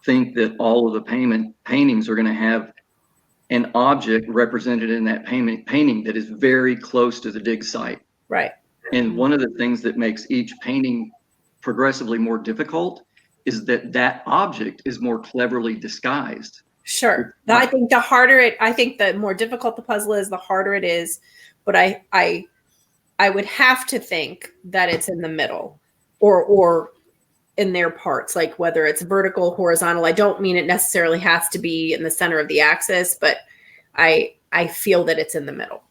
think that all of the paintings are going to have an object represented in that painting that is very close to the dig site. Right. And one of the things that makes each painting progressively more difficult is that that object is more cleverly disguised. Sure. I think I think the more difficult the puzzle is, the harder it is. But I would have to think that it's in the middle or in their parts, like whether it's vertical, horizontal. I don't mean it necessarily has to be in the center of the axis, but I feel that it's in the middle.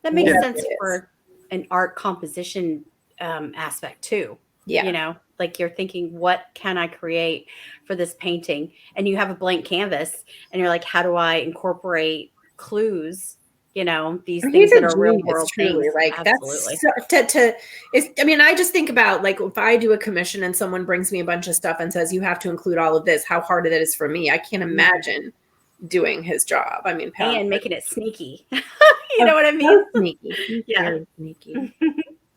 That makes sense for an art composition aspect too. Yeah. You know, like you're thinking, what can I create for this painting? And you have a blank canvas and you're like, how do I incorporate clues? You know, these things that are real world things. Like absolutely. I mean, I just think about like if I do a commission and someone brings me a bunch of stuff and says you have to include all of this, how hard it is for me. I can't imagine doing his job. I mean, and making it sneaky. You know what I mean? Sneaky. Yeah. Very sneaky.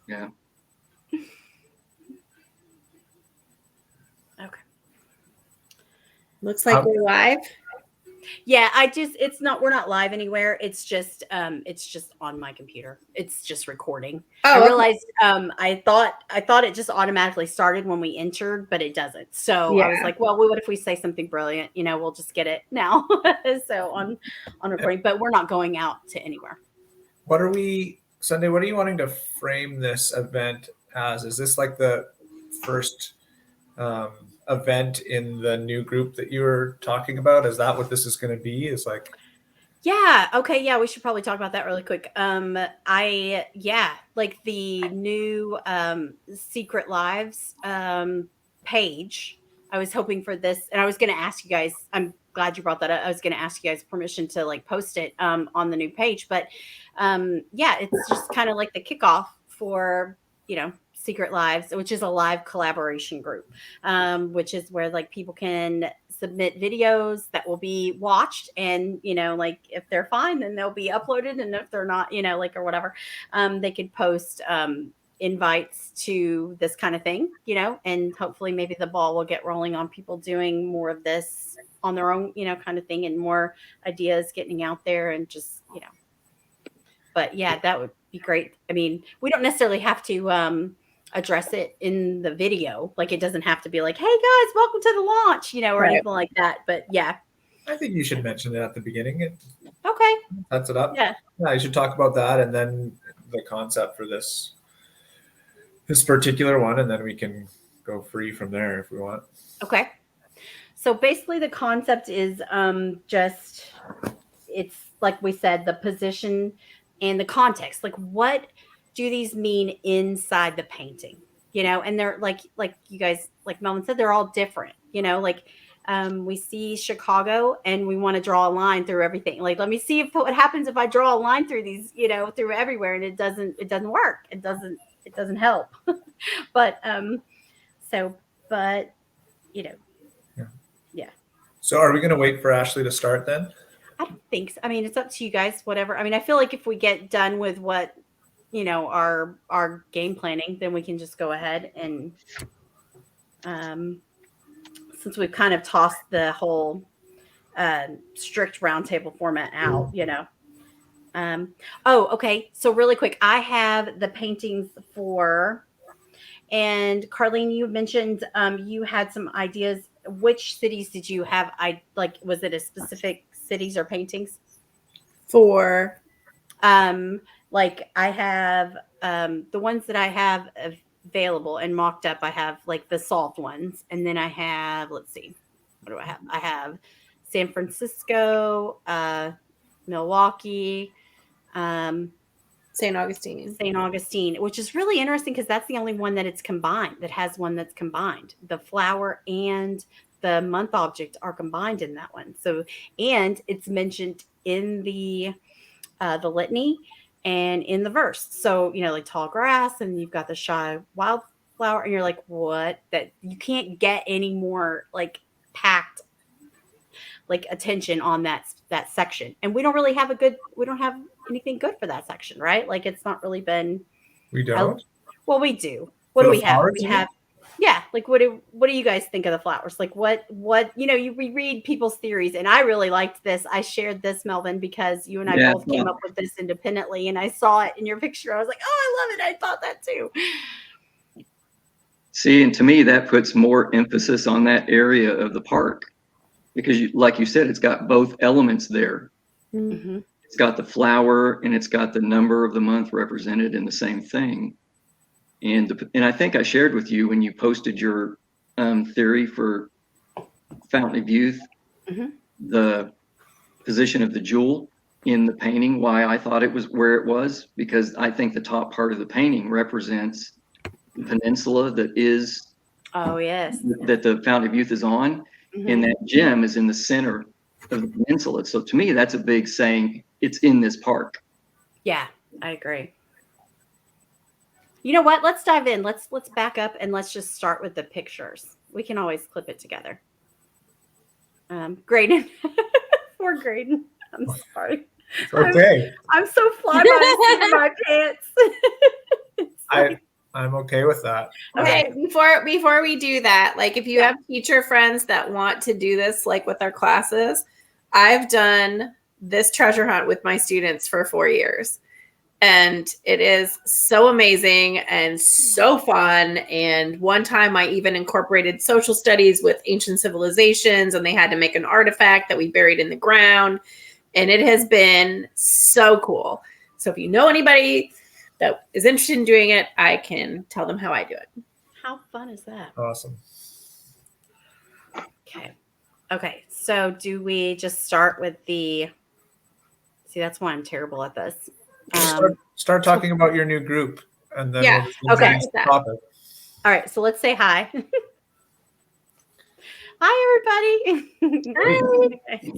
Yeah. Okay. Looks like we're live. Yeah, we're not live anywhere. It's just on my computer. It's just recording. I realized I thought it just automatically started when we entered, but it doesn't. So I was like, well, what if we say something brilliant? You know, we'll just get it now. So on recording, but we're not going out to anywhere. Sunday, what are you wanting to frame this event as? Is this like the first event in the new group that you were talking about? Is that what this is going to be? Is like, yeah, okay, yeah, we should probably talk about that really quick. Like the new Secret Lives page. I was hoping for this, and I was going to ask you guys. I'm glad you brought that up. I was going to ask you guys permission to like post it on the new page, but it's just kind of like the kickoff for Secret Lives, which is a live collaboration group, which is where like people can submit videos that will be watched, and like if they're fine, then they'll be uploaded, and if they're not, like or whatever, they could post invites to this kind of thing, and hopefully maybe the ball will get rolling on people doing more of this on their own, kind of thing, and more ideas getting out there, and just but yeah, that would be great. I mean, we don't necessarily have to address it in the video. Like it doesn't have to be like, hey guys, welcome to the launch, or anything like that. But yeah. I think you should mention it at the beginning. Okay. Sets it up. Yeah. Yeah, you should talk about that and then the concept for this particular one, and then we can go free from there if we want. Okay. So basically the concept is it's like we said, the position and the context. Like what do these mean inside the painting? And they're like you guys, like Melvin said, they're all different. We see Chicago and we want to draw a line through everything. Like, let me see what happens if I draw a line through these, through everywhere, and it doesn't work. It doesn't help. But yeah. So are we going to wait for Ashley to start then? I don't think so. I mean, it's up to you guys, whatever. I mean, I feel like if we get done with what, our game planning, then we can just go ahead and, since we've kind of tossed the whole strict roundtable format out, okay. So really quick, I have the paintings and Carlene, you mentioned you had some ideas. Which cities did you have? Was it a specific cities or paintings? For like I have the ones that I have available and mocked up. I have like the solved ones, and then I have, let's see, what do I have? I have San Francisco, Milwaukee, St. Augustine, which is really interesting because that's the only one that it's combined, that has one that's combined. The flower and the month object are combined in that one. So, and it's mentioned in the litany and in the verse. So, like tall grass, and you've got the shy wildflower, and you're like, what? That you can't get any more like packed like attention on that section. And we don't have anything good for that section, right? Like it's not really been. We don't. Well, we do. What do we have? Yeah, like what do you guys think of the flowers? Like what we read people's theories, and I really liked this. I shared this, Melvin, because you and I Yeah, both came up with this independently, and I saw it in your picture. I was like, oh, I love it. I thought that too. see, and to me, that puts more emphasis on that area of the park because, like you said, it's got both elements there. Mm-hmm. It's got the flower and it's got the number of the month represented in the same thing. And I think I shared with you when you posted your theory for Fountain of Youth, Mm-hmm. the position of the jewel in the painting, why I thought it was where it was, because I think the top part of the painting represents the peninsula Oh yes. that the Fountain of Youth is on, Mm-hmm. and that gem is in the center of the peninsula. So to me, that's a big saying it's in this park. Yeah, I agree. You know what? Let's dive in. Let's back up and let's just start with the pictures. We can always clip it together. Graydon. Poor Graydon. I'm sorry. It's okay. I'm so fly by the seat of my pants. I'm okay with that. Okay, before we do that, like if you have teacher friends that want to do this, like with our classes, I've done this treasure hunt with my students for 4 years. And it is so amazing and so fun. And one time I even incorporated social studies with ancient civilizations, and they had to make an artifact that we buried in the ground. And it has been so cool. So if you know anybody that is interested in doing it, I can tell them how I do it. How fun is that? Awesome. Okay. So do we just start with see, that's why I'm terrible at this. Start talking about your new group, and then Yeah, we'll okay. topic. All right, so let's say hi. Hi, everybody. Hi.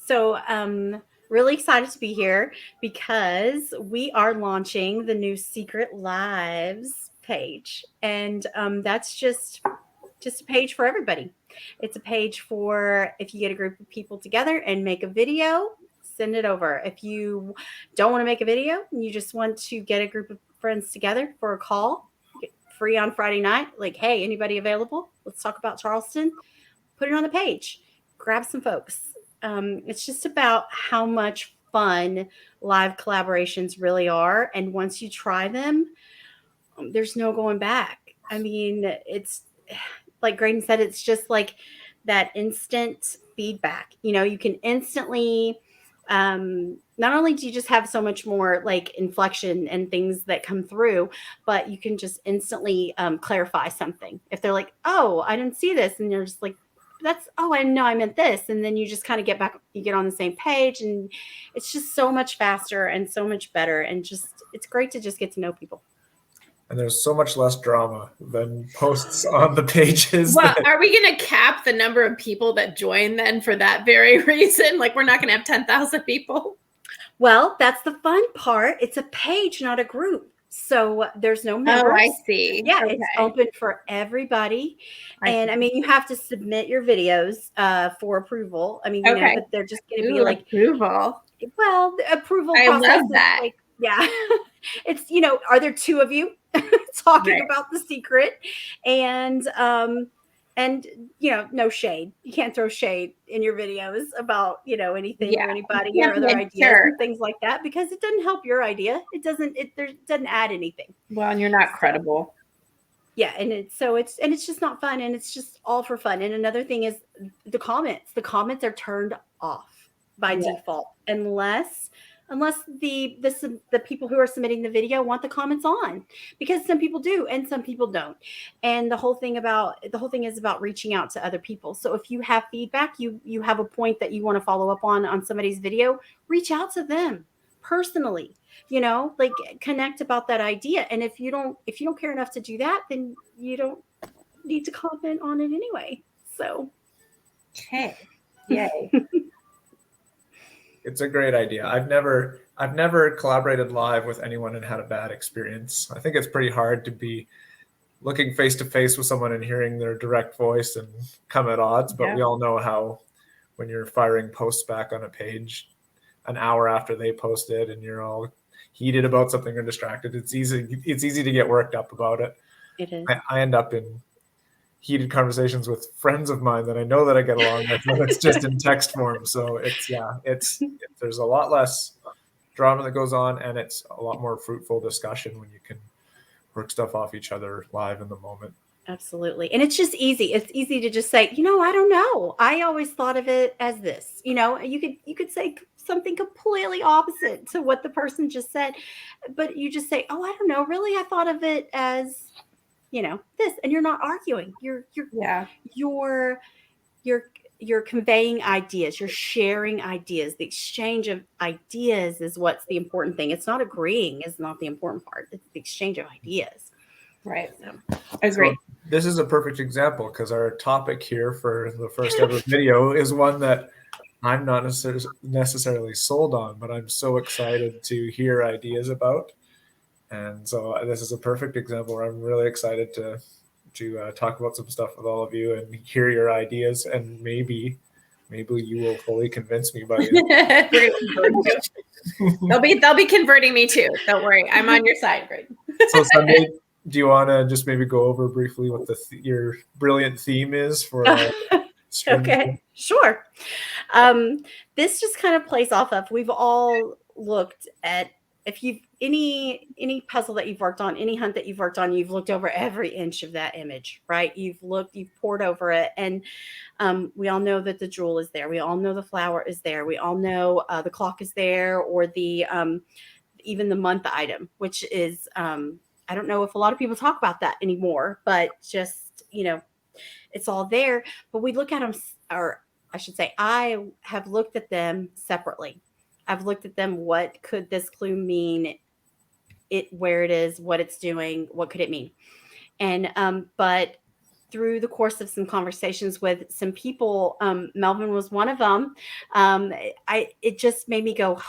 So, really excited to be here because we are launching the new Secret Lives page, and that's just a page for everybody. It's a page for if you get a group of people together and make a video. Send it over. If you don't want to make a video and you just want to get a group of friends together for a call, free on Friday night, like, hey, anybody available? Let's talk about Charleston. Put it on the page. Grab some folks. It's just about how much fun live collaborations really are. And once you try them, there's no going back. I mean, it's like Graydon said, it's just like that instant feedback. You can instantly not only do you just have so much more like inflection and things that come through, but you can just instantly clarify something. If they're like, oh, I didn't see this. And you're just like, I know I meant this. And then you just kind of you get on the same page, and it's just so much faster and so much better. And it's great to just get to know people. And there's so much less drama than posts on the pages. Well, are we going to cap the number of people that join then for that very reason? Like, we're not going to have 10,000 people. Well, that's the fun part. It's a page, not a group. So there's no members. Oh, I see. Yeah, okay. It's open for everybody. I mean, you have to submit your videos for approval. I mean, but they're just going to be like approval. Well, the approval I process love that. Like, yeah. It's, are there two of you talking about the secret? And no shade. You can't throw shade in your videos about, anything or anybody or other ideas and things like that, because it doesn't help your idea. It doesn't add anything. Well, and you're not credible. Yeah. And it's just not fun. And it's just all for fun. And another thing is the comments. The comments are turned off by default unless the people who are submitting the video want the comments on, because some people do and some people don't. And the whole thing is about reaching out to other people. So if you have feedback, you have a point that you want to follow up on somebody's video, reach out to them personally, like connect about that idea. And if you don't care enough to do that, then you don't need to comment on it anyway. So, okay. Yay. It's a great idea. I've never collaborated live with anyone and had a bad experience. I think it's pretty hard to be looking face to face with someone and hearing their direct voice and come at odds. But we all know how when you're firing posts back on a page an hour after they posted and you're all heated about something or distracted, it's easy to get worked up about it. It is. I end up in heated conversations with friends of mine that I know that I get along with, but it's just in text form. So there's a lot less drama that goes on, and it's a lot more fruitful discussion when you can work stuff off each other live in the moment. Absolutely. And it's just easy. It's easy to just say, I don't know. I always thought of it as this. You could say something completely opposite to what the person just said, but you just say, "Oh, I don't know. Really, I thought of it as, this." And you're not arguing. Yeah. You're conveying ideas. You're sharing ideas. The exchange of ideas is what's the important thing. It's not agreeing is not the important part. It's the exchange of ideas. Right. So, Agree. So this is a perfect example because our topic here for the first ever video is one that I'm not necessarily sold on, but I'm so excited to hear ideas about. And so this is a perfect example where I'm really excited to talk about some stuff with all of you and hear your ideas, and maybe you will fully convince me by They'll be converting me too. Don't worry, I'm on your side, Greg. So Sunday, do you want to just maybe go over briefly what your brilliant theme is for okay, sure. This just kind of plays off of, we've all looked at, if you've any puzzle that you've worked on, any hunt that you've worked on, you've looked over every inch of that image, right? You've poured over it, and we all know that the jewel is there. We all know the flower is there. We all know the clock is there, or the even the month item, which is I don't know if a lot of people talk about that anymore, but just it's all there. But we look at them, or I should say, I have looked at them separately. I've looked at them. What could this clue mean? Where it is, what it's doing, what could it mean? And but through the course of some conversations with some people, Melvin was one of them. It just made me go,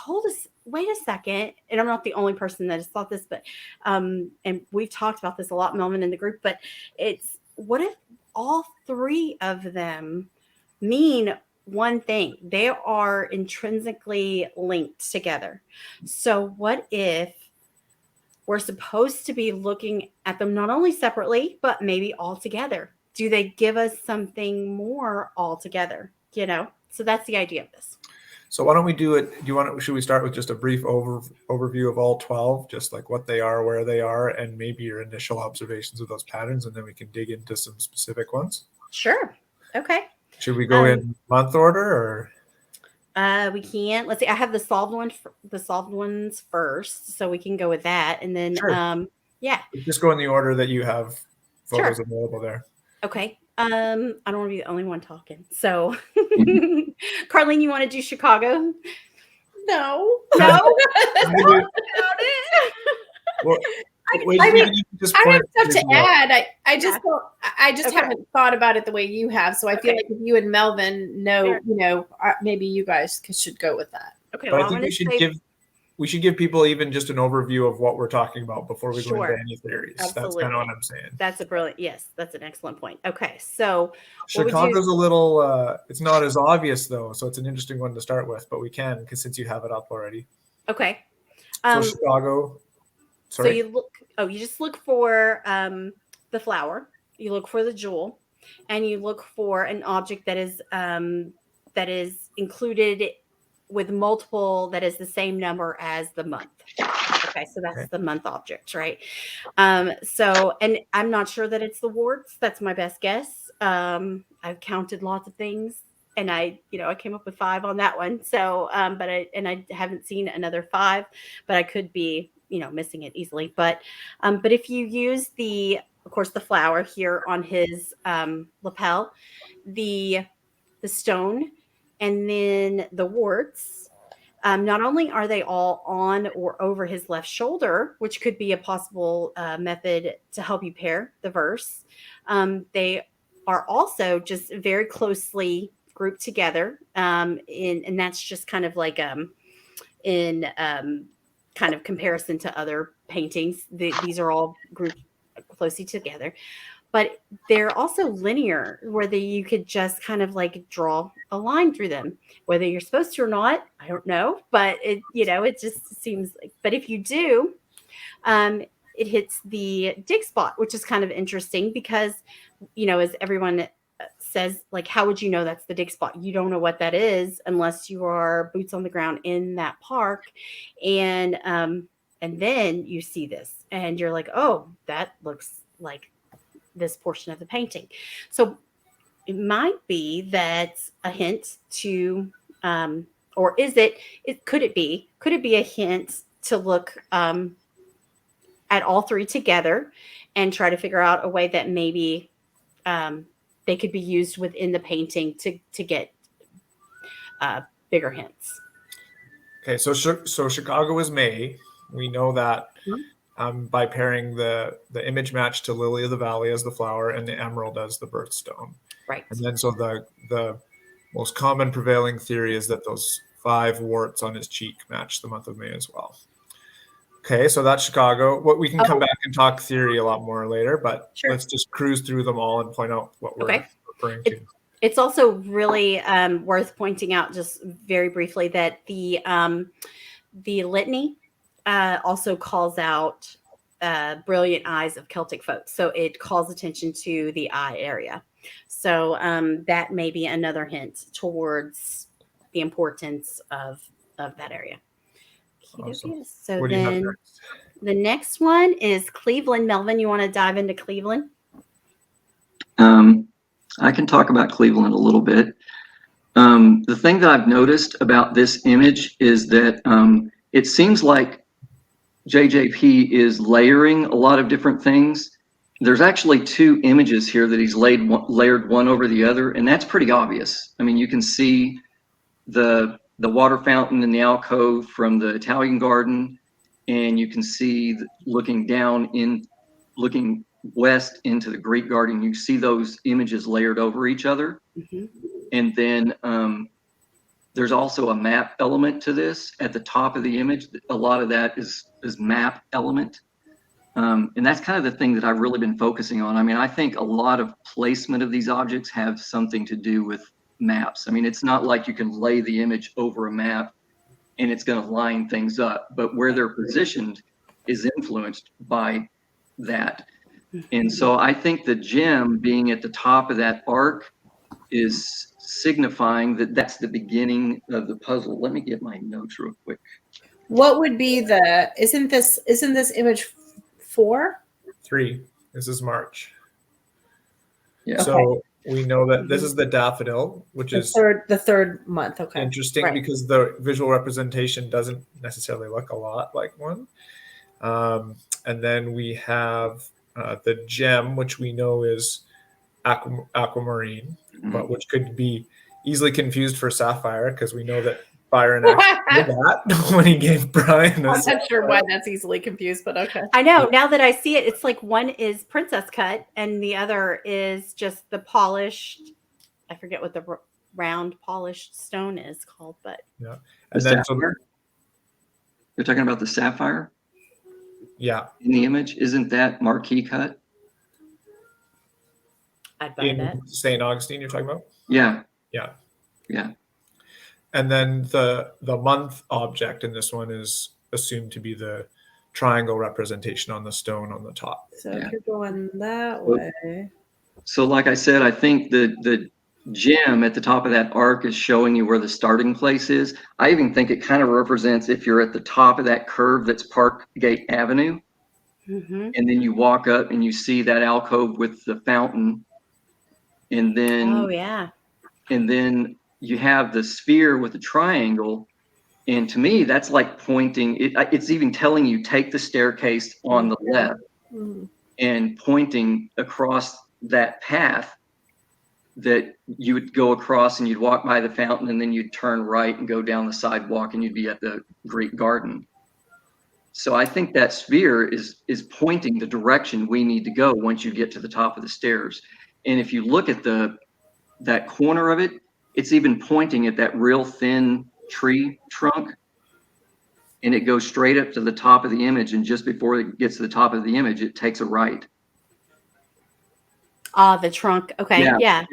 wait a second. And I'm not the only person that has thought this, but and we've talked about this a lot, Melvin, in the group. But it's, what if all three of them mean one thing? They are intrinsically linked together. So what if we're supposed to be looking at them not only separately, but maybe all together? Do they give us something more all together? So that's the idea of this. So why don't we do it? Should we start with just a brief overview of all 12, just like what they are, where they are, and maybe your initial observations of those patterns, and then we can dig into some specific ones? Sure. Okay. Should we go in month order, or? We can. Let's see. I have the solved ones first, so we can go with that, and then Sure. Yeah. Just go in the order that you have photos available there. Okay. I don't want to be the only one talking. So, Carlene, you want to do Chicago? No. No. Well, I have stuff to add. I just haven't thought about it the way you have. So I feel like if you and Melvin know, maybe you guys should go with that. Okay. But I think we should give people even just an overview of what we're talking about before we go into any theories. Absolutely. That's kind of what I'm saying. That's an excellent point. Okay. So Chicago's a little, it's not as obvious though. So it's an interesting one to start with, but we can, because since you have it up already. Okay. So Chicago. Sorry. So you just look for the flower, you look for the jewel, and you look for an object that is included with multiple that is the same number as the month. Okay, so that's the month object, right? So, and I'm not sure that it's the warts. That's my best guess. I've counted lots of things, and I came up with 5 on that one. So, but I haven't seen another 5, but I could be missing it easily. But if you use of course, the flower here on his lapel, the stone, and then the warts, not only are they all on or over his left shoulder, which could be a possible method to help you pair the verse, they are also just very closely grouped together. And that's just kind of like in kind of comparison to other paintings. These are all grouped closely together. But they're also linear, where you could just kind of like draw a line through them. Whether you're supposed to or not, I don't know. But it just seems like. But if you do, it hits the dig spot, which is kind of interesting because, as everyone says, like, how would you know that's the dig spot? You don't know what that is unless you are boots on the ground in that park. And then you see this and you're like, oh, that looks like this portion of the painting. So it might be that's a hint to, or could it be a hint to look at all three together and try to figure out a way that maybe they could be used within the painting to get bigger hints. Okay, so Chicago is May. We know that by pairing the image match to Lily of the Valley as the flower and the emerald as the birthstone. Right. And then so the most common prevailing theory is that those 5 warts on his cheek match the month of May as well. Okay, so that's Chicago. What we can come back and talk theory a lot more later, but Sure. Let's just cruise through them all and point out what we're referring to. It's also really worth pointing out, just very briefly, that the litany also calls out brilliant eyes of Celtic folk. So it calls attention to the eye area. So that may be another hint towards the importance of that area. Awesome. So What do you have then next? the next one is Cleveland. Melvin, you want to dive into Cleveland? I can talk about Cleveland a little bit. The thing that I've noticed about this image is that it seems like JJP is layering a lot of different things. There's actually 2 images here that he's layered one over the other, and that's pretty obvious. I mean, you can see the water fountain in the alcove from the Italian garden, and you can see looking west into the Greek garden. You see those images layered over each other. Mm-hmm. And then there's also a map element to this at the top of the image. A lot of that is map element. And that's kind of the thing that I've really been focusing on. I mean, I think a lot of placement of these objects have something to do with maps. I mean, it's not like you can lay the image over a map and it's going to line things up, but where they're positioned is influenced by that. And so I think the gem being at the top of that arc is signifying that that's the beginning of the puzzle. Let me get my notes real quick. What would be isn't this image 4? 3. This is March. Yeah. So we know that this is the daffodil, which is the third month. Okay. interesting Right. because the visual representation doesn't necessarily look a lot like one. And then we have the gem, which we know is aquamarine, but which could be easily confused for sapphire because we know that Byron actually did that when he gave Brian. I'm not sure why that's easily confused, but okay. I know. Now that I see it, it's like one is princess cut and the other is just the polished. I forget what the round polished stone is called, but yeah. And then you're talking about the sapphire? Yeah. In the image, isn't that marquee cut? I'd buy In that. St. Augustine, you're talking about? Yeah. Yeah. Yeah. And then the month object in this one is assumed to be the triangle representation on the stone on the top. So if you're going that way. So like I said, I think the gem at the top of that arc is showing you where the starting place is. I even think it kind of represents if you're at the top of that curve that's Parkgate Avenue, Mm-hmm. and then you walk up and you see that alcove with the fountain, and then and then you have the sphere with the triangle. And to me, that's like pointing. It's even telling you take the staircase on the left and pointing across that path that you would go across, and you'd walk by the fountain, and then you'd turn right and go down the sidewalk, and you'd be at the Greek garden. So I think that sphere is pointing the direction we need to go once you get to the top of the stairs. And if you look at that corner of it, it's even pointing at that real thin tree trunk, and it goes straight up to the top of the image. And just before it gets to the top of the image, it takes a right. Ah, the trunk. Okay. Yeah.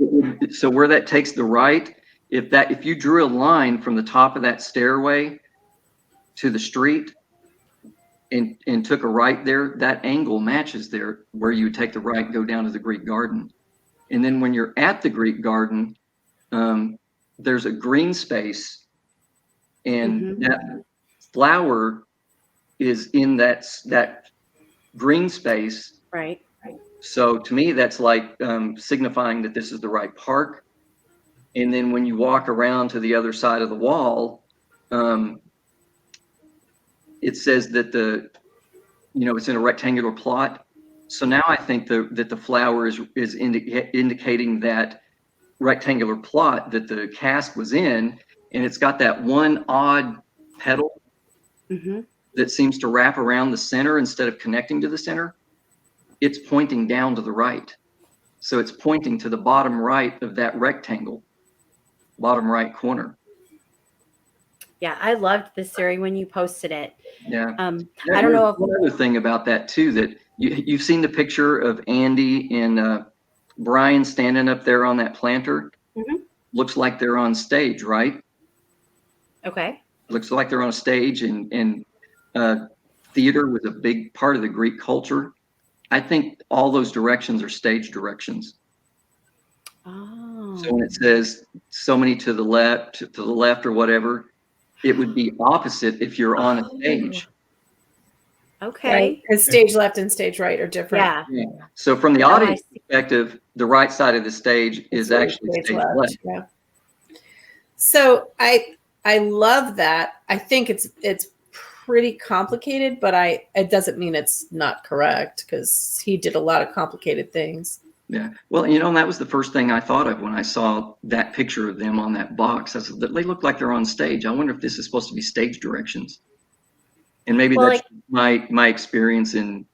So where that takes the right, if you drew a line from the top of that stairway to the street, and took a right there, that angle matches there where you would take the right, go down to the Greek garden. And then when you're at the Greek garden, there's a green space, and that flower is in that green space. Right. So to me, that's like signifying that this is the right park. And then when you walk around to the other side of the wall, it says that it's in a rectangular plot. So now I think that the flower is indicating that rectangular plot that the cask was in, and it's got that one odd petal that seems to wrap around the center instead of connecting to the center. It's pointing down to the right. So it's pointing to the bottom right of that rectangle, bottom right corner. Yeah, I loved this theory when you posted it. Yeah. I don't know if one other thing about that too, that you've seen the picture of Andy and Brian standing up there on that planter. Looks like they're on stage, right? Okay. Looks like they're on a stage, and theater was a big part of the Greek culture. I think all those directions are stage directions. Oh. So when it says so many to the left or whatever, it would be opposite if you're on a stage. Okay. Right? Because stage left and stage right are different. Yeah. So from the Oh, I audience see. perspective, the right side of the stage is actually stage left. Yeah. So I love that. I think it's pretty complicated, but it doesn't mean it's not correct, because he did a lot of complicated things. Yeah. Well, and that was the first thing I thought of when I saw that picture of them on that box. I said, they look like they're on stage. I wonder if this is supposed to be stage directions. And maybe Well, that's my experience in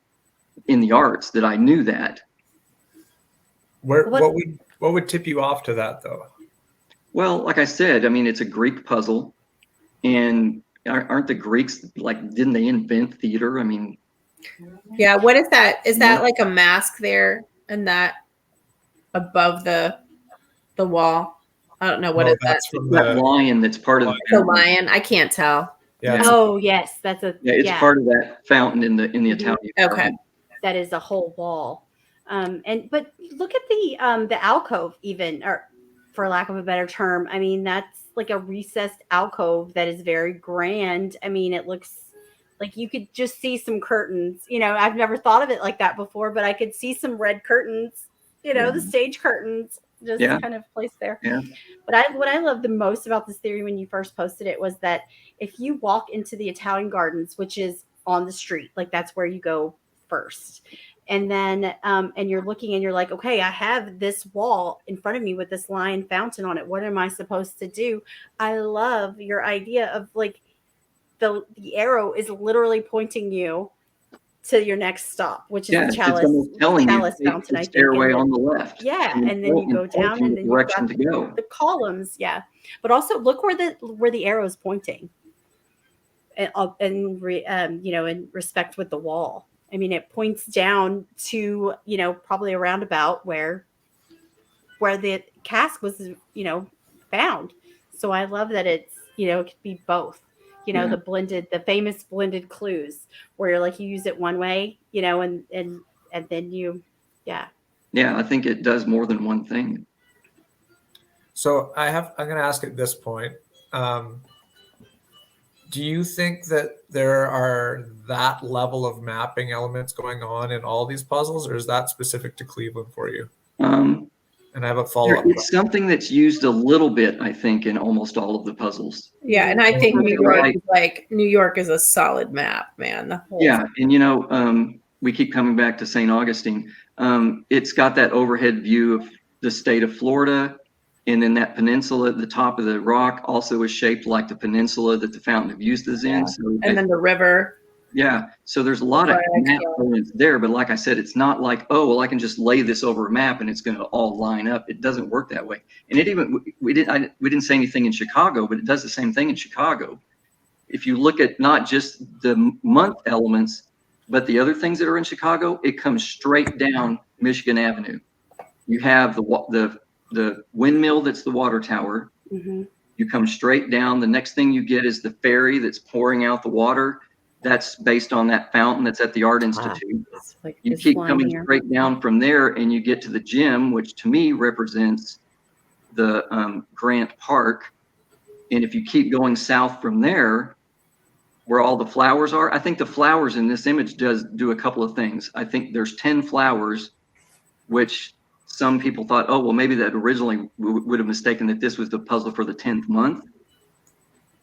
the arts, that I knew that. What would tip you off to that though? Well, like I said, I mean, it's a Greek puzzle, and aren't the Greeks, like, didn't they invent theater? I mean, Yeah. What is that? Is that like a mask there, and that above the wall? I don't know. What is that? That's from that lion that's part of The lion. I can't tell. Yeah. Oh yes, that's a it's part of that fountain in the Italian Okay. garden. that is a whole wall. But look at the alcove, even, or for lack of a better term. I mean, that's like a recessed alcove that is very grand. I mean, it looks like you could just see some curtains. I've never thought of it like that before, but I could see some red curtains, the stage curtains just kind of placed there. Yeah. But what I love the most about this theory when you first posted it was that if you walk into the Italian gardens, which is on the street, like that's where you go first. And then, and you're looking and you're like, okay, I have this wall in front of me with this lion fountain on it. What am I supposed to do? I love your idea of like the arrow is literally pointing you to your next stop, which is the chalice fountain. I think stairway on the left. Yeah, and then you go down, and then you've got to go. the columns. Yeah, but also look where the arrow is pointing, and in respect with the wall. I mean, it points down to probably a roundabout where the cask was found. So I love that it's it could be both. The famous blended clues where you're like you use it one way, and then you, yeah. Yeah, I think it does more than one thing. So I'm going to ask at this point, do you think that there are that level of mapping elements going on in all these puzzles, or is that specific to Cleveland for you? And I have a follow-up. It's something that's used a little bit, I think, in almost all of the puzzles. Yeah, and I think New York is a solid map, man. The whole thing. And we keep coming back to St. Augustine. It's got that overhead view of the state of Florida, and then that peninsula at the top of the rock also is shaped like the peninsula that the Fountain of Youth is in. So and then the river. Yeah, so there's a lot of map elements there, but like I said, it's not like, oh, well, I can just lay this over a map and it's going to all line up. It doesn't work that way. And we didn't say anything in Chicago, but it does the same thing in Chicago. If you look at not just the month elements, but the other things that are in Chicago, it comes straight down Michigan Avenue. You have the windmill that's the water tower. Mm-hmm. You come straight down. The next thing you get is the ferry that's pouring out the water. That's based on that fountain that's at the Art Institute. It's like You this keep line coming here. straight down from there and you get to the gym, which to me represents the Grant Park. And if you keep going south from there, where all the flowers are, I think the flowers in this image do a couple of things. I think there's 10 flowers, which some people thought, oh, well, maybe that originally would have mistaken that this was the puzzle for the 10th month.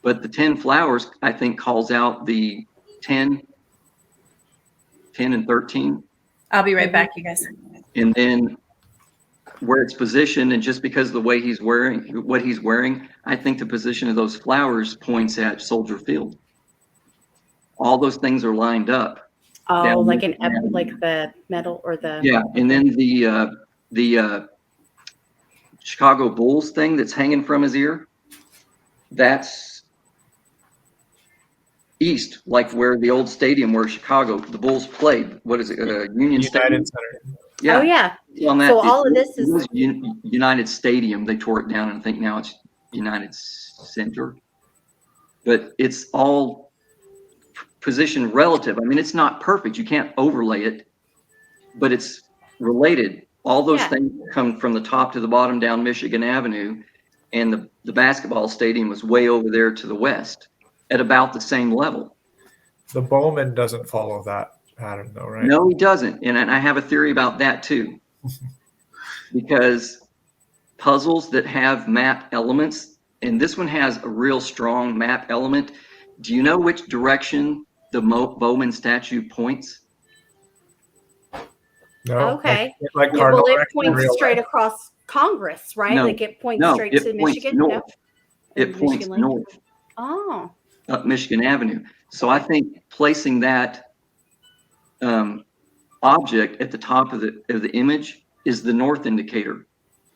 But the 10 flowers, I think, calls out the 10 and 13. I'll be right back, you guys. And then where it's positioned, and just because of the way he's wearing, what he's wearing, I think the position of those flowers points at Soldier Field. All those things are lined up. Oh, like like the metal or the. Yeah, and then the Chicago Bulls thing that's hanging from his ear, that's east, like where the old stadium where Chicago, the Bulls played. What is it? Union Stadium. United Center. Yeah. Oh yeah. On that, So all of this it was is. United Stadium. They tore it down, and I think now it's United Center. But it's all position relative. I mean, it's not perfect. You can't overlay it, but it's related. All those Yeah. things come from the top to the bottom down Michigan Avenue, and the basketball stadium was way over there to the west at about the same level. The Bowman doesn't follow that pattern, though, right? No, he doesn't. And I have a theory about that too. Because puzzles that have map elements, and this one has a real strong map element. Do you know which direction the Bowman statue points? No. Okay. Like Yeah, cardinal well, it direction in points real straight life. across Congress, right? No. Like it points No, straight it to points Michigan. north. No? It Michigan points Lake? north Oh. up Michigan Avenue. So I think placing that object at the top of the image is the north indicator.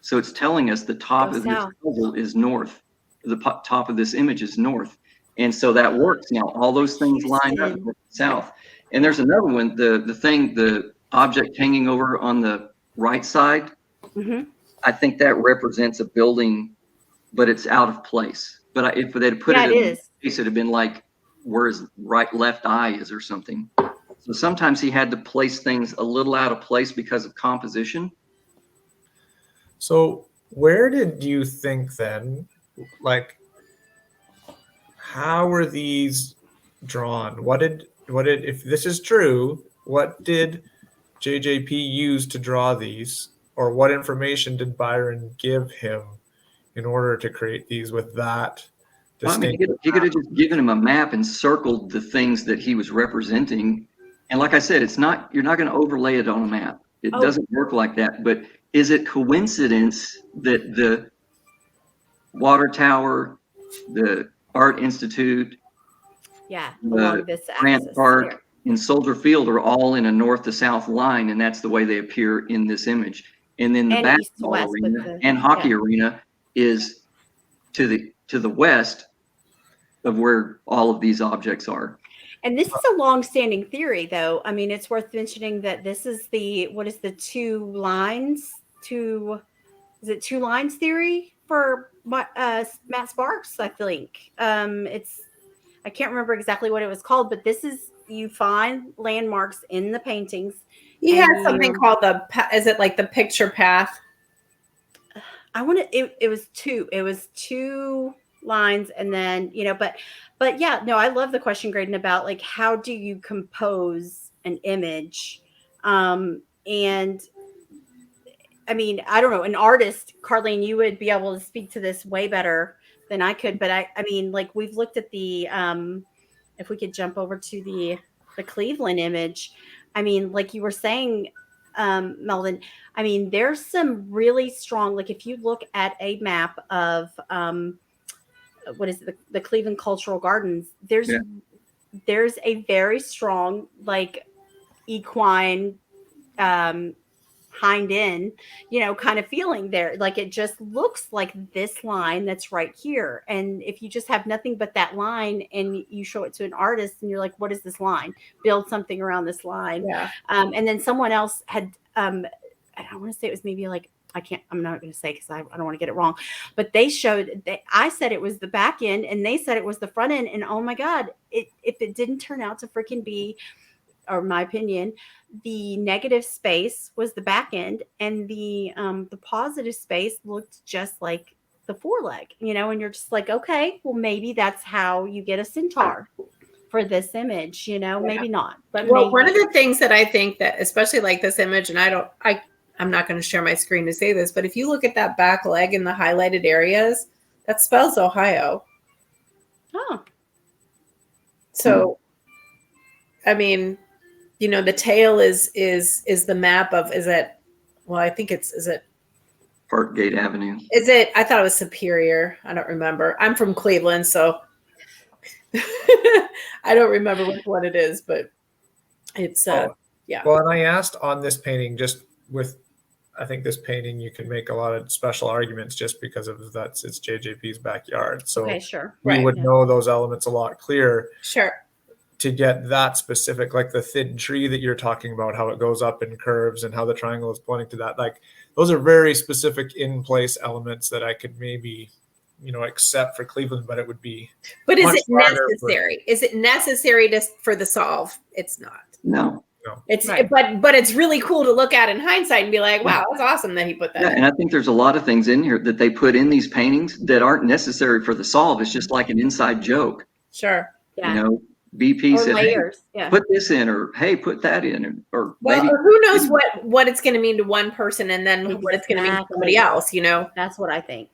So it's telling us the top Go of this south. puzzle is north. The top of this image is north. And so that works. Now all those things line up Houston. south. And there's another one, the object hanging over on the right side. Mhm. I think that represents a building, but it's out of place. But if they'd put Yeah, it it in is. place, it'd have been like where his left eye is or something. So sometimes he had to place things a little out of place because of composition. So where did you think then, like, how were these drawn? What did, if this is true, what did JJP use to draw these? Or what information did Byron give him in order to create these with that Well, I mean, distinct? he could have just given him a map and circled the things that he was representing. And like I said, you're not going to overlay it on a map. It Oh. doesn't work like that. But is it coincidence that the water tower, the Art Institute, Yeah, the along this Grant axis Park, here. and Soldier Field are all in a north to south line, and that's the way they appear in this image. And then the And east to basketball west with arena the- and hockey yeah. arena is to the west of where all of these objects are. And this is a long-standing theory, though. I mean, it's worth mentioning that this is what is the two lines theory for Matt Sparks, I think. I can't remember exactly what it was called, but this is, you find landmarks in the paintings. He has And something called is it like the picture path? it was two lines, and then, but yeah, no, I love the question, Graydon, about like, how do you compose an image? And I mean, I don't know, an artist, Carlene, you would be able to speak to this way better than I could, but I mean, like, we've looked at the, if we could jump over to the Cleveland image. I mean, like you were saying, Melvin, I mean, there's some really strong, like if you look at a map of, what is it, the Cleveland Cultural Gardens, there's a very strong, like, equine, hind end, kind of feeling there. Like it just looks like this line that's right here. And if you just have nothing but that line and you show it to an artist and you're like, what is this line? Build something around this line. Yeah. And then someone else had, I want to say it was maybe like I'm not going to say because I don't want to get it wrong, but they showed that I said it was the back end and they said it was the front end. And oh my God, if it didn't turn out to freaking be, or my opinion, the negative space was the back end and the positive space looked just like the foreleg, and you're just like, okay, well, maybe that's how you get a centaur for this image, maybe not, but well, maybe. one of the things that I think that, especially like this image, and I'm not going to share my screen to say this, but if you look at that back leg in the highlighted areas, that spells Ohio. Oh, So, I mean, the tail is the map of, is it, well, I think is it Parkgate Avenue. Is it? I thought it was Superior. I don't remember. I'm from Cleveland, so I don't remember which one it is, but it's yeah. Well, and I asked on this painting, just with, I think this painting you can make a lot of special arguments just because of it's JJP's backyard. So okay, sure. we Right, would yeah. know those elements a lot clearer. Sure. To get that specific, like the thin tree that you're talking about, how it goes up in curves and how the triangle is pointing to that, like those are very specific in place elements that I could maybe, accept for Cleveland, but it would be. But is much it harder necessary? Is it necessary for the solve? It's not. No. It's Right. but it's really cool to look at in hindsight and be like, wow, that's awesome that he put that Yeah, in. and I think there's a lot of things in here that they put in these paintings that aren't necessary for the solve. It's just like an inside joke. Sure. Yeah. BP Or said, hey, layers. Yeah. put this in, or hey, put that in, or Well, maybe or who knows what it's going to mean to one person and then what it's going to mean to somebody Exactly. else, That's what I think.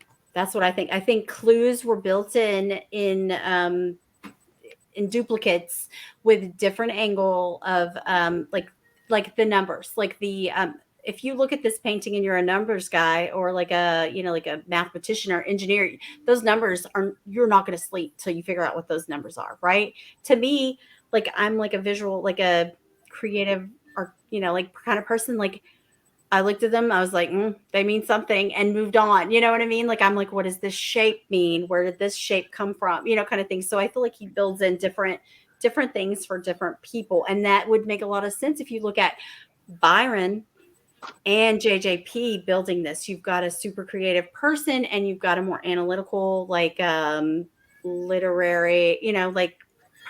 I think clues were built in duplicates with different angle of like the numbers, like the if you look at this painting and you're a numbers guy or like a like a mathematician or engineer, those numbers you're not going to sleep till you figure out what those numbers are, right? To me, like I'm like a visual, like a creative or like kind of person. Like I looked at them, I was like, they mean something, and moved on. You know what I mean? Like I'm like, what does this shape mean? Where did this shape come from? Kind of thing. So I feel like he builds in different things for different people, and that would make a lot of sense if you look at Byron and JJP building this. You've got a super creative person and you've got a more analytical, like literary, like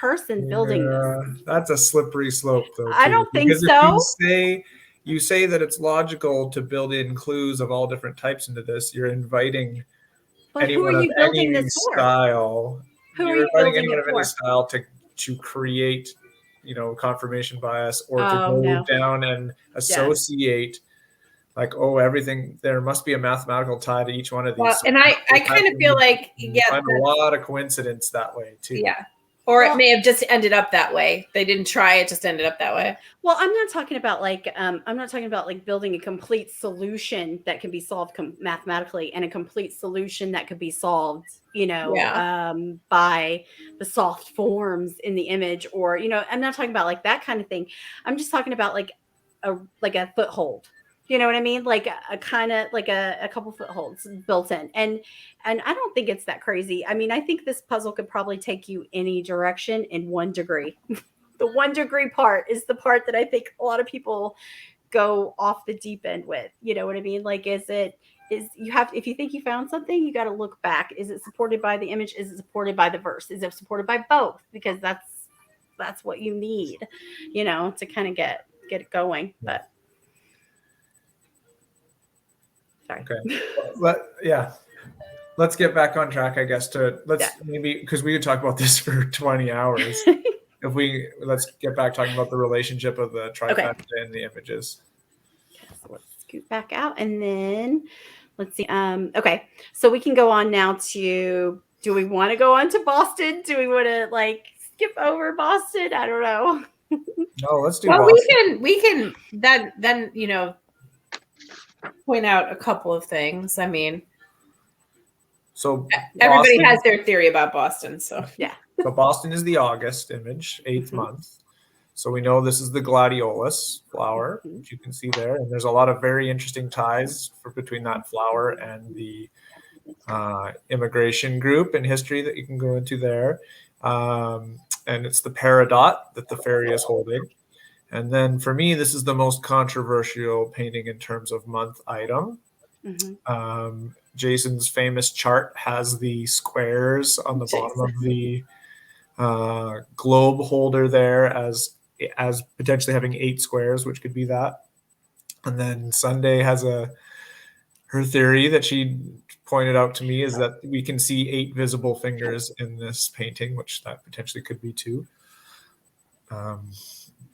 person building this. That's a slippery slope though, I too. don't think Because so. if you say that it's logical to build in clues of all different types into this, you're inviting But who are anyone of you building any this for? style. Who are You're you inviting building anyone it of any for? style to create, confirmation bias or to Oh, go no. down and associate like, oh, everything, there must be a mathematical tie to each one of these. Well, and I kind of feel like, you find a lot of coincidence that way too. yeah. Or it may have just ended up that way. They didn't try, it just ended up that way. Well, I'm not talking about like building a complete solution that can be solved mathematically and a complete solution that could be solved, by the soft forms in the image, or I'm not talking about like that kind of thing. I'm just talking about like a foothold. You know what I mean? Like a kind of like a couple footholds built in. And I don't think it's that crazy. I mean, I think this puzzle could probably take you any direction in 1 degree. The 1 degree part is the part that I think a lot of people go off the deep end with. You know what I mean? Like, if you think you found something, you got to look back. Is it supported by the image? Is it supported by the verse? Is it supported by both? Because that's what you need, to kind of get it going. But sorry. Okay. Let's get back on track, I guess, maybe, because we could talk about this for 20 hours. Let's get back talking about the relationship of the trifecta and the images. Okay, so let's scoot back out and then let's see. Okay, so we can go on now to, do we want to go on to Boston? Do we want to like skip over Boston? I don't know. No, let's do Well, Boston. we can then point out a couple of things. I mean, So everybody Boston, has their theory about Boston, so Yeah. So Boston is the August image, 8th month. So we know this is the gladiolus flower, which you can see there. And there's a lot of very interesting ties between that flower and the immigration group and history that you can go into there. And it's the peridot that the fairy is holding. And then for me, this is the most controversial painting in terms of month item. Jason's famous chart has the squares on the bottom of the globe holder there as potentially having 8 squares, which could be that. And then Sunday has her theory that she pointed out to me is that we can see 8 visible fingers in this painting, which that potentially could be 2.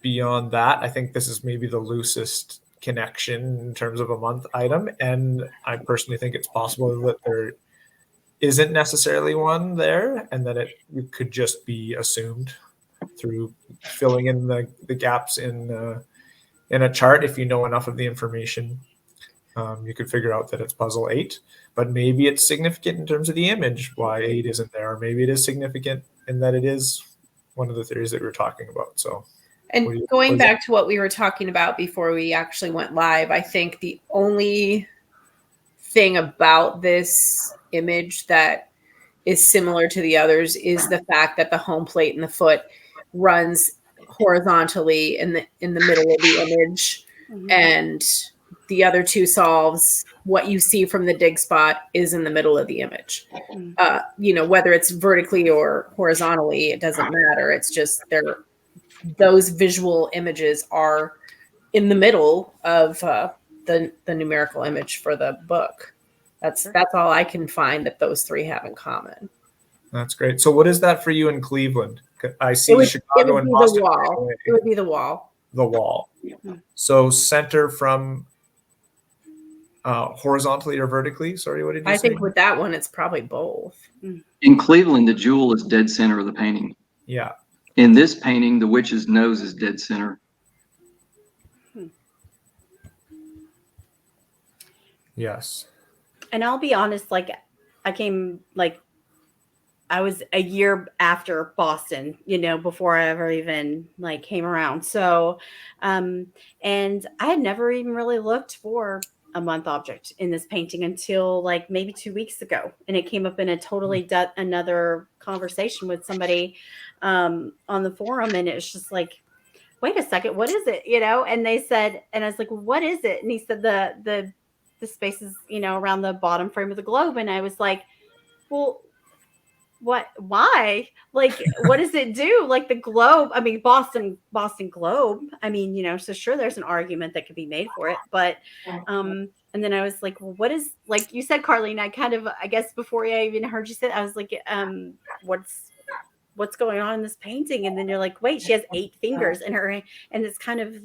Beyond that, I think this is maybe the loosest connection in terms of a month item, and I personally think it's possible that there isn't necessarily one there, and that it could just be assumed through filling in the gaps in a chart. If you know enough of the information, you could figure out that it's puzzle 8, but maybe it's significant in terms of the image why 8 isn't there, or maybe it is significant in that it is one of the theories that we were talking about. So, and going back to what we were talking about before we actually went live, I think the only thing about this image that is similar to the others is the fact that the home plate and the foot runs horizontally in the middle of the image, and the other 2 solves, what you see from the dig spot is in the middle of the image. Whether it's vertically or horizontally, it doesn't matter. It's just those visual images are in the middle of the numerical image for the book. That's all I can find that those 3 have in common. That's great. So what is that for you in Cleveland? I see Chicago and Boston. The wall. It would be the wall. The wall. Yeah. So center from horizontally or vertically? Sorry, what did you say? I think with that one, it's probably both. In Cleveland, the jewel is dead center of the painting. Yeah. In this painting, the witch's nose is dead center. Yes. And I'll be honest, I was a year after Boston, before I ever even came around. So, and I had never even really looked for a month object in this painting until maybe 2 weeks ago. And it came up in a totally another conversation with somebody on the forum. And it's just wait a second, what is it? And they said, and I was like, well, what is it? And he said the spaces, around the bottom frame of the globe. And I was like, well, why? What does it do? The globe, I mean, Boston Globe. I mean, so sure, there's an argument that could be made for it. But, and then I was like, well, what is, you said, Carlene, I guess before I even heard you say it, I was like, what's going on in this painting? And then you're like, wait, she has 8 fingers in her, and it's kind of,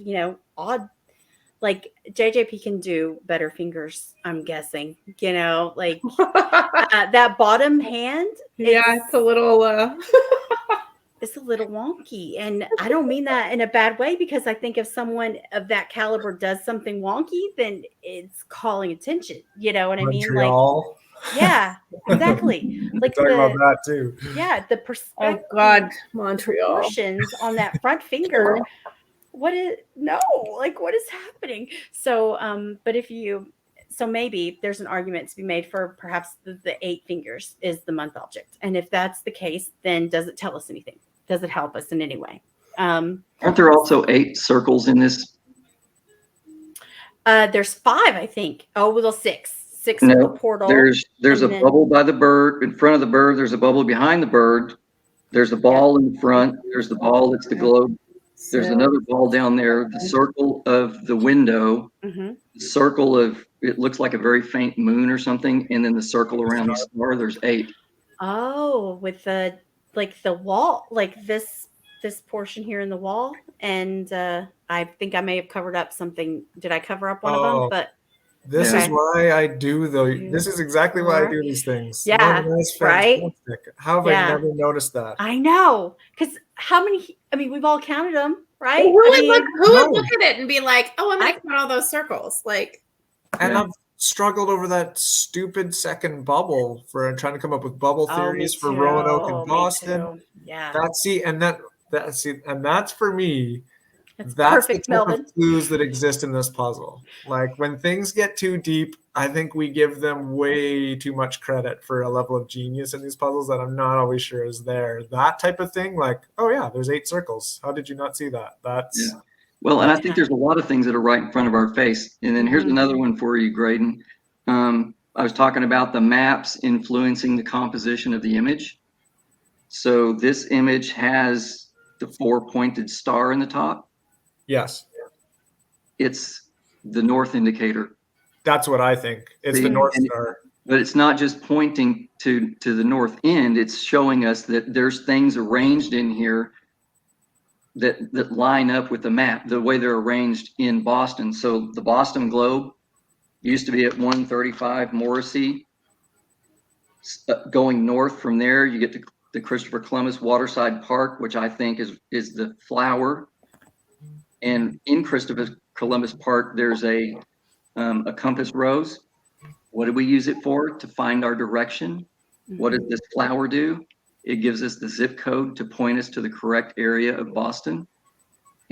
odd. JJP can do better fingers, I'm guessing, that bottom hand. It's a little, it's a little wonky. And I don't mean that in a bad way, because I think if someone of that caliber does something wonky, then it's calling attention. You know what Montreal. I mean? Yeah, exactly. Talking about that too. Yeah. The perspective. Oh God, Montreal. Proportions on that front finger. What is happening? So, but maybe there's an argument to be made for perhaps the 8 fingers is the month object. And if that's the case, then does it tell us anything? Does it help us in any way? Aren't there also 8 circles in this? There's 5, I think. Oh, well, 6. 6 no, with the portal. There's a bubble by the bird. In front of the bird, there's a bubble behind the bird. There's a ball in front. There's the ball that's the globe. There's another ball down there, the circle of the window, the circle of, it looks like a very faint moon or something, and then the circle around the star, there's 8. Oh, with the wall, this portion here in the wall. And I think I may have covered up something. Did I cover up one of them? But this is why I do this is exactly why I do these things. Yeah, right? How have I never noticed that? I know. Because how many, we've all counted them, right? Who would look at it and be like, oh, I'm going to count all those circles? And I've struggled over that stupid second bubble for trying to come up with bubble theories for Roanoke and Boston. Yeah. That's for me. That's perfect, the type of clues that exist in this puzzle. When things get too deep, I think we give them way too much credit for a level of genius in these puzzles that I'm not always sure is there. That type of thing, oh yeah, there's 8 circles. How did you not see that? That's Well, and I think there's a lot of things that are right in front of our face. And then here's another one for you, Graydon. I was talking about the maps influencing the composition of the image. So this image has the 4 pointed star in the top. Yes, It's the north indicator. that's what I think. It's the North Star. But it's not just pointing to the north end. It's showing us that there's things arranged in here that line up with the map, the way they're arranged in Boston. So the Boston Globe used to be at 135 Morrissey. Going north from there, you get the Christopher Columbus Waterside Park, which I think is the flower. And in Christopher Columbus Park, there's a compass rose. What do we use it for? To find our direction. What does this flower do? It gives us the zip code to point us to the correct area of Boston.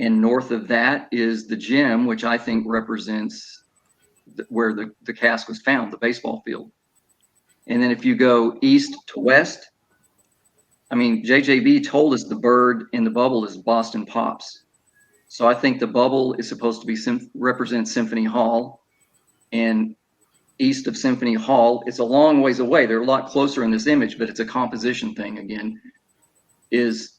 And north of that is the gym, which I think represents where the cast was found, the baseball field. And then if you go east to west, I mean, JJB told us the bird in the bubble is Boston Pops. So I think the bubble is supposed to be represent Symphony Hall. And east of Symphony Hall, it's a long ways away. They're a lot closer in this image, but it's a composition thing again, is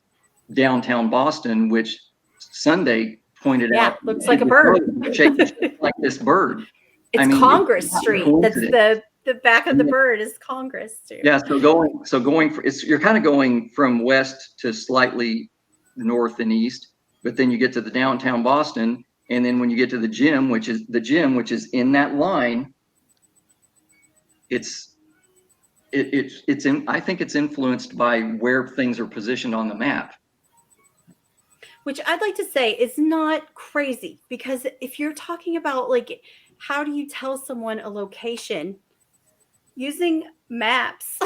downtown Boston, which Sunday pointed out. Looks like a bird. Shaped like this bird. It's Congress Street. That's the back of the bird is Congress too. Yeah, so going for you're kind of going from west to slightly north and east, but then you get to the downtown Boston, and then when you get to the gym, which is in that line, I think it's influenced by where things are positioned on the map. Which I'd like to say is not crazy, because if you're talking about like, how do you tell someone a location using maps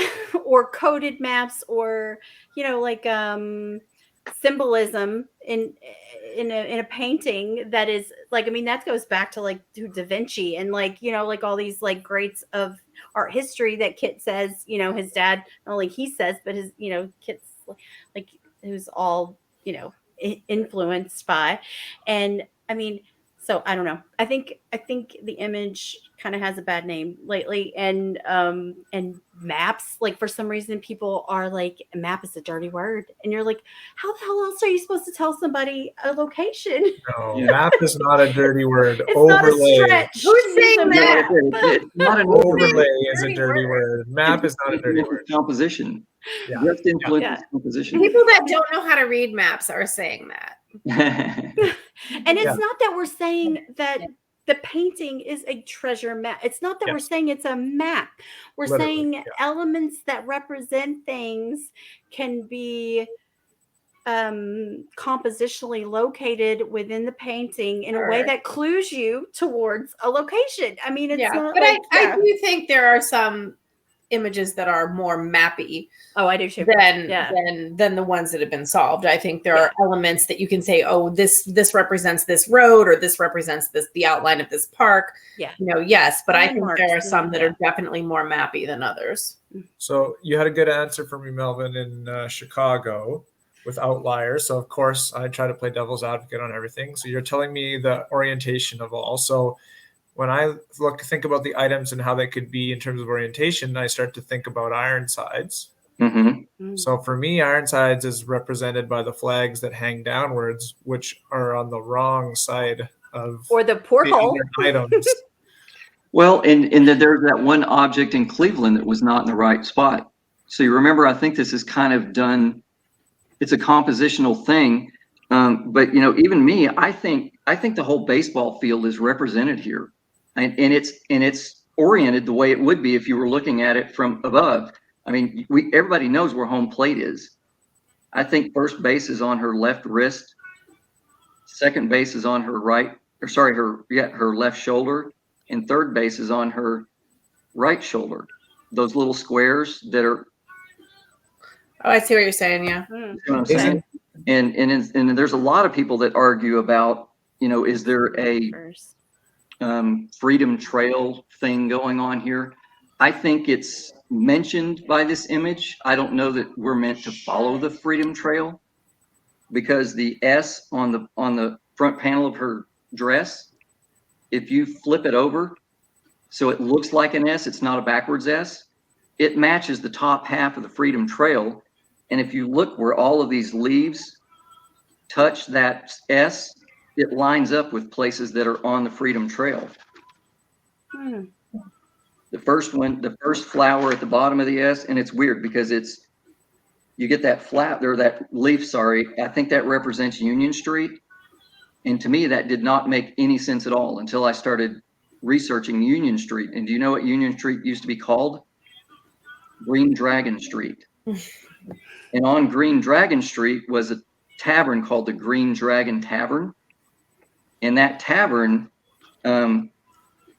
or coded maps, or, you know, like symbolism in a painting that is like, I mean, that goes back to like to Da Vinci and like, you know, like all these like greats of art history that Kit says, you know, his dad, not only he says, but his, you know, Kit's like, who's all, you know, influenced by. And I mean, so I don't know. I think the image kind of has a bad name lately, and maps, like for some reason people are like, map is a dirty word, and you're like, how the hell else are you supposed to tell somebody a location? No, map is not a dirty word. It's Overlay. not a stretch. Who's saying that? It's not an Overlay is a dirty word. Map is not a dirty word. Composition. Yeah. Just influences composition. People that don't know how to read maps are saying that. And it's not that we're saying that the painting is a treasure map. It's not that we're saying it's a map. We're saying elements that represent things can be compositionally located within the painting in a way that clues you towards a location. I mean, it's not but like, I do think there are some images that are more mappy. Oh, I do too. Than the ones that have been solved. I think there are elements that you can say, oh, this represents this road, or this represents the outline of this park. Yeah. You know, yes, but I think there are some that are definitely more mappy than others. So you had a good answer for me, Melvin, in Chicago with outliers. So of course I try to play devil's advocate on everything. So you're telling me the orientation of all. So when I think about the items and how they could be in terms of orientation, I start to think about Ironsides. Mm-hmm. So for me, Ironsides is represented by the flags that hang downwards, which are on the wrong side of or the porthole items. Well, and there's that one object in Cleveland that was not in the right spot. So you remember, I think this is kind of done. It's a compositional thing, but you know, even me, I think the whole baseball field is represented here, and it's oriented the way it would be if you were looking at it from above. I mean, everybody knows where home plate is. I think first base is on her left wrist, second base is on her her left shoulder, and third base is on her right shoulder. Those little squares that are. Oh, I see what you're saying. Yeah. You know what I'm saying? And there's a lot of people that argue about, you know, is there a Freedom Trail thing going on here? I think it's mentioned by this image. I don't know that we're meant to follow the Freedom Trail, because the S on the front panel of her dress, if you flip it over So it looks like an S. It's not a backwards S. It matches the top half of the Freedom Trail. And if you look where all of these leaves touch that S, it lines up with places that are on the Freedom Trail. Hmm. The first one, the first flower at the bottom of the S, and it's weird because you get that that leaf, sorry, I think that represents Union Street. And to me, that did not make any sense at all until I started researching Union Street. And do you know what Union Street used to be called? Green Dragon Street. And on Green Dragon Street was a tavern called the Green Dragon Tavern. And that tavern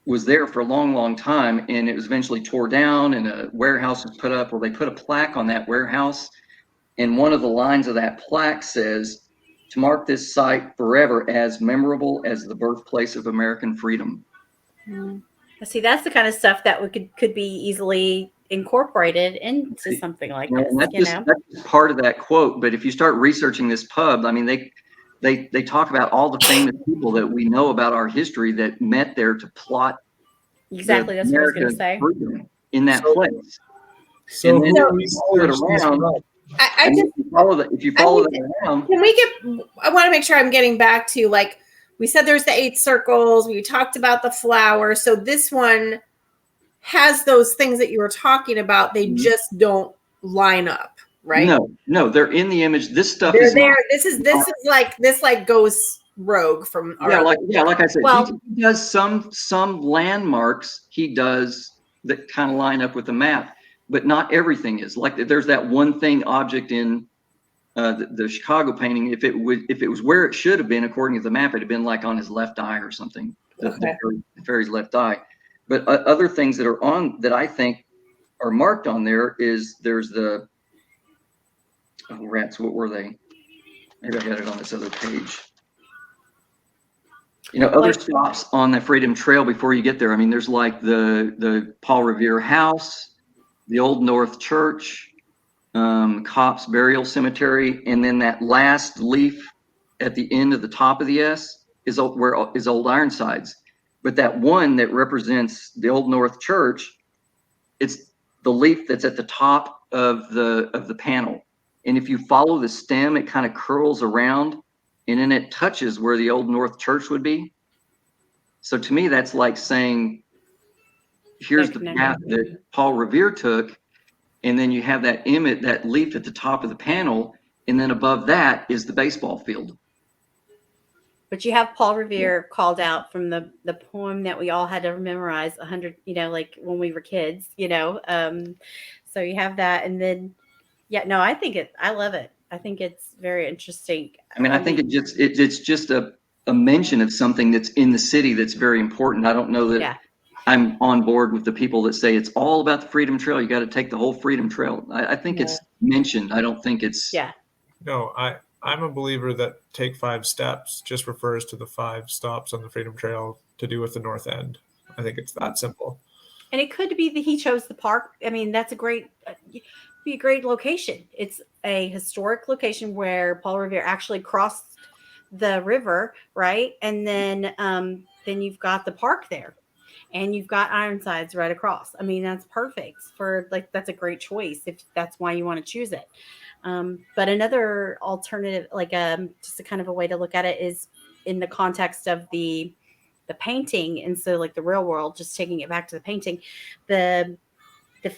was there for a long, long time. And it was eventually tore down and a warehouse was put up, or they put a plaque on that warehouse. And one of the lines of that plaque says, "To mark this site forever as memorable as the birthplace of American freedom." See, that's the kind of stuff that we could be easily incorporated into something like this. And that's just part of that quote. But if you start researching this pub, I mean, they talk about all the famous people that we know about our history that met there to plot exactly. That's what I was going to say. In that place. So and then who if you follow it around, I just if you follow that around, can we get? I want to make sure I'm getting back to, like, we said there's the 8 circles. We talked about the flower. So this one has those things that you were talking about. They just don't line up, right? No, they're in the image. This stuff They're is there. This is like this goes rogue from our like I said, Well, he does some landmarks. He does that kind of line up with the map, but not everything is. Like there's that one thing object in the Chicago painting. If it was where it should have been according to the map, it'd have been like on his left eye or something. The fairy's left eye. But other things that are on that I think are marked on there is there's the rats. What were they? Maybe I got it on this other page. Other stops on the Freedom Trail before you get there. I mean, there's like the Paul Revere House, the Old North Church, Cops Burial Cemetery, and then that last leaf at the end of the top of the S is Old Ironsides. But that one that represents the Old North Church, it's the leaf that's at the top of the panel. And if you follow the stem, it kind of curls around, and then it touches where the Old North Church would be. So to me, that's like saying, here's the path that Paul Revere took, and then you have that image, that leaf at the top of the panel, and then above that is the baseball field. But you have Paul Revere called out from the poem that we all had to memorize 100, like when we were kids, so you have that. And then, I love it. I think it's very interesting. I mean, I think it's just a mention of something that's in the city that's very important. I don't know that I'm on board with the people that say it's all about the Freedom Trail. You got to take the whole Freedom Trail. I think it's mentioned. I don't think it's. Yeah. No, I'm a believer that Take 5 Steps just refers to the 5 stops on the Freedom Trail to do with the North End. I think it's that simple. And it could be that he chose the park. I mean, that's be a great location. It's a historic location where Paul Revere actually crossed the river, right? And then you've got the park there, and you've got Ironsides right across. I mean, that's perfect that's a great choice if that's why you want to choose it. But another alternative, just a kind of a way to look at it, is in the context of the painting. And so like the real world, just taking it back to the painting, the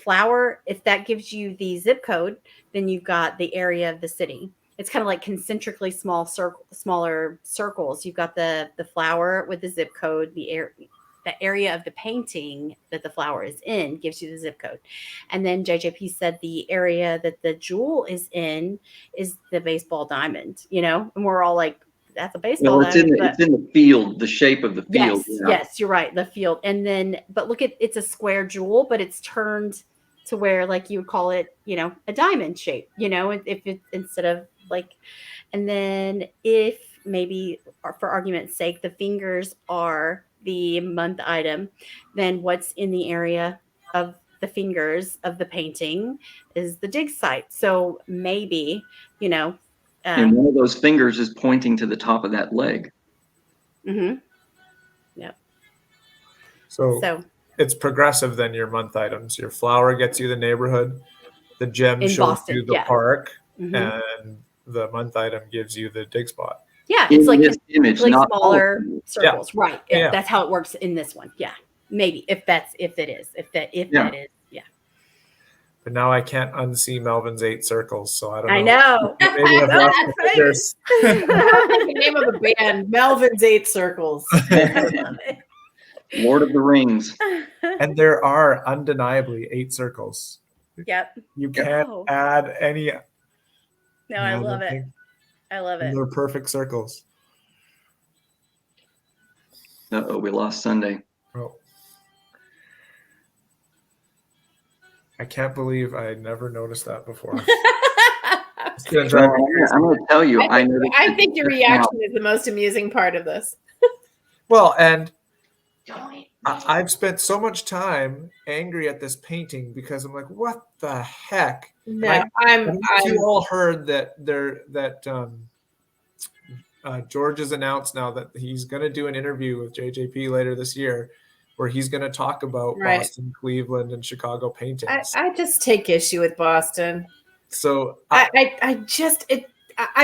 flower, if that gives you the zip code, then you've got the area of the city. It's kind of like concentrically smaller circles. You've got the flower with the zip code, the area of the painting that the flower is in gives you the zip code. And then JJP said the area that the jewel is in is the baseball diamond, and we're all like, that's a baseball diamond. It's in the field, the shape of the field. Yes, you're right, the field. And then, but look it's a square jewel, but it's turned to where, like, you would call it, a diamond shape, if it instead of and then if maybe for argument's sake, the fingers are the month item, then what's in the area of the fingers of the painting is the dig site. So maybe, and one of those fingers is pointing to the top of that leg. Mm-hmm. Yep. So it's progressive than your month items. Your flower gets you the neighborhood, the gem In shows Boston, you the yeah. park, Mhm. and the month item gives you the dig spot. Yeah, it's In like this image, like not all of smaller them. circles, right? Yeah. That's how it works in this one. Yeah, maybe if that is. Yeah. But now I can't unsee Melvin's 8 circles, so I don't know. I know. Maybe I've Well, lost that's my right. fingers. The name of the band, Melvin's 8 Circles. I love it. Lord of the Rings. And there are undeniably 8 circles. Yep. You can't Oh. add any. No, I love it. I love it. They're perfect circles. Uh-oh, we lost Sunday. Oh. I can't believe I never noticed that before. It's gonna drive me crazy. I'm going to tell you, I think your reaction is the most amusing part of this. Well, and I've spent so much time angry at this painting because I'm like, what the heck? No, You all heard that George has announced now that he's going to do an interview with JJP later this year, where he's going to talk about Right. Boston, Cleveland, and Chicago paintings. I just take issue with Boston. So I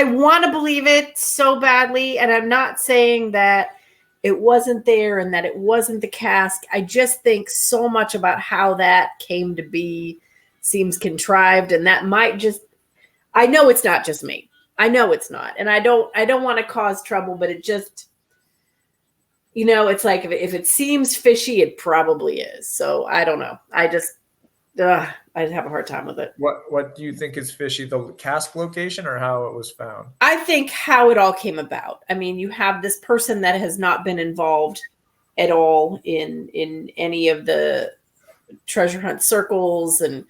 want to believe it so badly, and I'm not saying that it wasn't there and that it wasn't the cask. I just think so much about how that came to be seems contrived, and that might just. I know it's not just me. I know it's not, and I don't want to cause trouble, but it just, it's like if it seems fishy, it probably is. So I don't know. I'd have a hard time with it. what do you think is fishy? The cask location or how it was found? I think how it all came about. I mean, you have this person that has not been involved at all in any of the treasure hunt circles and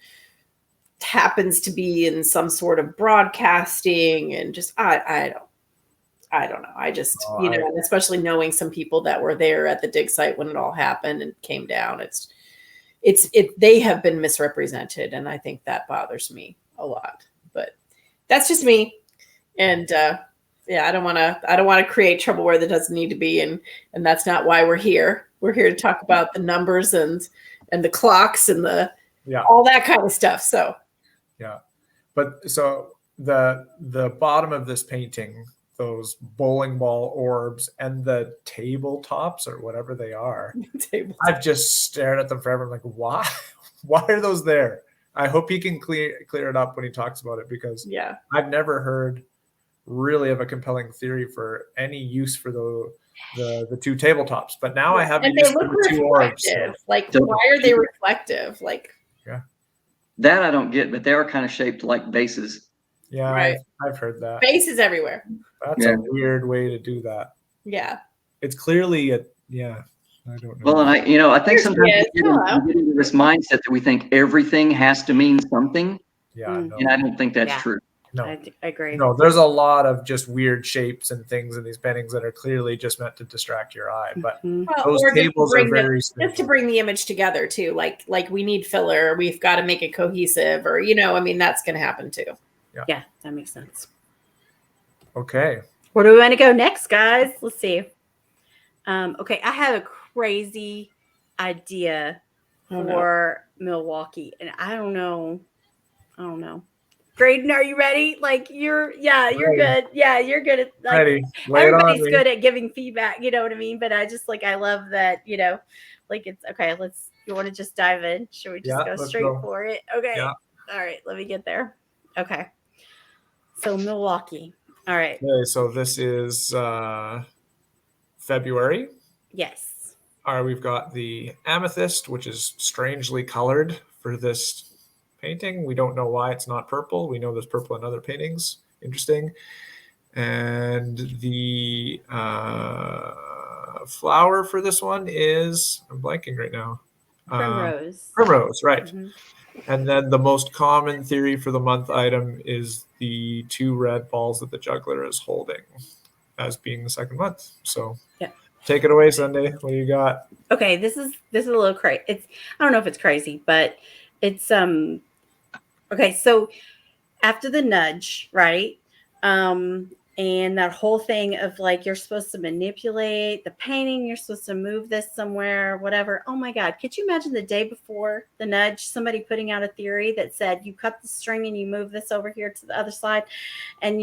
happens to be in some sort of broadcasting and just I don't know. I just and especially knowing some people that were there at the dig site when it all happened and came down. They have been misrepresented, and I think that bothers me a lot. But that's just me. And I don't want to create trouble where there doesn't need to be, and that's not why we're here. We're here to talk about the numbers and the clocks and all that kind of stuff. So yeah, but so the bottom of this painting, those bowling ball orbs and the tabletops or whatever they are, I've just stared at them forever. I'm like, why are those there? I hope he can clear it up when he talks about it, because I've never heard really of a compelling theory for any use for the two tabletops. But now I have a use for the two orbs. So. Like, why are they reflective? Like, that I don't get, but they are kind of shaped like bases. Yeah, right. I've heard that. Bases everywhere. That's a weird way to do that. Yeah. It's clearly I don't know. Well, and I think sometimes we get into this mindset that we think everything has to mean something. Yeah. No. And I don't think that's true. No, I agree. No, there's a lot of just weird shapes and things in these paintings that are clearly just meant to distract your eye. But those tables are very just to bring the image together too. Like we need filler. We've got to make it cohesive, or that's going to happen too. Yeah, that makes sense. Okay. Where do we want to go next, guys? Let's see. Okay, I have a crazy idea for Milwaukee, and I don't know. Graydon, are you ready? Like you're good. Yeah, you're good at ready. Everybody's good at giving feedback, you know what I mean? But I just I love that, it's okay. You want to just dive in? Should we just go straight for it? Okay. Yeah. All right, let me get there. Okay. So Milwaukee. All right. Okay, so this is February. Yes. All right, we've got the amethyst, which is strangely colored for this painting. We don't know why it's not purple. We know there's purple in other paintings. Interesting. And the flower for this one is, I'm blanking right now. Primrose. Primrose, right. Mm-hmm. And then the most common theory for the month item is the 2 red balls that the juggler is holding as being the second month. So take it away, Sunday. What do you got? Okay, this is a little crazy. I don't know if it's crazy, but it's okay. So after the nudge, right? And that whole thing of like, you're supposed to manipulate the painting, you're supposed to move this somewhere, whatever. Oh my God. Could you imagine the day before the nudge, somebody putting out a theory that said you cut the string and you move this over here to the other side and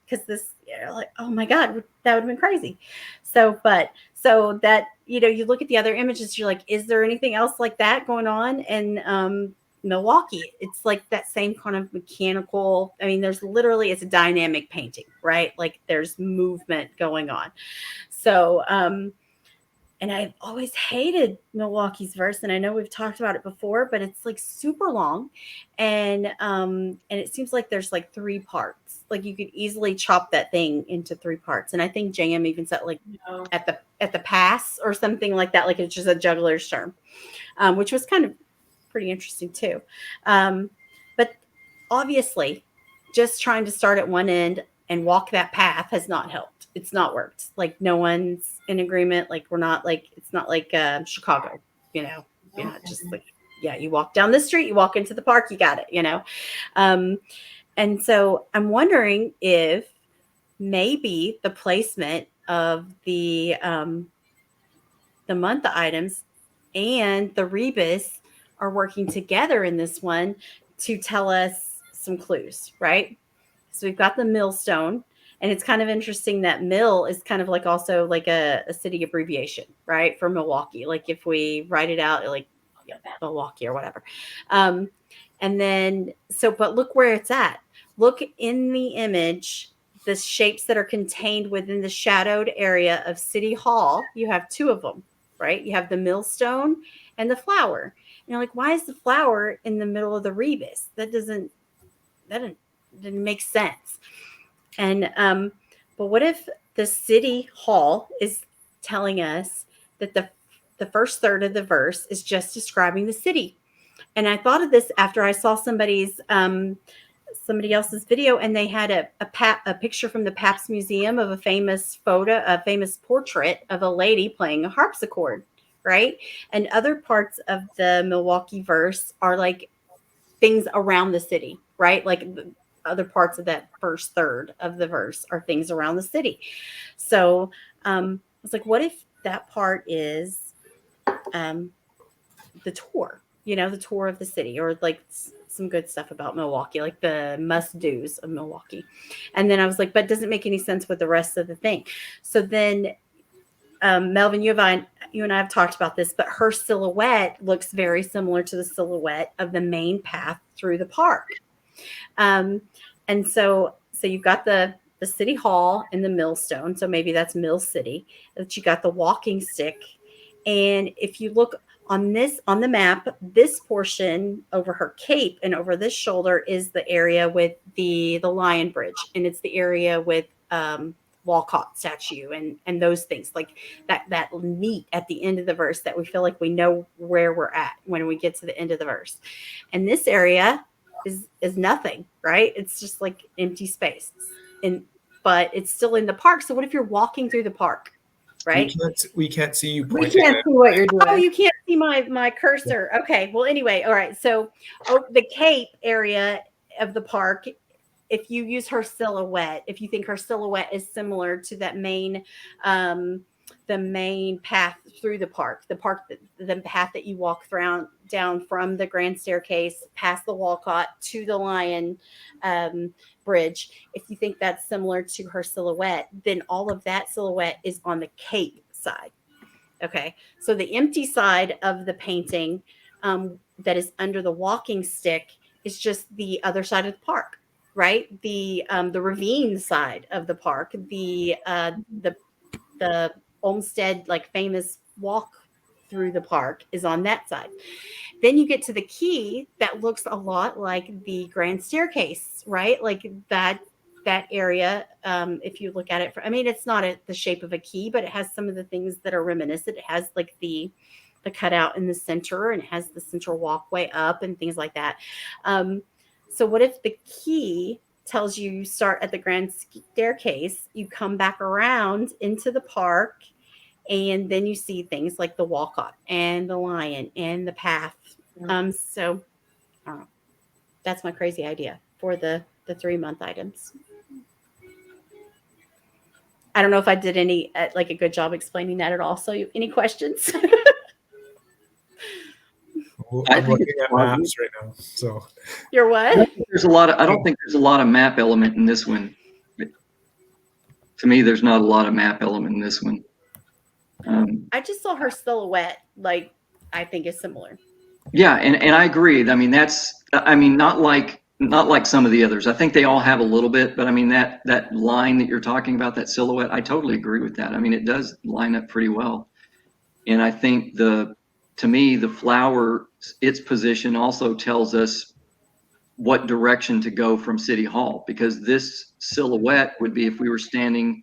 because this, like, oh my God, that would have been crazy. So that, you look at the other images, you're like, is there anything else like that going on? And, Milwaukee, it's like that same kind of mechanical. I mean, it's a dynamic painting, right? Like there's movement going on. So, and I've always hated Milwaukee's verse, and I know we've talked about it before, but it's like super long, and it seems like there's like 3 parts. Like you could easily chop that thing into 3 parts, and I think JM even said like at the pass or something like that, like it's just a juggler's term, which was kind of pretty interesting too. But obviously, just trying to start at one end and walk that path has not helped. It's not worked. Like no one's in agreement. Like it's not like Chicago, you're not just like, yeah, you walk down the street, you walk into the park, you got it, And so I'm wondering if maybe the placement of the month items and the rebus are working together in this one to tell us some clues, right? So we've got the millstone, and it's kind of interesting that mill is kind of like also like a city abbreviation, right? For Milwaukee. Like if we write it out, like Milwaukee or whatever. And then, but look where it's at. Look in the image, the shapes that are contained within the shadowed area of City Hall. You have 2 of them, right? You have the millstone and the flower. And you're like, why is the flower in the middle of the rebus? That didn't make sense. And but what if the City Hall is telling us that the first third of the verse is just describing the city? And I thought of this after I saw somebody else's video, and they had a picture from the Pabst Museum of a famous portrait of a lady playing a harpsichord, right? And other parts of the Milwaukee verse are like things around the city, right? Like other parts of that first third of the verse are things around the city. So I was like, what if that part is the tour, the tour of the city, or like some good stuff about Milwaukee, like the must-dos of Milwaukee. And then I was like, but it doesn't make any sense with the rest of the thing. So then Melvin, you and I have talked about this, but her silhouette looks very similar to the silhouette of the main path through the park. And so you've got the City Hall and the millstone. So maybe that's Mill City. That you got the walking stick. And if you look on the map, this portion over her cape and over this shoulder is the area with the Lion Bridge. And it's the area with Walcott statue and those things like that meet at the end of the verse that we feel like we know where we're at when we get to the end of the verse. And this area is nothing, right? It's just like empty space, but it's still in the park. So what if you're walking through the park, right? We can't see you We pointing. can't see what you're doing. Oh, you can't see my cursor. Okay. Well, anyway, all right. So the Cape area of the park, if you use her silhouette, if you think her silhouette is similar to that the main path through the path that you walk down from the grand staircase, past the Walcott to the Lion Bridge, if you think that's similar to her silhouette, then all of that silhouette is on the Cape side. Okay, so the empty side of the painting that is under the walking stick is just the other side of the park, right? The ravine side of the park, the Olmsted like famous walk through the park is on that side. Then you get to the key that looks a lot like the grand staircase, right? Like that area, if you look at it, it's not the shape of a key, but it has some of the things that are reminiscent. It has like the cutout in the center, and it has the central walkway up and things like that. So what if the key tells you start at the grand staircase, you come back around into the park, and then you see things like the Walcott and the Lion and the path. So I don't know. That's my crazy idea for the 3-month items. I don't know if I did any like a good job explaining that at all. So, any questions? I I'm think looking it's at plausible. maps right now. So You're what? I don't think there's a lot of map element in this one. To me, there's not a lot of map element in this one. I just saw her silhouette. Like, I think is similar. Yeah, and I agree. I mean, not like some of the others. I think they all have a little bit, but I mean that line that you're talking about, that silhouette, I totally agree with that. I mean, it does line up pretty well. And I think to me, the flower, its position also tells us what direction to go from City Hall, because this silhouette would be if we were standing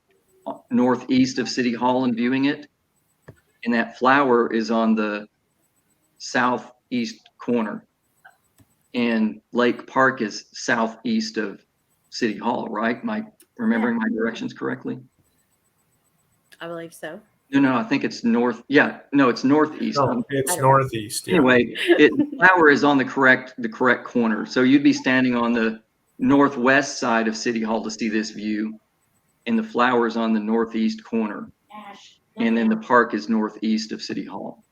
northeast of City Hall and viewing it, and that flower is on the southeast corner, and Lake Park is southeast of City Hall, right? Am I remembering my directions correctly? I believe so. No, I think it's north. Yeah, no, it's northeast. no, it's I don't know. northeast. Yeah. Anyway, flower is on the correct corner. So you'd be standing on the northwest side of City Hall to see this view, and the flower is on the northeast corner, and then the park is northeast of City Hall.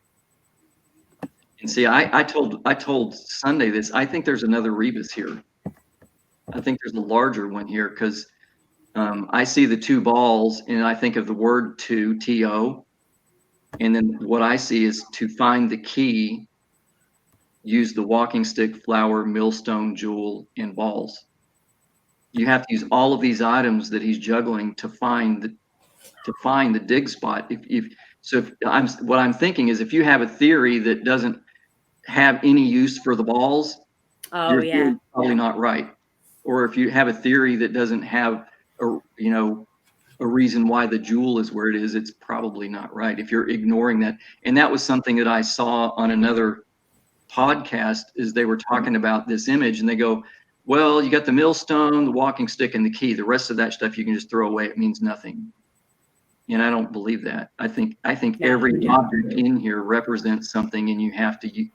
And see, I told Sunday this. I think there's another Rebus here. I think there's a larger one here because I see the two balls and I think of the word two, T-O. And then what I see is to find the key, use the walking stick, flower, millstone, jewel, and balls. You have to use all of these items that he's juggling to find the dig spot. What I'm thinking is if you have a theory that doesn't have any use for the balls, Oh your yeah. theory's probably not right. Or if you have a theory that doesn't have a reason why the jewel is where it is, it's probably not right. If you're ignoring that, and that was something that I saw on another podcast, is they were talking about this image, and they go, "Well, you got the millstone, the walking stick, and the key. The rest of that stuff you can just throw away. It means nothing." And I don't believe that. I think every object in here represents something, and you have to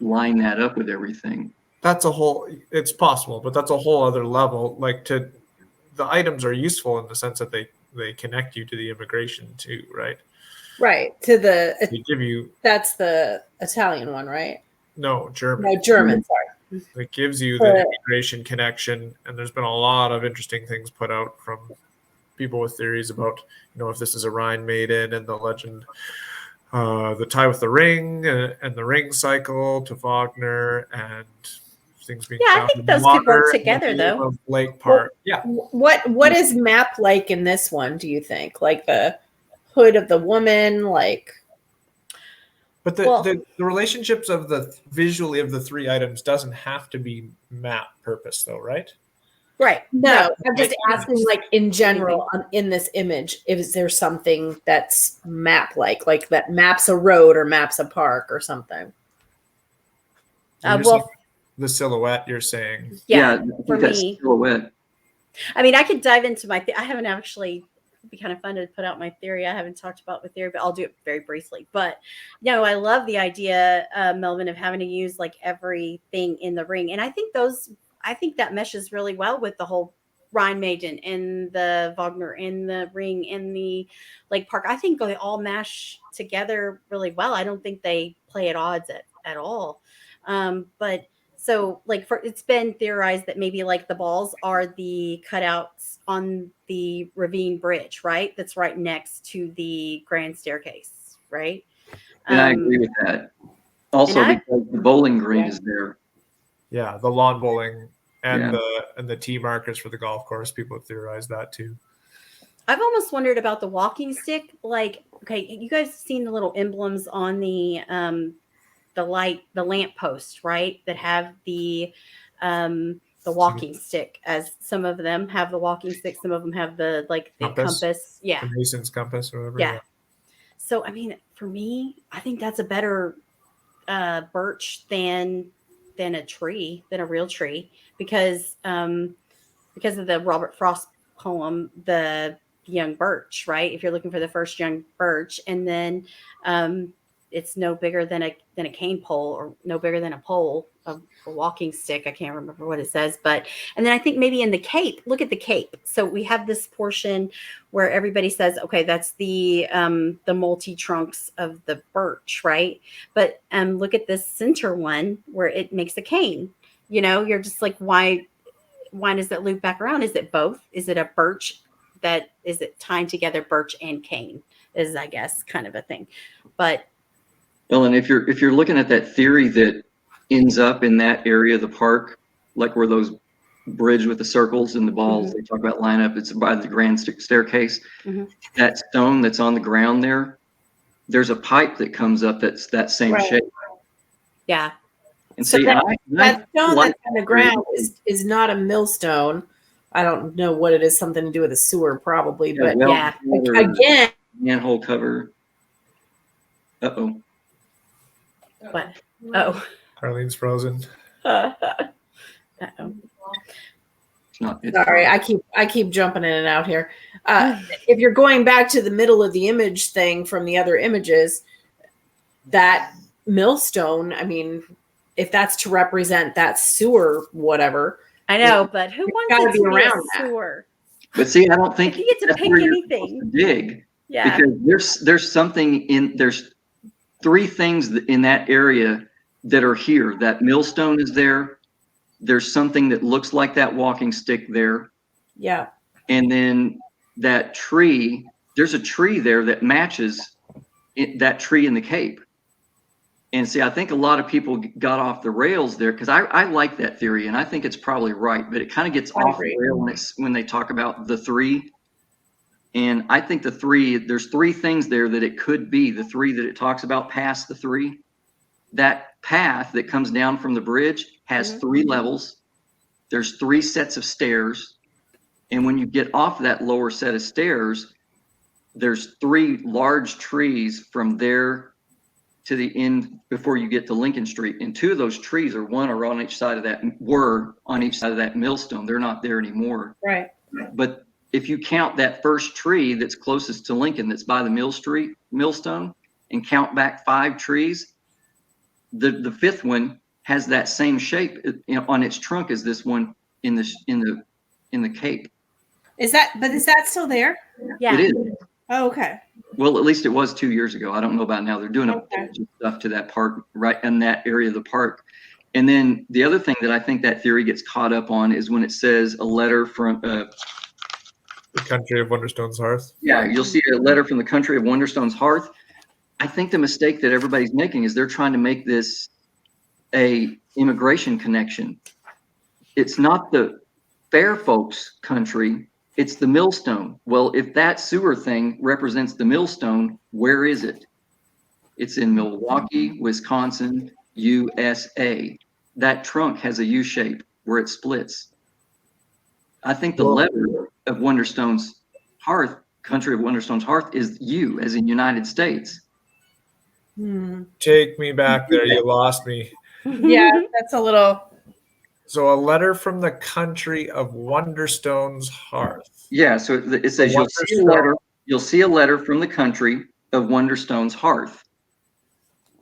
line that up with everything. It's possible, but that's a whole other level. The items are useful in the sense that they connect you to the immigration too, right? Right. To They the give you that's the Italian one, right? German. No, German, sorry. It gives you the immigration connection, and there's been a lot of interesting things put out from people with theories about, if this is a Rhine maiden and the legend, the tie with the ring and the ring cycle to Wagner and things being Yeah, I found think in those water could work and the together, name though. of Lake Park. Yeah. What is map like in this one, do you think? Like the hood of the woman, like But the relationships of visually of the three items doesn't have to be map purpose though, right? Right. no, I'm just asking, like in general, in this image, is there something that's map like that maps a road or maps a park or something? The silhouette you're saying. Yeah, for me, silhouette. I mean, I could dive into I haven't actually. It'd be kind of fun to put out my theory. I haven't talked about my theory, but I'll do it very briefly. But I love the idea, Melvin, of having to use like everything in the ring, and I think that meshes really well with the whole Rhine Maiden and the Wagner and the ring and the Lake Park. I think they all mash together really well. I don't think they play at odds at all. But so it's been theorized that maybe like the balls are the cutouts on the ravine bridge, right? That's right next to the grand staircase, right? And I agree with that. Also, because the bowling green is there. Yeah, the lawn bowling and the tee markers for the golf course. People have theorized that too. I've almost wondered about the walking stick. Like, okay, you guys have seen the little emblems on the lamp post, right? That have the walking stick, as some of them have the walking stick, some of them have the compass. Yeah. The Mason's compass or whatever. Yeah. So, I mean, for me, I think that's a better birch than a real tree, because of the Robert Frost poem, the young birch, right? If you're looking for the first young birch, and then it's no bigger than a cane pole, or no bigger than a pole. a walking stick. I can't remember what it says, but and then I think maybe in the cape. Look at the cape. So we have this portion where everybody says, okay, that's the multi trunks of the birch, right? But look at this center one where it makes a cane. You know, you're just like, why does it loop back around? Is it both? Is it a birch that is it tying together birch and cane? Is I guess kind of a thing, but. Well, and if you're looking at that theory that ends up in that area of the park, like where those bridge with the circles and the balls they talk about line up, it's by the grand staircase. That stone that's on the ground there's a pipe that comes up that's that same shape. Yeah. And So see, that stone that's on the ground is not a millstone. I don't know what it is, something to do with a sewer probably, but again, manhole cover. Uh-oh. What? Oh. Arlene's frozen. Uh-oh. Sorry, I keep jumping in and out here. If you're going back to the middle of the image thing from the other images, that millstone, I mean, if that's to represent that sewer, whatever. I know, but who wants it to be around a sewer? But see, I don't think you get to pick anything. To dig. Yeah. Because there's three things in that area that are here. That millstone is there. There's something that looks like that walking stick there. Yeah. And then that tree, there's a tree there that matches that tree in the Cape. And see, I think a lot of people got off the rails there because I like that theory and I think it's probably right, but it kind of gets off the rail when they talk about the three. And I think there's three things there that it could be. The three that it talks about past the three. That path that comes down from the bridge has three levels. There's three sets of stairs. And when you get off that lower set of stairs, there's three large trees from there to the end before you get to Lincoln Street. And two of those trees are on each side of that millstone. They're not there anymore. Right. But if you count that first tree that's closest to Lincoln, that's by the millstone, and count back 5 trees, the fifth one has that same shape on its trunk as this one in the Cape. Is that still there? Yeah. It is. Oh, okay. Well, at least it was 2 years ago. I don't know about now. They're doing a bunch of stuff to that park, right in that area of the park. And then the other thing that I think that theory gets caught up on is when it says a letter from the country of Wonderstone's Hearth. Yeah, you'll see a letter from the country of Wonderstone's Hearth. I think the mistake that everybody's making is they're trying to make this a immigration connection. It's not the fair folks' country. It's the millstone. Well, if that sewer thing represents the millstone, where is it? It's in Milwaukee, Wisconsin, USA. That trunk has a U shape where it splits. I think the letter of Wonderstone's Hearth, country of Wonderstone's Hearth, is U, as in United States. Take me back there. You lost me. Yeah, that's a little. So a letter from the country of Wonderstone's Hearth. Yeah, so it says you'll see a letter from the country of Wonderstone's Hearth.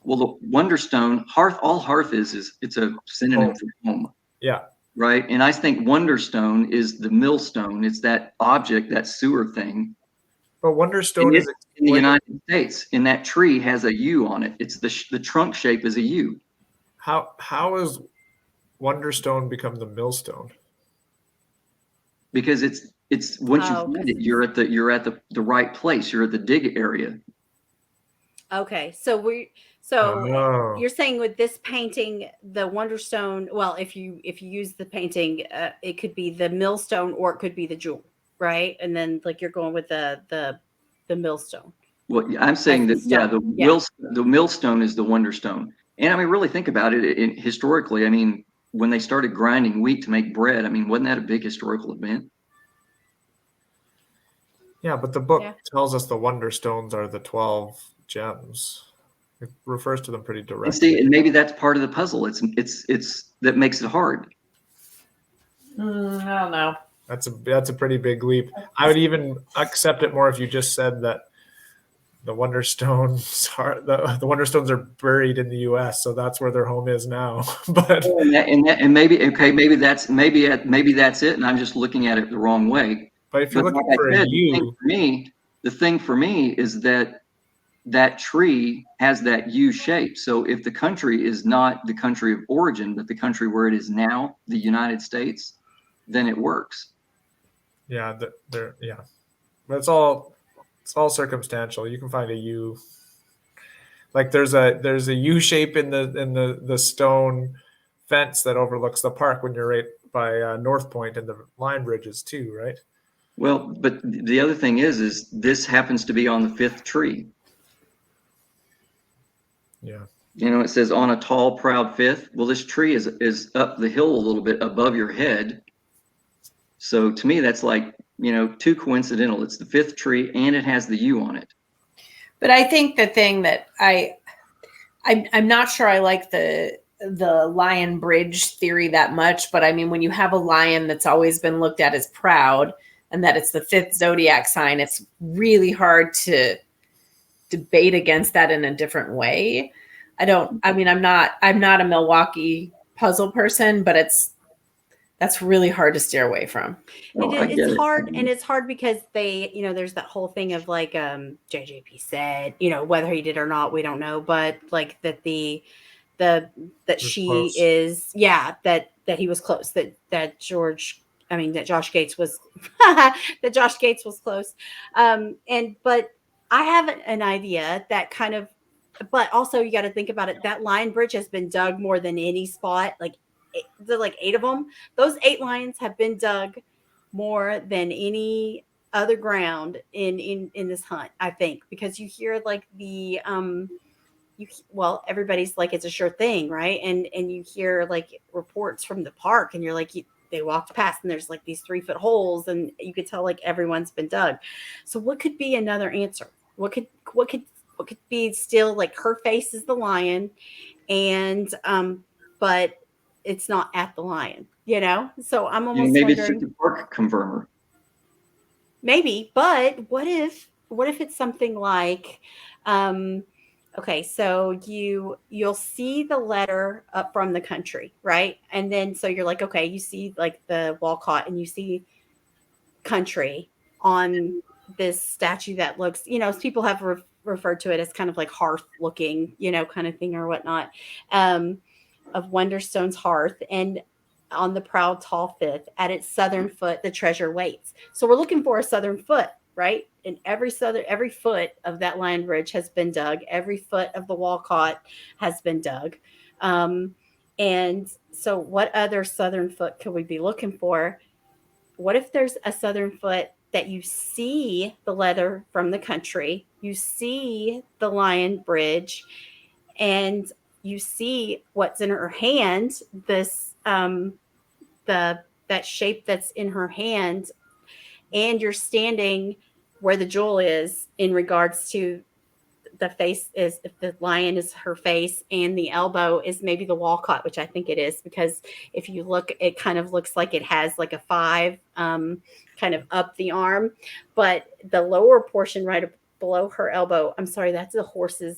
Well, the Wonderstone, hearth, all hearth is it's a synonym for home. Yeah. Right. And I think Wonderstone is the millstone. It's that object, that sewer thing. But Wonderstone is in the United States, and that tree has a U on it. It's the trunk shape is a U. How has Wonderstone become the millstone? Because it's once you find it, you're at the right place. You're at the dig area. Okay, so you're saying with this painting, the Wonderstone. Well, if you use the painting, it could be the millstone or it could be the jewel, right? And then like you're going with the millstone. Well, I'm saying that the millstone is the Wonderstone, and I mean really think about it. Historically, I mean when they started grinding wheat to make bread, I mean wasn't that a big historical event? Yeah, but the book tells us the Wonderstones are the 12 gems. It refers to them pretty directly. And see, and maybe that's part of the puzzle. It's that makes it hard. I don't know. That's a pretty big leap. I would even accept it more if you just said that the Wonderstones are the Wonderstones are buried in the U.S., so that's where their home is now. But And maybe maybe that's it, and I'm just looking at it the wrong way. if you're But looking like for I a said, U, the thing for me is that tree has that U shape. So if the country is not the country of origin, but the country where it is now, the United States, then it works. yeah, yeah, but it's all circumstantial. You can find a U. Like there's a U shape in the stone fence that overlooks the park when you're right by North Point and the Lion Bridges too, right? Well, but the other thing is this happens to be on the fifth tree. Yeah. You know, it says on a tall, proud fifth. Well, this tree is up the hill a little bit above your head. So to me, that's like, too coincidental. It's the fifth tree and it has the U on it. But I think the thing that I'm not sure I like the lion bridge theory that much, but I mean, when you have a lion that's always been looked at as proud and that it's the fifth zodiac sign, it's really hard to debate against that in a different way. I'm not a Milwaukee puzzle person, but that's really hard to steer away from. It's hard, and it's hard because they, there's that whole thing of like JJP said, whether he did or not, we don't know, but like that that she close. is, that he was close, that Josh Gates was that Josh Gates was close, but I have an idea that kind of, but also you got to think about it. That Lion Bridge has been dug more than any spot, like 8 of them. Those 8 lions have been dug more than any other ground in this hunt, I think, because you hear like everybody's like, it's a sure thing, right? And you hear like reports from the park, and you're like, they walked past and there's like these 3-foot holes, and you could tell like everyone's been dug. So what could be another answer? What could be still like her face is the lion, and but it's not at the lion, So I'm almost maybe wondering, it's just a park confirmer. maybe, but what if it's something like, okay, so you'll see the letter up from the country, right? And then so you're like, okay, you see like the Walcott, and you see country on this statue that looks, people have referred to it as kind of like hearth looking, kind of thing or whatnot, of Wonderstone's hearth. And on the proud tall fifth, at its southern foot, the treasure waits. So we're looking for a southern foot, right? And every foot of that Lion Bridge has been dug. Every foot of the Walcott has been dug. And so what other southern foot could we be looking for? What if there's a southern foot that you see the letter from the country, you see the Lion Bridge, and you see what's in her hand, this that shape that's in her hand, and you're standing where the jewel is in regards to the face, is if the lion is her face and the elbow is maybe the Walcott, which I think it is, because if you look, it kind of looks like it has like a 5 kind of up the arm, but the lower portion right below her elbow, I'm sorry, that's a horse's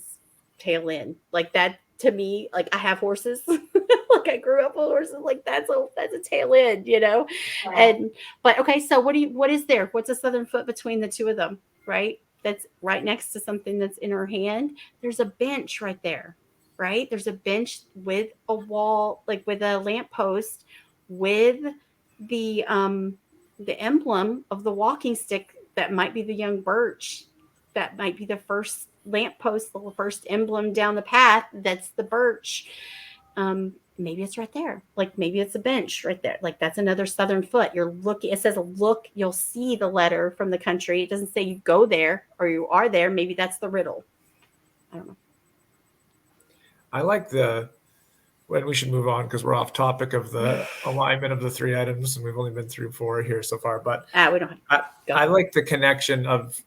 tail end. Like that, to me, like I have horses, like I grew up with horses, like that's a tail end, Wow. And but okay, so what is there? What's a southern foot between the two of them, right? That's right next to something that's in her hand. There's a bench right there, right? There's a bench with a wall, like with a lamppost, with the emblem of the walking stick that might be the young birch. That might be the first lamppost, the first emblem down the path. That's the birch. Maybe it's right there. Like maybe it's a bench right there. Like that's another southern foot. You're looking, it says look, you'll see the letter from the country. It doesn't say you go there or you are there. Maybe that's the riddle. I don't know. I like when we should move on because we're off topic of the alignment of the 3 items, and we've only been through 4 here so far. But we don't have I like the connection of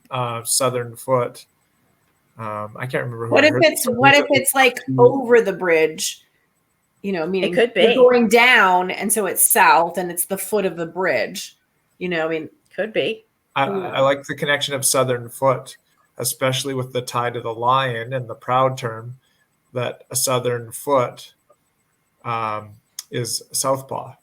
southern foot. I can't remember. What if it's like over the bridge? Meaning it could be you're going down, and so it's south, and it's the foot of the bridge. Could be. I like the connection of southern foot. especially with the tie to the lion and the proud term, that a southern foot is southpaw.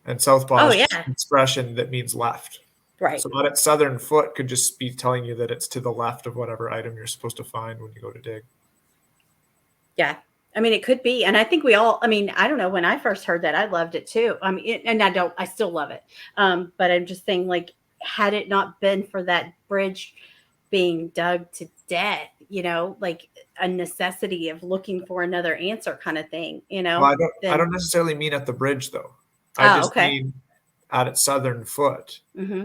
And southpaw Oh, is just yeah. an expression that means left. Right. So that southern foot could just be telling you that it's to the left of whatever item you're supposed to find when you go to dig. Yeah. I mean, it could be. And I think we all, I mean, I don't know. When I first heard that, I loved it too. I mean, and I still love it. But I'm just saying, like, had it not been for that bridge being dug to death, like a necessity of looking for another answer kind of thing, Well, I don't necessarily mean at the bridge though. I just mean at its southern foot. Mm-hmm.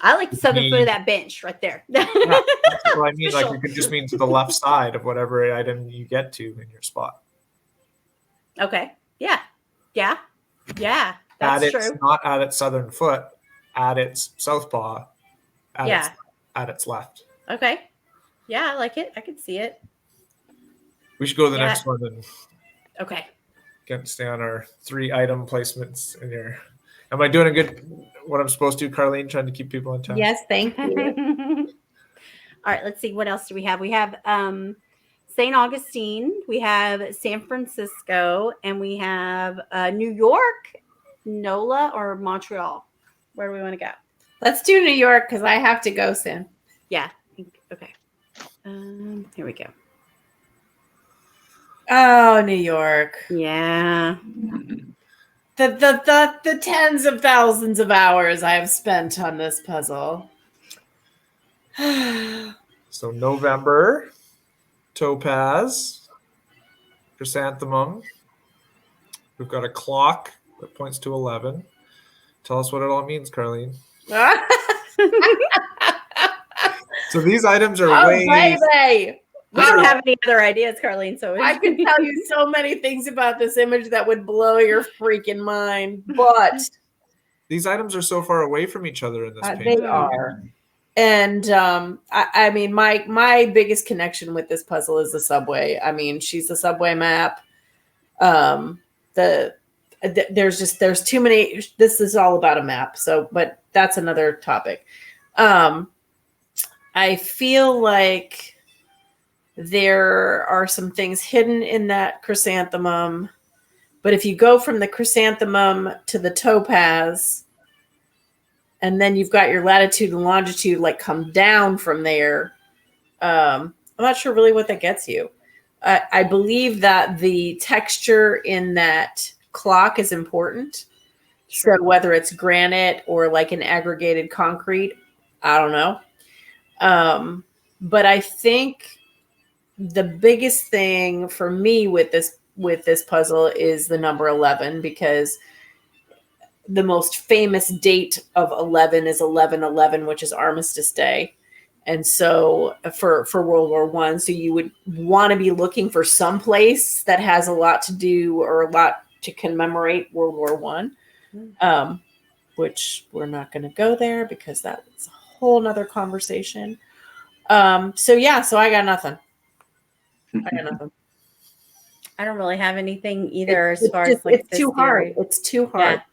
I like the southern foot of that bench right there. Yeah, that's what I mean. Like it could just mean to the left side of whatever item you get to in your spot. Okay. Yeah. Yeah. Yeah. That's true. Not at its southern foot, at its southpaw, at its left. Okay. Yeah, I like it. I can see it. We should go to the next one and stay on our 3 item placements in here. Am I doing a good what I'm supposed to, Carlene, trying to keep people in touch? Yes, thank you. All right, let's see. What else do we have? We have St. Augustine, we have San Francisco, and we have New York, NOLA, or Montreal. Where do we want to go? Let's do New York because I have to go soon. Yeah. Okay. Here we go. Oh, New York. Yeah. The tens of thousands of hours I have spent on this puzzle. So November, topaz, chrysanthemum. We've got a clock that points to 11. Tell us what it all means, Carlene. So these items are baby. We don't have any other ideas, Carlene. So I could tell you so many things about this image that would blow your freaking mind, but these items are so far away from each other in this painting. They are. And I mean, my biggest connection with this puzzle is the subway. I mean, she's the subway map. There's too many. This is all about a map. So, but that's another topic. I feel like there are some things hidden in that chrysanthemum, but if you go from the chrysanthemum to the topaz, and then you've got your latitude and longitude like come down from there, I'm not sure really what that gets you. I believe that the texture in that clock is important. Sure. So whether it's granite or like an aggregated concrete, I don't know. But I think the biggest thing for me with this puzzle is the number 11, because the most famous date of 11 is 11/11, which is Armistice Day. And so for World War I, so you would want to be looking for some place that has a lot to do or a lot to commemorate World War I, which we're not going to go there because that's a whole nother conversation. So I got nothing. I don't really have anything either It's too hard. It's too hard. Yeah.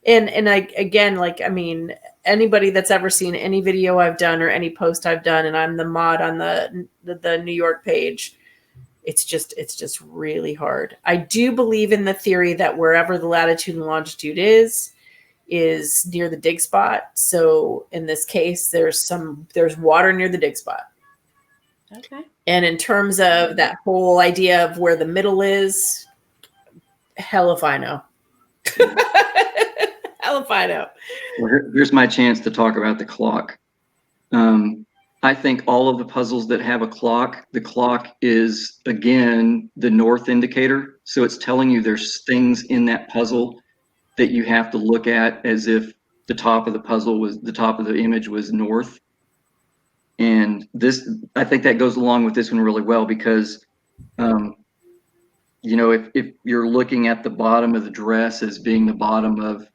And I, again, like, I mean, anybody that's ever seen any video I've done or any post I've done, and I'm the mod on the New York page, it's just really hard. I do believe in the theory that wherever the latitude and longitude is near the dig spot. So in this case, there's water near the dig spot. Okay. And in terms of that whole idea of where the middle is, hell if I know. Hell if I know. Well, here's my chance to talk about the clock. I think all of the puzzles that have a clock, the clock is, again, the north indicator. So it's telling you there's things in that puzzle that you have to look at as if the top of the image was north. And this, I think that goes along with this one really well because, if you're looking at the bottom of the dress as being the bottom of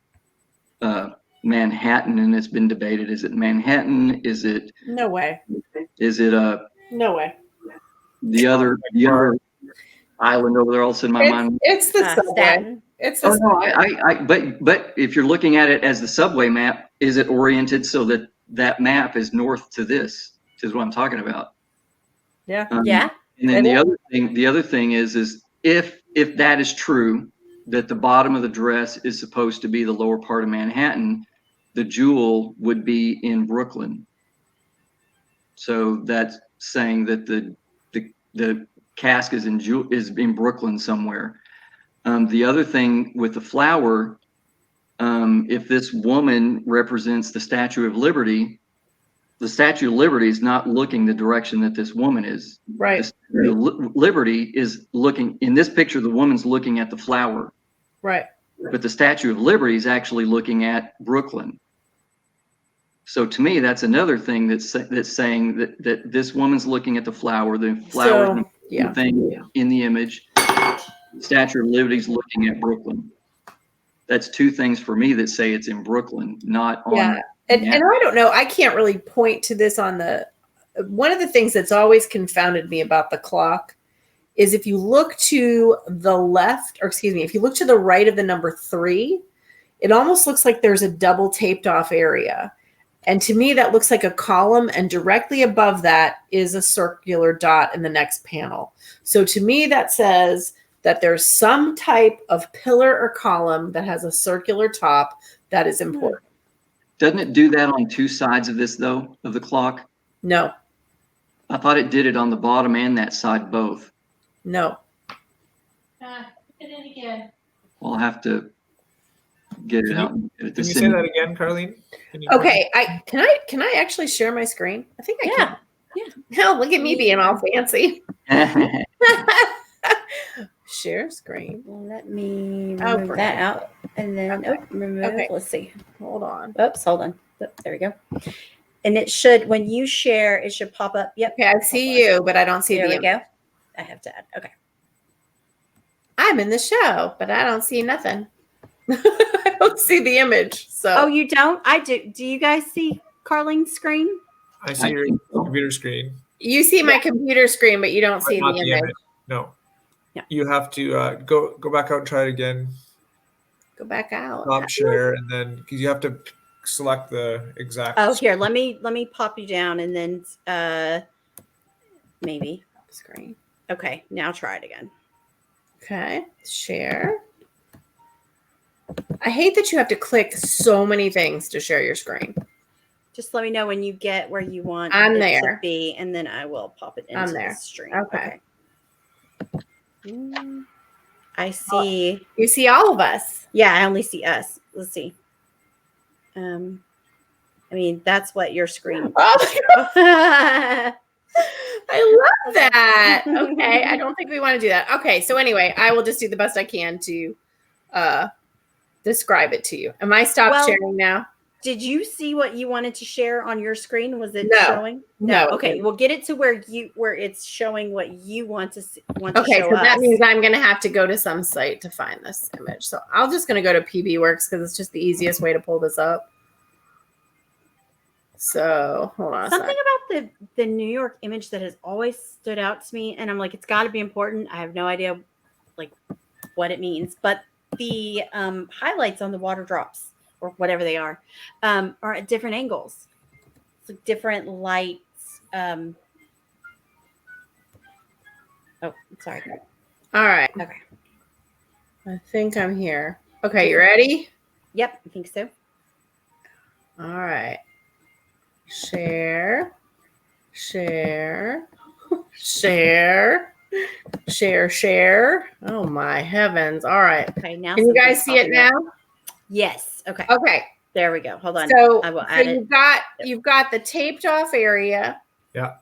Manhattan, and it's been debated, is it Manhattan? Is it? No way. Is it no way. The other island over there? All of a sudden, my mind. It's the subway. It's the subway. But if you're looking at it as the subway map, is it oriented so that map is north to this? is what I'm talking about. Yeah. Yeah. And then It the other thing is if that is true, that the bottom of the dress is supposed to be the lower part of Manhattan, the jewel would be in Brooklyn. So that's saying that the cask is in Brooklyn somewhere. The other thing with the flower, if this woman represents the Statue of Liberty, the Statue of Liberty is not looking the direction that this woman is. right. The Statue of Liberty is looking, in this picture, the woman's looking at the flower, Right. but the Statue of Liberty is actually looking at Brooklyn. So to me, that's another thing that's saying that this woman's looking at the flower So, the yeah. thing in the image. Statue of Liberty's looking at Brooklyn. That's two things for me that say it's in Brooklyn, not on. Yeah. And I don't know. I can't really point to this on the. One of the things that's always confounded me about the clock is if you look to the left, or excuse me, if you look to the right of the number 3, it almost looks like there's a double taped off area. And to me, that looks like a column, and directly above that is a circular dot in the next panel. So to me, that says that there's some type of pillar or column that has a circular top that is important. Doesn't it do that on two sides of this, though, of the clock? No, I thought it did it on the bottom and that side both. no. Hit it again. I'll have to get it out. And get it to Can you send say that again, Carlene? Can you- Okay, can I actually share my screen? I think I Yeah. can. No, look at me being all fancy. Share screen. Let me Oh, remove that out. And then Okay. remove. Okay. Let's see. Hold on. Oops, hold on. Oh, there we go. And it should, when you share, it should pop up. Yep. Okay, I see you, but I don't see There the we image. go. I have to add. Okay. I'm in the show, but I don't see nothing. I don't see the image. So Oh, you don't? I do. Do you guys see Carlene's screen? I see your computer screen, you see my computer screen, but you don't but see not the the image. image. No. Yeah. You have to go back out and try it again. Go back out. Stop share, and then because you have to select the exact. Oh, here, let me pop you down and then maybe. Screen. Okay, now try it again. Okay. Share. I hate that you have to click so many things to share your screen. Just let me know when you get where you want I'm it there. to be, and then I will pop it into I'm there. the stream. Okay. I see. You see all of us. Yeah, I only see us. Let's see. I mean, that's what your screen. Oh my God, Okay. I love that. Okay. I don't think we want to do that. Okay. So anyway, I will just do the best I can to describe it to you. Am I stopped Well, sharing now? Did you see what you wanted to share on your screen? Was it No. showing? No. Okay, we'll get it to where it's showing what you want to see, to Okay, show so us. that means I'm going to have to go to some site to find this image. So I'm just going to go to PBWorks because it's just the easiest way to pull this up. So hold on a Something second. about the New York image that has always stood out to me, and I'm like, it's got to be important. I have no idea, like, what it means, but the highlights on the water drops or whatever they are at different angles. It's like different lights. Oh, sorry. All right. Okay. I think I'm here. Okay, you ready? Yep, I think so. All right. Share. Share. Share. Share. Share. Oh my heavens. All right. Okay, now Can you guys something's see it popping now? up. Yes. Okay. Okay. There we go. Hold on. So, I will add it. you've got the taped off area. Yeah.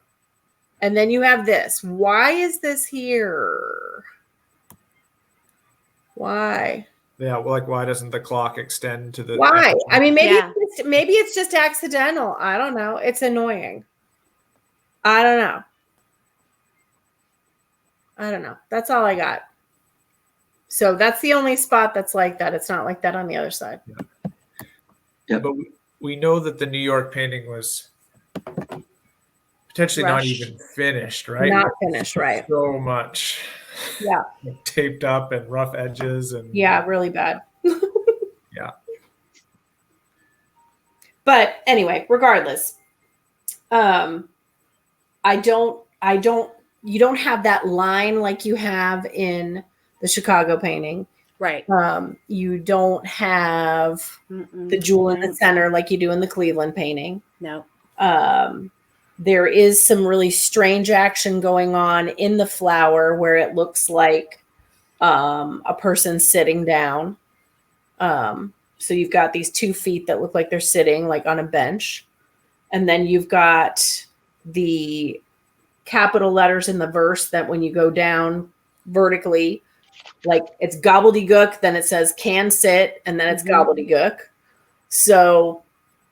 And then you have this. Why is this here? Why? Yeah. Well, like, why doesn't the clock extend to the? Why? I mean, maybe Yeah. maybe it's just accidental. I don't know. It's annoying. I don't know. That's all I got. So that's the only spot that's like that. It's not like that on the other side. Yeah. But we know that the New York painting was potentially not Rushed. even finished, right? Not finished, right? So much. Yeah. Taped up and rough edges and. Yeah, really bad. Yeah. But anyway, regardless, you don't have that line like you have in the Chicago painting. Right. You don't have the jewel in the center like you do in the Cleveland painting. No. There is some really strange action going on in the flower where it looks like a person sitting down. So you've got these 2 feet that look like they're sitting like on a bench. And then you've got the capital letters in the verse that when you go down vertically, like it's gobbledygook, then it says can sit, and then it's gobbledygook. So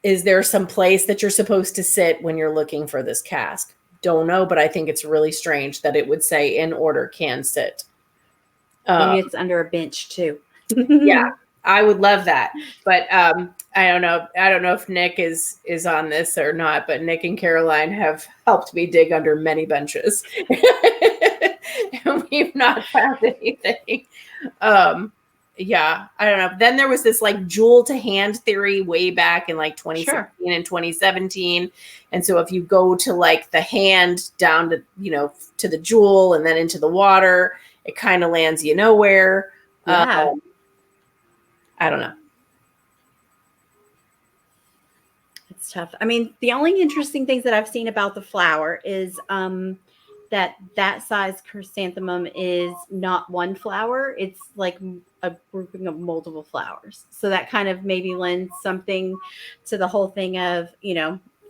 is there some place that you're supposed to sit when you're looking for this cast? Don't know, but I think it's really strange that it would say in order can sit. Maybe it's under a bench too. Yeah, I would love that. But I don't know. I don't know if Nick is on this or not, but Nick and Caroline have helped me dig under many benches. And we've not found anything. Yeah, I don't know. Then there was this like jewel to hand theory way back in like 2016 and 2017. And so if you go to like the hand down to, to the jewel and then into the water, it kind of lands you nowhere. Yeah. I don't know. It's tough. I mean, the only interesting things that I've seen about the flower is that size chrysanthemum is not one flower. It's like a grouping of multiple flowers. So that kind of maybe lends something to the whole thing of,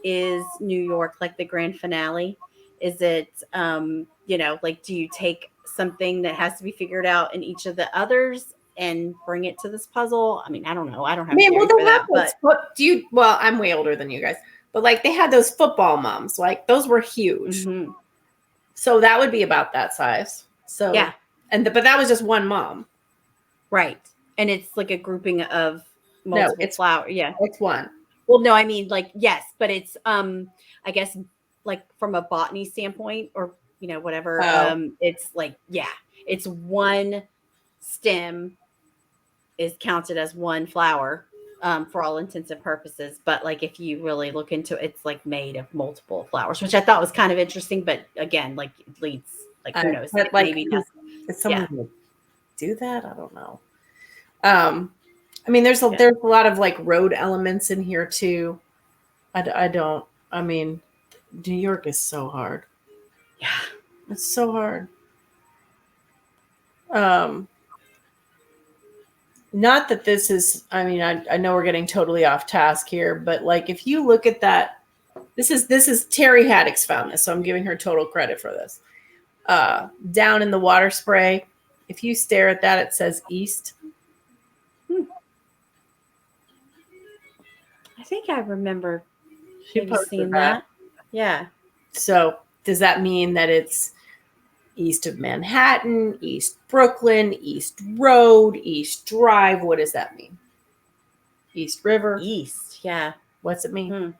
is New York like the grand finale? Is it, like, do you take something that has to be figured out in each of the others and bring it to this puzzle? I mean, I don't know. I don't have a theory for that, but well, I'm way older than you guys, but like they had those football moms, like those were huge. Mm-hmm. So that would be about that size. So yeah. But that was just one mom. Right. And it's like a grouping of multiple flowers. Yeah. It's one. Well, no, I mean like, yes, but it's, I guess like from a botany standpoint or, whatever, it's like, yeah, it's one stem is counted as one flower, for all intents and purposes. But like, if you really look into it, it's like made of multiple flowers, which I thought was kind of interesting. But again, like it leads, like who knows? Like maybe not. Is someone going to do that? I don't know. I mean, there's a lot of like road elements in here too. I mean, New York is so hard. Yeah. It's so hard. Not that this is, I mean, I know we're getting totally off task here, but like if you look at that, this is Terry Haddix found this, so I'm giving her total credit for this. Down in the water spray, if you stare at that, it says east. I think I remember Seeing that. Yeah. So does that mean that it's east of Manhattan, East Brooklyn, East Road, East Drive? What does that mean? East River? East, yeah. What's it mean?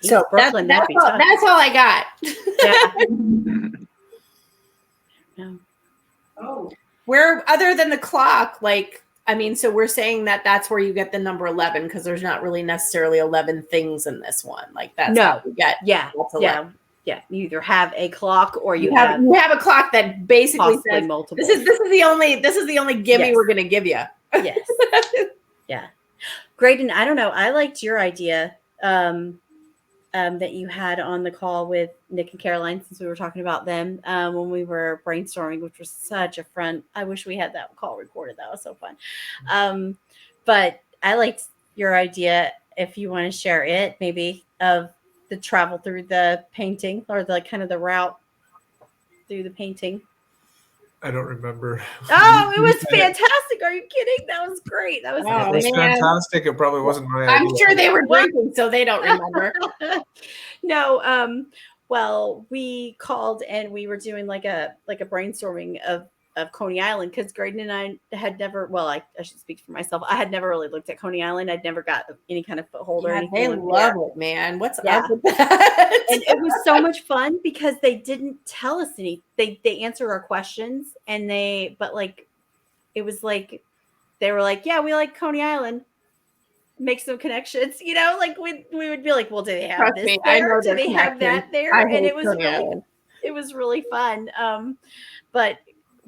So East Brooklyn, that's all I got. Yeah. No. Oh, Where, other than the clock, like, I mean, so we're saying that that's where you get the number 11 because there's not really necessarily 11 things in this one. Like that's how you get. Yeah. Yeah. You either have a clock or you have a clock that basically says multiple. This is the only gimme we're gonna give you. Yes. Yeah. Great. And I don't know. I liked your idea that you had on the call with Nick and Caroline, since we were talking about them when we were brainstorming, which was such a fun. I wish we had that call recorded. That was so fun. But I liked your idea, if you want to share it, maybe, of the travel through the painting or the kind of the route through the painting. I don't remember. Oh, it was fantastic. Are you kidding? That was great. That was, it was fantastic. It probably wasn't my I'm idea. sure they were drinking, so they don't remember. No, well, we called and we were doing like a brainstorming of Coney Island, because Graydon and I had never, well, I should speak for myself. I had never really looked at Coney Island. I'd never got any kind of foothold or anything. They love it, man. What's up with that? And it was so much fun because they didn't tell us any. They answered our questions but like, it was like, they were like, yeah, we like Coney Island. make some connections, like we would be like, well, do they have Trust this me, I there? know Do they're they have that connected. there? I And hate it was Coney really Island. it was really fun. But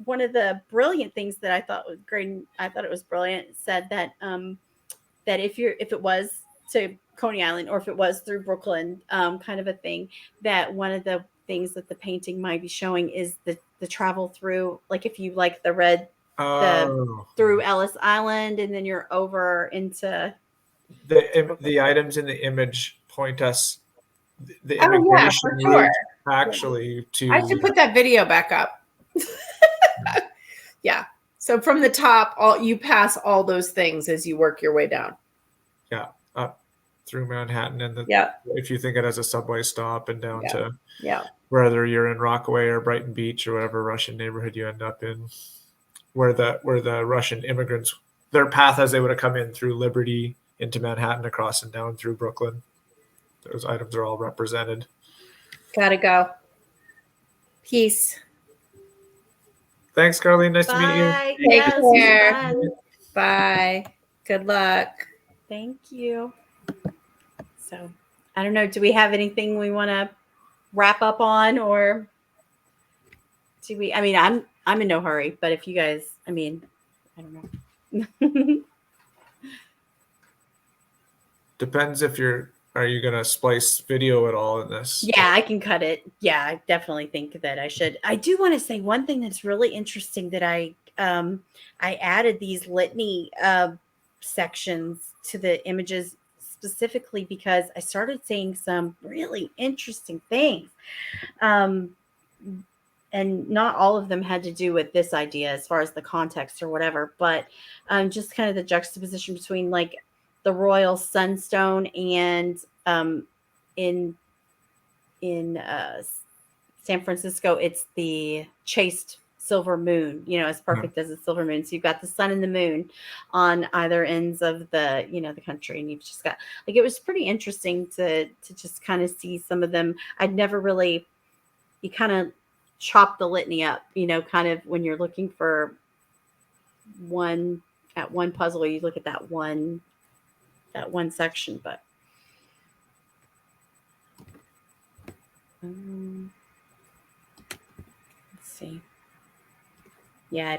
one of the brilliant things that I thought was great, I thought it was brilliant, said that that if it was to Coney Island or if it was through Brooklyn, kind of a thing, that one of the things that the painting might be showing is the travel through, like if you like the red Oh, through Ellis Island and then you're over into the items in the image point us the Oh yeah, immigration for sure. route actually I to should put that video back up. Yeah. So from the top, you pass all those things as you work your way down. up through Manhattan and Yeah. if you think it as a subway stop and down Yeah. to Yeah. whether you're in Rockaway or Brighton Beach or whatever Russian neighborhood you end up in, where the Russian immigrants, their path as they would have come in through Liberty into Manhattan across and down through Brooklyn. Those items are all represented. Gotta go. Peace. Thanks, Carlene. Nice to meet you. Bye. Take Yeah, this was care. fun. Bye. Good luck. Thank you. So I don't know. Do we have anything we want to wrap up on, or do we? I mean, I'm in no hurry, but if you guys, I don't know. Depends if are you gonna splice video at all in this? Yeah, I can cut it. Yeah, I definitely think that I should. I do want to say one thing that's really interesting that I added these litany sections to the images specifically because I started seeing some really interesting things. And not all of them had to do with this idea as far as the context or whatever, but just kind of the juxtaposition between like the royal sunstone and in San Francisco, it's the chaste silver moon, as perfect as a silver moon. So you've got the sun and the moon on either ends of the, the country. And you've just got, like, it was pretty interesting to just kind of see some of them. I'd never really, you kind of chop the litany up, kind of when you're looking for one puzzle, you look at that one section, but let's see. Yeah,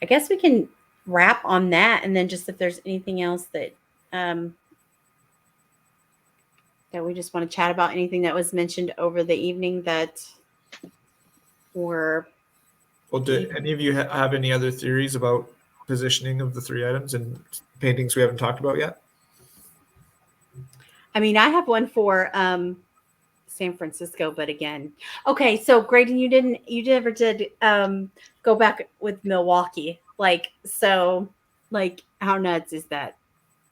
I guess we can wrap on that, and then just if there's anything else that that we just want to chat about, anything that was mentioned over the evening that or Well, do any of you have any other theories about positioning of the three items and paintings we haven't talked about yet? I mean, I have one for San Francisco, but again, okay. So, Graydon, you never did go back with Milwaukee, like how nuts is that?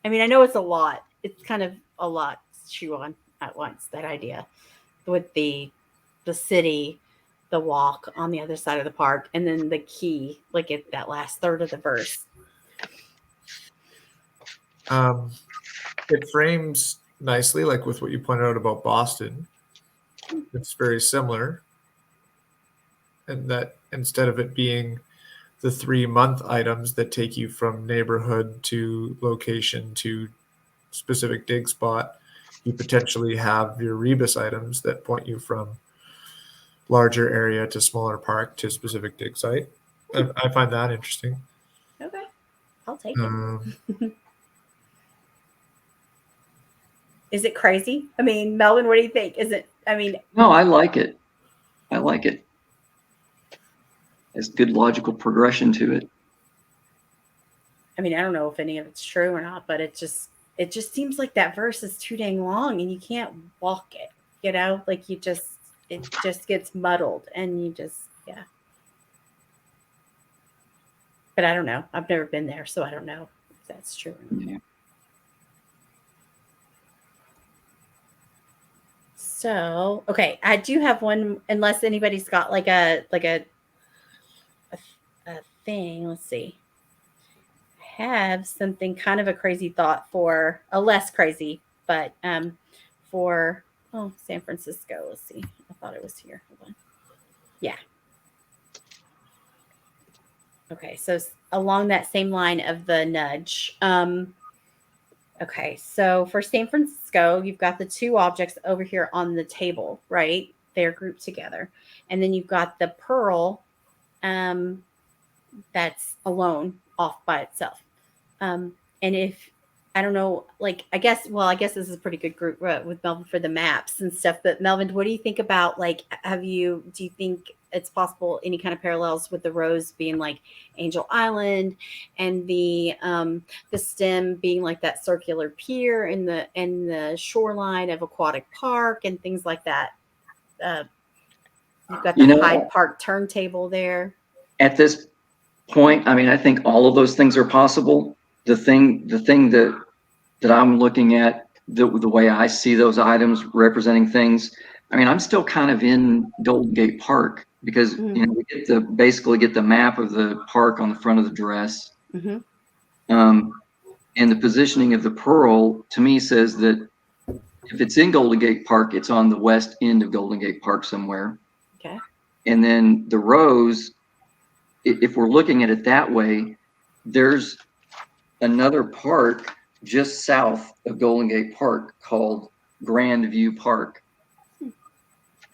I mean, I know it's a lot. It's kind of a lot to chew on at once. That idea with the city, the walk on the other side of the park, and then the key, like at that last third of the verse. It frames nicely, like with what you pointed out about Boston. It's very similar. And that instead of it being the 3-month items that take you from neighborhood to location to specific dig spot, you potentially have your rebus items that point you from larger area to smaller park to specific dig site. I find that interesting. Okay, I'll take it. Is it crazy? I mean, Melvin, what do you think? Is it? I mean, No, I like it. I like it. There's good logical progression to it. I mean, I don't know if any of it's true or not, but it just seems like that verse is too dang long, and you can't walk it. Like it just gets muddled, and you just But I don't know. I've never been there, so I don't know if that's true. Yeah. So, okay, I do have one. Unless anybody's got like a thing. Let's see. I have something kind of a crazy thought for a less crazy, but for San Francisco. Let's see. I thought it was here. Hold on. Yeah. Okay, so along that same line of the nudge. Okay, so for San Francisco, you've got the two objects over here on the table, right? They're grouped together. And then you've got the pearl that's alone off by itself. And if I don't know, like I guess this is a pretty good group with Melvin for the maps and stuff. But Melvin, what do you think about like? Do you think it's possible any kind of parallels with the rose being like Angel Island, and the stem being like that circular pier in the shoreline of Aquatic Park and things like that? You've got the Hyde Park turntable there. At this point, I mean, I think all of those things are possible. The thing that I'm looking at, the way I see those items representing things, I mean, I'm still kind of in Golden Gate Park because we basically get the map of the park on the front of the dress, and the positioning of the pearl to me says that if it's in Golden Gate Park, it's on the west end of Golden Gate Park somewhere. Okay. And then the rose, if we're looking at it that way, there's another park just south of Golden Gate Park called Grand View Park.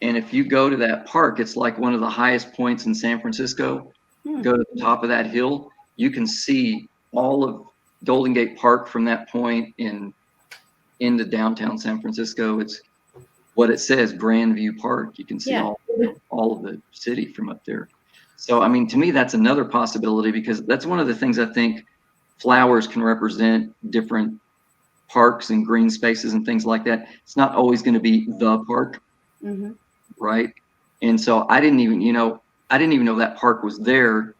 And if you go to that park, it's like one of the highest points in San Francisco. Go to the top of that hill, you can see all of Golden Gate Park from that point into downtown San Francisco. It's what it says, Grand View Park. You can see all of the city from up there. So, I mean, to me, that's another possibility because that's one of the things I think flowers can represent different parks and green spaces and things like that. It's not always going to be the park, right? And so I didn't even know that park was there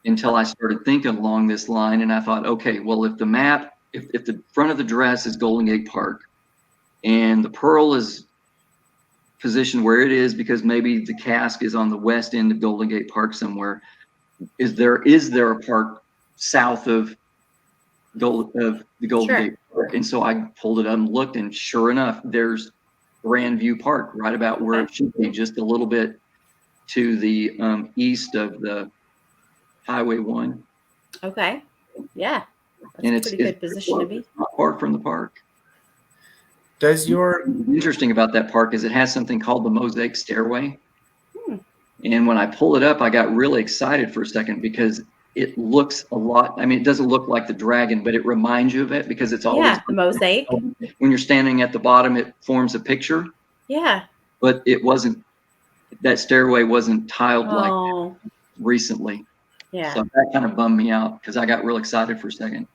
until I started thinking along this line. And I thought, okay, well, if the front of the dress is Golden Gate Park and the pearl is positioned where it is because maybe the cask is on the west end of Golden Gate Park somewhere, is there a park south of the Golden Gate Park? And so I pulled it up and looked, and sure enough, there's Grand View Park right about where it should be, just a little bit to the east of the Highway 1. Okay. Yeah. That's And a pretty good position to be. It's not far from the park. Does your Interesting about that park is it has something called the Mosaic Stairway. And when I pulled it up, I got really excited for a second because it looks a lot. I mean, it doesn't look like the dragon, but it reminds you of it because it's always the mosaic. When you're standing at the bottom, it forms a picture. Yeah. But it wasn't. That stairway wasn't tiled like recently. Yeah. So that kind of bummed me out because I got real excited for a second.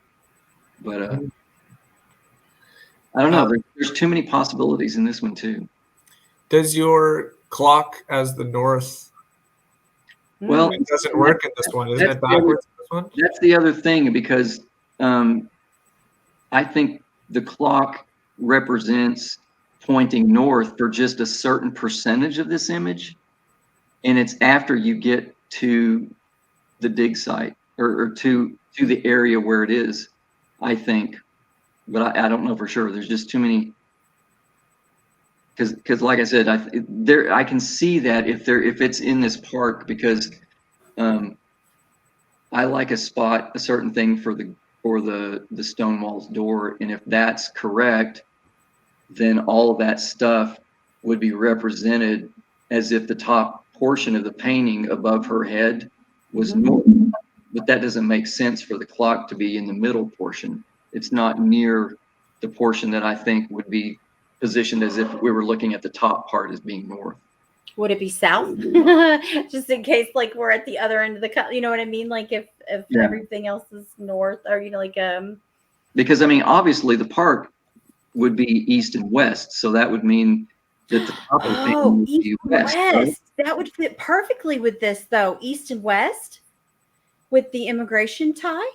But I don't know. There's too many possibilities in this one too. Does your clock as the north? Well, it doesn't work in this one, isn't it? Backwards in this one. That's the other thing because I think the clock represents pointing north for just a certain percentage of this image, and it's after you get to the dig site or to the area where it is, I think. But I don't know for sure. There's just too many. Because like I said, I can see that if it's in this park because I like a certain thing for the stone wall's door, and if that's correct, then all of that stuff would be represented as if the top portion of the painting above her head was north. But that doesn't make sense for the clock to be in the middle portion. It's not near the portion that I think would be positioned as if we were looking at the top part as being north. Would it be south? Just in case, like we're at the other end of the, you know what I mean? Like if everything else is north, or Because I mean, obviously the park would be east and west, so that would mean that the top of the painting would be west. Right? That would fit perfectly with this, though. East and west with the immigration tie,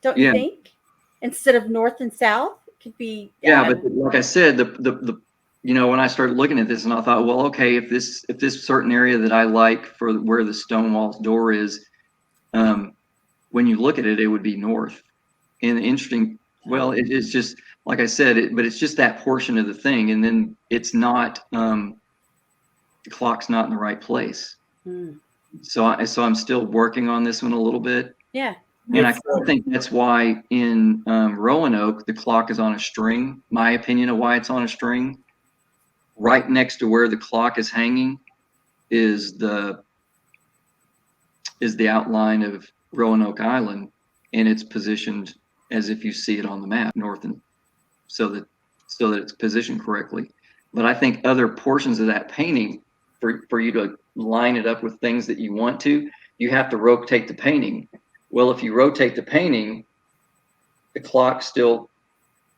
don't you think? Instead of north and south, it could be. Yeah, but like I said, the when I started looking at this, and I thought, well, okay, if this certain area that I like for where the stone wall's door is, when you look at it, it would be north. And interesting. Well, it is just like I said, but it's just that portion of the thing, and then it's not. The clock's not in the right place. So I'm still working on this one a little bit. Yeah. And I kind of think that's why in Roanoke, the clock is on a string. My opinion of why it's on a string, right next to where the clock is hanging is the outline of Roanoke Island, and it's positioned as if you see it on the map, north and so that it's positioned correctly. But I think other portions of that painting, for you to line it up with things that you want to, you have to rotate the painting. Well, if you rotate the painting, the clock still,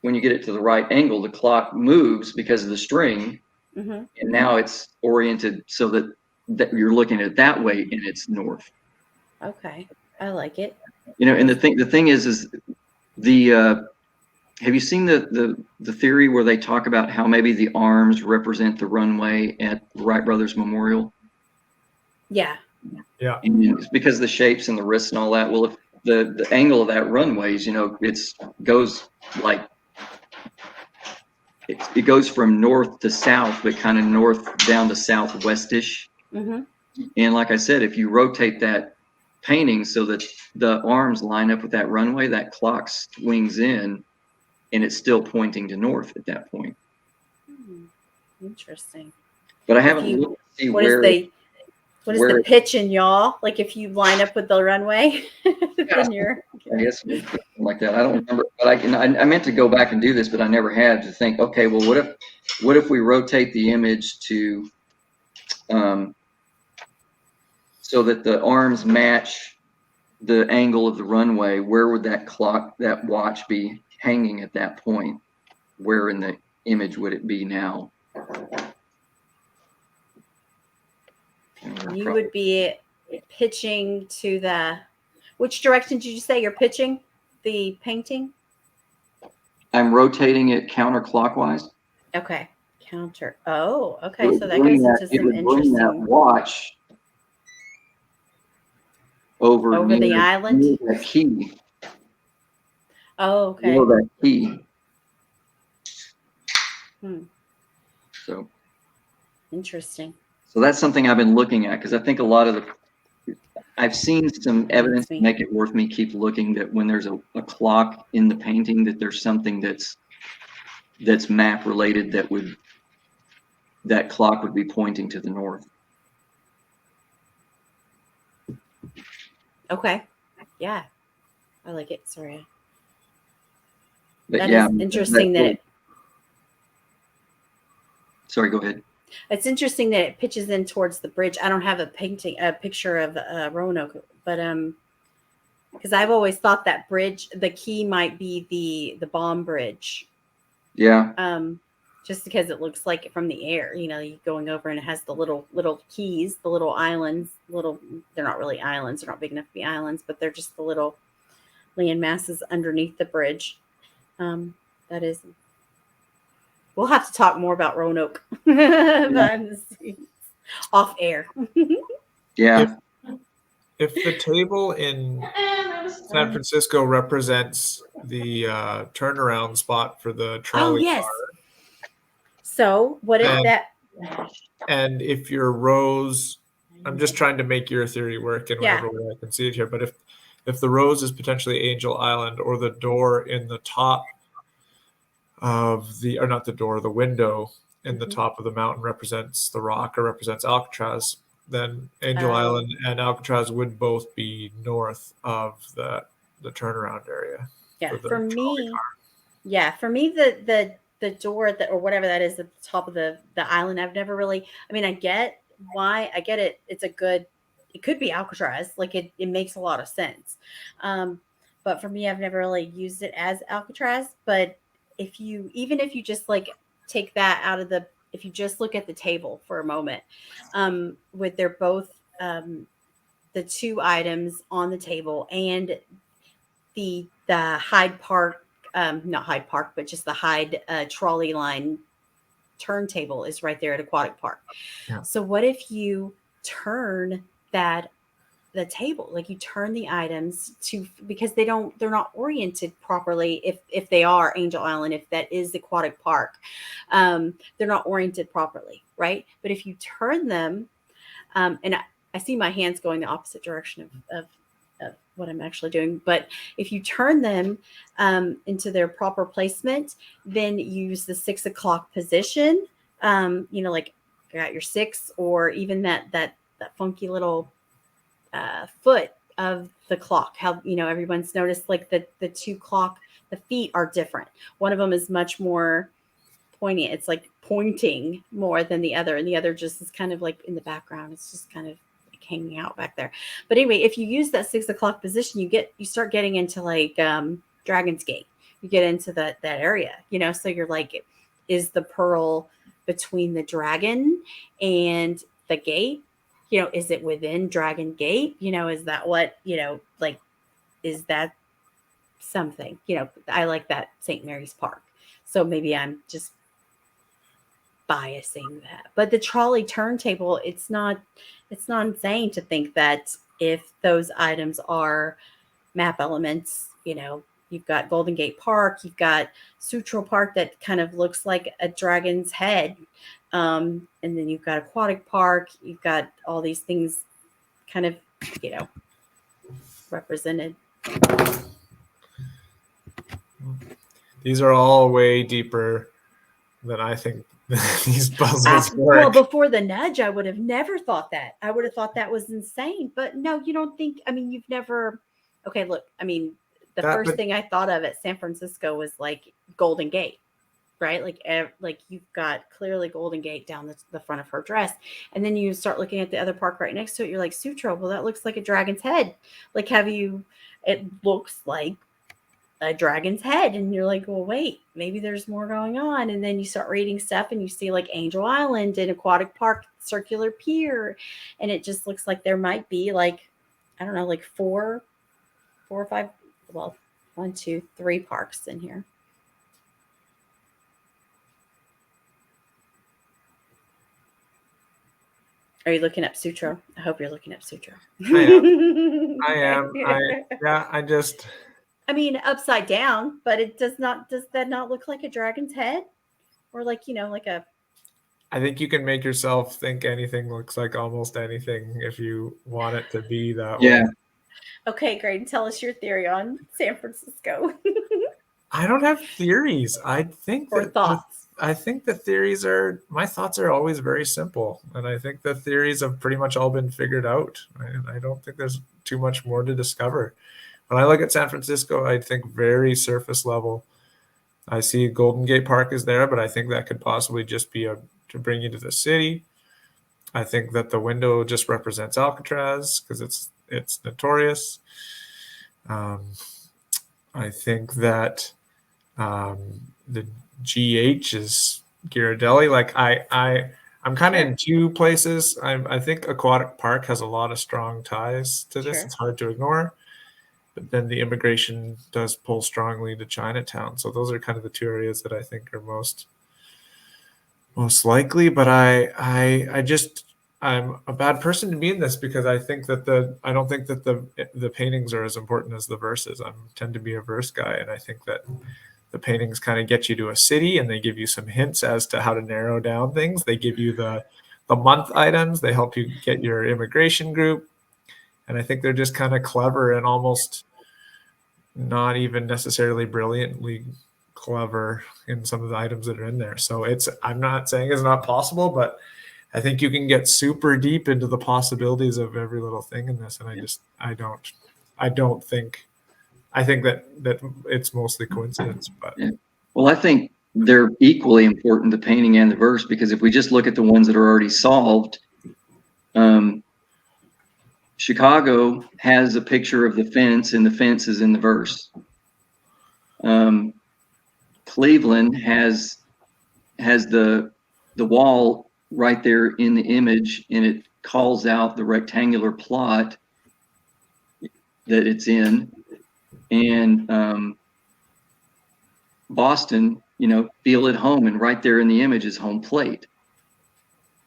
when you get it to the right angle, the clock moves because of the string, Mm-hmm. and now it's oriented so that you're looking at it that way, and it's north. Okay. I like it. And the thing is the have you seen the theory where they talk about how maybe the arms represent the runway at Wright Brothers Memorial? Yeah. Yeah. And it's because of the shapes and the wrists and all that. Well, if the angle of that runway is, goes like it goes from north to south, but kind of north down to southwestish. Mm-hmm. And like I said, if you rotate that painting so that the arms line up with that runway, that clock swings in, and it's still pointing to north at that point. Interesting. But I haven't looked to see What is the pitch in yaw? Like if you line up with the runway, then you're. I guess something like that. I don't remember, but I meant to go back and do this, but I never had to think. Okay, well, what if we rotate the image to so that the arms match the angle of the runway? Where would that watch be hanging at that point? Where in the image would it be now? You would be pitching to which direction did you say you're pitching the painting? I'm rotating it counterclockwise. Okay. Counter. Oh, okay. So that goes into some bring that interesting watch over the island. near that key. Oh, okay. Near that key. So interesting. So that's something I've been looking at, because I think a lot of I've seen some evidence to make it worth me keep looking, that when there's a clock in the painting, that there's something that's map related that clock would be pointing to the north. Okay. Yeah. I like it. Sorry. But That is interesting sorry, go ahead. It's interesting that it pitches in towards the bridge. I don't have a picture of Roanoke, but because I've always thought that bridge, the key might be the bomb bridge. Yeah. Just because it looks like it from the air, you going over and it has the little keys, the little islands, they're not really islands. They're not big enough to be islands, but they're just the little land masses underneath the bridge. That is. We'll have to talk more about Roanoke behind the scenes, off air. Yeah. If the table in San Francisco represents the turnaround spot for the trolley car. So what if that? And if your rows, I'm just trying to make your theory work in whatever way I can see it here. But if the rose is potentially Angel Island, or the door in the top of the window in the top of the mountain represents the rock or represents Alcatraz, then Angel Island and Alcatraz would both be north of the turnaround area. Yeah, for me, the door or whatever that is at the top of the island, I've never really. I mean, I get why. I get it. It could be Alcatraz. Like it makes a lot of sense. But for me, I've never really used it as Alcatraz. But if you just like take that out of if you just look at the table for a moment, with they're both the two items on the table and the Hyde Park, not Hyde Park, but just the Hyde trolley line turntable is right there at Aquatic Park. Yeah. So what if you turn the table, like you turn the items because they're not oriented properly. If they are Angel Island, if that is the Aquatic Park, they're not oriented properly, right? But if you turn them, and I see my hands going the opposite direction of what I'm actually doing. But if you turn them into their proper placement, then use the 6 o'clock position. Like you got your 6, or even that funky little foot of the clock. How everyone's noticed like the 2 clock, the feet are different. One of them is much more poignant. It's like pointing more than the other, and the other just is kind of like in the background. It's just kind of like hanging out back there. But anyway, if you use that 6 o'clock position, you start getting into like Dragon's Gate. You get into that area, so you're like, is the pearl between the dragon and the gate? Is it within Dragon Gate? Is that what, like, is that something? I like that St. Mary's Park. So maybe I'm just biasing that. But the trolley turntable, it's not insane to think that if those items are map elements, you've got Golden Gate Park, you've got Sutro Park that kind of looks like a dragon's head. And then you've got Aquatic Park, you've got all these things kind of, represented. These are all way deeper than I think these puzzles work. Well, before the nudge, I would have never thought that. I would have thought that was insane. But no, you don't think, you've never, okay, look, the first thing I thought of at San Francisco was like Golden Gate, right? Like you've got clearly Golden Gate down the front of her dress. And then you start looking at the other park right next to it. You're like, Sutro, well, that looks like a dragon's head. Like, it looks like a dragon's head. And you're like, well, wait, maybe there's more going on. And then you start reading stuff and you see like Angel Island and Aquatic Park, Circular Pier. And it just looks like there might be like, I don't know, like four or five, well, 1, 2, 3 parks in here. Are you looking up Sutro? I hope you're looking up Sutro. I am. I just. Upside down, but does that not look like a dragon's head? Or like, like a. I think you can make yourself think anything looks like almost anything if you want it to be that way. Okay, great. Tell us your theory on San Francisco. I don't have theories. I think thoughts. I think my thoughts are always very simple. And I think the theories have pretty much all been figured out. I don't think there's too much more to discover. When I look at San Francisco, I think very surface level. I see Golden Gate Park is there, but I think that could possibly just be to bring you to the city. I think that the window just represents Alcatraz because it's notorious. I think that the GH is Ghirardelli. Like I'm kind of in two places. I think Aquatic Park has a lot of strong ties to this. Sure. It's hard to ignore. But then the immigration does pull strongly to Chinatown. So those are kind of the two areas that I think are most likely. But I'm a bad person to be in this because I think that I don't think that the paintings are as important as the verses. I tend to be a verse guy, and I think that the paintings kind of get you to a city and they give you some hints as to how to narrow down things. They give you the month items. They help you get your immigration group. And I think they're just kind of clever and almost not even necessarily brilliantly clever in some of the items that are in there. So I'm not saying it's not possible, but I think you can get super deep into the possibilities of every little thing in this. And I think that it's mostly coincidence, but Well, I think they're equally important, the painting and the verse, because if we just look at the ones that are already solved, Chicago has a picture of the fence, and the fence is in the verse. Cleveland has the wall right there in the image, and it calls out the rectangular plot that it's in. And Boston, feel at home, and right there in the image is home plate.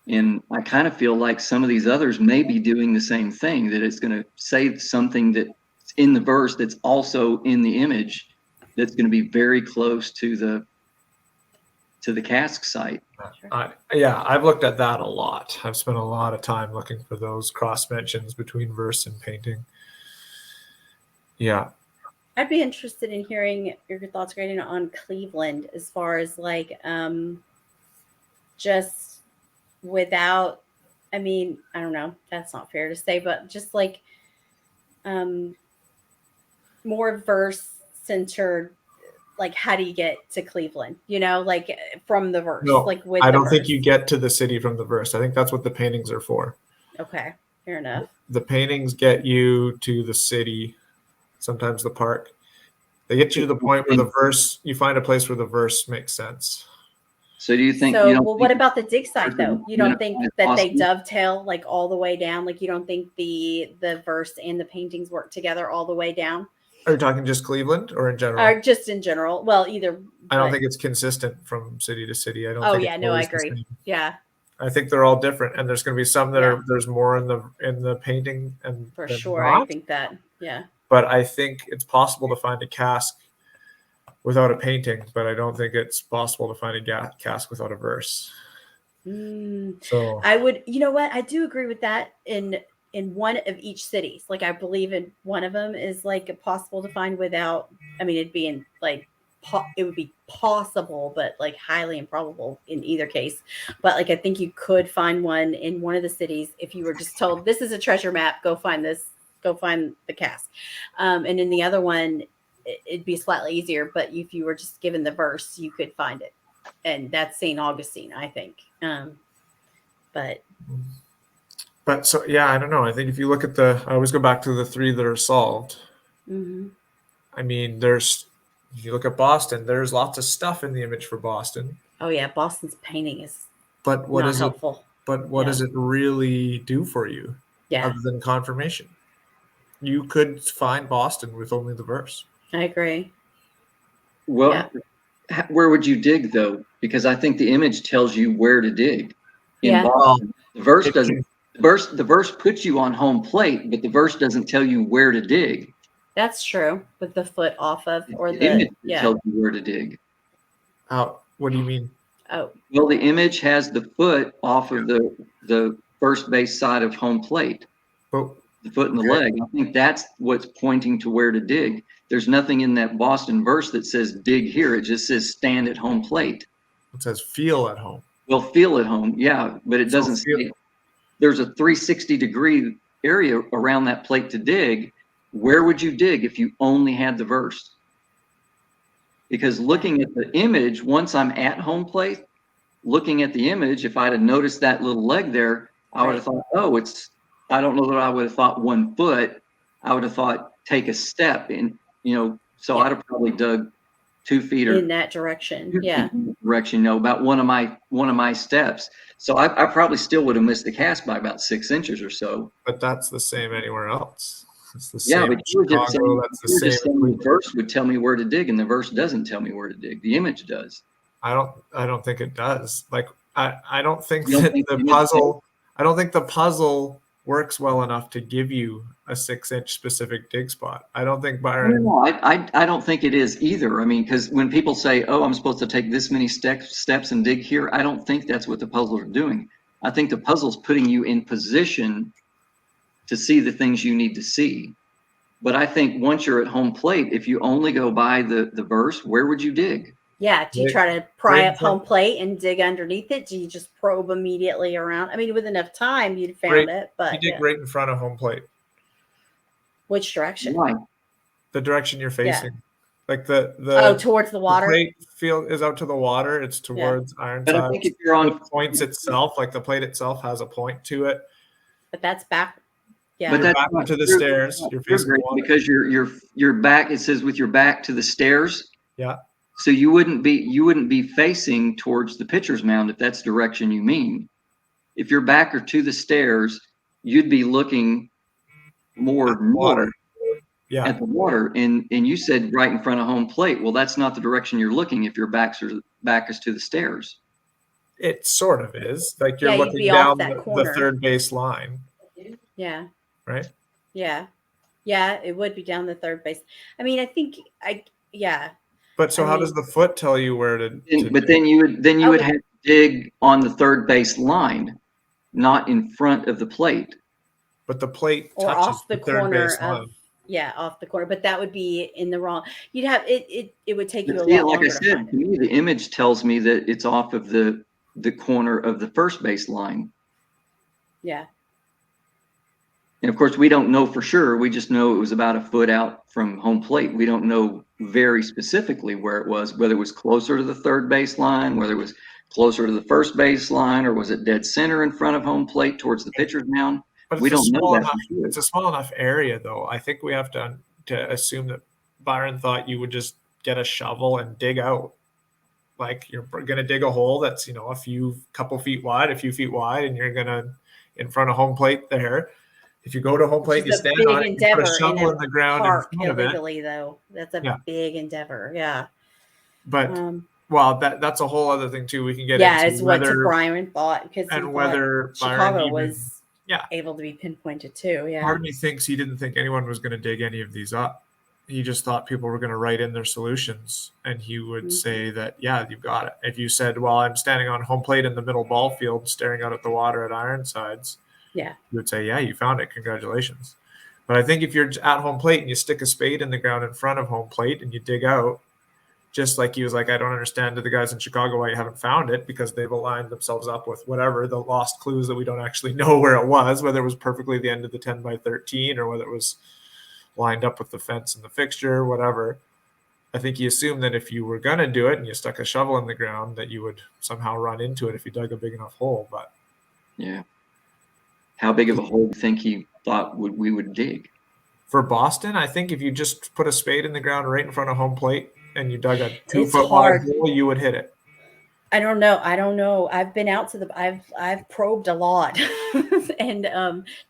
And I kind of feel like some of these others may be doing the same thing, that it's going to say something that's in the verse that's also in the image that's going to be very close to to the cask site. I've looked at that a lot. I've spent a lot of time looking for those cross mentions between verse and painting. Yeah. I'd be interested in hearing your thoughts, Graydon, on Cleveland as far as like just without, I mean, I don't know, that's not fair to say, but just like more verse centered, like how do you get to Cleveland? You know, like from the verse, No, like with I the don't think verse. you get to the city from the verse. I think that's what the paintings are for. Okay, fair enough. The paintings get you to the city, sometimes the park. They get you to the point where the verse, you find a place where the verse makes sense. So do you think? So, You don't well, what think about the dig site though? You don't think that they possible? dovetail like all the way down? Like you don't think the verse and the paintings work together all the way down? Are you talking just Cleveland or in general? Or just in general? Well, either. I don't but- think it's consistent from city to city. I don't Oh think yeah, it's no, I always the agree. same. Yeah, I think they're all different, and there's going to be some that Yeah. are there's more in the painting and for than sure. not. I think that. Yeah. But I think it's possible to find a cask without a painting, but I don't think it's possible to find a cask without a verse. So I would, you know what? I do agree with that in one of each cities. Like I believe in one of them is like possible to find without. I mean, it'd be in like it would be possible, but like highly improbable in either case. But like I think you could find one in one of the cities if you were just told this is a treasure map. Go find this. Go find the cask. And in the other one, it'd be slightly easier. But if you were just given the verse, you could find it. And that's St. Augustine, I think. But so yeah, I don't know. I think if you look at I always go back to the three that are solved. Mm-hmm. I mean, if you look at Boston, there's lots of stuff in the image for Boston. Oh yeah, Boston's painting is But what not is helpful. it? But what does it really do for you? Yeah, Other than confirmation, you could find Boston with only the verse. I agree. Well, where would you dig though? Because I think the image tells you where to dig. In Yeah. Boston, the verse doesn't. The verse puts you on home plate, but the verse doesn't tell you where to dig. That's true. With the foot off of, or The image yeah. tells you where to dig. What do you mean? Oh, Well, the image has the foot off of the first base side of home plate, But the foot and the leg. I think that's what's pointing to where to dig. There's nothing in that Boston verse that says dig here. It just says stand at home plate. it says feel at home. Well, feel at home, yeah, but it So doesn't say there's a 360-degree area around that plate to dig. Where would you dig if you only had the verse? Because looking at the image, once I'm at home plate, looking at the image, if I'd have noticed that little leg there, I would have thought, oh, I don't know that I would have thought 1 foot. I would have thought take a step in, so I'd have probably dug 2 feet or in that direction. 2 feet Yeah. in that direction, about one of my steps. So I probably still would have missed the cast by about 6 inches or so. But that's the same anywhere else. It's the Yeah, same but in you were just Chicago. saying, That's the same. the verse would tell me where to dig, and the verse doesn't tell me where to dig. The image does. I don't think it does. Like I don't think You don't that think the the image puzzle. I don't think the puzzle works well enough to give you a 6-inch specific dig spot. I don't think Byron. No, I don't think it is either. I mean, because when people say, "Oh, I'm supposed to take this many steps and dig here," I don't think that's what the puzzles are doing. I think the puzzle's putting you in position to see the things you need to see. But I think once you're at home plate, if you only go by the verse, where would you dig? Yeah. Do you Dig- try to pry dig up home plate and dig underneath it? Do you just probe immediately around? I mean, with enough time, you'd found Right. it, You but dig right in front of home plate, which direction? Why? the direction you're Yeah. facing. Like the Towards the water. plate field is out to the water. It's towards But I Ironside. think if you're on, The points itself, like the plate itself, has a point to it. But that's back. Yeah. but You're that's back not to the true. stairs. That's You're not true, facing Greg, the water. because your back. It says with your back to the stairs. Yeah. So you wouldn't be facing towards the pitcher's mound if that's the direction you mean. If your back are to the stairs, you'd be looking more At the water. north Yeah. at the water. And you said right in front of home plate. Well, that's not the direction you're looking if your back is to the stairs. It sort of is. Like you're Yeah, you'd looking be off down that the corner. third base line, Yeah. right? Yeah. Yeah. It would be down the third base. I mean, I think yeah. But so I how mean- does the foot tell you where to But then you would Okay. have to dig on the third base line, not in front of the plate. but the plate or touches off the third corner base line. of off the corner, but that would be in the wrong. You'd have it would take you But a see, lot like I longer to said, find to it. me, the image tells me that it's off of the corner of the first base line. Yeah. And of course, we don't know for sure. We just know it was about a foot out from home plate. We don't know very specifically where it was, whether it was closer to the third base line, whether it was closer to the first base line, or was it dead center in front of home plate towards the pitcher's mound. But We it's a don't know small that enough. for sure. It's a small enough area, though. I think we have to assume that Byron thought you would just get a shovel and dig out. Like you're going to dig a hole that's a couple feet wide, a few feet wide, and you're going to in front of home plate there. If you go to home plate, Which you is a stand big on it, you put a endeavor in shovel a in the ground park in front of it. illegally, though. That's a Yeah. big endeavor. Yeah. But well, that's a whole other thing too. We can get Yeah, into it's what whether Brian thought, because he and thought whether Chicago Byron even, was yeah. able to be pinpointed too. Yeah. Part of me thinks he didn't think anyone was going to dig any of these up. He just thought people were going to write in their solutions, and he would say that, yeah, you've got it. If you said, well, I'm standing on home plate in the middle ball field staring out at the water at Ironsides, Yeah. you would say, yeah, you found it. Congratulations. But I think if you're at home plate and you stick a spade in the ground in front of home plate and you dig out, just like he was like, I don't understand to the guys in Chicago why you haven't found it, because they've aligned themselves up with whatever, the lost clues that we don't actually know where it was, whether it was perfectly the end of the 10 by 13 or whether it was lined up with the fence and the fixture, whatever. I think he assumed that if you were going to do it and you stuck a shovel in the ground, that you would somehow run into it if you dug a big enough hole. But Yeah. How big of a hole do you think he thought we would dig? for Boston, I think if you just put a spade in the ground right in front of home plate and you dug a 2 It's foot wide hard. hole, you would hit it. I don't know. I've been out to I've probed a lot. And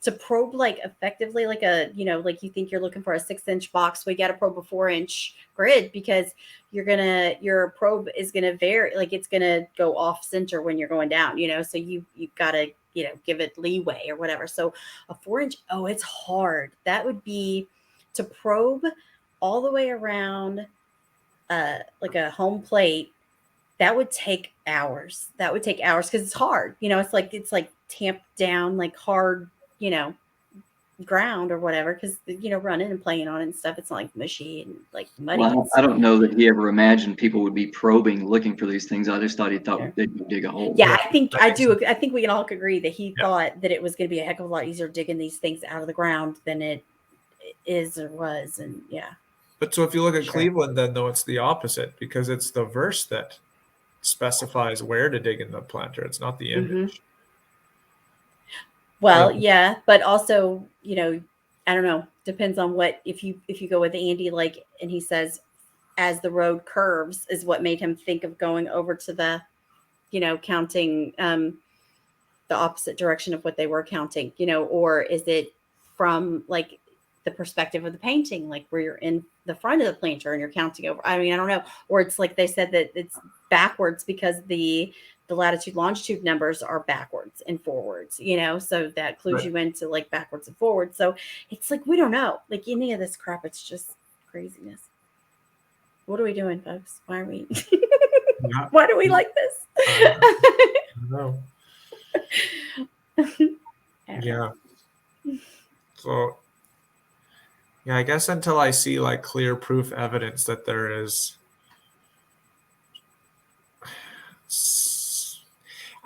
to probe like effectively, like like you think you're looking for a 6-inch box, we got to probe a 4-inch grid, because your probe is gonna vary, like it's gonna go off center when you're going down, so you've gotta give it leeway or whatever. So a 4-inch, it's hard. That would be to probe all the way around like a home plate. That would take hours. Because it's hard. It's like tamped down, like hard, ground or whatever. Because running and playing on it and stuff, it's not like mushy and like muddy. Well, I don't know that he ever imagined people would be probing, looking for these things. I just thought he thought Yeah. they'd go dig a hole. Yeah, I think we can all agree that he Yeah. thought that it was going to be a heck of a lot easier digging these things out of the ground than it is or was. And yeah. But so if you look at Sure. Cleveland, then though, it's the opposite, because it's the verse that specifies where to dig in the planter. It's not the image. Well, Yeah. yeah, but also, I don't know. Depends on what, if you go with Andy, like, and he says, as the road curves is what made him think of going over to the, counting the opposite direction of what they were counting, or is it from like the perspective of the painting, like where you're in the front of the planter and you're counting over? I mean, I don't know. Or it's like they said that it's backwards because the latitude longitude numbers are backwards and forwards, so that clues Right. you into like backwards and forwards. So it's like, we don't know, like any of this crap. It's just craziness. What are we doing, folks? Why are we Yeah. why do we like this? I don't know. I don't know. Yeah. So, yeah, I guess until I see like clear proof evidence that there is,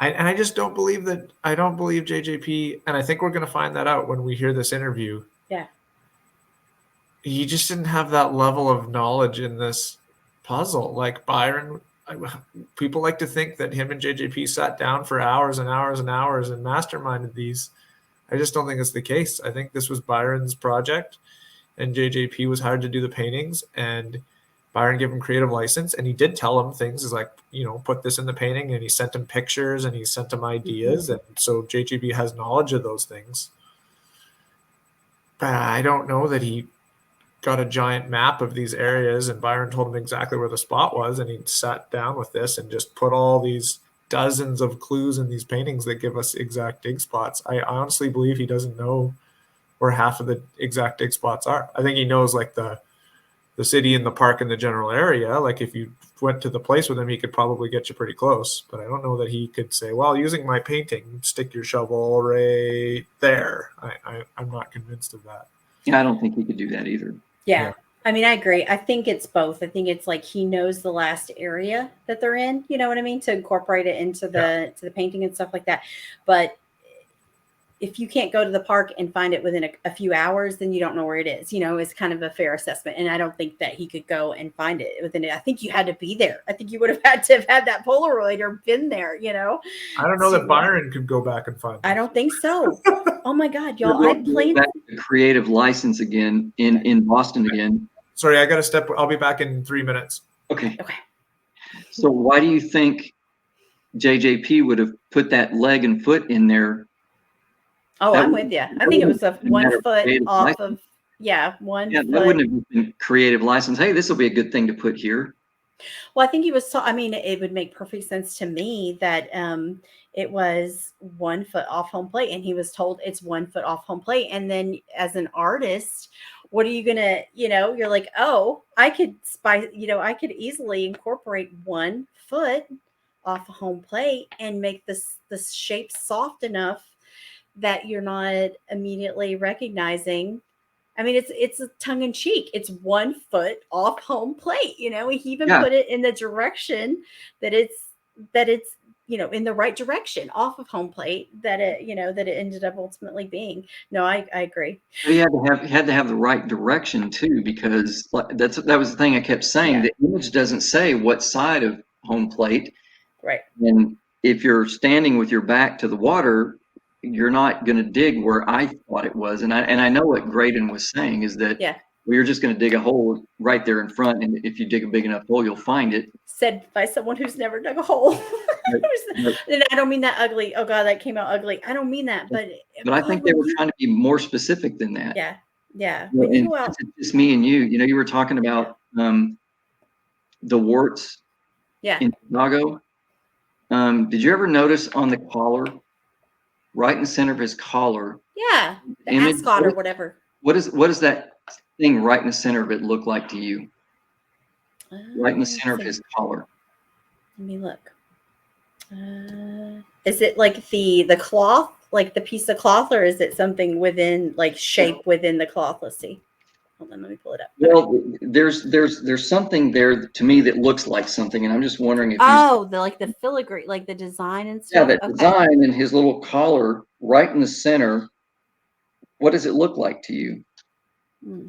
I just don't believe that. I don't believe JJP, and I think we're going to find that out when we hear this interview. Yeah. He just didn't have that level of knowledge in this puzzle. Like Byron, people like to think that him and JJP sat down for hours and hours and hours and masterminded these. I just don't think it's the case. I think this was Byron's project, and JJP was hired to do the paintings, and Byron gave him creative license, and he did tell him things. Is like, put this in the painting, and he sent him pictures and he sent him ideas, and so JJP has knowledge of those things. But I don't know that he got a giant map of these areas, and Byron told him exactly where the spot was, and he sat down with this and just put all these dozens of clues in these paintings that give us exact dig spots. I honestly believe he doesn't know where half of the exact dig spots are. I think he knows like the the city and the park and the general area. Like if you went to the place with him, he could probably get you pretty close. But I don't know that he could say, well, using my painting, stick your shovel right there. I'm not convinced of that. Yeah, I don't think he could do that either. Yeah. I mean, I agree. I think it's both. I think it's like he knows the last area that they're in, you know what I mean, to incorporate it into the painting and stuff like that. But if you can't go to the park and find it within a few hours, then you don't know where it is. You know, it's kind of a fair assessment. And I don't think that he could go and find it within it. I think you had to be there. I think you would have had to have had that Polaroid or been there, you know. I don't know that Byron could go back and find I don't think so. Oh my God, y'all! We'll I go played. back to the creative license again in Boston again. Sorry, I got to step. I'll be back in 3 minutes. Okay. Okay. So why do you think JJP would have put that leg and foot in there? Oh, That I'm would- with you. I that think it would was a have been a matter 1 of foot creative off license. of. Yeah, 1 Yeah, foot. that wouldn't have been creative license. Hey, this will be a good thing to put here. Well, I think he was. I mean, it would make perfect sense to me that it was 1 foot off home plate, and he was told it's 1 foot off home plate. And then, as an artist, what are you gonna? You know, you're like, oh, I could I could easily incorporate 1 foot off a home plate and make the shape soft enough that you're not immediately recognizing. I mean, it's a tongue in cheek. It's 1 foot off home plate. You know, he even Yeah. put it in the direction that it's in the right direction off of home plate that it ended up ultimately being. No, I agree. But he had to have the right direction too, because that was the thing I kept saying. Yeah. The image doesn't say what side of home plate, Right. and if you're standing with your back to the water, you're not going to dig where I thought it was. And I know what Graydon was saying is that Yeah. you're just going to dig a hole right there in front, and if you dig a big enough hole, you'll find it. Said by someone who's never dug a hole. But And I don't mean that ugly. Oh God, that came out ugly. I don't mean that, but I God, think they when were trying to be more specific than that. Yeah. Yeah. You know, When you and go out, since it's just me and you, you were talking about the warts yeah. in Chicago. Did you ever notice on the collar, right in the center of his collar, Yeah. The image? ascot or whatever. What does that thing right in the center of it look like to you? Right in the center of his collar. Let me look. Is it like the cloth, like the piece of cloth, or is it something within, like, shape within the cloth? Let's see. Hold on, let me pull it up. Well, there's something there to me that looks like something, and I'm just wondering if The filigree, like the design and yeah, stuff. that Okay. design and his little collar right in the center. What does it look like to you? Hmm.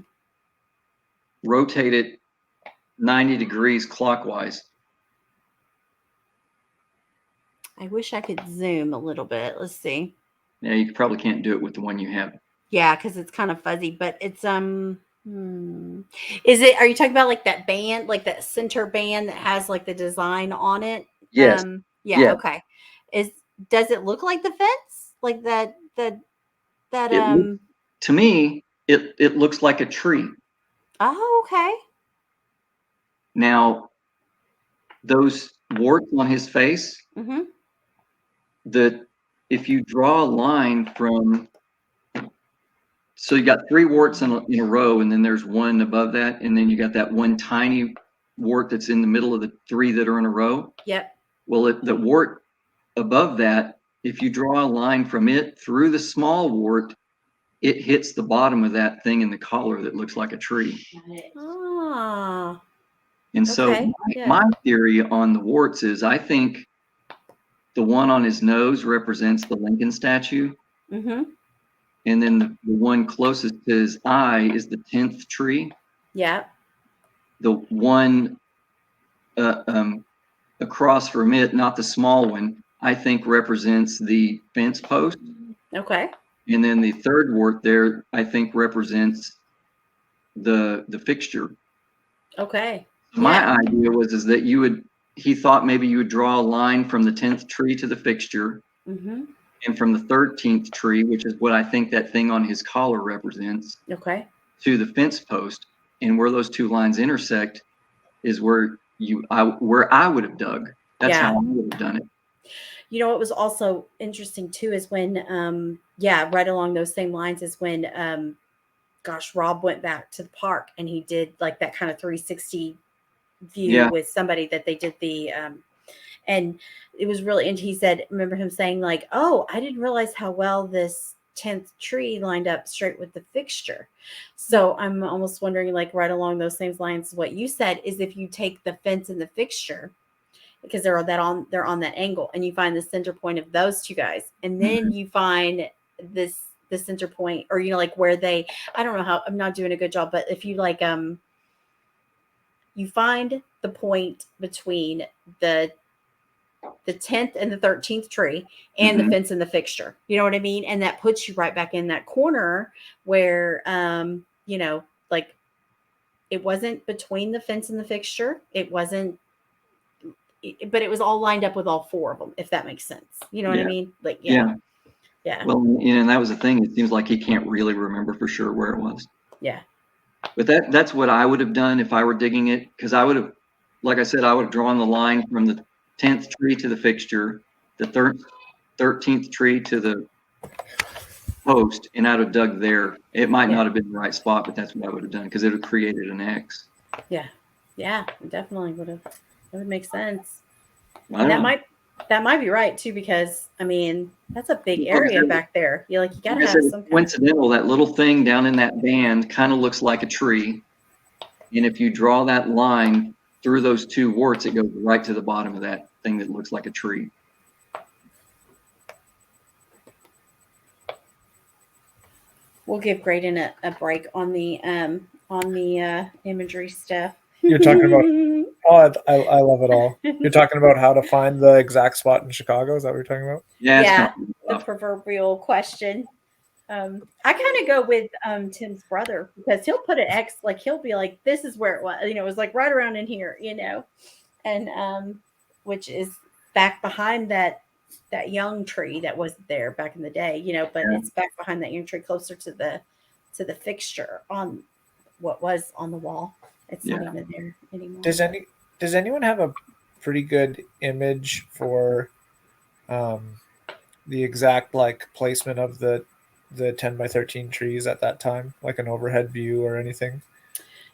Rotate it 90 degrees clockwise. I wish I could zoom a little bit. Let's see. Yeah, you probably can't do it with the one you have. Yeah, because it's kind of fuzzy, but it's Is it? Are you talking about like that band, like that center band that has like the design on it? Yes. Yeah. Yeah. Okay. Does it look like the fence? Like that? To me, it looks like a tree. Oh, okay. Now, those warts on his face, Mm-hmm. that if you draw a line from, so you got 3 warts in a row, and then there's one above that, and then you got that one tiny wart that's in the middle of the 3 that are in a row. Yep. Well, the wart above that, if you draw a line from it through the small wart, it hits the bottom of that thing in the collar that looks like a tree. Ah. And so Okay, yeah. my theory on the warts is I think the one on his nose represents the Lincoln statue. Mm-hmm. And then the one closest to his eye is the 10th tree. Yeah. The one across from it, not the small one, I think represents the fence post. Okay. And then the third wart there, I think represents the fixture. Okay. My idea is that he thought maybe you would draw a line from the 10th tree to the fixture, Mm-hmm. and from the 13th tree, which is what I think that thing on his collar represents, Okay. to the fence post. And where those 2 lines intersect is where I would have dug. That's Yeah. how I would have done it. You know what was also interesting too is when right along those same lines is when gosh, Rob went back to the park and he did like that kind of 360 view Yeah. with somebody that they did the and it was really, and he said, remember him saying like, oh, I didn't realize how well this 10th tree lined up straight with the fixture. So I'm almost wondering, like right along those same lines, what you said is if you take the fence and the fixture, because they're on that angle, and you find the center point of those two guys, and then you find the center point, or like where they, I don't know how, I'm not doing a good job, but if you like you find the point between the 10th and the 13th tree and the fence and the fixture, you know what I mean? And that puts you right back in that corner where, like it wasn't between the fence and the fixture. It wasn't, but it was all lined up with all four of them, if that makes sense. You know what I mean? Like, yeah. Well, and that was the thing. It seems like he can't really remember for sure where it was. Yeah. But that's what I would have done if I were digging it, because I would have, like I said, I would have drawn the line from the 10th tree to the fixture, the 13th tree to the post, and I'd have dug there. It might not have been the right spot, but that's what I would have done, because it would have created an X. Yeah, it definitely would have. That would make sense. And that might be right too, because I mean that's a big area back there. You gotta have some. Coincidental, that little thing down in that band kind of looks like a tree, and if you draw that line through those two warts, it goes right to the bottom of that thing that looks like a tree. We'll give Graydon a break on the imagery stuff. You're talking about. Oh, I love it all. You're talking about how to find the exact spot in Chicago. Is that what you're talking about? Yeah, the proverbial question. I kind of go with Tim's brother, because he'll put an X, like he'll be like, this is where it was, it was like right around in here, and which is back behind that young tree that was there back in the day, but it's back behind that young tree, closer to the fixture on what was on the wall. It's not even there anymore. Does anyone have a pretty good image for the exact placement of the 10 by 13 trees at that time, like an overhead view or anything?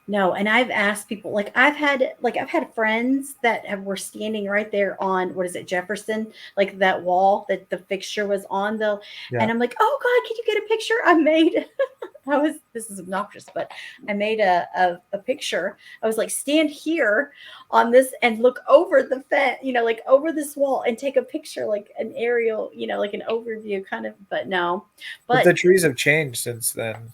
No, and I've asked people, I've had friends that were standing right there on, what is it, Jefferson, like that wall that the fixture was on, though. Yeah. And I'm like, oh God, can you get a picture? I made, this is obnoxious, but I made a picture. I was like, stand here on this and look over the fence, like over this wall, and take a picture, like an aerial, like an overview kind of, but no. But the trees have changed since then.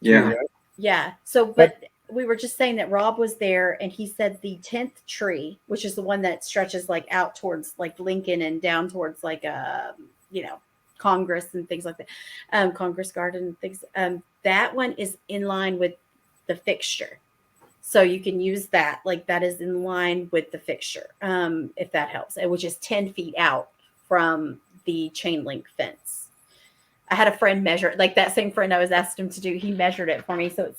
Yeah. Right? Yeah. So, but we were just saying that Rob was there, and he said the 10th tree, which is the one that stretches out towards Lincoln and down towards Congress and things like that, Congress Garden and things. That one is in line with the fixture, so you can use that. That is in line with the fixture, if that helps. Which is 10 feet out from the chain link fence. I had a friend measure, that same friend I was asked him to do. He measured it for me, so it's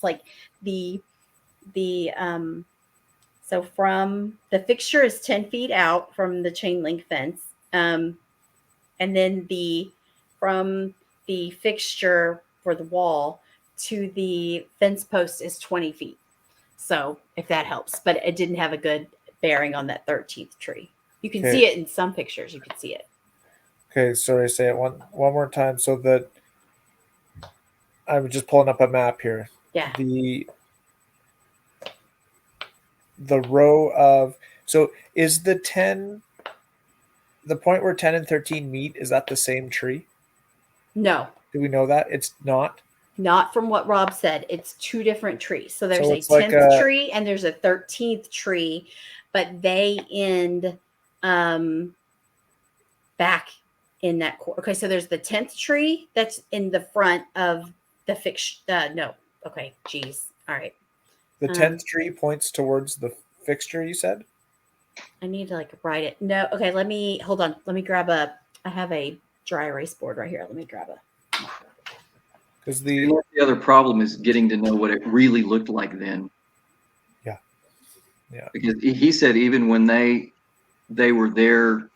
so from the fixture is 10 feet out from the chain link fence, and then from the fixture for the wall to the fence post is 20 feet. So if that helps, but it didn't have a good bearing on that 13th tree. You can see it in some pictures. You can see it. Okay, sorry, say it one more time. So that I'm just pulling up a map here. Yeah. The row of, so is the point where 10 and 13 meet, is that the same tree? No. Do we know that? It's not? Not from what Rob said. It's two different trees. So there's a 10th tree and there's a 13th tree, but they end back in that corner. Okay, so there's the 10th tree that's in the front of the fixture. No. Okay, geez. All right. The 10th tree points towards the fixture, you said? I need to write it. No. Okay, hold on. Let me grab I have a dry erase board right here. Let me grab Because the other problem is getting to know what it really looked like then. Yeah. Because he said even when they were there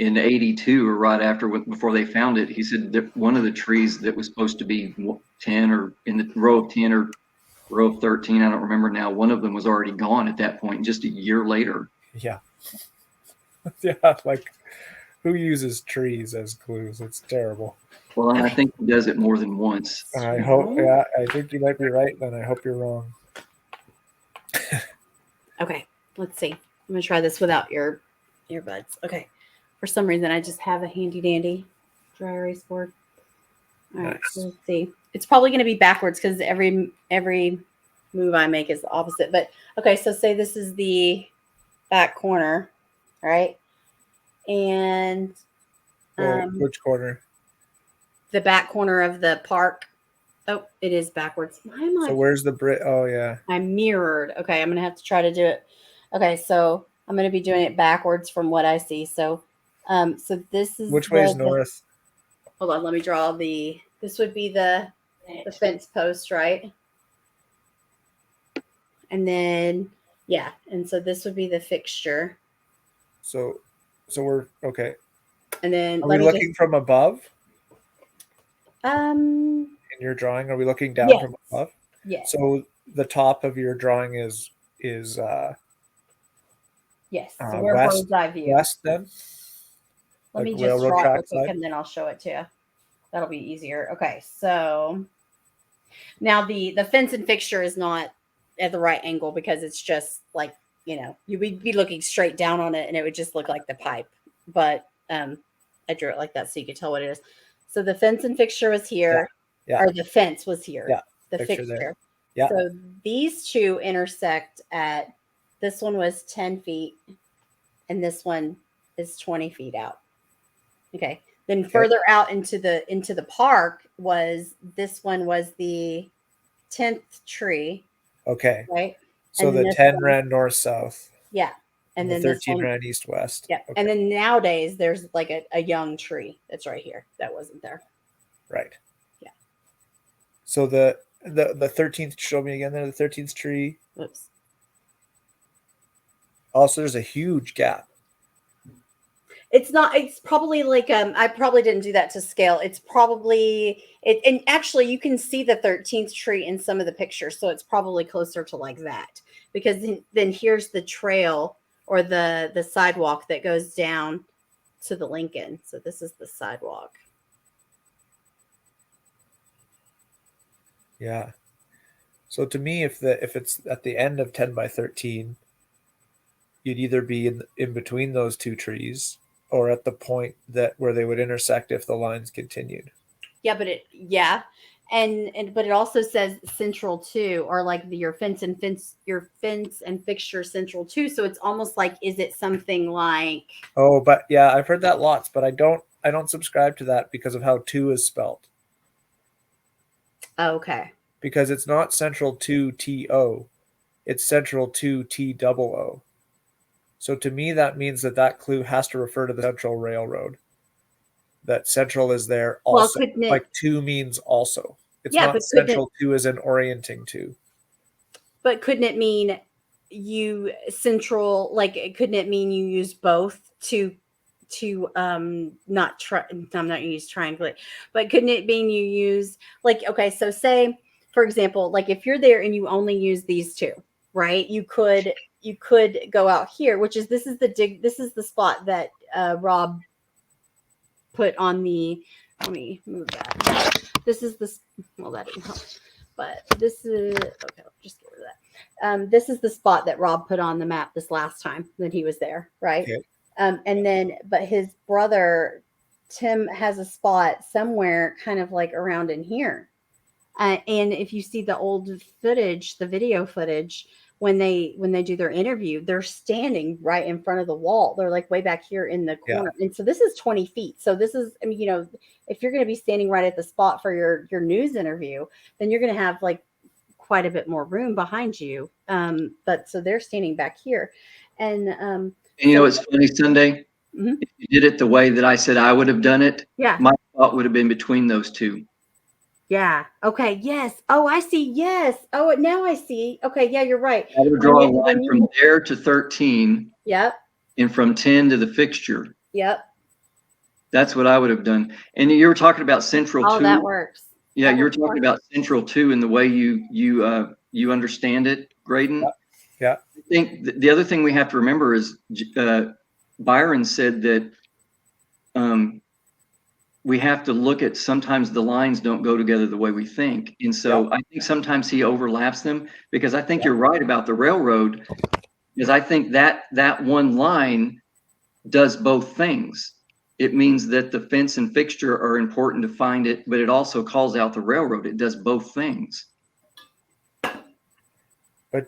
in 82 or right after, before they found it, he said that one of the trees that was supposed to be 10 or in the row of 10 or row of 13, I don't remember now, one of them was already gone at that point, just a year later. Yeah. Yeah, like who uses trees as clues? It's terrible. Well, and I think he does it more than once. I hope, yeah, I think you might be right, then I hope you're wrong. Okay, let's see. I'm gonna try this without your earbuds. Okay. For some reason, I just have a handy dandy dry erase board. All right, Nice. so let's see. It's probably going to be backwards because every move I make is the opposite. But okay, so say this is the back corner, right? And Which corner? the back corner of the park. Oh, it is backwards. Why am I? So where's the Brit? Oh, yeah. I'm mirrored. Okay, I'm going to have to try to do it. Okay, so I'm going to be doing it backwards from what I see. So so this is Which way is north? Hold on, let me draw this would be the fence post, right? And then yeah, and so this would be the fixture. So we're okay. And then Are we looking from above um in your drawing? Are we looking down yes. from above? Yes. So the top of your drawing is Yes. So we're west, bird's eye view. west then? Let like me just railroad draw it track real quick side? and then I'll show it to you. That'll be easier. Okay, so now the fence and fixture is not at the right angle because it's just like, you know, you would be looking straight down on it and it would just look like the pipe. But I drew it like that so you could tell what it is. So the fence and fixture was here, Yeah. or the fence was here. Yeah, The fixture fixture. there. Yeah. So these two intersect at, this one was 10 feet and this one is 20 feet out. Okay. Then further out into the park was, this one was the 10th tree. Okay. Right. So And the this 10 one- ran north south. Yeah. And the then 13 this one, ran east west. yeah. Okay. And then nowadays there's like a young tree that's right here that wasn't there. Right. Yeah. So the 13th, show me again there, the 13th tree. Oops. Also, there's a huge gap. It's probably like I probably didn't do that to scale. It's probably and actually you can see the 13th tree in some of the pictures, so it's probably closer to like that, because then here's the trail or the sidewalk that goes down to the Lincoln. So this is the sidewalk. Yeah. So to me, if it's at the end of 10 by 13, you'd either be in between those two trees or at the point where they would intersect if the lines continued. Yeah, but but it also says central too, or like your fence and fixture central too. So it's almost like, is it something like? Oh, but yeah, I've heard that lots, but I don't subscribe to that because of how 2 is spelled. Okay. Because it's not central to TO, it's central to TOO. So to me, that means that clue has to refer to the Central Railroad. That central is there also. Well, couldn't it, like 2 means also. It's Yeah, not but couldn't central to as in orienting to. but couldn't it mean you central, like couldn't it mean you use both to not try, I'm not gonna use triangulate, but couldn't it mean you use, like, okay, so say for example, like if you're there and you only use these two, right? You could go out here, which is, this is the spot that Rob put on the, let me move that. This is well, that didn't help, but this is, okay, I'll just get rid of that. This is the spot that Rob put on the map this last time that he was there, right? Okay. And then, but his brother Tim has a spot somewhere kind of like around in here. And if you see the old footage, the video footage, when they do their interview, they're standing right in front of the wall. They're like way back here in the corner. Yeah. And so this is 20 feet. So this is, I mean, you know, if you're going to be standing right at the spot for your news interview, then you're going to have like quite a bit more room behind you. But so they're standing back here. And you know, it's funny, Sunday, mm-hmm. If you did it the way that I said I would have done it, yeah, my thought would have been between those two. Yeah. Okay. Yes. Oh, I see. Yes. Oh, now I see. Okay. Yeah, you're right. I would draw a line from there to 13. Yep. And from 10 to the fixture. Yep. That's what I would have done. And you were talking about central Oh, two. that works. Yeah, That you were works talking about central two and the way you understand it, Graydon. Yeah. I think the other thing we have to remember is Byron said that we have to look at sometimes the lines don't go together the way we think. And so I think sometimes he overlaps them, because I think you're right about the railroad, because I think that one line does both things. It means that the fence and fixture are important to find it, but it also calls out the railroad. It does both things. But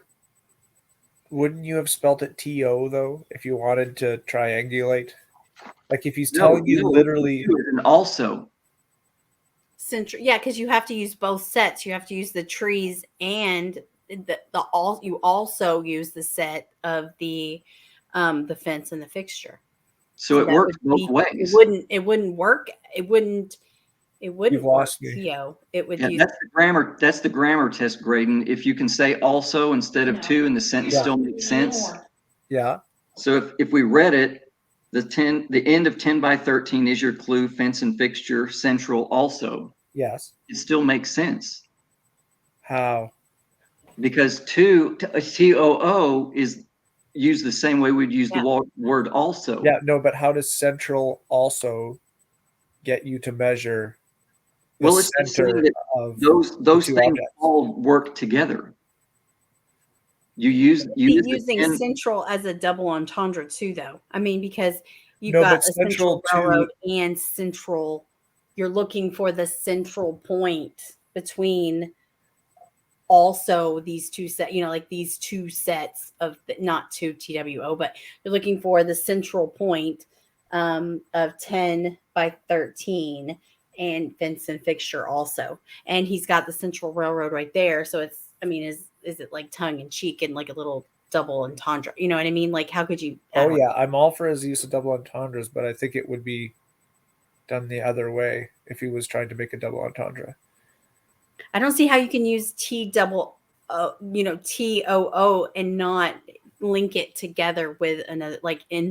wouldn't you have spelt it TO though, if you wanted to triangulate? Like if he's telling you literally, and also Central, yeah, because you have to use both sets. You have to use the trees and you also use the set of the fence and the fixture. so it that works would both be- ways. It wouldn't work. It wouldn't You've lost work, me. TO. It would Yeah, use that's the grammar test, Graydon. If you can say also instead of No. two and the sentence Yeah. still makes sense. More. Yeah. So if we read it, the end of 10 by 13 is your clue, fence and fixture, central also. Yes. It still makes sense, How? because TOO is used the same way we'd use the word also. Yeah. No, but how does central also get you to measure the Well, it's just saying center that of those two things objects? all work together. You use be the using 10 central as a double entendre too, though. I mean, because you've No, got but a central central to- railroad and central. You're looking for the central point between also these two set, like these two sets of not two TWO, but you're looking for the central point of 10 by 13 and fence and fixture also. And he's got the central railroad right there. So it's, I mean, is it like tongue in cheek and like a little double entendre? You know what I mean? Like, how could you? Oh yeah, I'm all for his use of double entendres, but I think it would be done the other way if he was trying to make a double entendre. I don't see how you can use TOO and not link it together with another, like you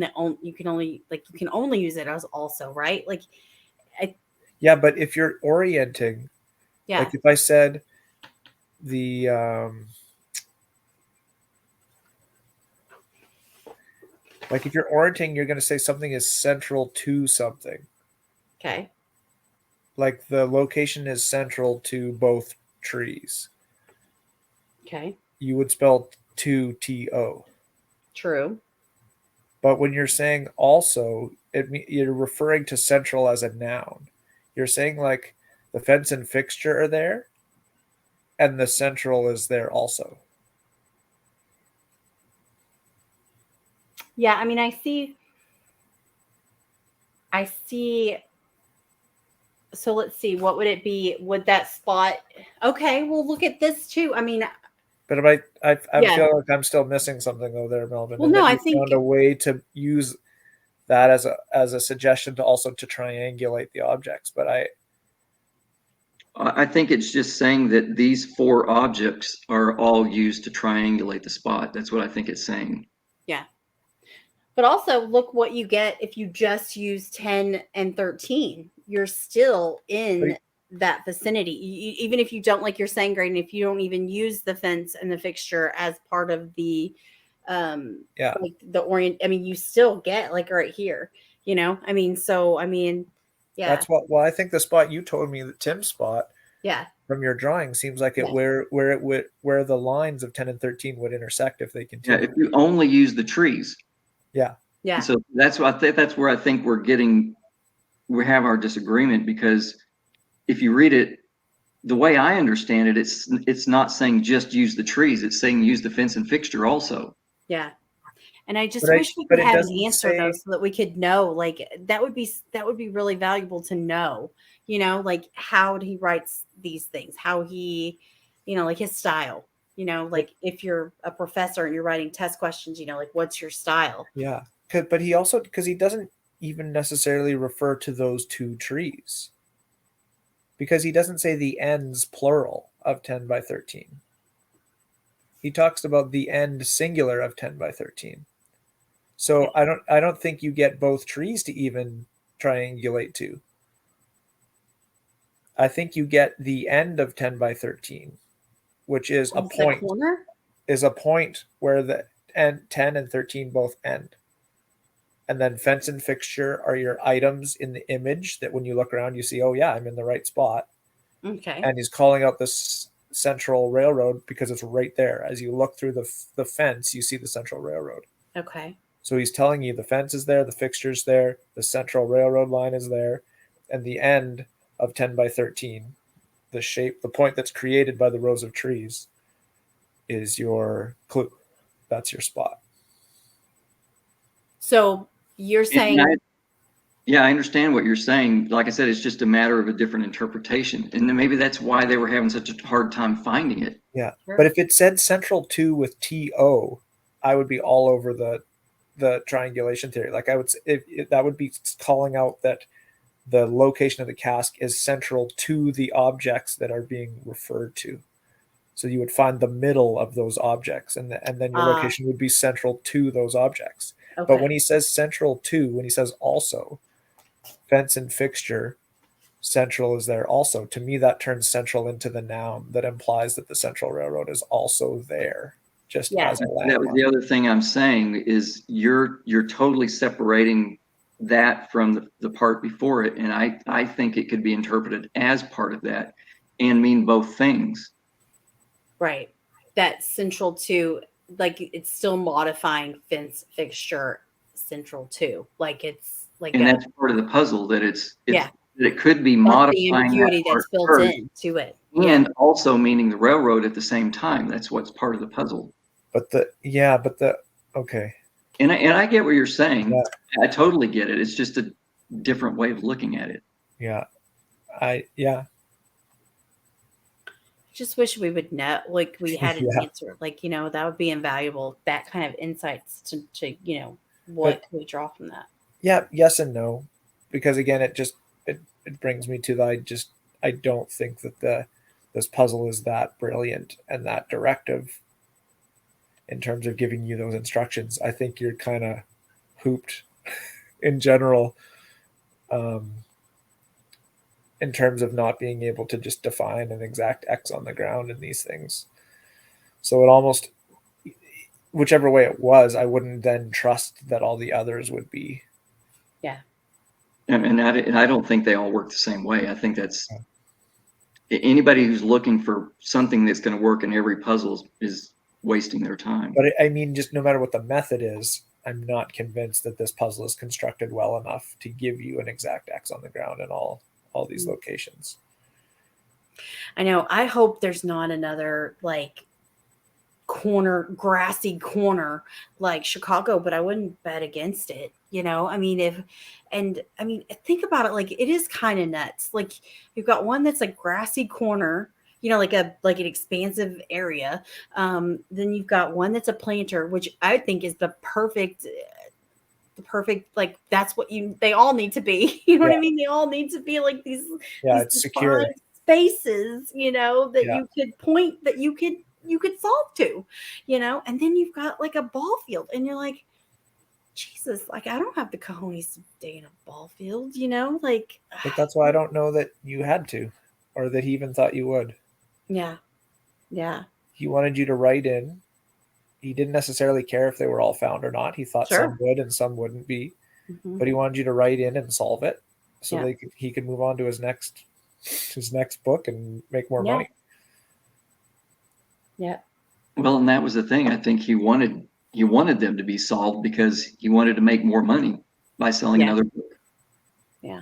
can only use it as also, right? Like, Yeah, but if you're orienting, yeah, like if I said the like if you're orienting, you're going to say something is central to something. okay, Like the location is central to both trees. okay, You would spell to TO. true. But when you're saying also, you're referring to central as a noun. You're saying like the fence and fixture are there, and the central is there also. Yeah, I mean, I see. So let's see, what would it be? Would that spot? Okay, well, look at this too. I mean, But I Yeah. feel like I'm still missing something though there, Melvin. Well, And no, that I you think- found a way to use that as a suggestion to also to triangulate the objects. But I think it's just saying that these four objects are all used to triangulate the spot. That's what I think it's saying. but also look what you get if you just use 10 and 13. You're still in that vicinity. Even if you don't, like you're saying, Graydon, if you don't even use the fence and the fixture as part of the like the orient, I mean, you still get like right here, I mean, yeah, that's what. Well, I think the spot you told me, the Tim spot yeah, from your drawing, seems like it Yeah. where the lines of 10 and 13 would intersect if they Yeah, continue. if you only use the trees. Yeah. yeah. So that's what I think. That's where I think we have our disagreement, because if you read it the way I understand it, it's not saying just use the trees. It's saying use the fence and fixture also. Yeah. And I just But wish we but could it have an doesn't answer though, say- so that we could know, like that would be really valuable to know, like how he writes these things, how he, like his style, like if you're a professor and you're writing test questions, like what's your style? Yeah. But he also, because he doesn't even necessarily refer to those two trees, because he doesn't say the ends plural of 10 by 13. He talks about the end singular of 10 by 13. So I don't think you get both trees to even triangulate to. I think you get the end of 10 by 13, which is a Is the point. corner? Is a point where the end 10 and 13 both end. And then fence and fixture are your items in the image that when you look around, you see, oh yeah, I'm in the right spot. Okay. And he's calling out this central railroad because it's right there. As you look through the fence, you see the central railroad. Okay. So he's telling you the fence is there, the fixture's there, the central railroad line is there, and the end of 10 by 13, the point that's created by the rows of trees is your clue. That's your spot. So you're saying, Yeah, I understand what you're saying. Like I said, it's just a matter of a different interpretation. And then maybe that's why they were having such a hard time finding it. Yeah. Sure. But if it said central 2 with TO, I would be all over the triangulation theory. Like I would that would be calling out that the location of the cask is central to the objects that are being referred to. So you would find the middle of those objects, and then your location would be central to those objects. okay. But when he says central to, when he says also, fence and fixture, central is there also. To me, that turns central into the noun that implies that the Central Railroad is also there, just Yeah. as a That was landmark. the other thing I'm saying is you're totally separating that from the part before it. And I think it could be interpreted as part of that and mean both things. Right. That central to, like, it's still modifying fence fixture central to. Like it's like And a, that's part of the puzzle that Yeah. that it could be that's the modifying ambiguity that part that's built first, into it. and also meaning the railroad at the same time. That's what's part of the puzzle. Okay. And I get what you're saying. Yeah. I totally get it. It's just a different way of looking at it. Yeah. Just wish we would know, like we had an Yeah. answer, like, that would be invaluable. That kind of insights to what can we draw from that? Yeah, yes and no, because again, it brings me to I don't think that this puzzle is that brilliant and that directive in terms of giving you those instructions. I think you're kind of hooped in general, in terms of not being able to just define an exact X on the ground in these things. So it almost, whichever way it was, I wouldn't then trust that all the others would be. And I don't think they all work the same way. I think that's anybody who's looking for something that's going to work in every puzzle is wasting their time. But I mean, just no matter what the method is, I'm not convinced that this puzzle is constructed well enough to give you an exact X on the ground in all these locations. I know. I hope there's not another like grassy corner like Chicago, but I wouldn't bet against it. I mean, think about it. Like it is kind of nuts. Like you've got one that's like grassy corner, like an expansive area. Then you've got one that's a planter, which I think is the perfect, like that's what they all need to be. You know what I mean? They all need to be like these It's secure spaces, that you could point, that you could solve to, and then you've got like a ball field and you're like, Jesus, like I don't have the cojones to stay in a ball field, like. But that's why I don't know that you had to, or that he even thought you would. Yeah. He wanted you to write in. He didn't necessarily care if they were all found or not. He thought some would and some wouldn't be, but he wanted you to write in and solve it so he could move on to his next book and make more money. Yeah. Well, and that was the thing. I think he wanted them to be solved because he wanted to make more money by selling another book. Yeah.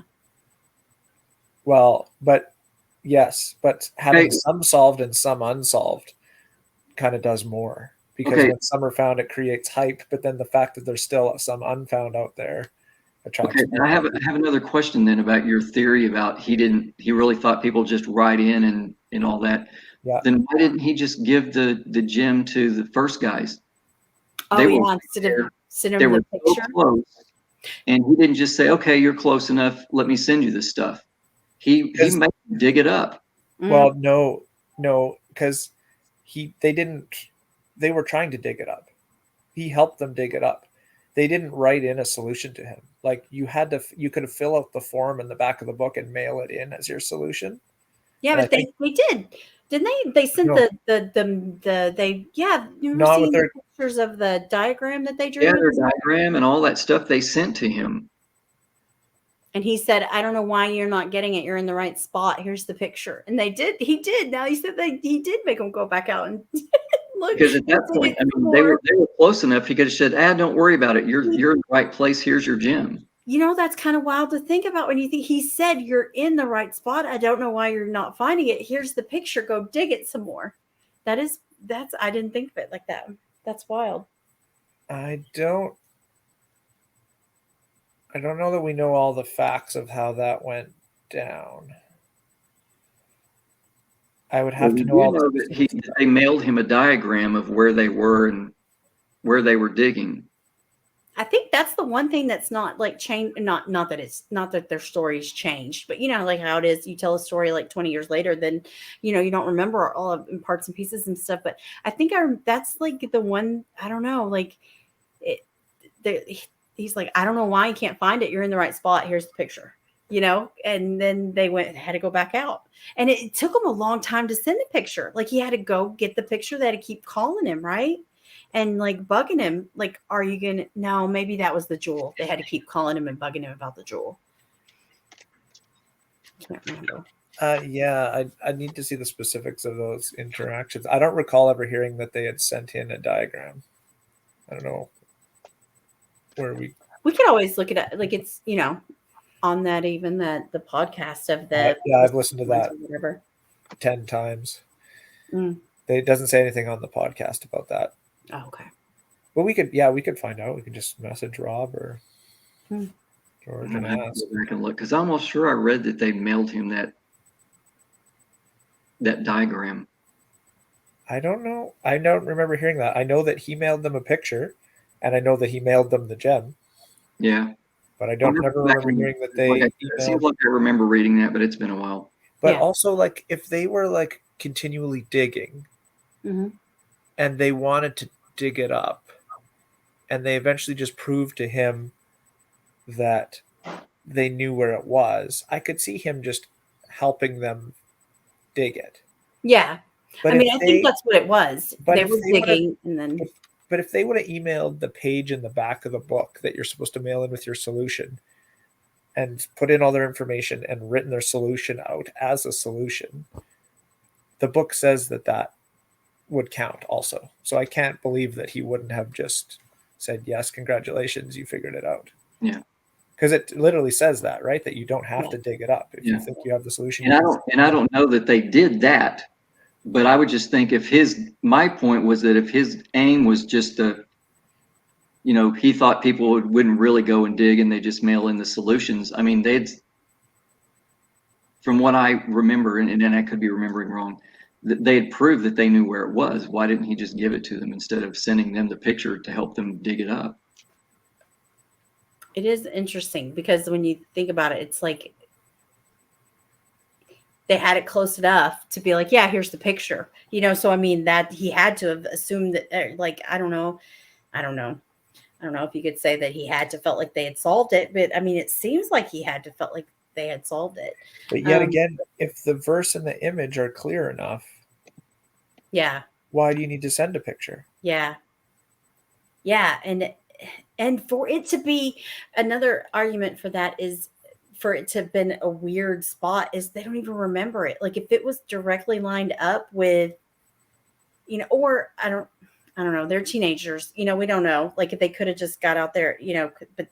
Well, but having some solved and some unsolved kind of does more, because when some are found, it creates hype. But then the fact that there's still some unfound out there attracts. Okay, and I have another question then about your theory about he really thought people just write in and all that. Yeah. Then why didn't he just give the gem to the first guys? They were so close, and he didn't just say, "Okay, you're close enough. Let me send you this stuff." He made them dig it up. Well, no, because they were trying to dig it up. He helped them dig it up. they didn't write in a solution to him. Like you could have fill out the form in the back of the book and mail it in as your solution. Yeah, And but they did, didn't they? They sent No. they yeah. You ever Not with seen their- the pictures of the diagram that they drew? Yeah, their diagram and all that stuff they sent to him. And he said, "I don't know why you're not getting it. You're in the right spot. Here's the picture." And they did. He did. Now he said he did make them go back out and look. Because at that point, I mean, they were close enough. He could have said, don't worry about it. You're in the right place. Here's your gem. You know, that's kind of wild to think about when you think he said you're in the right spot. I don't know why you're not finding it. Here's the picture. Go dig it some more. That's I didn't think of it like that. That's wild. I don't know that we know all the facts of how that went down. I would have to know all that they mailed him a diagram of where they were and where they were digging. I think that's the one thing that's not like changed. Not that their story's changed, but you know, like how it is. You tell a story like 20 years later, then you know you don't remember all of parts and pieces and stuff. But I think that's like the one. I don't know. Like he's like, I don't know why you can't find it. You're in the right spot. Here's the picture. You know, and then they had to go back out, and it took him a long time to send the picture. Like he had to go get the picture. They had to keep calling him, right? And like bugging him, like, are you gonna? No, maybe that was the jewel. They had to keep calling him and bugging him about the jewel. Can't remember. Yeah, I need to see the specifics of those interactions. I don't recall ever hearing that they had sent in a diagram. I don't know where we could always look at it, like it's on that even that the podcast of the yeah, I've listened to that whatever 10 times. It doesn't say anything on the podcast about that. Oh, okay. But we could find out. We could just message Rob or George and ask. Go back and look, because I'm almost sure I read that they mailed him that diagram. I don't know. I don't remember hearing that. I know that he mailed them a picture, and I know that he mailed them the gem. Yeah. But I don't never remember hearing that they it seems like I remember reading that, but it's been a while. But also, like, if they were like continually digging and they wanted to dig it up, and they eventually just proved to him that they knew where it was, I could see him just helping them dig it. Yeah. But I mean, I think that's what it was. They were digging and then. But if they would have emailed the page in the back of the book that you're supposed to mail in with your solution and put in all their information and written their solution out as a solution, the book says that would count also. So I can't believe that he wouldn't have just said, yes, congratulations, you figured it out. Yeah. Because it literally says that, right? That you don't have to dig it up if you think you have the solution. And I don't know that they did that, but I would just think my point was that if his aim was just he thought people wouldn't really go and dig and they just mail in the solutions. I mean, from what I remember, and I could be remembering wrong, they had proved that they knew where it was. Why didn't he just give it to them instead of sending them the picture to help them dig it up? It is interesting because when you think about it, it's like they had it close enough to be like, yeah, here's the picture, So, I mean, that he had to have assumed that, like, I don't know if you could say that he had to felt like they had solved it, but I mean, it seems like he had to felt like they had solved it. But yet again, if the verse and the image are clear enough, why do you need to send a picture? Yeah, and for it to be another argument for that is for it to have been a weird spot is they don't even remember it. Like if it was directly lined up with, or I don't know. They're teenagers, we don't know. Like if they could have just got out there, but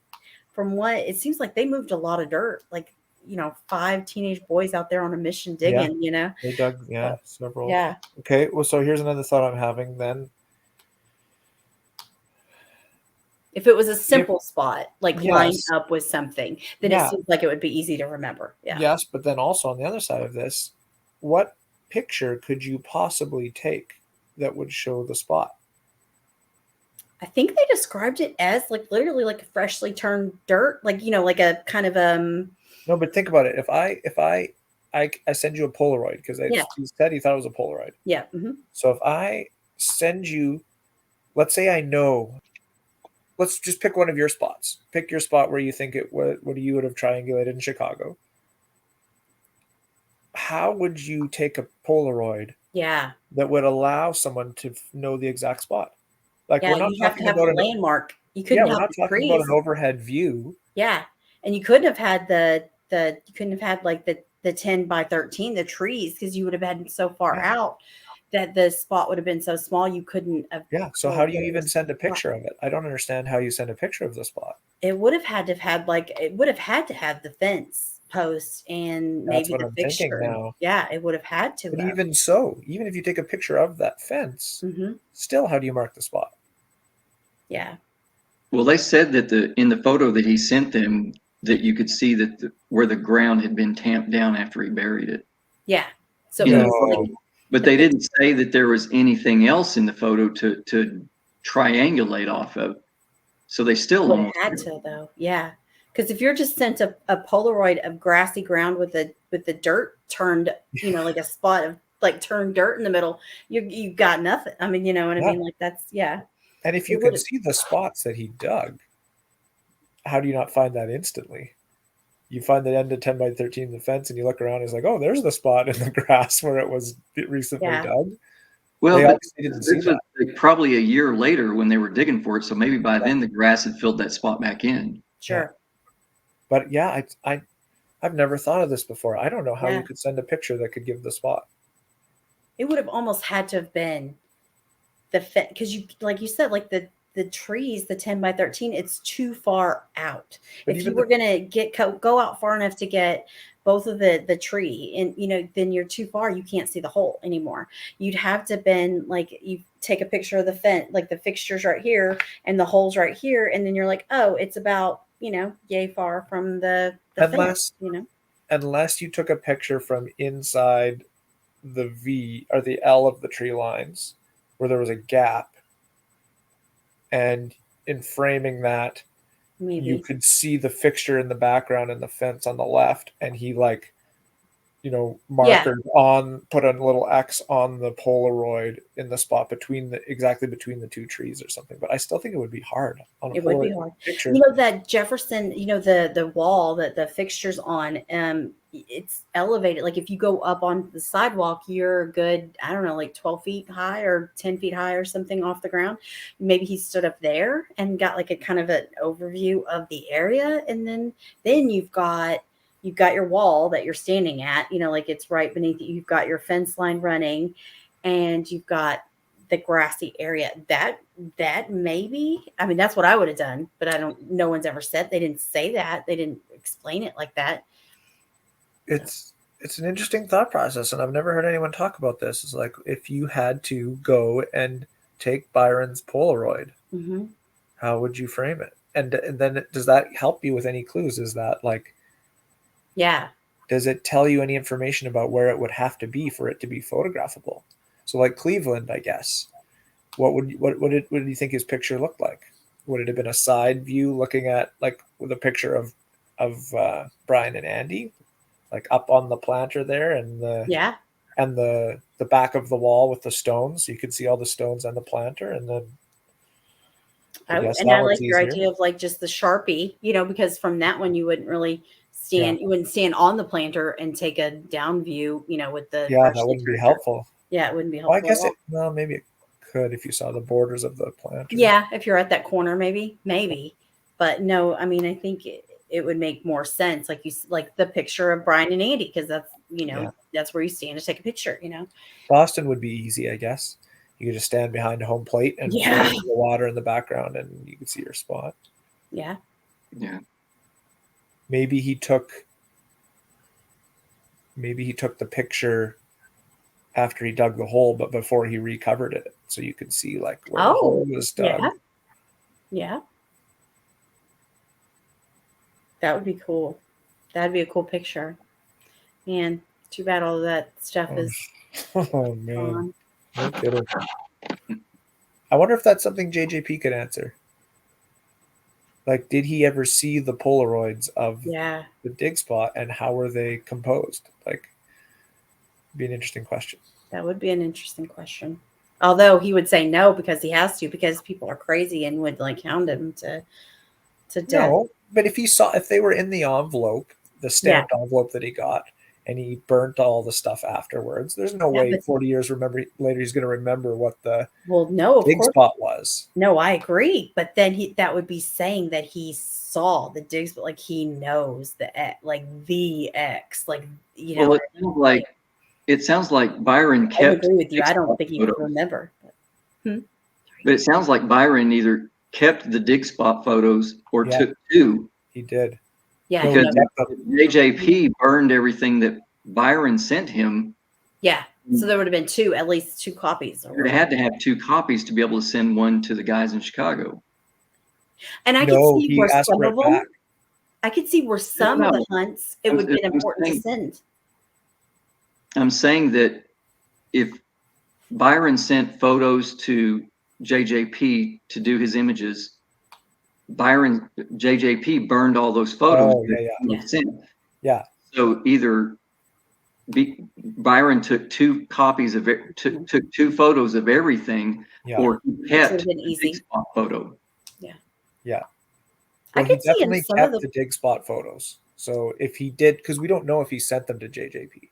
from what it seems like they moved a lot of dirt, like, 5 teenage boys out there on a mission digging, They dug, several. Yeah. Okay. Well, so here's another thought I'm having then. If it was a simple spot, like lined up with something, then it seems like it would be easy to remember. Yeah. Yes. But then also on the other side of this, what picture could you possibly take that would show the spot? I think they described it as like literally like a freshly turned dirt, like, like a kind of No, but think about it. If I send you a Polaroid because he said he thought it was a Polaroid. Yeah. So if I send you, let's say I know let's just pick one of your spots. Pick your spot where you think what you would have triangulated in Chicago. How would you take a Polaroid Yeah. that would allow someone to know the exact spot? Like Yeah. we're not You have to talking have about the landmark. You couldn't we're have not the talking about trees. an overhead view. Yeah. And you couldn't have had you couldn't have had like the 10 by 13, the trees, because you would have been so far out that the spot would have been so small you couldn't have. Yeah. So how do you even send a picture of it? I don't understand how you send a picture of the spot. It would have had to have had like it would have had to have the fence post and That's maybe what the I'm thinking fixture. now. Yeah, it would have had to But have. even so, even if you take a picture of that fence, still, how do you mark the spot? Yeah. Well, they said that in the photo that he sent them, that you could see that where the ground had been tamped down after he buried it. Yeah. So You it know, was like but they didn't say that there was anything else in the photo to triangulate off of. So they still would have almost had to though. Yeah. Because if you're just sent a Polaroid of grassy ground with the dirt turned, like a spot of like turned dirt in the middle, you got nothing. I mean, you know what I mean? Like that's And if you can see the spots that he dug, how do you not find that instantly? You find the end of 10 by 13 the fence and you look around and it's like, oh, there's the spot in the grass where it was recently dug. Well, they but obviously didn't see this was that. like probably a year later when they were digging for it. So maybe by then the grass had filled that spot back in. Sure. But yeah, I've never thought of this before. I don't know how you could send a picture that could give the spot. It would have almost had to have been the fence, because you, like you said, like the trees, the 10 by 13, it's too far out. But if you were going to go out far enough to get both of the tree and, then you're too far, you can't see the hole anymore. You'd have to been like, you take a picture of the fence, like the fixtures right here and the holes right here. And then you're like, oh, it's about, yay far from the fence, Unless you took a picture from inside the V or the L of the tree lines where there was a gap, and in framing that, you could see the fixture in the background and the fence on the left, and he put a little X on the Polaroid in the spot exactly between the two trees or something. But I still think it would be hard on a it Polaroid would be hard picture. That Jefferson, the wall that the fixtures on, it's elevated. Like if you go up on the sidewalk, you're good, I don't know, like 12 feet high or 10 feet high or something off the ground. Maybe he stood up there and got like a kind of an overview of the area. And then you've got your wall that you're standing at, like it's right beneath you. You've got your fence line running and you've got the grassy area. That maybe, I mean, that's what I would have done, but no one's ever said, they didn't say that. They didn't explain it like that. It's an interesting thought process, and I've never heard anyone talk about this. It's like, if you had to go and take Byron's Polaroid, how would you frame it? And then does that help you with any clues? Is that like, does it tell you any information about where it would have to be for it to be photographable? So like Cleveland, I guess, what do you think his picture looked like? Would it have been a side view looking at like with a picture of Brian and Andy, like up on the planter there, and the back of the wall with the stones, so you could see all the stones and the planter, and then I like your idea of like just the Sharpie, because from that one you wouldn't really stand, you wouldn't stand on the planter and take a down view, with the that wouldn't be helpful. Yeah, it wouldn't be helpful. Well, I guess maybe it could if you saw the borders of the planter. Yeah, if you're at that corner, maybe, but no, I mean, I think it would make more sense, like the picture of Brian and Andy, because that's that's where you stand to take a picture. Boston would be easy, I guess. You could just stand behind a home plate and the water in the background, and you could see your spot. Yeah. Maybe he took the picture after he dug the hole, but before he recovered it, so you could see like where the hole was dug. Yeah. That would be cool. That'd be a cool picture. Man, too bad all of that stuff is. Oh man, no kidding. I wonder if that's something JJP could answer. Like, did he ever see the Polaroids of the dig spot, and how were they composed? Like, be an interesting question. That would be an interesting question. Although he would say no because he has to, because people are crazy and would like hound him to death. No, but if they were in the envelope, the stamped envelope that he got, and he burnt all the stuff afterwards, there's no way 40 years later he's going to remember what the no, of dig course. spot was. No, I agree. But then that would be saying that he saw the dig spot, like he knows the X, like the X, like Well, it sounds like Byron kept. I agree with you. I don't think he would remember. But it sounds like Byron either kept the dig spot photos or took two. He did. Yeah. Because JJP burned everything that Byron sent him. Yeah. So there would have been at least two copies. It had to have two copies to be able to send one to the guys in Chicago. And I could see where some of them, I could see where some of the hunts, it would have been important to send. I'm saying that if Byron sent photos to JJP to do his images, JJP burned all those photos. Yeah. So either Byron took two copies of it, took two photos of everything, or he kept the dig spot photo. Yeah. Well, I could he definitely kept the dig spot photos. So if he did, because we don't know if he sent them to JJP.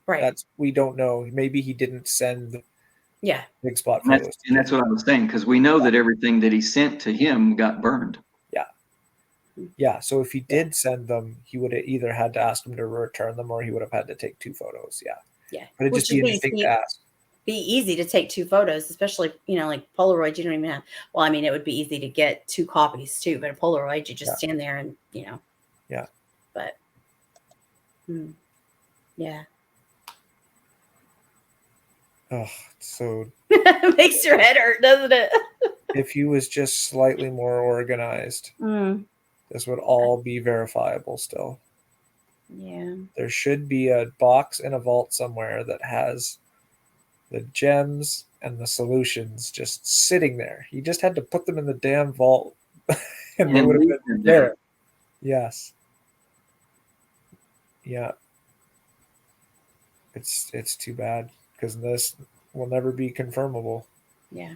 Right. We don't know. Maybe he didn't send dig spot photos. And that's what I was saying, because we know that everything that he sent to him got burned. Yeah. So if he did send them, he would have either had to ask him to return them, or he would have had to take two photos. Yeah. But it'd just be interesting to ask. Be easy to take two photos, especially, like Polaroid, you don't even have, well, I mean, it would be easy to get two copies too, but a Polaroid, you just stand there and, Yeah. But, yeah. Oh, so it makes your head hurt, doesn't it? If he was just slightly more organized, this would all be verifiable still. Yeah. There should be a box in a vault somewhere that has the gems and the solutions just sitting there. He just had to put them in the damn vault and they would have been there. Yes. Yeah. It's too bad, because this will never be confirmable. Yeah.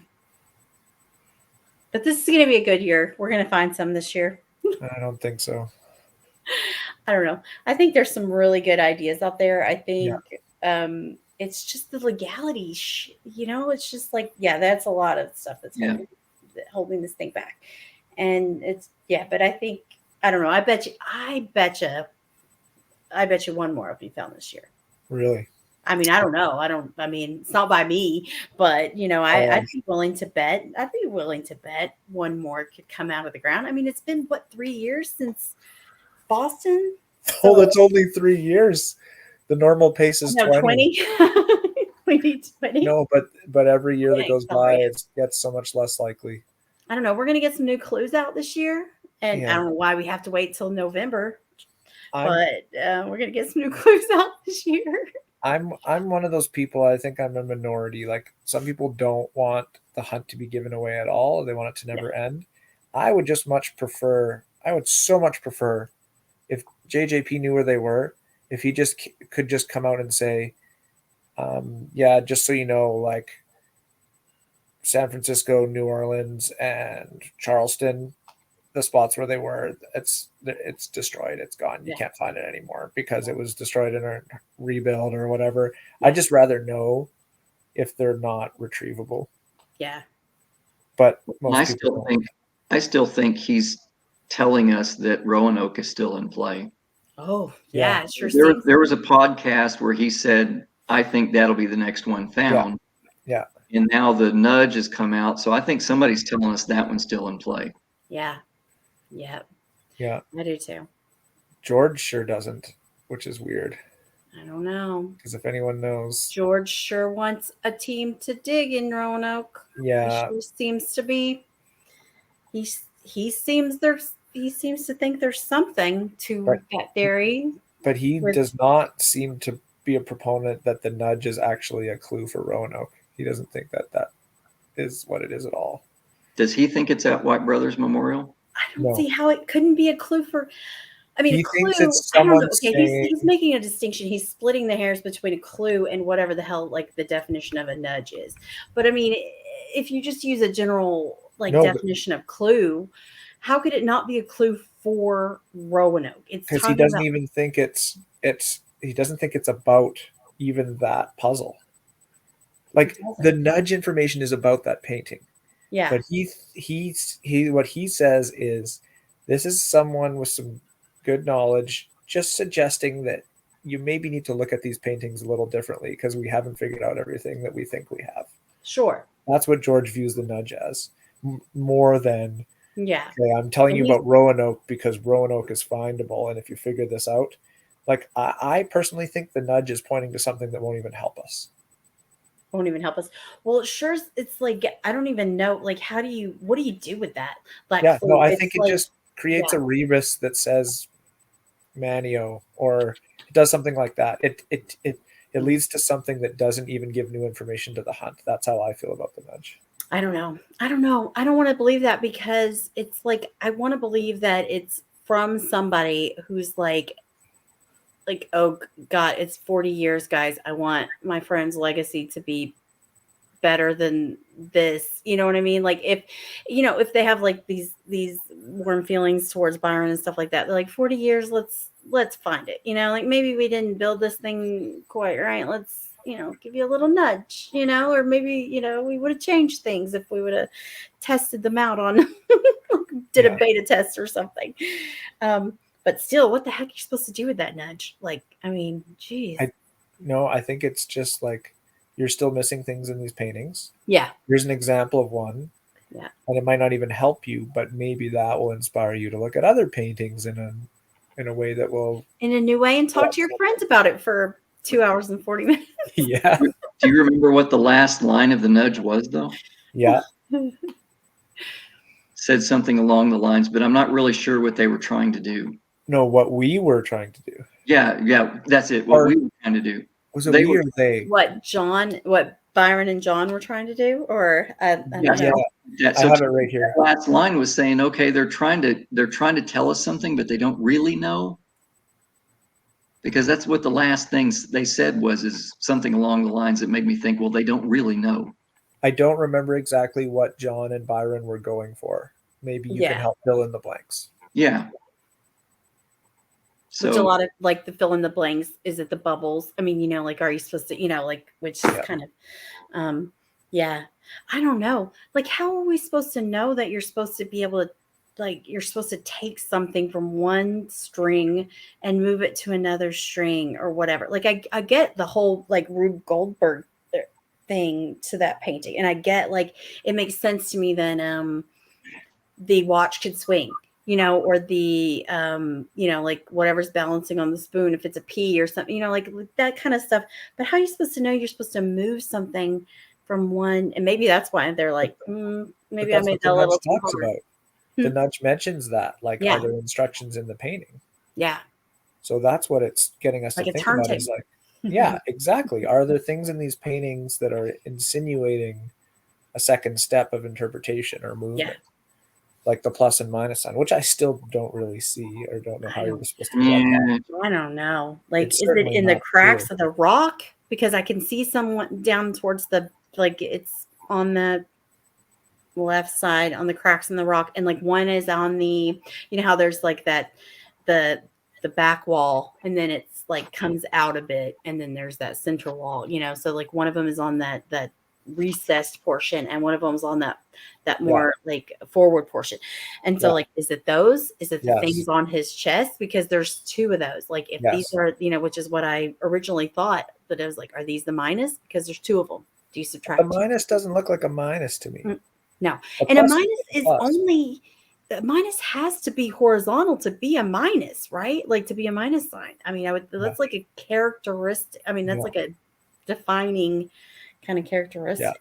But this is going to be a good year. We're going to find some this year. I don't think so. I don't know. I think there's some really good ideas out there. I think it's just the legality. It's just like, that's a lot of stuff that's holding this thing back. And but I think, I don't know. I bet you one more will be found this year. Really? I mean, I don't know. It's not by me, but I'd be willing to bet. I'd be willing to bet one more could come out of the ground. I mean, it's been 3 years since Boston? Oh, that's only 3 years. The normal pace is 20. We need 20. No, but every year that goes by, it gets so much less likely. I don't know. We're going to get some new clues out this year. And I don't know why we have to wait till November. But we're going to get some new clues out this year. I'm one of those people. I think I'm a minority. Like, some people don't want the hunt to be given away at all. They want it to never end. I would so much prefer if JJP knew where they were, if he could just come out and say, just so you know, like, San Francisco, New Orleans, and Charleston, the spots where they were, it's destroyed. It's gone. You can't find it anymore because it was destroyed in a rebuild or whatever. I'd just rather know if they're not retrievable. Yeah. But I still think he's telling us that Roanoke is still in play. Oh, yeah. Sure. There was a podcast where he said, I think that'll be the next one found. Yeah. And now the nudge has come out. So I think somebody's telling us that one's still in play. Yeah. Yeah. Yeah. I do too. George sure doesn't, which is weird. I don't know. Because if anyone knows, George sure wants a team to dig in Roanoke. Yeah. He sure seems to be. He seems to think there's something to that theory. But he does not seem to be a proponent that the nudge is actually a clue for Roanoke. He doesn't think that is what it is at all. Does he think it's at White Brothers Memorial? I don't see how it couldn't be a clue for. I mean, He clue. thinks it's I don't know. someone Okay, saying, he's making a distinction. He's splitting the hairs between a clue and whatever the hell like the definition of a nudge is. But I mean, if you just use a general like No, but- definition of clue, how could it not be a clue for Roanoke? It's because he talking doesn't about even think he doesn't think it's about even that puzzle. Like the nudge information is about that painting. yeah, But he what he says is this is someone with some good knowledge just suggesting that you maybe need to look at these paintings a little differently because we haven't figured out everything that we think we have. sure, That's what George views the nudge as, more than yeah. okay, I'm telling And you he's- about Roanoke because Roanoke is findable, and if you figure this out, like I personally think the nudge is pointing to something that won't even help us. Won't even help us. Well, it sure it's like I don't even know. Like, what do you do with that? Like, Yeah, no, I it's think it like, just creates yeah. a rebus that says Manio, or it does something like that. It leads to something that doesn't even give new information to the hunt. That's how I feel about the nudge. I don't know. I don't know. I don't want to believe that because it's like I want to believe that it's from somebody who's like, oh God, it's 40 years, guys. I want my friend's legacy to be better than this. You know what I mean? Like if they have like these warm feelings towards Byron and stuff like that, they're like 40 years, let's find it. Like maybe we didn't build this thing quite right. Let's give you a little nudge, or maybe, we would have changed things if we would have tested them out on did a beta test or something. But still, what the heck are you supposed to do with that nudge? Like, I mean, geez. I think it's just like you're still missing things in these paintings. Yeah. Here's an example of one. Yeah. And it might not even help you, but maybe that will inspire you to look at other paintings in a way that will in a new way and talk to your friends about it for 2 hours and 40 minutes. Yeah. Do you remember what the last line of the nudge was, though? Yeah. Said something along the lines, but I'm not really sure what they were trying to do. No, what we were trying to do. Yeah, that's it. What we were trying to do. Was it we or they? What Byron and John were trying to do, or I don't know. Yeah. I have it right here. The last line was saying, okay, they're trying to tell us something, but they don't really know. Because that's what the last things they said is something along the lines that made me think, well, they don't really know. I don't remember exactly what John and Byron were going for. Maybe you can help fill in the blanks. Yeah. So, which a lot of like the fill in the blanks, is it the bubbles? I mean, like, are you supposed to, like, which is kind of, I don't know. Like, how are we supposed to know that you're supposed to be able to, like, you're supposed to take something from one string and move it to another string or whatever? Like, I get the whole like Rube Goldberg thing to that painting, and I get like it makes sense to me that the watch could swing, or the like whatever's balancing on the spoon, if it's a pea or something, like that kind of stuff. But how are you supposed to know you're supposed to move something from one? And maybe that's why they're like, maybe I made that a little too hard. The nudge mentions that, like, Yeah. are there instructions in the painting? Yeah. So that's what it's getting us like to think about. Is like, yeah, exactly. Are there things in these paintings that are insinuating a second step of interpretation or movement? Yeah. Like the plus and minus sign, which I still don't really see or don't know how you're supposed to do that. I don't know. Like, is it in the cracks of the rock? Because I can see someone down towards like it's on the left side on the cracks in the rock, and like one is on the, how there's like that the back wall, and then it's like comes out a bit, and then there's that central wall, so like one of them is on that recessed portion, and one of them's on that more like forward portion. And so like, is it the things on his chest? Because there's two of those. Like, if these are, which is what I originally thought, but I was like, are these the minus? Because there's two of them. Do you subtract? The minus doesn't look like a minus to me. No. And a minus is only, a minus has to be horizontal to be a minus, right? Like, to be a minus sign. I mean, that's like a characteristic. I mean, that's like a defining kind of characteristic.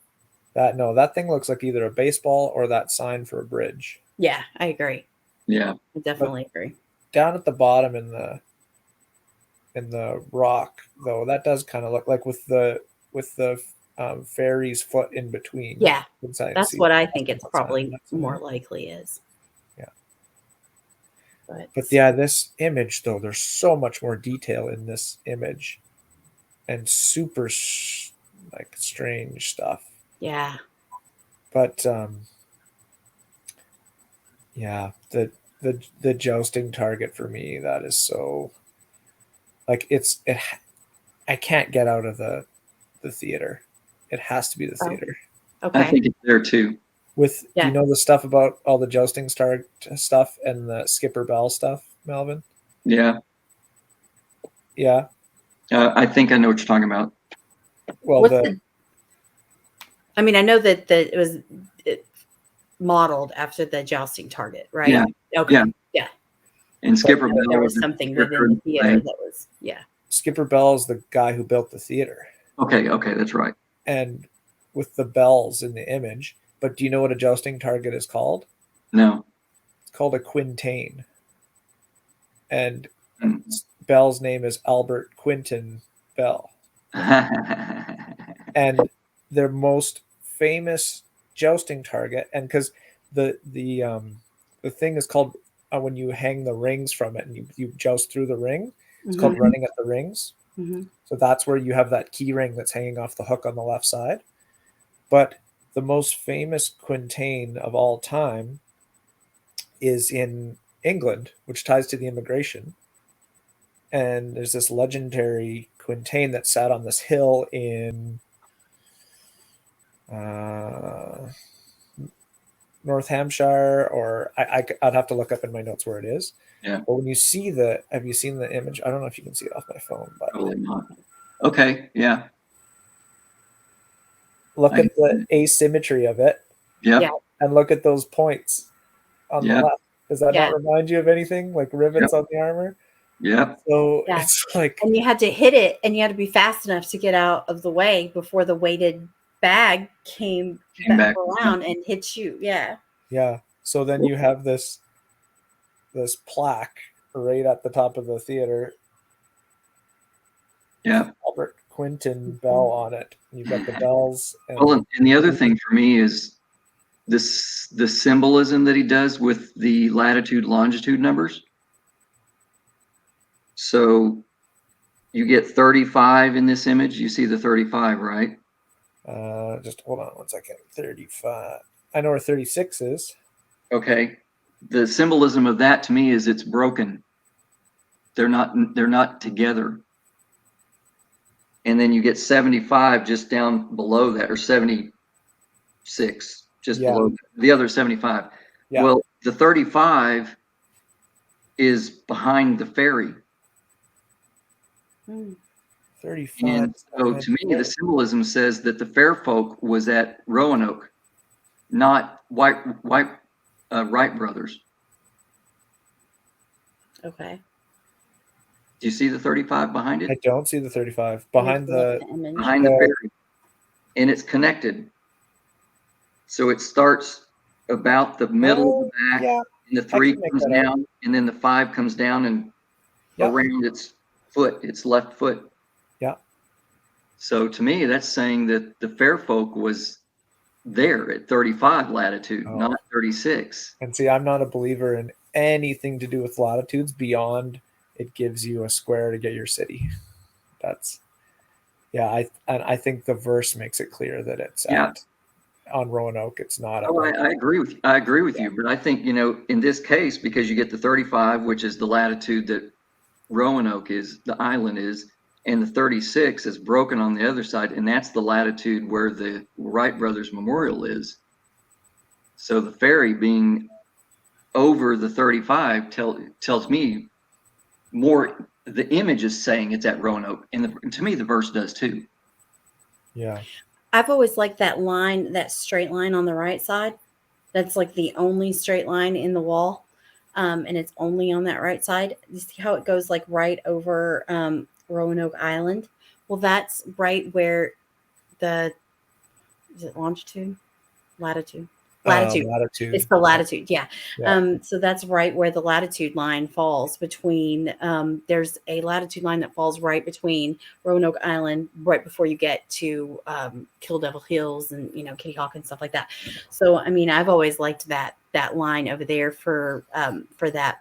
Yeah. That thing looks like either a baseball or that sign for a bridge. Yeah, I agree. Yeah. I definitely agree. Down at the bottom in the rock, though, that does kind of look like with the fairy's foot in between. Yeah, that's what I think it's probably more likely is. Yeah. But yeah, this image though, there's so much more detail in this image, and super like strange stuff. Yeah. But yeah, the jousting target for me, that is so like I can't get out of the theater. It has to be the Oh. theater. I Okay. think it's there too. With do Yeah. you know the stuff about all the jousting star stuff and the Skipper Bell stuff, Melvin? Yeah. Yeah. I think I know what you're talking about. Well, What's I mean, I know that it was modeled after the jousting target, right? Yeah. Okay. Yeah. Yeah. And Skipper Bell There was a something character within the in theater play. that was, yeah. Skipper Bell is the guy who built the theater, Okay, that's right. and with the bells in the image. But do you know what a jousting target is called? No. It's called a quintain, and Mm. Bell's name is Albert Quinton Bell. And their most famous jousting target, and because the thing is called when you hang the rings from it and you joust through the ring, it's called running at the rings. Mm-hmm. So that's where you have that key ring that's hanging off the hook on the left side. But the most famous quintain of all time is in England, which ties to the immigration. And there's this legendary quintain that sat on this hill in North Hampshire, or I'd have to look up in my notes where it is. Yeah. But when you see have you seen the image? I don't know if you can see it off my phone, but Probably not. Okay, yeah. Look at the asymmetry of it. Yep. Yeah. And look at those points on the left. Does that not remind you of anything, like rivets on the armor? Yep. So it's like, and you had to hit it, and you had to be fast enough to get out of the way before the weighted bag came back around and hit you. Yeah. Yeah. So then you have this plaque right at the top of the theater. Yeah. Albert Quinton Bell on it. You've got the bells. And the other thing for me is the symbolism that he does with the latitude, longitude numbers. So you get 35 in this image. You see the 35, right? Just hold on 1 second. 35. I know where 36 is. Okay. The symbolism of that to me is it's broken. They're not together. And then you get 75 just down below that, or 76 just below the other 75. Yeah. Well, the 35 is behind the ferry. 35. And so to me, the symbolism says that the fair folk was at Roanoke, not Wright brothers. Okay. Do you see the 35 behind it? I don't see the 35 behind the ferry, and it's connected. So it starts about the middle of the back, and the 3 comes down, and then the 5 comes down and around its foot, its left foot. Yeah. So to me, that's saying that the fair folk was there at 35 latitude, not 36. And see, I'm not a believer in anything to do with latitudes beyond it gives you a square to get your city. That's I think the verse makes it clear that it's on Roanoke. It's not. I agree with you. I agree with you, but I think in this case, because you get the 35, which is the latitude that Roanoke is, the island is, and the 36 is broken on the other side, and that's the latitude where the Wright brothers memorial is. So the ferry being over the 35 tells me more. The image is saying it's at Roanoke, and to me the verse does too. Yeah, I've always liked that line, that straight line on the right side. That's like the only straight line in the wall, and it's only on that right side. You see how it goes like right over Roanoke Island? Well, that's right where is it longitude? Latitude. Latitude. It's the latitude. Yeah. So that's right where the latitude line falls between, there's a latitude line that falls right between Roanoke Island, right before you get to Kill Devil Hills and, Kitty Hawk and stuff like that. So, I mean, I've always liked that line over there for that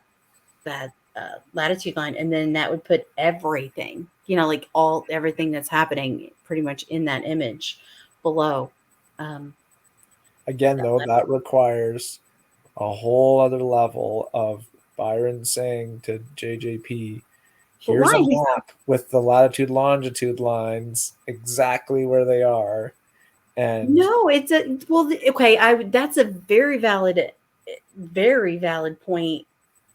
latitude line, and then that would put everything, like everything that's happening pretty much in that image below. Again, though, that requires a whole other level of Byron saying to JJP, here's a map with the latitude longitude lines exactly where they are. And no, it's okay. That's a very valid point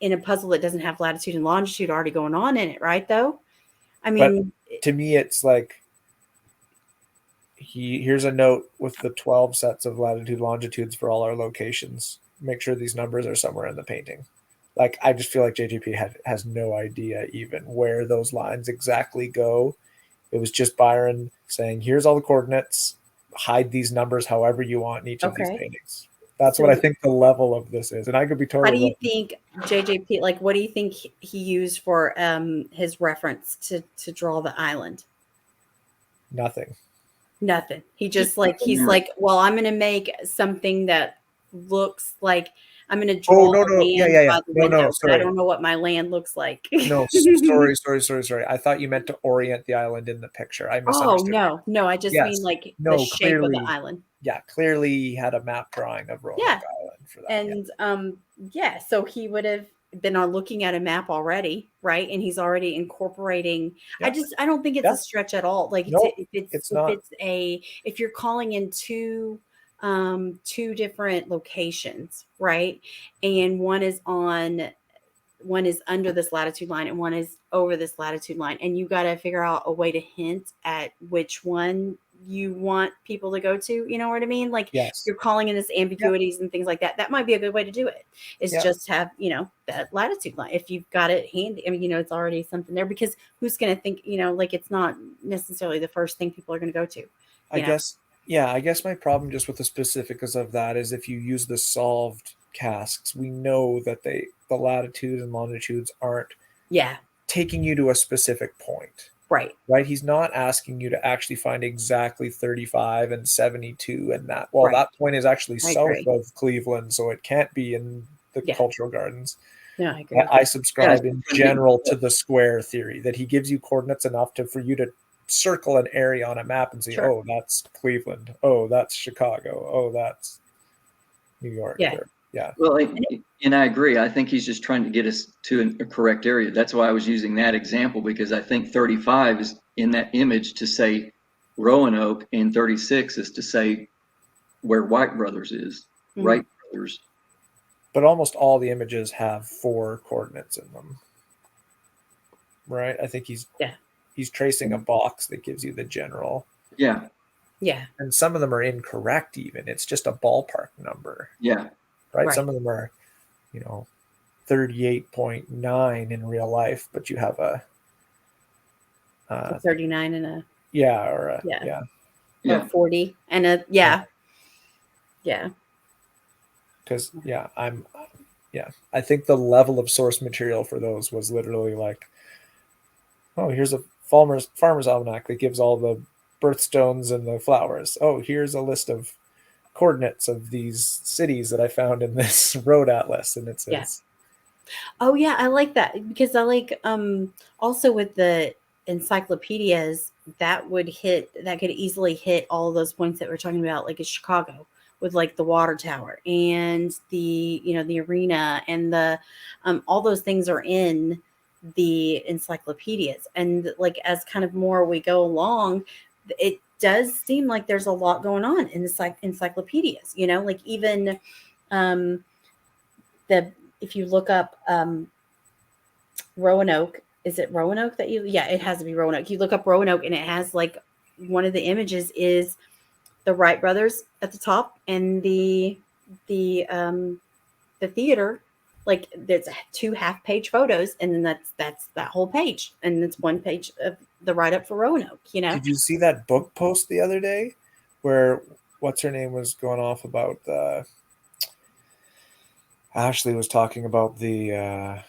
in a puzzle that doesn't have latitude and longitude already going on in it, right? Though, I mean, to me, it's like here's a note with the 12 sets of latitude longitudes for all our locations. Make sure these numbers are somewhere in the painting. Like, I just feel like JJP has no idea even where those lines exactly go. It was just Byron saying, here's all the coordinates, hide these numbers however you want in each of these paintings. That's what I think the level of this is. And I could be totally wrong. How do you think JJP, like, what do you think he used for his reference to draw the island? Nothing. He just he's like, well, I'm going to make something that looks like I'm going to draw the land by the window. Sorry. I don't know what my land looks like. No, sorry. I thought you meant to orient the island in the picture. I misunderstood. Oh, no. I just mean like the shape of the island. Yeah, clearly he had a map drawing of Roanoke Island for that. And so he would have been looking at a map already, right? And he's already incorporating. I don't think it's a stretch at all. Like, if you're calling in two different locations, right? And one is under this latitude line and one is over this latitude line, and you got to figure out a way to hint at which one you want people to go to. You know what I mean? Like, you're calling in this ambiguities and things like that. That might be a good way to do it, is just have, that latitude line. If you've got it handy, I mean, it's already something there, because who's going to think, like, it's not necessarily the first thing people are going to go to. I guess my problem just with the specifics of that is if you use the solved casks, we know that the latitudes and longitudes aren't taking you to a specific point. Right. He's not asking you to actually find exactly 35 and 72 and that. Well, that point is actually south of Cleveland, so it can't be in the cultural gardens. Yeah, I agree. I subscribe in general to the square theory, that he gives you coordinates enough for you to circle an area on a map and say, oh, that's Cleveland. Oh, that's Chicago. Oh, that's New York. Yeah. Well, and I agree. I think he's just trying to get us to a correct area. That's why I was using that example, because I think 35 is in that image to say Roanoke, and 36 is to say where White Brothers is, Wright Brothers. But almost all the images have 4 coordinates in them, right? I think he's tracing a box that gives you the general. Yeah. And some of them are incorrect even. It's just a ballpark number. Yeah. Right? Some of them are, 38.9 in real life, but you have a 39 and a or 40 and a because I think the level of source material for those was literally like, oh, here's a farmer's almanac that gives all the birthstones and the flowers. Oh, here's a list of coordinates of these cities that I found in this road atlas, and it's oh yeah, I like that, because I like also with the encyclopedias that could easily hit all of those points that we're talking about, like in Chicago with like the water tower and the the arena and the all those things are in the encyclopedias. And like, as kind of more we go along, it does seem like there's a lot going on in the encyclopedias, like even if you look up Roanoke, is it Roanoke that it has to be Roanoke. You look up Roanoke and it has like one of the images is the Wright brothers at the top and the theater. Like, there's 2 half-page photos, and then that's that whole page, and it's 1 page of the write-up for Roanoke. Did you see that book post the other day, where what's her name was going off about Ashley was talking about the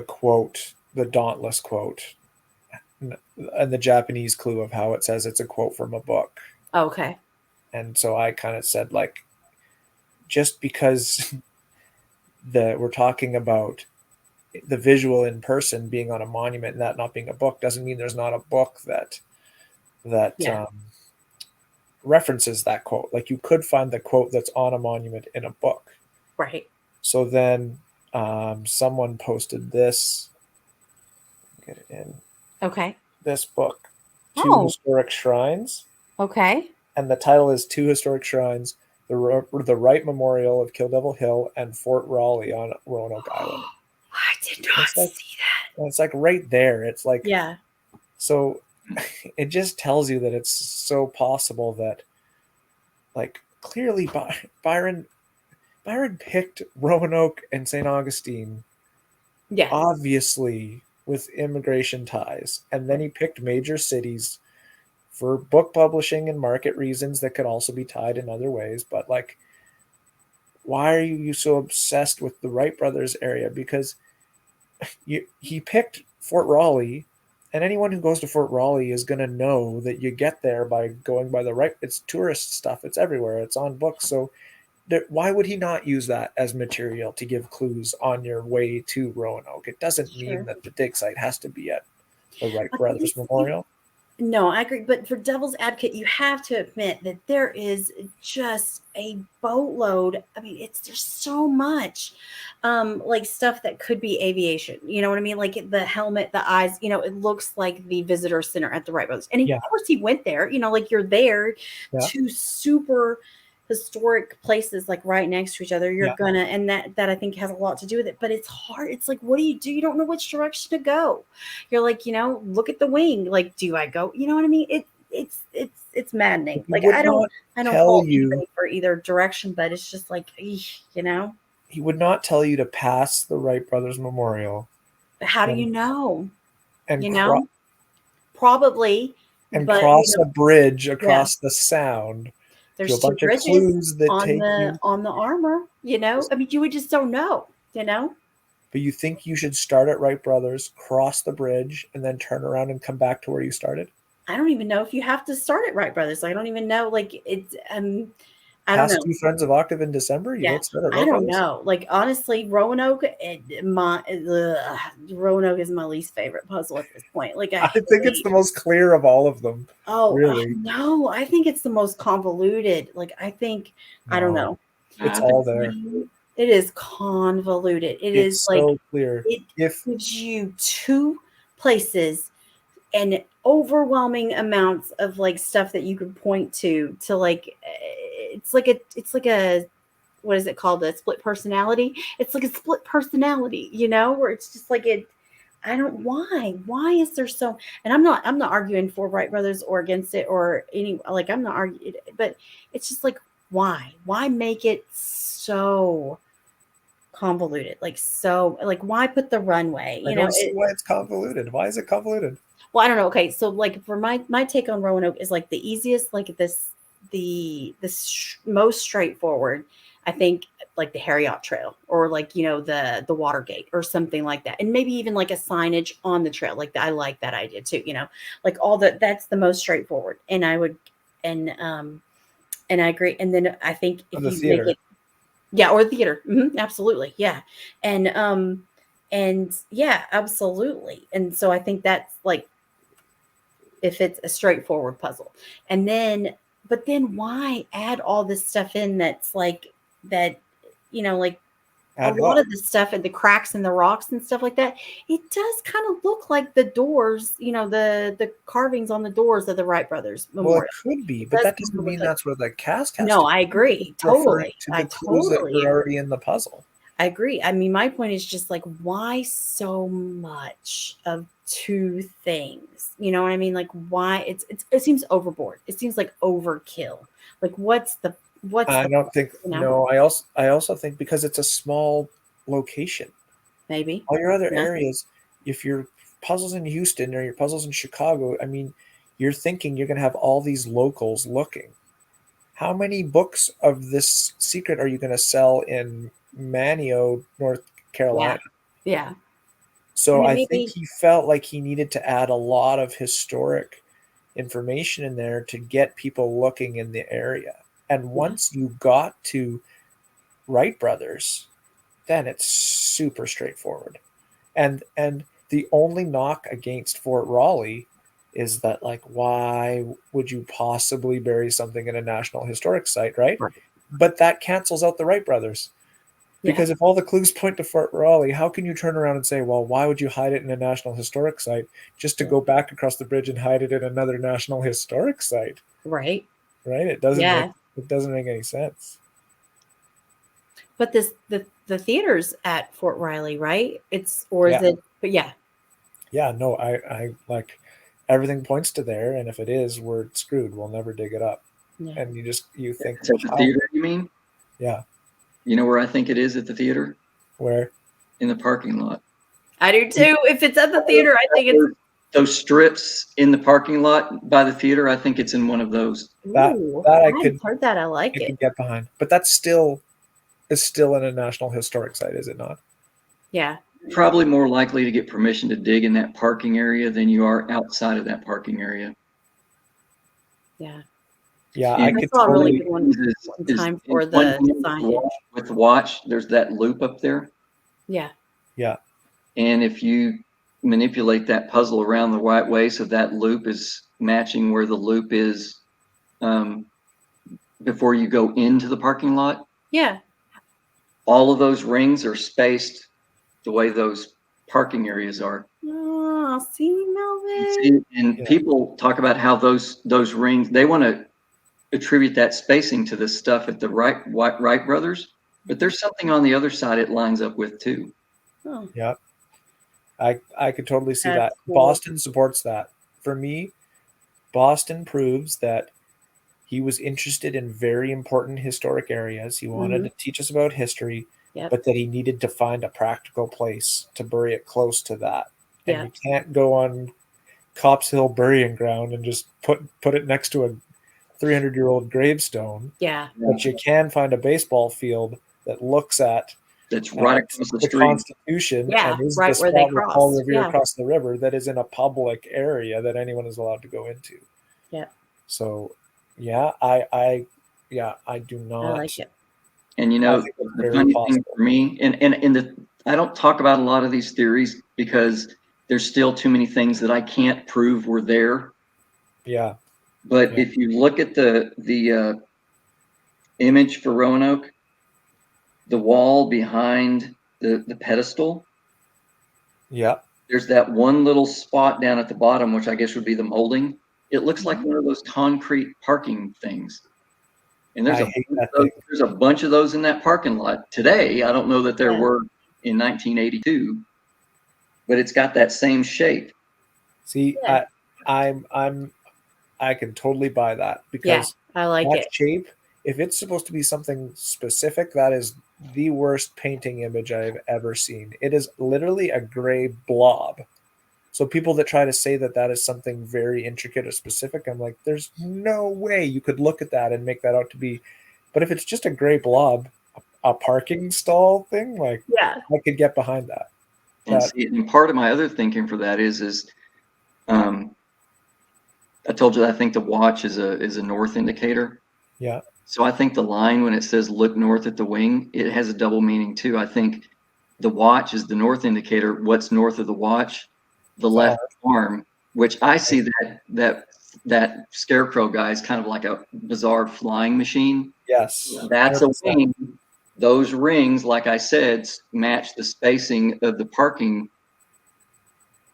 quote, the Dauntless quote, and the Japanese clue of how it says it's a quote from a book. Okay. And so I kind of said, like, just because we're talking about the visual in person being on a monument and that not being a book doesn't mean there's not a book that Yeah. references that quote. Like you could find the quote that's on a monument in a book. Right. So then someone posted this, get it in, Okay. this book, Two Oh, Historic Shrines. okay. And the title is Two Historic Shrines, the Wright Memorial of Kill Devil Hill and Fort Raleigh on Roanoke Island. I did not It's like, see that. and it's like right there. It's like, Yeah. so it just tells you that it's so possible that, like, clearly Byron picked Roanoke and St. Augustine, Yeah. obviously with immigration ties, and then he picked major cities for book publishing and market reasons that could also be tied in other ways. But like, why are you so obsessed with the Wright brothers area? Because he picked Fort Raleigh, and anyone who goes to Fort Raleigh is going to know that you get there by going by the Wright. It's tourist stuff. It's everywhere. It's on books. So why would he not use that as material to give clues on your way to Roanoke? It doesn't mean Sure. that the dig site has to be at the Wright But brothers it's- memorial. No, I agree. But for devil's advocate, you have to admit that there is just a boatload. I mean, there's so much like stuff that could be aviation. You know what I mean? Like the helmet, the eyes, it looks like the visitor center at the Wright Brothers. And Yeah. of course he went there, like you're there, Yeah. two super historic places like right next to each other. You're Yeah. gonna, and that I think has a lot to do with it. But it's hard. It's like, what do? You don't know which direction to go. You're like, look at the wing. Like, do I go? You know what I mean? It's maddening. He Like would I don't not tell fault you. anybody for either direction, but it's just like, He would not tell you to pass the Wright brothers memorial how do and- you know? and Probably, and but cross a bridge across the Sound there's to a two bunch of bridges clues that on take the you. on the armor. I mean, you would just don't know. But you think you should start at Wright brothers, cross the bridge, and then turn around and come back to where you started? I don't even know if you have to start at Wright Brothers. I don't even know. Like it's I don't Past know. Two Friends of Octave in December? You Yeah, don't start at I Wright don't brothers? know. Like honestly, Roanoke, Roanoke is my least favorite puzzle at this point. Like I think it's the most clear of all of them. really. No, I think it's the most convoluted. Like I think I don't No, know. It's all there. It is convoluted. It's Is so clear. it If gives you two places and overwhelming amounts of like stuff that you could point to like it's like a what is it called, a split personality. It's like a split personality, where it's just like I don't why is there so, and I'm not arguing for Wright Brothers or against it or any, like I'm not arguing, but it's just like why make it so convoluted, like so, like why put the runway, I don't see why it's convoluted. Why is it convoluted? well, I don't know. Okay, so like for my take on Roanoke is like the easiest, like the most straightforward. I think like the Harriot Trail or like the Watergate or something like that, and maybe even like a signage on the trail. Like I like that idea too. Like all that's the most straightforward. And I would and I agree. And then I think if the you theater. make it, yeah, or the theater, absolutely, yeah, and yeah, absolutely. And so I think that's like if it's a straightforward puzzle, and then but then why add all this stuff in that's like that, like Add a lot what? of the stuff and the cracks in the rocks and stuff like that, it does kind of look like the doors, the carvings on the doors of the Wright Brothers Well, Memorial. it could be, It but does that kind doesn't of mean look like- that's where the cask has No, to I agree. It's referring Totally. to the I clues that totally were agree. already in the puzzle. I agree. I mean, my point is just like, why so much of two things? You know what I mean? Like, why it seems overboard. It seems like overkill. Like, I don't think. No, I also think because it's a small location. maybe All your other Yeah. areas, if your puzzles in Houston or your puzzles in Chicago, I mean, you're thinking you're going to have all these locals looking. How many books of this secret are you going to sell in Manio, North Carolina? Yeah. So I I mean, think he felt like he needed to add a lot of historic information in there to get people looking in the area. And once you got to Wright Brothers, then it's super straightforward. And the only knock against Fort Raleigh is that, like, why would you possibly bury something in a National Historic Site, right? Right. But that cancels out the Wright brothers. Because if all the clues point to Fort Raleigh, how can you turn around and say, well, why would you hide it in a National Historic Site just to go back across the bridge and hide it in another National Historic Site? Right. Right? It doesn't Yeah. make any sense. But the theater's at Fort Riley, right? Is Yeah. it? But yeah. Yeah, no, I like everything points to there, and if it is, we're screwed. We'll never dig it up. Yeah. And you think, It's at the how? theater, you mean? Yeah, You know where I think it is at the theater? where? In the parking lot. I do too. If it's at the theater, I think it's. Those strips in the parking lot by the theater, I think it's in one of those. That Ooh, I I could hadn't heard that. I like I it. could get behind, but that's still in a National Historic Site, is it not? Yeah. Probably more likely to get permission to dig in that parking area than you are outside of that parking area. Yeah. Yeah, And I I could saw a really totally. good one in time for the signage. With the watch, there's that loop up there. Yeah. Yeah, And if you manipulate that puzzle around the right way so that loop is matching where the loop is before you go into the parking lot, Yeah. all of those rings are spaced the way those parking areas are. Oh, see, Melvin. See, and Yeah. people talk about how those rings, they want to attribute that spacing to the stuff at the Wright brothers, but there's something on the other side it lines up with too. Oh, yeah, I could totally see That's that. cool. Boston supports that. For me, Boston proves that he was interested in very important historic areas. He wanted to teach us about history, Yep. but that he needed to find a practical place to bury it close to that. And Yeah. you can't go on Cops Hill Burying Ground and just put it next to a 300-year-old gravestone. Yeah. But you can find a baseball field that looks at That's right across the the street. Constitution Yeah, and is right the where they spot where Paul cross. Revere Yeah. crossed the river that is in a public area that anyone is allowed to go into. Yeah. So, yeah, I do not. I like it. And you I know, think it's the very funny possible. thing for me, and I don't talk about a lot of these theories because there's still too many things that I can't prove were there. Yeah, But Yeah. if you look at the image for Roanoke, the wall behind the pedestal, yeah, there's that one little spot down at the bottom, which I guess would be the molding. It looks like one of those concrete parking things. And I hate that thing. there's a bunch of those in that parking lot today. I don't know that there Yeah. were in 1982, but it's got that same shape. See, Yeah. I can totally buy that Yeah. because I like that it. shape, if it's supposed to be something specific, that is the worst painting image I've ever seen. It is literally a gray blob. So people that try to say that that is something very intricate or specific, I'm like, there's no way you could look at that and make that out to be. But if it's just a gray blob, a parking stall thing, like Yeah. I could get behind that. And see, and part of my other thinking for that is I told you that I think the watch is a north indicator. Yeah. So I think the line when it says look north at the wing, it has a double meaning too. I think the watch is the north indicator. What's north of the watch? The left arm, which I see that scarecrow guy is kind of like a bizarre flying machine. Yes. That's a 100%. wing. Those rings, like I said, match the spacing of the parking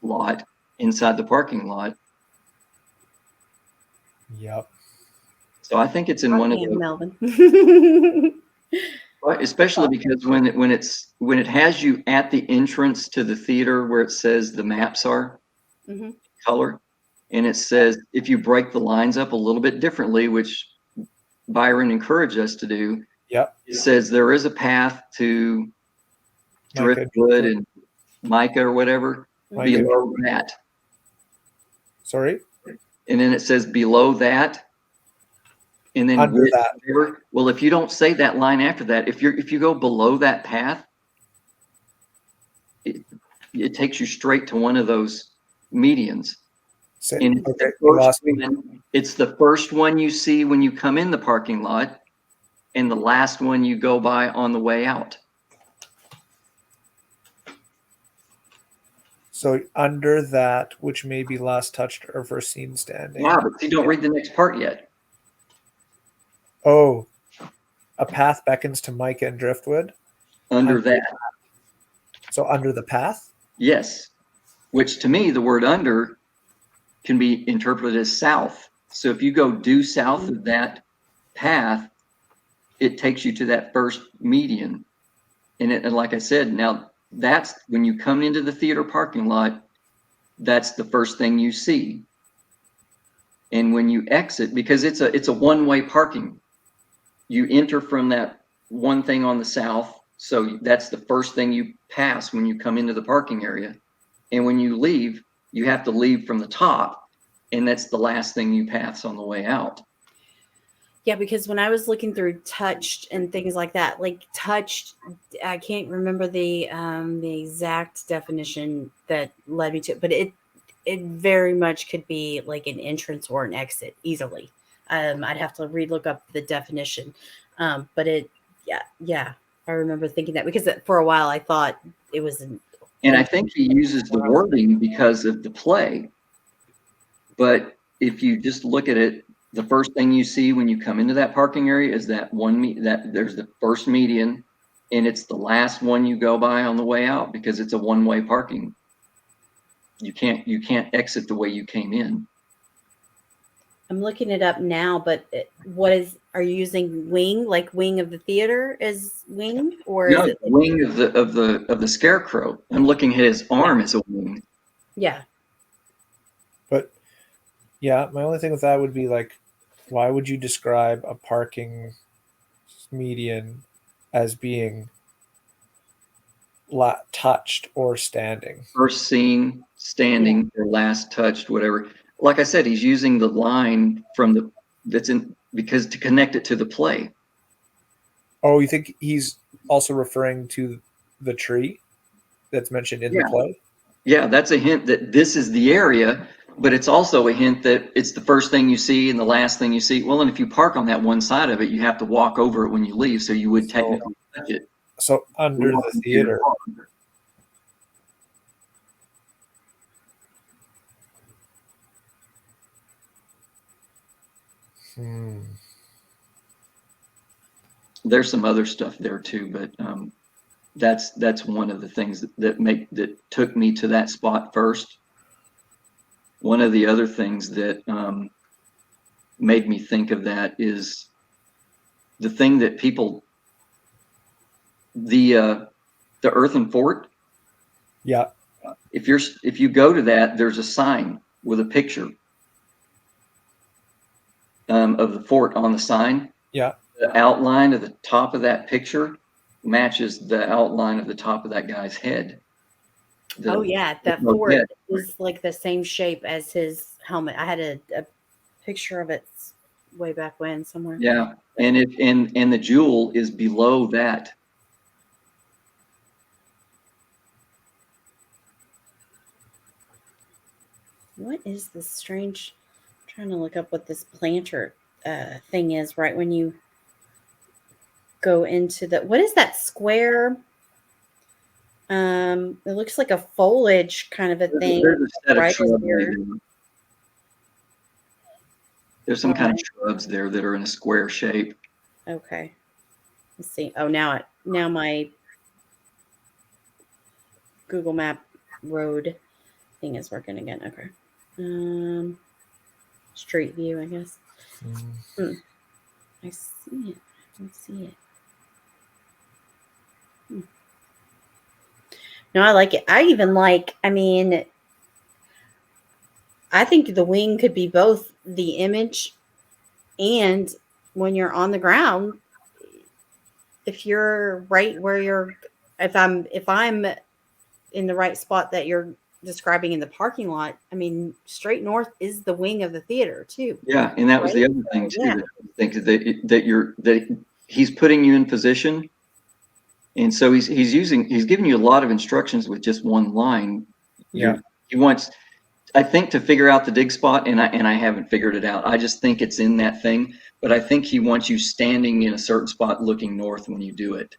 lot inside the parking lot. Yep. So I think it's in one of Damn, those, Melvin. especially because when it has you at the entrance to the theater where it says the maps are Mhm. color, and it says if you break the lines up a little bit differently, which Byron encouraged us to do, Yep. it says there is a path to Micah, driftwood and mica or whatever Micah. below that. Sorry. And then it says below that. And then Under with that. whatever. Well, if you don't say that line after that, if you go below that path, it takes you straight to one of those medians. Say, And it's, okay, the you first lost me. one, it's the first one you see when you come in the parking lot and the last one you go by on the way out. So under that, which may be last touched or first seen standing. Yeah, but you don't read the next part yet. Oh, a path beckons to Micah and Driftwood. Under that, So under the path? yes. Which to me, the word under can be interpreted as south. So if you go due south of that path, it takes you to that first median. And like I said, now that's when you come into the theater parking lot, that's the first thing you see. And when you exit, because it's a one-way parking, you enter from that one thing on the south. So that's the first thing you pass when you come into the parking area. And when you leave, you have to leave from the top. And that's the last thing you pass on the way out. Yeah, because when I was looking through touched and things like that, like touched, I can't remember the exact definition that led me to it, but it very much could be like an entrance or an exit easily. I'd have to relook up the definition, but yeah, I remember thinking that because for a while I thought it was an. And I think he uses the wording because of the play. But if you just look at it, the first thing you see when you come into that parking area is that that there's the first median, and it's the last one you go by on the way out because it's a one-way parking. You can't exit the way you came in. I'm looking it up now, but are you using wing, like wing of the theater as wing, or No, is it wing of the scarecrow. I'm looking at his arm as a wing. yeah. But yeah, my only thing with that would be like, why would you describe a parking median as being touched or standing? First seen, standing, or last touched, whatever. Like I said, he's using the line from that's in because to connect it to the play. Oh, you think he's also referring to the tree that's mentioned in the play? Yeah, that's a hint that this is the area, but it's also a hint that it's the first thing you see and the last thing you see. Well, and if you park on that one side of it, you have to walk over it when you leave, so you would technically touch it. So under the theater. There's some other stuff there too, but that's one of the things that took me to that spot first. One of the other things that made me think of that is the thing that people the earthen fort. Yeah. If you go to that, there's a sign with a picture of the fort on the sign. Yeah. The outline of the top of that picture matches the outline of the top of that guy's head. Oh yeah, that fort is like the same shape as his helmet. I had a picture of it way back when somewhere. Yeah, and the jewel is below that. What is this strange? I'm trying to look up what this planter thing is right when you go into the. What is that square? It looks like a foliage kind of a thing. There's a set right of shrubs there. There's some kind of shrubs there that are in a square shape. Okay. Let's see. Oh, now my Google Map road thing is working again. Okay. Street view, I guess. I see it. I can see it. No, I like it. I think the wing could be both the image and when you're on the ground, if you're right where if I'm in the right spot that you're describing in the parking lot, I mean, straight north is the wing of the theater too. Yeah, and that was the other thing too. Yeah. That I think that he's putting you in position, and so he's giving you a lot of instructions with just one line. Yeah, he wants, I think, to figure out the dig spot, and I haven't figured it out. I just think it's in that thing, but I think he wants you standing in a certain spot looking north when you do it.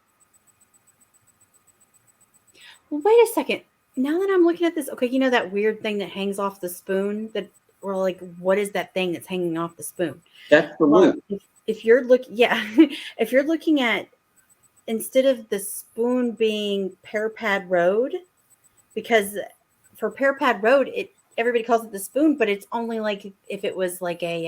Well, wait a second. now that I'm looking at this, okay, you know that weird thing that hangs off the spoon that we're like, what is that thing that's hanging off the spoon? That's the Well, loop. if you're looking, yeah, if you're looking at instead of the spoon being Pear Pad Road, because for Pear Pad Road, everybody calls it the spoon, but it's only like if it was like a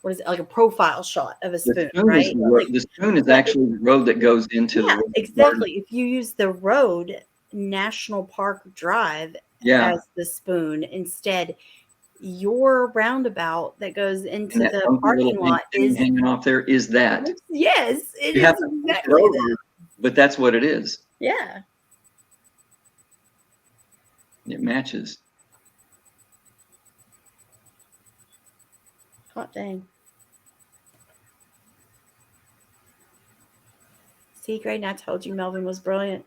what is it, like a profile shot of a The spoon, spoon is right? Like, the spoon is but actually the road that goes into yeah, the exactly. If you use the road National Park Drive yeah, as the spoon instead, your roundabout that goes and into that the funky little parking pink lot thing is hanging off there is that. yes, it You is have to push it exactly over, that. but that's what it is. Yeah. It matches. Hot dang. See, Graydon, I told you Melvin was brilliant.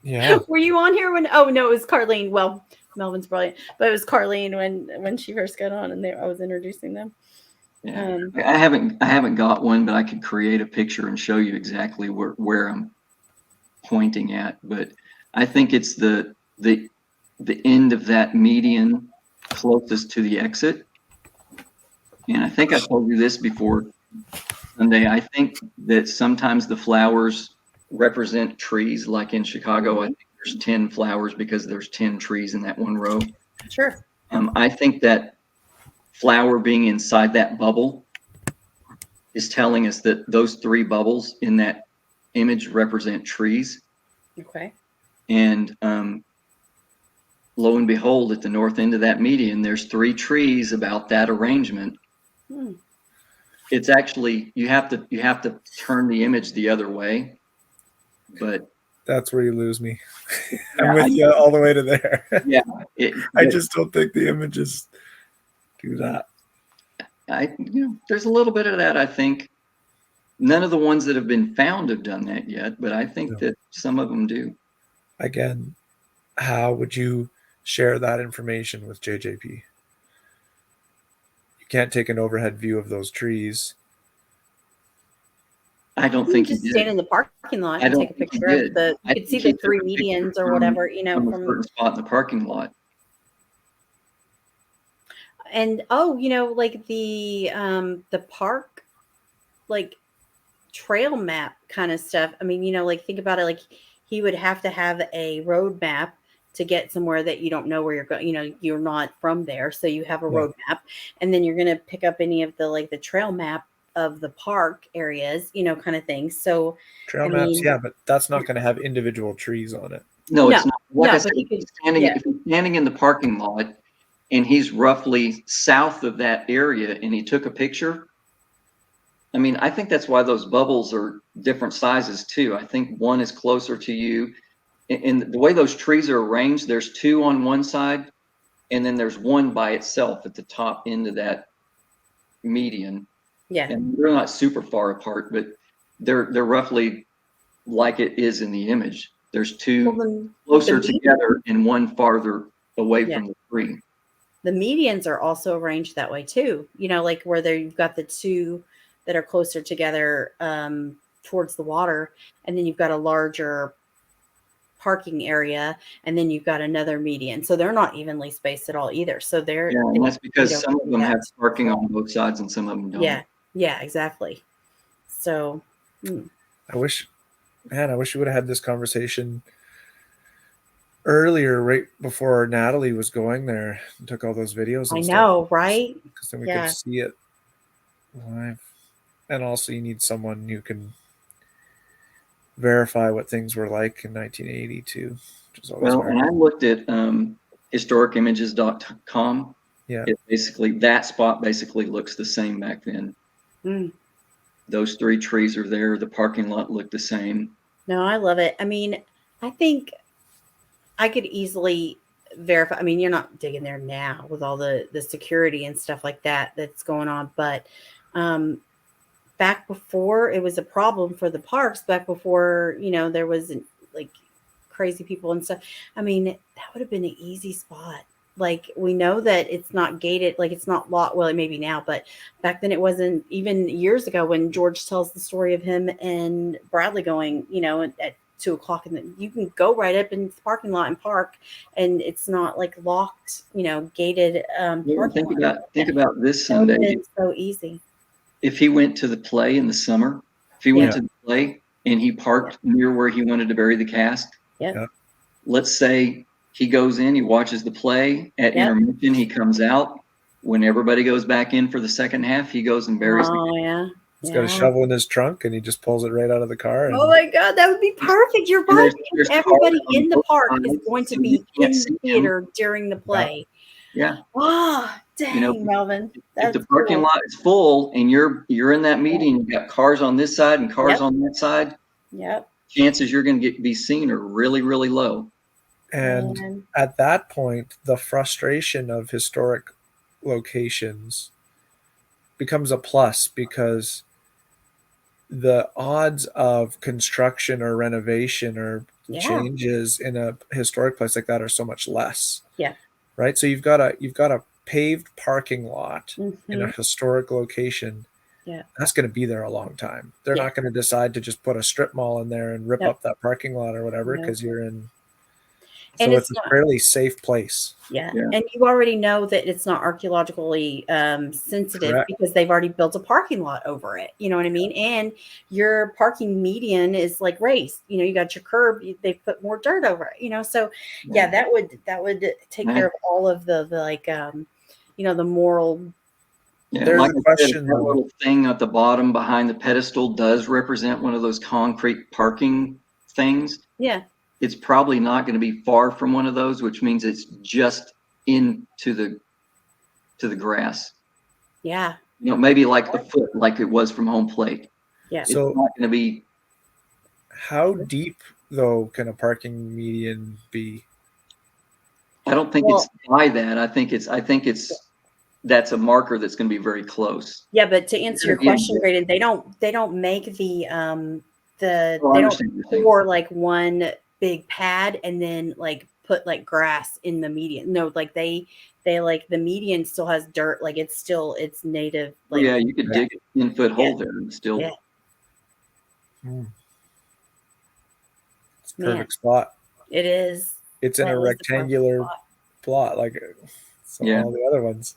Yeah. Were you on here when? Oh no, it was Carlene. Well, Melvin's brilliant, but it was Carlene when she first got on, and I was introducing them. Yeah. I haven't got one, but I could create a picture and show you exactly where I'm pointing at. But I think it's the end of that median closest to the exit. And I think I told you this before Sunday. I think that sometimes the flowers represent trees, like in Chicago. I think there's 10 flowers because there's 10 trees in that one row. Sure. I think that flower being inside that bubble is telling us that those three bubbles in that image represent trees. Okay. And lo and behold, at the north end of that median, there's three trees about that arrangement. Hmm. It's actually you have to turn the image the other way, but That's where you lose me. Yeah, I'm with you all the way to there. yeah, I just don't think the images do that. there's a little bit of that. I think none of the ones that have been found have done that yet, but I think No. that some of them do. Again, how would you share that information with JJP? You can't take an overhead view of those trees. I don't You can think he just did. stand in the parking lot I and don't take a think he picture of did. the. I You could see think he the took three a picture medians or from- whatever, you know, from a from certain spot in the parking lot. and like the park, like trail map kind of stuff. I mean, like think about it, like he would have to have a road map to get somewhere that you don't know where you're going. You're not from there, so you have a Yeah. road map, and then you're going to pick up any of the trail map of the park areas, kind of thing. So Trail I maps, mean, yeah, but that's not going to have individual trees on it. No, it's No, not. Like no, I but said, he could- if he's standing in the parking lot and he's roughly south of that area and he took a picture, I mean, I think that's why those bubbles are different sizes too. I think one is closer to you. And the way those trees are arranged, there's two on one side and then there's one by itself at the top end of that median. yeah. And they're not super far apart, but they're roughly like it is in the image. There's two Well, then closer the median- together and one farther away Yeah. from the tree. the medians are also arranged that way too. Like where you've got the two that are closer together towards the water, and then you've got a larger parking area, and then you've got another median. So they're not evenly spaced at all either. So they're Yeah, and that's because don't some of do them that. have parking on both sides and some of them don't. yeah, exactly. So I wish we would have had this conversation earlier, right before Natalie was going there and took all those videos. I And know, right? Because then we Yeah. could see it live. And also, you need someone who can verify what things were like in 1980 too, which is always Well, hard. and I looked at historicimages.com. Yeah. It basically, that spot basically looks the same back then. Mm. Those three trees are there. The parking lot looked the same. No, I love it. I mean, I think I could easily verify. I mean, you're not digging there now with all the security and stuff like that that's going on, but back before it was a problem for the parks, back before there was like crazy people and stuff. I mean, that would have been an easy spot. Like we know that it's not gated, like it's not locked. Well, it may be now, but back then it wasn't. Even years ago, when George tells the story of him and Bradley going, at 2:00 and then you can go right up in the parking lot and park, and it's not like locked, gated Yeah, parking lot. think about this That would have Sunday. been so easy. If he went to the play in the summer, if he went Yeah. to the play and he parked near where he wanted to bury the cask, Yep. let's say he goes in, he watches the play at Yep. intermission, he comes out. When everybody goes back in for the second half, he goes and buries the Oh yeah. He's got a Yeah. shovel in his trunk and he just pulls it right out of the car. And Oh my God, that would be perfect. You're And right. there's Because everybody cars on in the both park is sides, going to so be you can't in see him. theater during the play. Yeah. Oh, You know, dang, Melvin. if That's the parking cool. lot is full and you're in that meeting, you got cars on this side and cars Yep. on that side, Yep. chances you're going to be seen are really, really low. And Man. at that point, the frustration of historic locations becomes a plus because the odds of construction or renovation or Yeah. changes in a historic place like that are so much less. Yeah. Right. So you've got a paved parking lot in a Mhm. historic location. Yeah. That's going to be there a long time. They're Yeah. not going to decide to just put a strip mall in there and rip Nope. up that parking lot or whatever Nope. because you're in. And So it's it's a not. fairly safe place. Yeah. Yeah. And you already know that it's not archaeologically sensitive Correct. because they've already built a parking lot over it. You know what I mean? And your parking median is like raised. You got your curb, they put more dirt over it, so yeah, that would take care of all of the like the moral. Yeah, There's like a I said, question, that though. little thing at the bottom behind the pedestal does represent one of those concrete parking things. Yeah. It's probably not going to be far from one of those, which means it's just into the grass. Yeah. Maybe like a foot, like it was from home plate. Yeah. It's So not going to be. how deep though can a parking median be? I don't think it's by that. I think it's that's a marker that's going to be very close. Yeah, but to answer your Yeah. question, Graydon, they don't make the Oh, they I don't understand what you're saying. pour like one big pad and then like put like grass in the median. No, like they like the median still has dirt, like it's native. Like Yeah, you could dig a 10-foot hole there and still. Yeah. It's a perfect spot. It is. It's in That a is the perfect rectangular spot. plot, like Yeah. all the other ones,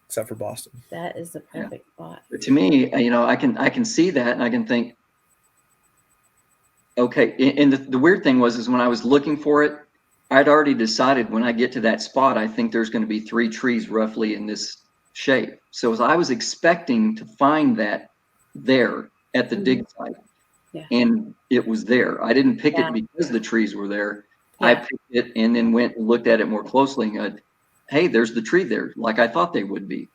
except for Boston. That is the perfect spot. But to me, I can see that and I can think, okay. And the weird thing is when I was looking for it, I'd already decided when I get to that spot, I think there's going to be 3 trees roughly in this shape. So as I was expecting to find that there at the dig site, and it was there. I didn't pick it because the trees were there. I picked it and then went and looked at it more closely and hey, there's the tree there, like I thought they would be.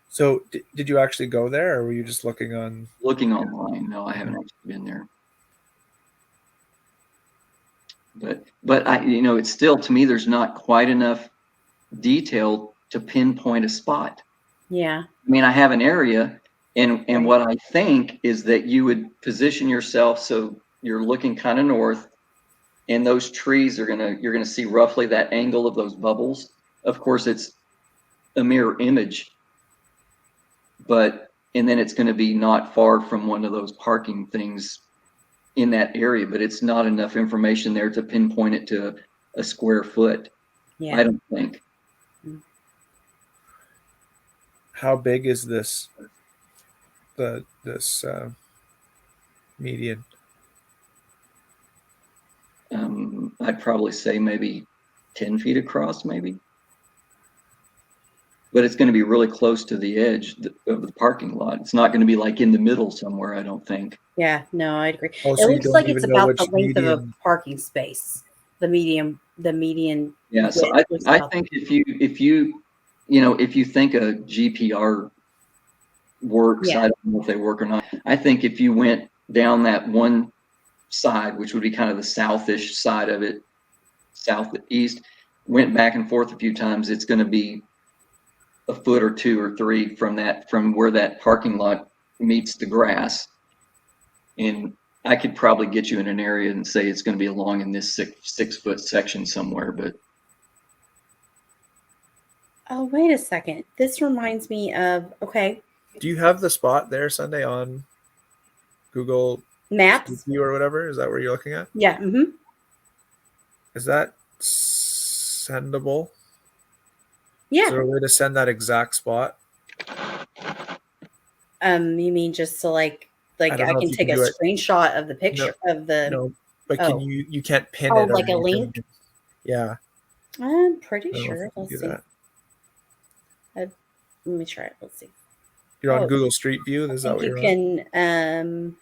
So did you actually go there or were you just looking on? Looking online. No, I haven't actually been there. But I, it's still, to me, there's not quite enough detail to pinpoint a spot. Yeah. I mean, I have an area and what I think is that you would position yourself so you're looking kind of north and those trees you're gonna see roughly that angle of those bubbles. Of course, it's a mirror image, and then it's going to be not far from one of those parking things in that area, but it's not enough information there to pinpoint it to a square foot. Yeah. I don't think. How big is this median? I'd probably say maybe 10 feet across, maybe. But it's going to be really close to the edge of the parking lot. It's not going to be like in the middle somewhere, I don't think. Yeah, no, I agree. Oh, It so you looks don't like even it's know about which the length of a median- parking space. The median. Yeah, so width looks I about- think if you think a GPR works, Yeah. I don't know if they work or not. I think if you went down that one side, which would be kind of the southish side of it, southeast, went back and forth a few times, it's going to be a foot or 2 or 3 from where that parking lot meets the grass. And I could probably get you in an area and say it's going to be along in this 6-foot section somewhere, but. Oh, wait a second. This reminds me of, okay. Do you have the spot there Sunday on Google Maps. view or whatever. Is that where you're looking at? Yeah. Is that sendable? Yeah. Is there a way to send that exact spot? You mean just to like I don't I know if can you take can a do it. screenshot of the picture of the. No, but Oh. can you can't pin Oh, it like a underneath link? them. Yeah, I'm pretty I don't know if sure. you can Let's do see. that. Let me try it. Let's see. You're on Oh, Google Street View. I Is that think what you you're on? can.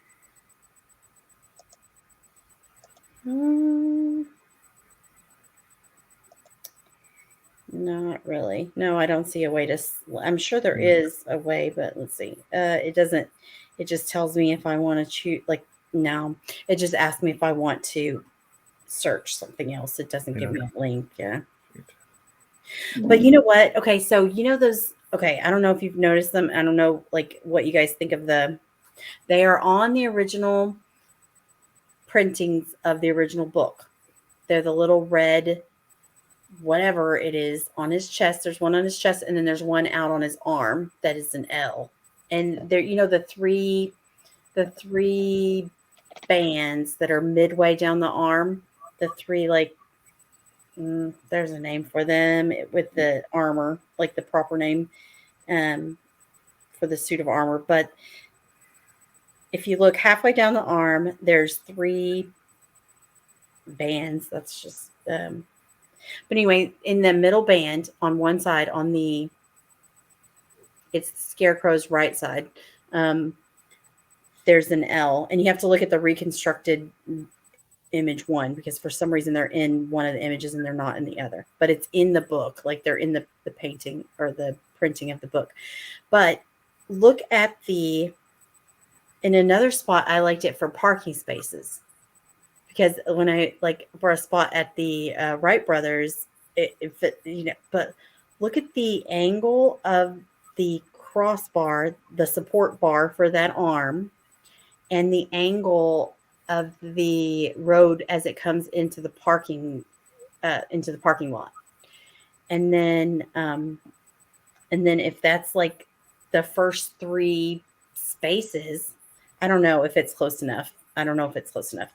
Hmm, not really. No, I don't see a way to. I'm sure there is a way, but let's see. It doesn't. It just tells me if I want to choose. Like no, it just asks me if I want to search something else. It doesn't give me a link. Yeah. But you know what? Okay, so you know those. Okay, I don't know if you've noticed them. I don't know like what you guys think of the. They are on the original printings of the original book. They're the little red whatever it is on his chest. There's one on his chest, and then there's one out on his arm that is an L. And there, you know, the three bands that are midway down the arm, the three like there's a name for them with the armor, like the proper name for the suit of armor. But if you look halfway down the arm, there's three bands. That's just but anyway, in the middle band on one side, it's Scarecrow's right side. There's an L, and you have to look at the reconstructed image one because for some reason they're in one of the images and they're not in the other. But it's in the book, like they're in the painting or the printing of the book. But look at in another spot, I liked it for parking spaces. Because when I like for a spot at the Wright brothers, but look at the angle of the crossbar, the support bar for that arm, and the angle of the road as it comes into the parking lot. And then if that's like the first three spaces, I don't know if it's close enough.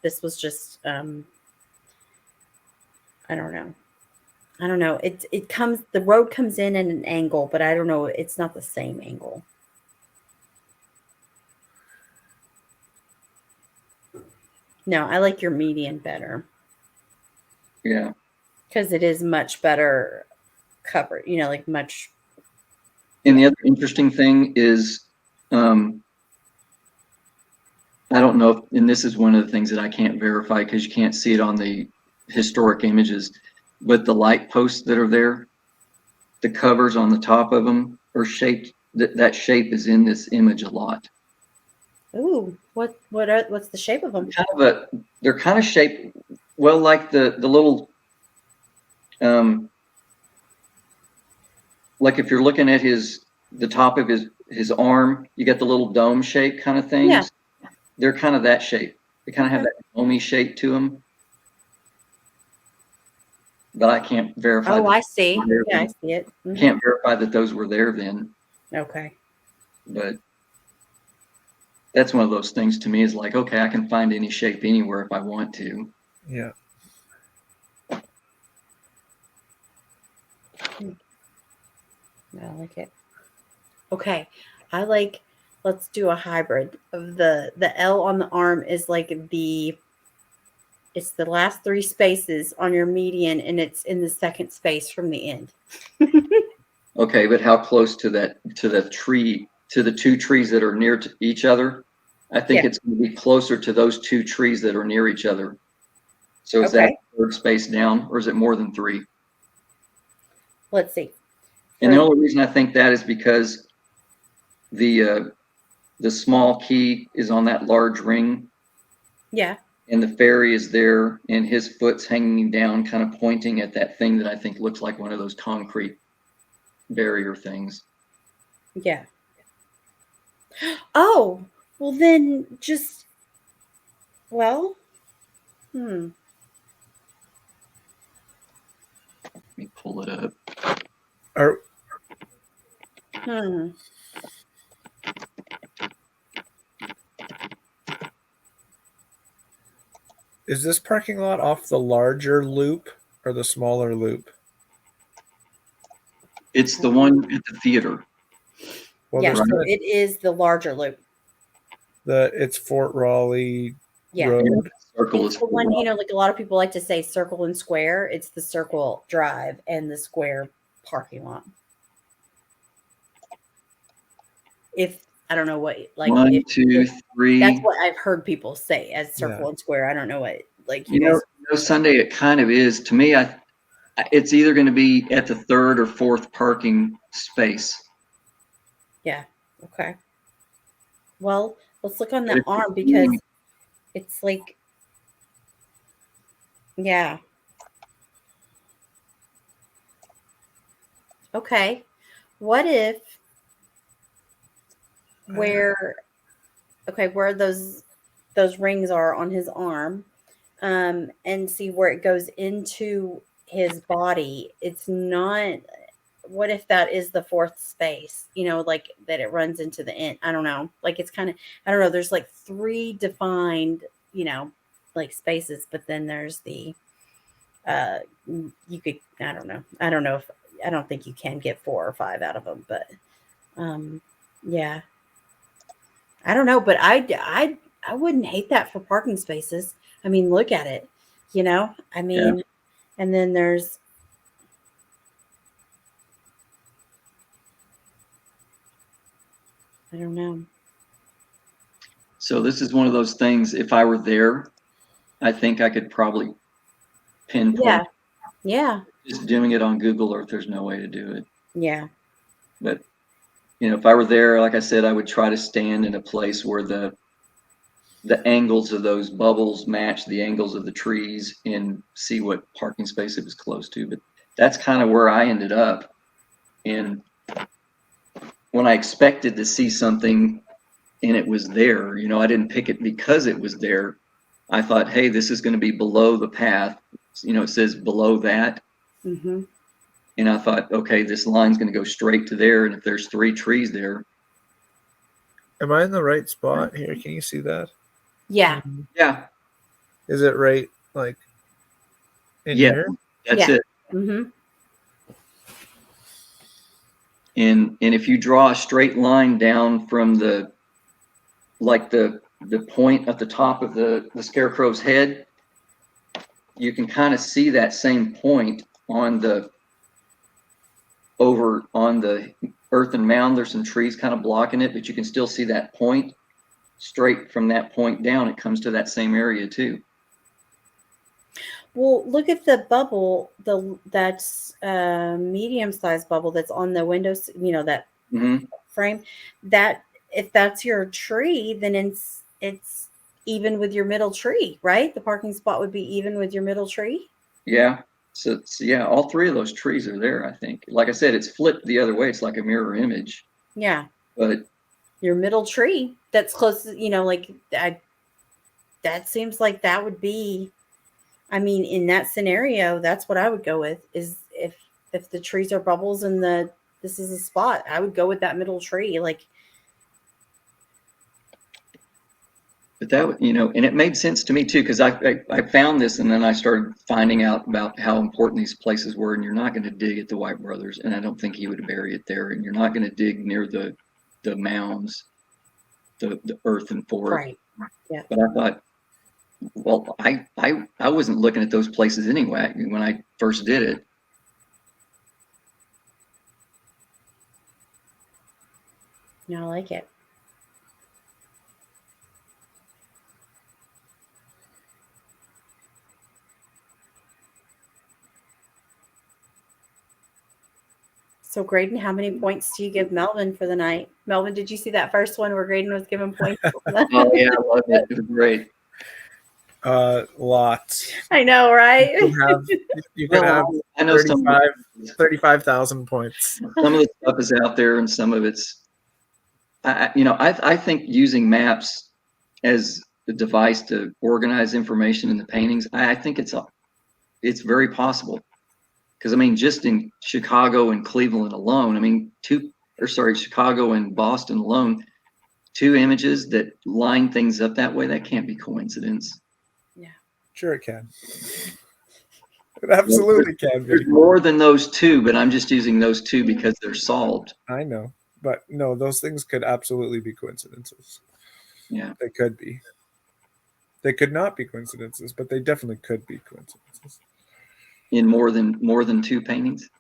This was just I don't know. The road comes in at an angle, but I don't know. It's not the same angle. No, I like your median better. Yeah. Because it is much better covered, like much. And the other interesting thing is, I don't know if, and this is one of the things that I can't verify because you can't see it on the historic images, but the light posts that are there, the covers on the top of them are shaped, that shape is in this image a lot. Ooh, what's the shape of them? They're kind of shaped, well, like the little, like if you're looking at the top of his arm, you get the little dome shape kind of things. Yeah. They're kind of that shape. They kind of have that dome shape to them. But I can't verify. Oh, I see. Yeah, I see it. Mm-hmm. Can't verify that those were there then. Okay. But that's one of those things to me is like, okay, I can find any shape anywhere if I want to. Yeah. I like it. Okay. Let's do a hybrid of the L on the arm is like it's the last three spaces on your median and it's in the second space from the end. Okay, but how close to the tree, to the two trees that are near to each other? I think it's going to be closer to those two trees that are near each other. So is that third space down or is it more than three? Let's see. And the only reason I think that is because the small key is on that large ring. Yeah. And the fairy is there and his foot's hanging down, kind of pointing at that thing that I think looks like one of those concrete barrier things. Yeah. Oh, well then let me pull it up. Is this parking lot off the larger loop or the smaller loop? It's the one at the theater. Well, Yeah, there's so kind of it is the larger loop. it's Fort Raleigh Yeah. Road. Circle It's is the one, like a lot of people like to say circle and square. It's the circle drive and the square parking lot. If I don't know what, like, one, two, three. that's what I've heard people say as circle Yeah. and square. I don't know what, like, You know, Sunday it kind of is to me. It's either going to be at the third or fourth parking space. Yeah. Okay. Well, let's look on But the if arm it's because being- it's like, yeah. Okay. What if where those rings are on his arm, and see where it goes into his body. It's not, what if that is the fourth space, like that it runs into the end? I don't know. Like it's kind of, I don't know. There's like three defined, like spaces, but then there's the, you could, I don't know. I don't know if, I don't think you can get 4 or 5 out of them, but, yeah. I don't know, but I wouldn't hate that for parking spaces. I mean, look at it, I mean, and then there's, I don't know. So this is one of those things. If I were there, I think I could probably pinpoint. Yeah. Yeah. Just doing it on Google Earth, there's no way to do it. Yeah. But if I were there, like I said, I would try to stand in a place where the angles of those bubbles match the angles of the trees and see what parking space it was close to. But that's kind of where I ended up. And when I expected to see something and it was there, I didn't pick it because it was there. I thought, hey, this is going to be below the path. It says below that. Mm-hmm. And I thought, okay, this line's going to go straight to there. And if there's 3 trees there. Am I in the right spot here? Can you see that? Yeah. Yeah. Is it right, like, in Yeah. here? That's Yeah. it. Mm-hmm. And if you draw a straight line down from the point at the top of the scarecrow's head, you can kind of see that same point on the earthen mound. There's some trees kind of blocking it, but you can still see that point. Straight from that point down, it comes to that same area too. Well, look at the bubble, that's medium-sized bubble that's on the windows, that frame. That, if that's your tree, then it's even with your middle tree, right? The parking spot would be even with your middle tree. Yeah. So yeah, all 3 of those trees are there, I think. Like I said, it's flipped the other way. It's like a mirror image. Yeah. But your middle tree that's close, like that seems like that would be, I mean, in that scenario, that's what I would go with, is if the trees are bubbles and this is a spot, I would go with that middle tree. Like, but that, and it made sense to me too, because I found this and then I started finding out about how important these places were. And you're not going to dig at the White Brothers, and I don't think he would bury it there. And you're not going to dig near the mounds, the earthen forest. right. Yeah. But I thought, well, I wasn't looking at those places anyway when I first did it. No, I like it. So, Graydon, how many points do you give Melvin for the night? Melvin, did you see that first one where Graydon was giving points? Oh yeah, I loved it. It was great. Lots. I know, right? You can have I know 35,000 points. Some of the stuff is out there, and some of it's. I think using maps as a device to organize information in the paintings, I think it's very possible. Because I mean, just in Chicago and Cleveland alone, I mean, Chicago and Boston alone, 2 images that line things up that way, that can't be coincidence. Yeah. Sure, it can. It absolutely can be. There's more than those two, but I'm just using those two because they're solved. I know, but no, those things could absolutely be coincidences. Yeah. They could be. They could not be coincidences, but they definitely could be coincidences. In more than two paintings.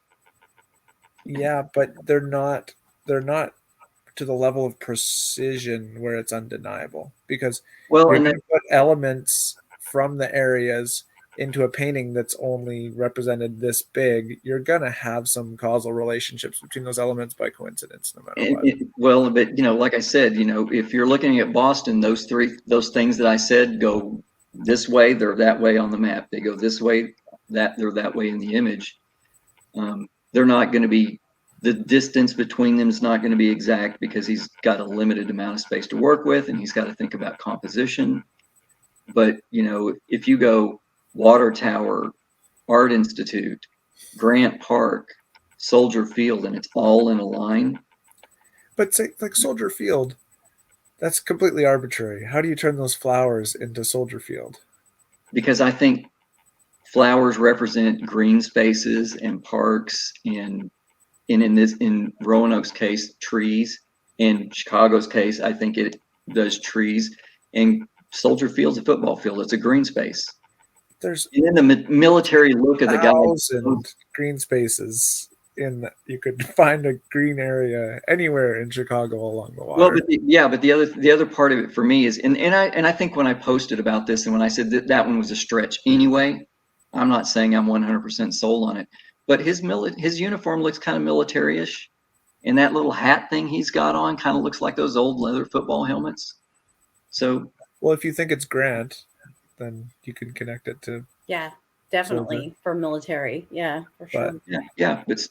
Yeah, but they're not to the level of precision where it's undeniable, because Well, you're and going to put elements from the areas into a painting that's only represented this big. You're going to have some causal relationships between those elements by coincidence, no matter what. well, but like I said, if you're looking at Boston, those things that I said go this way, they're that way on the map. They go this way, they're that way in the image. They're not going to be, the distance between them is not going to be exact because he's got a limited amount of space to work with, and he's got to think about composition. But if you go Water Tower, Art Institute, Grant Park, Soldier Field, and it's all in a line. But say, like Soldier Field, that's completely arbitrary. How do you turn those flowers into Soldier Field? Because I think flowers represent green spaces and parks, and in Roanoke's case, trees. In Chicago's case, I think it does trees. And Soldier Field's a football field. It's a green space. There's And then the military look of the guy. 1,000 green spaces you could find a green area anywhere in Chicago along the water. Well, but the other part of it for me is, and I think when I posted about this and when I said that one was a stretch anyway, I'm not saying I'm 100% sold on it, but his uniform looks kind of military-ish, and that little hat thing he's got on kind of looks like those old leather football helmets. So, well, if you think it's Grant, then you can connect it to. Yeah, definitely for military. Yeah, for sure. Yeah. But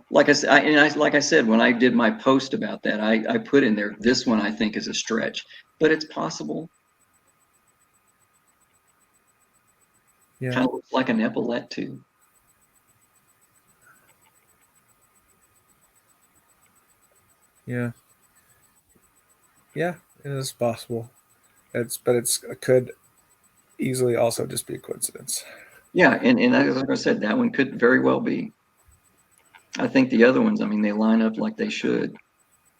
like I said, when I did my post about that, I put in there, this one I think is a stretch, but it's possible. Yeah. Kind of looks like an epaulette too. Yeah. Yeah, it is possible. It could easily also just be a coincidence. Yeah, and like I said, that one could very well be. I think the other ones, they line up like they should.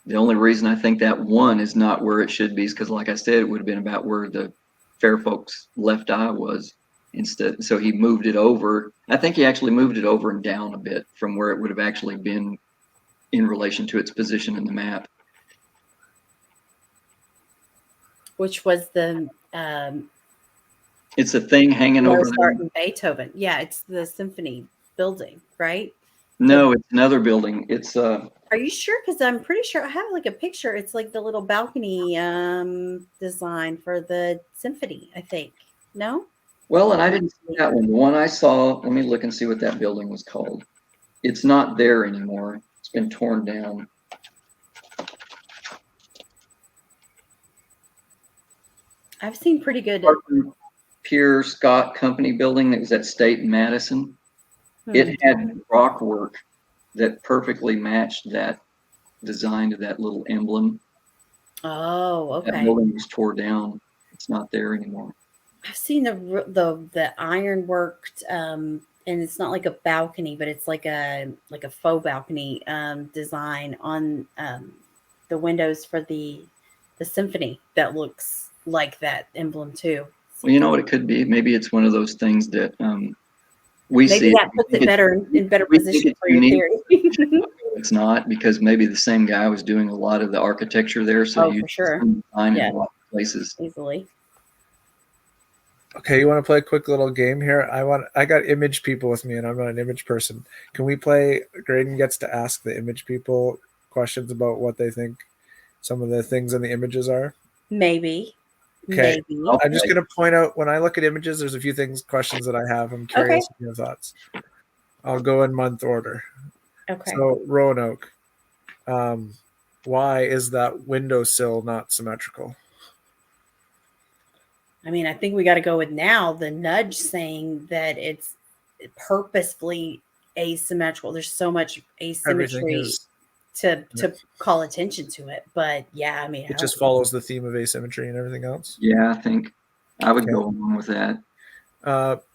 The only reason I think that one is not where it should be is because, like I said, it would have been about where the fair folks' left eye was instead. So he moved it over. I think he actually moved it over and down a bit from where it would have actually been in relation to its position in the map. Which was the it's a thing hanging over Mozart there. and Beethoven. Yeah, it's the symphony building, right? No, it's another building. It's Are you sure? Because I'm pretty sure I have like a picture. It's like the little balcony design for the symphony, I think. No? Well, and I didn't see that one. The one I saw, let me look and see what that building was called. It's not there anymore. It's been torn down. I've seen pretty good. Pierre Scott Company building that was at State in Madison. It had rock work that perfectly matched that design to that little emblem. Oh, okay. That building was tore down. It's not there anymore. I've seen the iron worked, and it's not like a balcony, but it's like a faux balcony design on the windows for the symphony that looks like that emblem too. Well, you know what it could be? Maybe it's one of those things that we see. Maybe that puts it better in better position for your theory. It's not, because maybe the same guy was doing a lot of the architecture there, so you for sure. find Yeah. in a lot of places. Easily. Okay, you want to play a quick little game here? I got image people with me, and I'm not an image person. Can we play? Graydon gets to ask the image people questions about what they think some of the things in the images are. Maybe. Okay. Maybe. I'm just going to point out, when I look at images, there's a few questions that I have. I'm curious of your thoughts. I'll go in month order. Okay. So Roanoke, why is that windowsill not symmetrical? I think we got to go with now the nudge saying that it's purposefully asymmetrical. There's so much asymmetry to call attention to it. But yeah, it just follows the theme of asymmetry and everything else. Yeah, I think I would go along with that.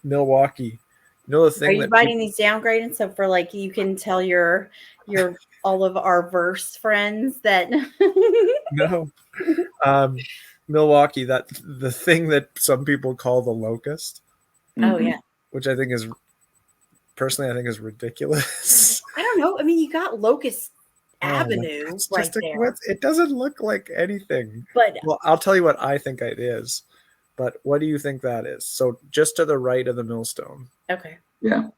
Milwaukee. You know the Are thing you that writing these down, Graydon? So for like you can tell your all of our verse friends that no, Milwaukee, that the thing that some people call the locust, Oh Mhm. yeah. which I think is personally I think is ridiculous. I don't know. I mean, you got Locust Oh, Avenue it's right just a there. it doesn't look like anything. But Well, I'll tell you what I think it is. But what do you think that is? So just to the right of the millstone. okay. Yeah.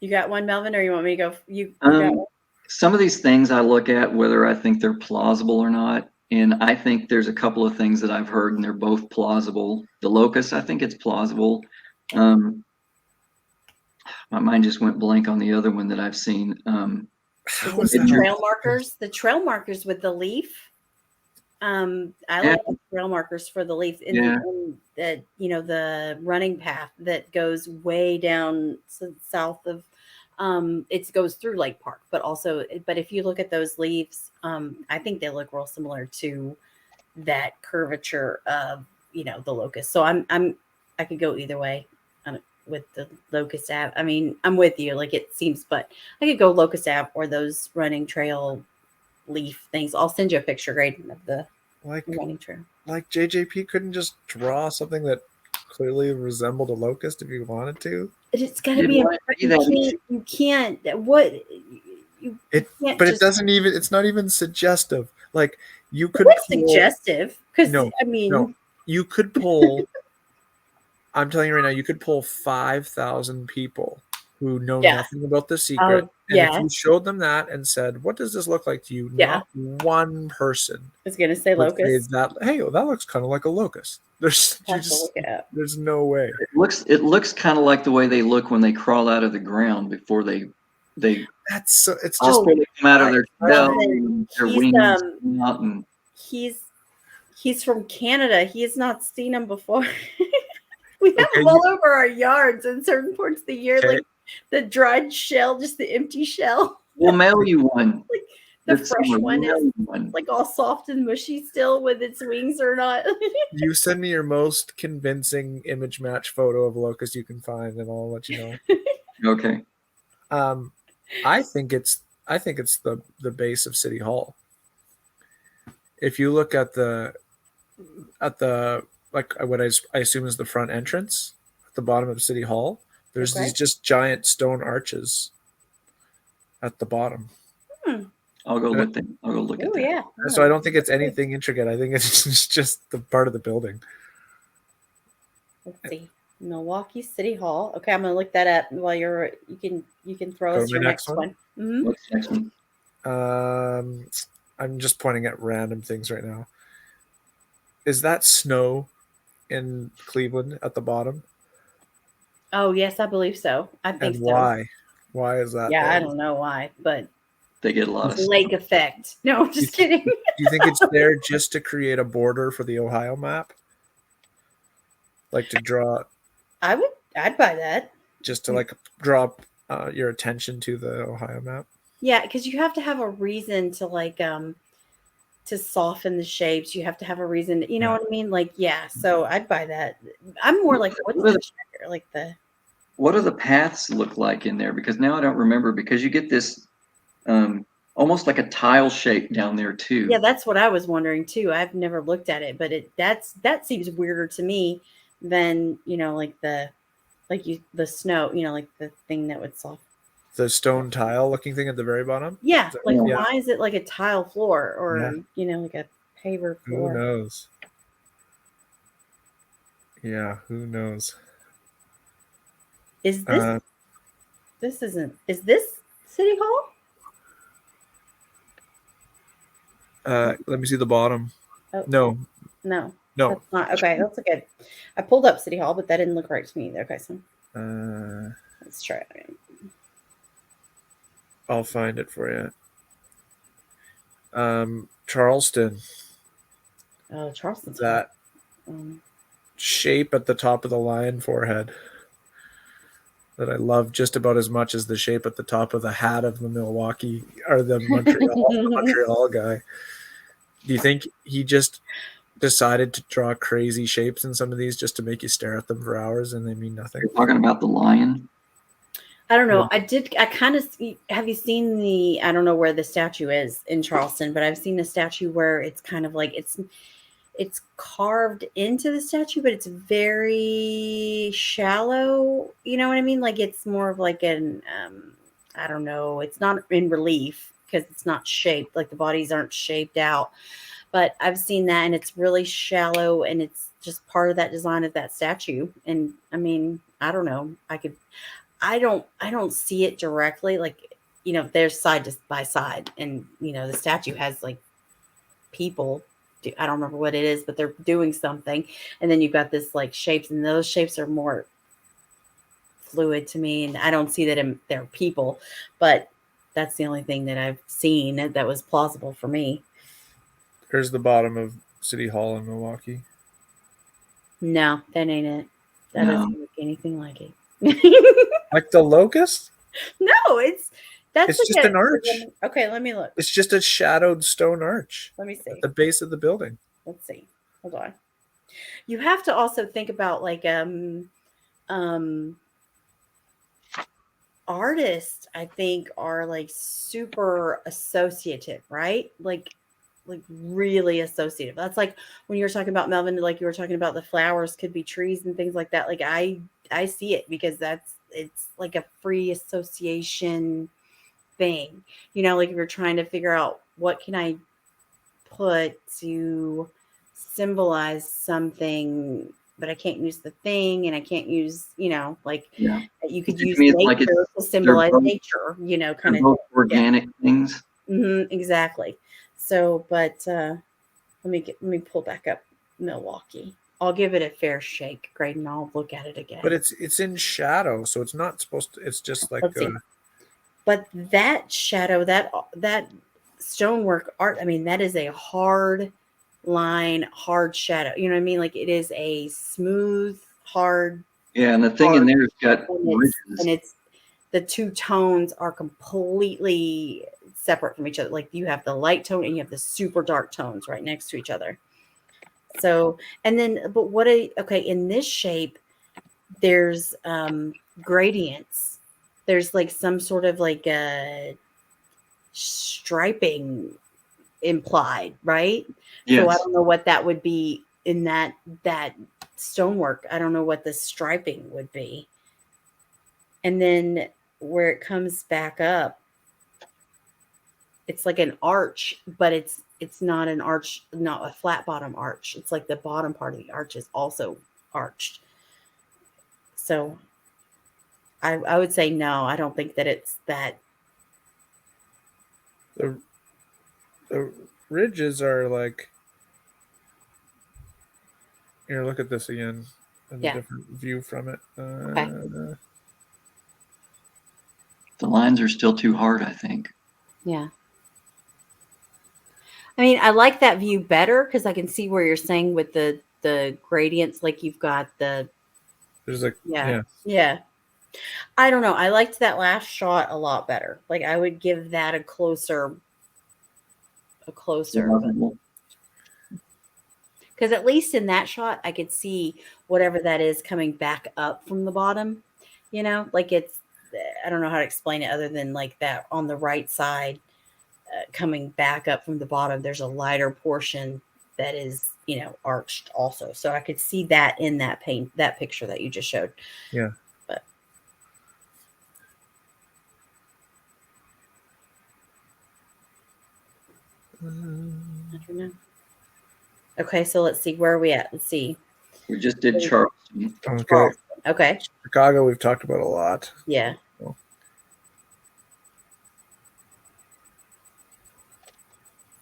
You got one, Melvin, or you want me to go? You got one? Some of these things I look at whether I think they're plausible or not. And I think there's a couple of things that I've heard and they're both plausible. The locust, I think it's plausible. My mind just went blank on the other one that I've seen. How Is is it the that? trail markers? The trail markers with the leaf. I Yeah. like the trail markers for the leaf in, Yeah. in the the running path that goes way down south of it goes through Lake Park, but if you look at those leaves, I think they look real similar to that curvature of the locust. So I could go either way with the Locust Ave. I mean, I'm with you, like it seems, but I could go Locust Ave or those running trail leaf things. I'll send you a picture, Graydon, of the Like running trail. like JJP couldn't just draw something that clearly resembled a locust if he wanted to. It's got to You'd be. want it to be that easy. You can't. What? You can't But just, it doesn't even. It's not even suggestive. Like you could. What's pull- suggestive? Because No, I mean, no. You could pull. I'm telling you right now, you could pull 5,000 people who know Yeah. nothing about the secret. Oh, and yeah. if you showed them that and said, "What does this look like to you?" Yeah. Not one person I was gonna say would say locust. that. Hey, well, that looks kind of like a locust. Have to look it up. There's no way. It looks kind of like the way they look when they crawl out of the ground before they That's so. It's Oh, just. before they come out of their shell Melvin, and their he's, wings come out and He's from Canada. He has not seen them before. We have Okay, them all over our yards in certain parts of the year, Okay. like the dried shell, just the empty shell. we'll mail you one. The This fresh summer, one we'll mail is you one. like all soft and mushy still with its wings or not. You send me your most convincing image match photo of locust you can find, and I'll let you know. Okay. I think it's the base of City Hall. If you look at the like what I assume is the front entrance at the bottom of City Hall, there's Okay. these just giant stone arches at the bottom. I'll go look at Oh that. yeah. So I don't think it's anything intricate. I think it's just the part of the building. Let's see. Milwaukee City Hall. Okay, I'm gonna look that up while you can throw Go us to your my next next one. Mhm. What's the next one? I'm just pointing at random things right now. Is that snow in Cleveland at the bottom? Oh yes, I believe so. I think And so. why? Why is that? Yeah, there? I don't know why, but They get a lot of lake effect. No, I'm just kidding. Do you think it's there just to create a border for the Ohio map? Like to draw, I'd buy that. just to like draw your attention to the Ohio map? Yeah, because you have to have a reason to to soften the shapes. You have to have a reason. You know Yeah. what I mean? Like, yeah. So I'd buy that. I'm more like, what's What are the checker? Like the What do the paths look like in there? Because now I don't remember because you get this almost like a tile shape down there too. yeah. That's what I was wondering too. I've never looked at it, but that seems weirder to me than like the snow. Like the thing that would soft. The stone tile looking thing at the very bottom? Yeah, like Yeah. why is it like a tile floor or Yeah. like a paver Who floor? knows? Yeah, who knows? Is this this isn't is this City Hall? Let me see the bottom. Oh, No, no, no. that's not okay. That's okay. I pulled up City Hall, but that didn't look right to me either. Okay, so let's try it again. I'll find it for you. Charleston. Oh, Charleston's That Um, shape at the top of the lion forehead that I love just about as much as the shape at the top of the hat of the Milwaukee or the Montreal guy. Do you think he just decided to draw crazy shapes in some of these just to make you stare at them for hours and they mean nothing. You're talking about the lion. I don't know. I kind of have you seen the, I don't know where the statue is in Charleston, but I've seen a statue where it's kind of like it's carved into the statue, but it's very shallow. You know what I mean? Like it's more of like an, I don't know. It's not in relief because it's not shaped. Like the bodies aren't shaped out. But I've seen that, and it's really shallow, and it's just part of that design of that statue. And I mean, I don't know. I don't see it directly. Like, you know, they're side by side, and you know, the statue has like people. I don't remember what it is, but they're doing something. And then you've got this like shapes, and those shapes are more fluid to me. And I don't see that they're people, but that's the only thing that I've seen that was plausible for me. Here's the bottom of City Hall in Milwaukee. No, that ain't it. That doesn't look anything like it. Like the locust? No, that's It's just an arch. Okay, let me look. It's just a shadowed stone arch Let me see. at the base of the building. Let's see. Hold on. You have to also think about like artists, I think, are like super associative, right? Like really associative. That's like when you were talking about Melvin, like you were talking about the flowers could be trees and things like that. Like I see it because it's like a free association thing. You know, like if you're trying to figure out what can I put to symbolize something, but I can't use the thing, and I can't use, you know, like you could use nature like to symbolize nature, you know, kind of organic things. Exactly. So, but let me pull back up Milwaukee. I'll give it a fair shake, Graydon. I'll look at it again. But it's in shadow, so it's not supposed to. It's just like. But that shadow, that stonework art, I mean, that is a hard line, hard shadow. You know what I mean? Like it is a smooth, hard. Yeah, and the thing in there has got ridges. And it's the two tones are completely separate from each other. Like you have the light tone and you have the super dark tones right next to each other. So, and then, but okay, in this shape, there's gradients. There's like some sort of like a striping implied, right? Yes. So I don't know what that would be in that stonework. I don't know what the striping would be. And then where it comes back up, it's like an arch, but it's not an arch, not a flat bottom arch. It's like the bottom part of the arch is also arched. So I would say no, I don't think that it's that. The ridges are like. Here, look at this again. A different view from it. Okay. The lines are still too hard, I think. Yeah. I mean, I like that view better because I can see where you're saying with the gradients, like you've got the. There's like yeah. I don't know. I liked that last shot a lot better. Like I would give that a closer. Because at least in that shot, I could see whatever that is coming back up from the bottom. You know, like it's. I don't know how to explain it other than like that on the right side. Coming back up from the bottom, there's a lighter portion that is, you know, arched also. So I could see that in that picture that you just showed. Yeah. But I don't know. Okay, so let's see, where are we at? Let's see. We just did Charleston. Okay. Okay. Chicago, we've talked about a lot. Yeah.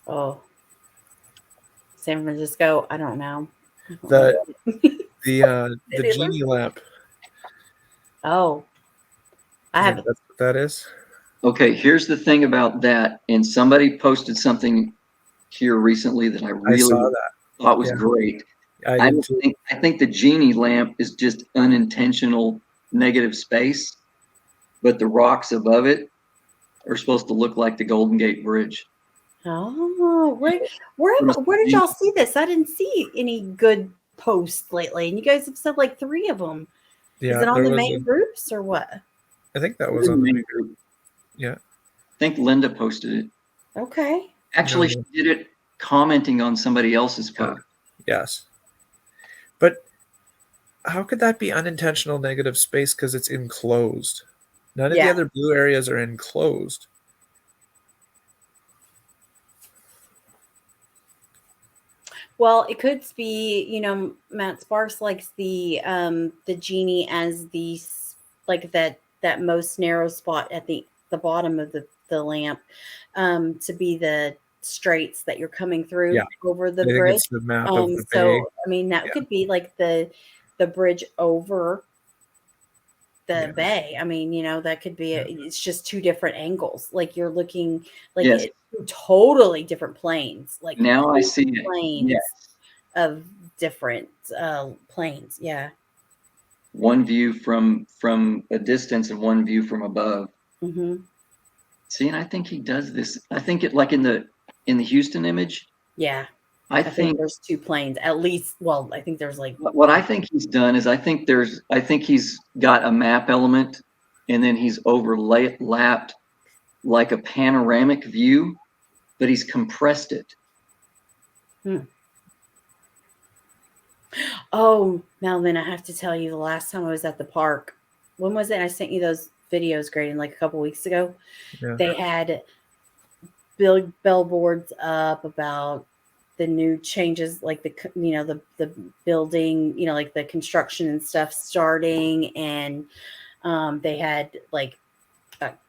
Oh, San Francisco. I don't know. The genie lamp. Oh, I have. That's what that is. Okay, here's the thing about that. And somebody posted something here recently that I really thought was great. I think the genie lamp is just unintentional negative space, but the rocks above it are supposed to look like the Golden Gate Bridge. Oh, where did y'all see this? I didn't see any good posts lately, and you guys have said like 3 of them. Yeah, Is it on there the was main groups or what? I think that was on the main group. Yeah. I think Linda posted it. Okay. Actually, No. she did it commenting on somebody else's post. Yes. But how could that be unintentional negative space because it's enclosed? None of the Yeah. other blue areas are enclosed. Well, it could be, Matt Sparks likes the genie as like that most narrow spot at the bottom of the lamp to be the straits that you're coming through Yeah. over the I think bridge. it's the map of the bay. So I mean that Yeah. could be like the bridge over the Yeah. bay. I mean, that could be it's just 2 different angles. Like you're looking like Yes. it's 2 totally different planes. Like Now I see it. planes Yes. of different planes. Yeah. One view from a distance and one view from above. Mm-hmm. See, and I think he does this. I think it like in the Houston image. Yeah. I I think think there's 2 planes at least. Well, I think there's like what I think he's done is I think he's got a map element and then he's overlapped like a panoramic view, but he's compressed it. Oh, Melvin, I have to tell you, the last time I was at the park, when was it? I sent you those videos, Graydon, like a couple weeks ago. Yeah. They had billboards up about the new changes, like the building, like the construction and stuff starting, and they had like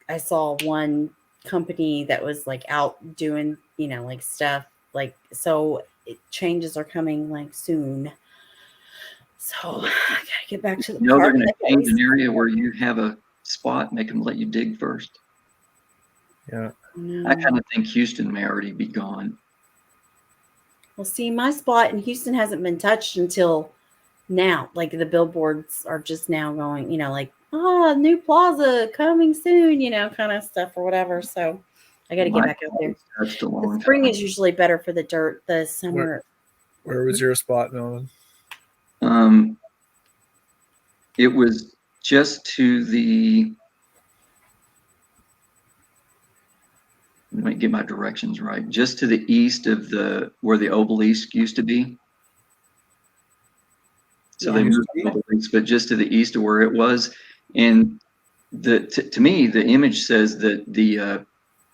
I saw one company that was like out doing like stuff, like so changes are coming like soon. So I gotta get back to the You know they're park. going to change an area where you have a spot, make them let you dig first. Yeah. I kind of think Houston may already be gone. Well, see, my spot in Houston hasn't been touched until now. Like the billboards are just now going, like, new plaza coming soon, kind of stuff or whatever. So I got to get back out there. Touched a The long spring time. is usually better for the dirt. The summer. Where was your spot, Melvin? It was just to the. Let me get my directions right. Just to the east of where the obelisk used to be. So they moved the obelisk, but just to the east of where it was. And to me, the image says that the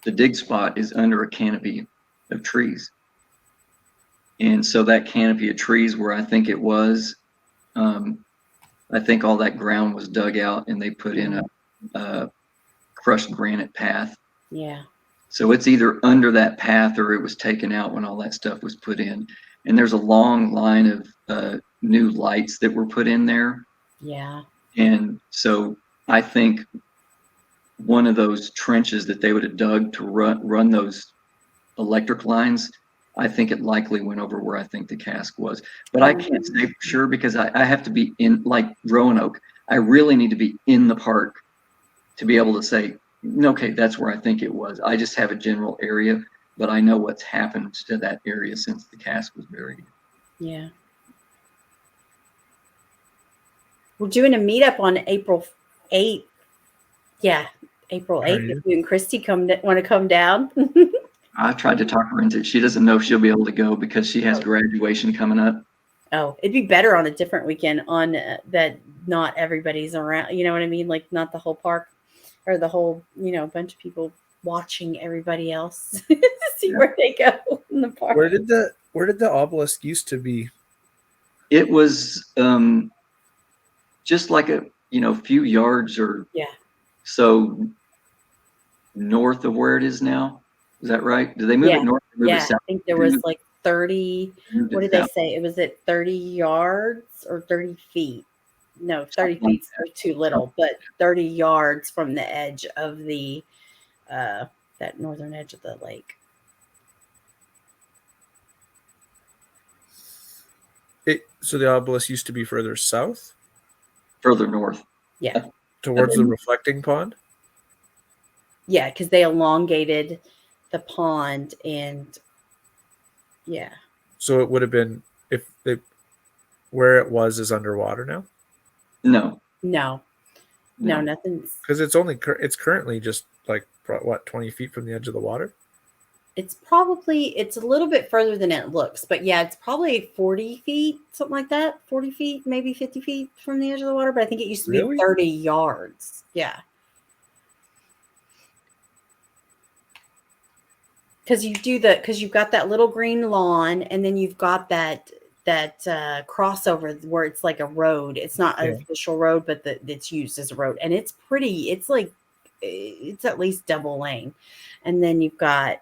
dig spot is under a canopy of trees. And so that canopy of trees where I think it was, I think all that ground was dug out and they put in a crushed granite path. Yeah. So it's either under that path or it was taken out when all that stuff was put in. And there's a long line of new lights that were put in there. Yeah. And so I think one of those trenches that they would have dug to run those electric lines, I think it likely went over where I think the cask was. But I can't say for sure because I have to be in, like Roanoke, I really need to be in the park to be able to say, okay, that's where I think it was. I just have a general area, but I know what's happened to that area since the cask was buried. Yeah. We're doing a meetup on April 8th. Yeah, April 8th. If you and Christy want to come down. I tried to talk her into it. She doesn't know if she'll be able to go because she has graduation coming up. Oh, it'd be better on a different weekend on that not everybody's around. You know what I mean? Like not the whole park or the whole, bunch of people watching everybody else to see where they go in the park. Where did the obelisk used to be? It was just like a few yards or so north of where it is now. Is that right? Did they move it north or move it south? I think there was like 30. What did they say? It was at 30 yards or 30 feet. No, 30 feet is too little, but 30 yards from the edge of the that northern edge of the lake. So the obelisk used to be further south? Further north. Yeah. Towards the reflecting pond? Yeah, because they elongated the pond, and yeah. So it would have been if they where it was is underwater now, No, No, nothing's. because it's currently just like what 20 feet from the edge of the water. It's a little bit further than it looks, but yeah, it's probably 40 feet, something like that. 40 feet, maybe 50 feet from the edge of the water, but I think it used to Really? be 30 yards. Yeah. Because you've got that little green lawn, and then you've got that crossover where it's like a road. It's not an official road, but it's used as a road, and it's pretty. It's like it's at least double lane, and then you've got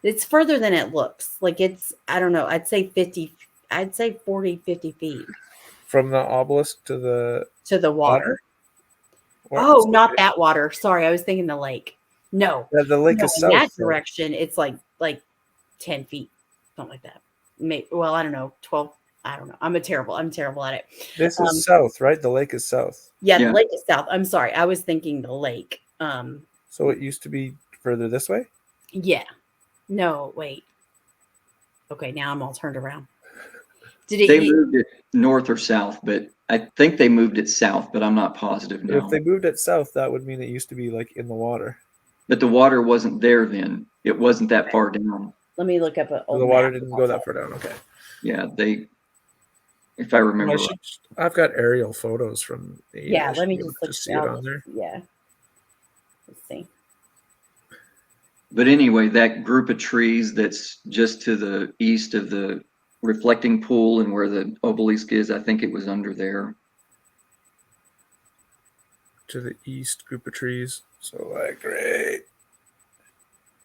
it's further than it looks. Like it's I don't know. I'd say 50. I'd say 40, 50 feet From the obelisk to the to the water. Or- Not that water. Sorry, I was thinking the lake. No, Yeah, the lake is in south. that though. direction, it's like 10 feet, something like that. Well, I don't know, 12. I don't know. I'm terrible at it. This is south, right? The lake is south. Yeah, Yeah. the lake is south. I'm sorry. I was thinking the lake. So it used to be further this way? Yeah. No, wait. Okay, now I'm all turned around. Did they it? moved it north or south, but I think they moved it south, but I'm not positive But now. if they moved it south, that would mean it used to be like in the water. But the water wasn't there then. It wasn't that far down. Let me look up an So old the water map. didn't go that far down. Okay. Yeah, if I remember right. I've got aerial photos from the 80s. Yeah, let me You just want look to see it on there. Yeah. Let's see. But anyway, that group of trees that's just to the east of the reflecting pool and where the obelisk is, I think it was under there. To the east, group of trees. So like great.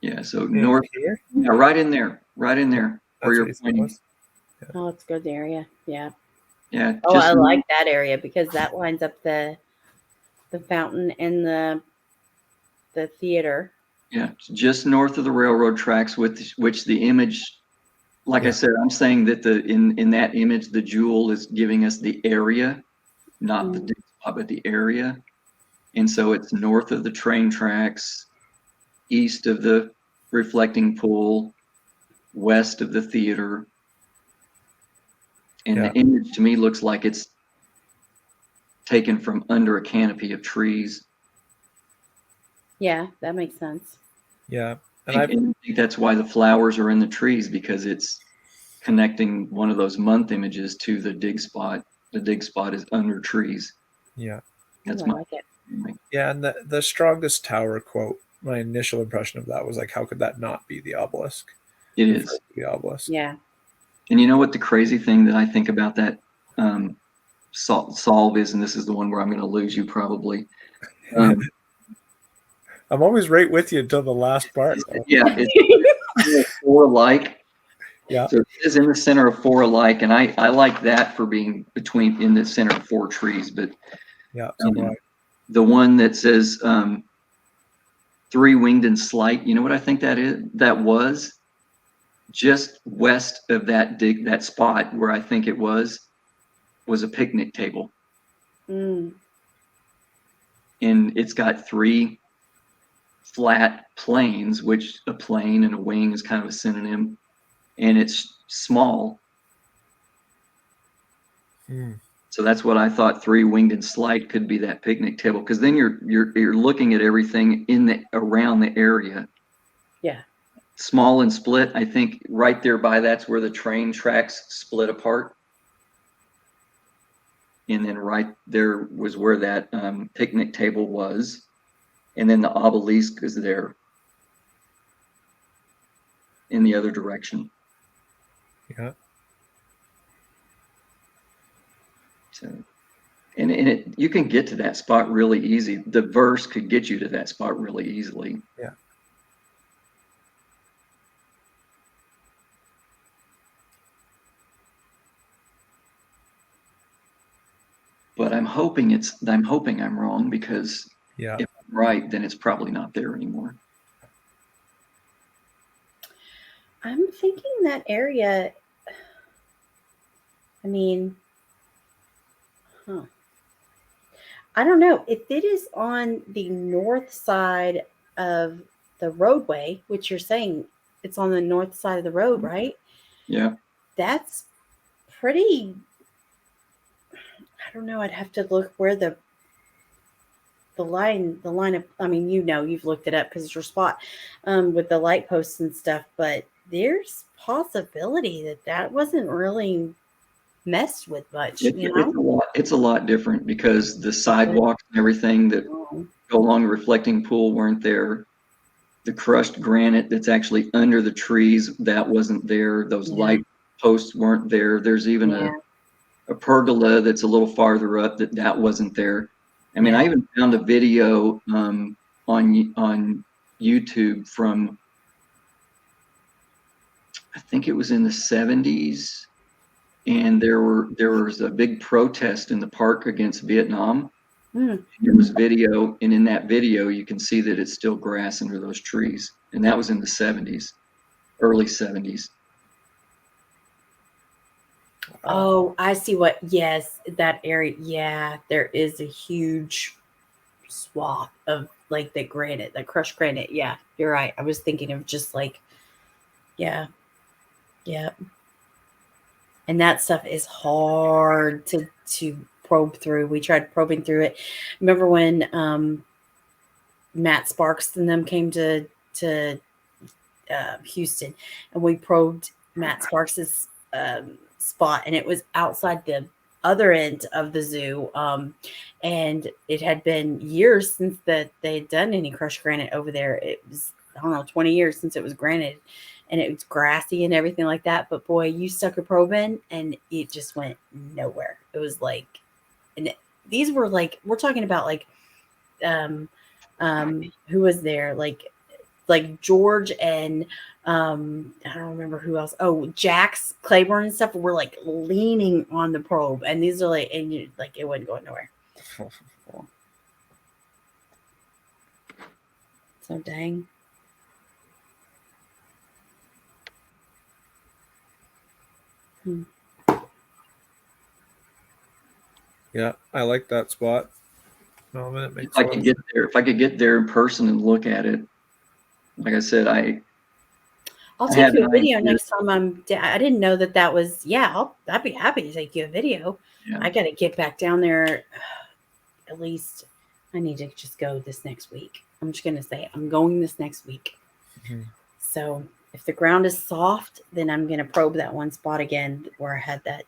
Yeah, so north. Here. Yeah, right in there. Right in there. Where That's you're what he said pointing. was. Oh, it's a good area. Yeah. Yeah. Oh, just I like that area because that lines up the fountain and the theater. Yeah, just north of the railroad tracks, with which the image, like I Yeah. said, I'm saying that in that image, the jewel is giving us the area, not the dig spot, but the area. And so it's north of the train tracks, east of the reflecting pool, west of the theater. And the image to me looks like it's taken from under a canopy of trees. Yeah, that makes sense. Yeah. And I think that's why the flowers are in the trees, because it's connecting one of those month images to the dig spot. The dig spot is under trees. Yeah. That's I my like it. Yeah, and the strongest tower quote, my initial impression of that was like, how could that not be the obelisk? It is. The obelisk. Yeah. And you know what the crazy thing that I think about that solve is, and this is the one where I'm going to lose you probably. I'm always right with you until the last part. Yeah, it's four alike. Yeah. So it is in the center of four alike, and I like that for being in the center of four trees. But Yeah. the one that says three winged and slight, you know what I think that is? That was just west of that spot where I think it was a picnic table. Mm. And it's got three flat planes, which a plane and a wing is kind of a synonym, and it's small. So that's what I thought. Three winged and slight could be that picnic table, because then you're looking at everything around the area. Yeah. Small and split. I think right there by that's where the train tracks split apart. And then right there was where that picnic table was. And then the obelisk is there in the other direction. Yeah. So, and you can get to that spot really easy. The verse could get you to that spot really easily. Yeah. But I'm hoping I'm wrong, because if I'm right, then it's probably not there anymore. I'm thinking that area. I mean, I don't know if it is on the north side of the roadway, which you're saying it's on the north side of the road, right? Yeah. That's pretty. I don't know. I'd have to look where the line of. I mean, you've looked it up because it's your spot, with the light posts and stuff. But there's possibility that wasn't really messed with much. It's a lot different because the sidewalks and everything that Oh, go along the reflecting pool weren't there. The crushed granite that's actually under the trees, that wasn't there. Those Yeah. light posts weren't there. There's even yeah. a pergola that's a little farther up that wasn't there. I mean, I even found a video on YouTube from, I think it was in the 70s, and there was a big protest in the park against Vietnam. Mm. There was video, and in that video, you can see that it's still grass under those trees, and that was in the 70s, early 70s. Oh, I see what. Yes, that area. Yeah, there is a huge swath of like the granite, the crushed granite. Yeah, you're right. I was thinking of just like, yeah, yeah. And that stuff is hard to probe through. We tried probing through it. Remember when Matt Sparks and them came to Houston, and we probed Matt Sparks's spot, and it was outside the other end of the zoo, and it had been years since that they had done any crushed granite over there. It was, I don't know, 20 years since it was granite, and it was grassy and everything like that. But boy, you stuck a probe in and it just went nowhere. It was like, and these were like, we're talking about like who was there, like George and I don't remember who else. Oh, Jax Claiborne and stuff were like leaning on the probe, and these are like, and you like, it wasn't going nowhere. So dang. Yeah, I like that spot. No, it makes If I could get there in person and look at it, like I said, I'll I take had you a an video idea. next time I didn't know that was, yeah, I'd be happy to take you a video. Yeah. I got to get back down there. At least I need to just go this next week. I'm just going to say I'm going this next week. Mhm. So if the ground is soft, then I'm going to probe that one spot again where I had that.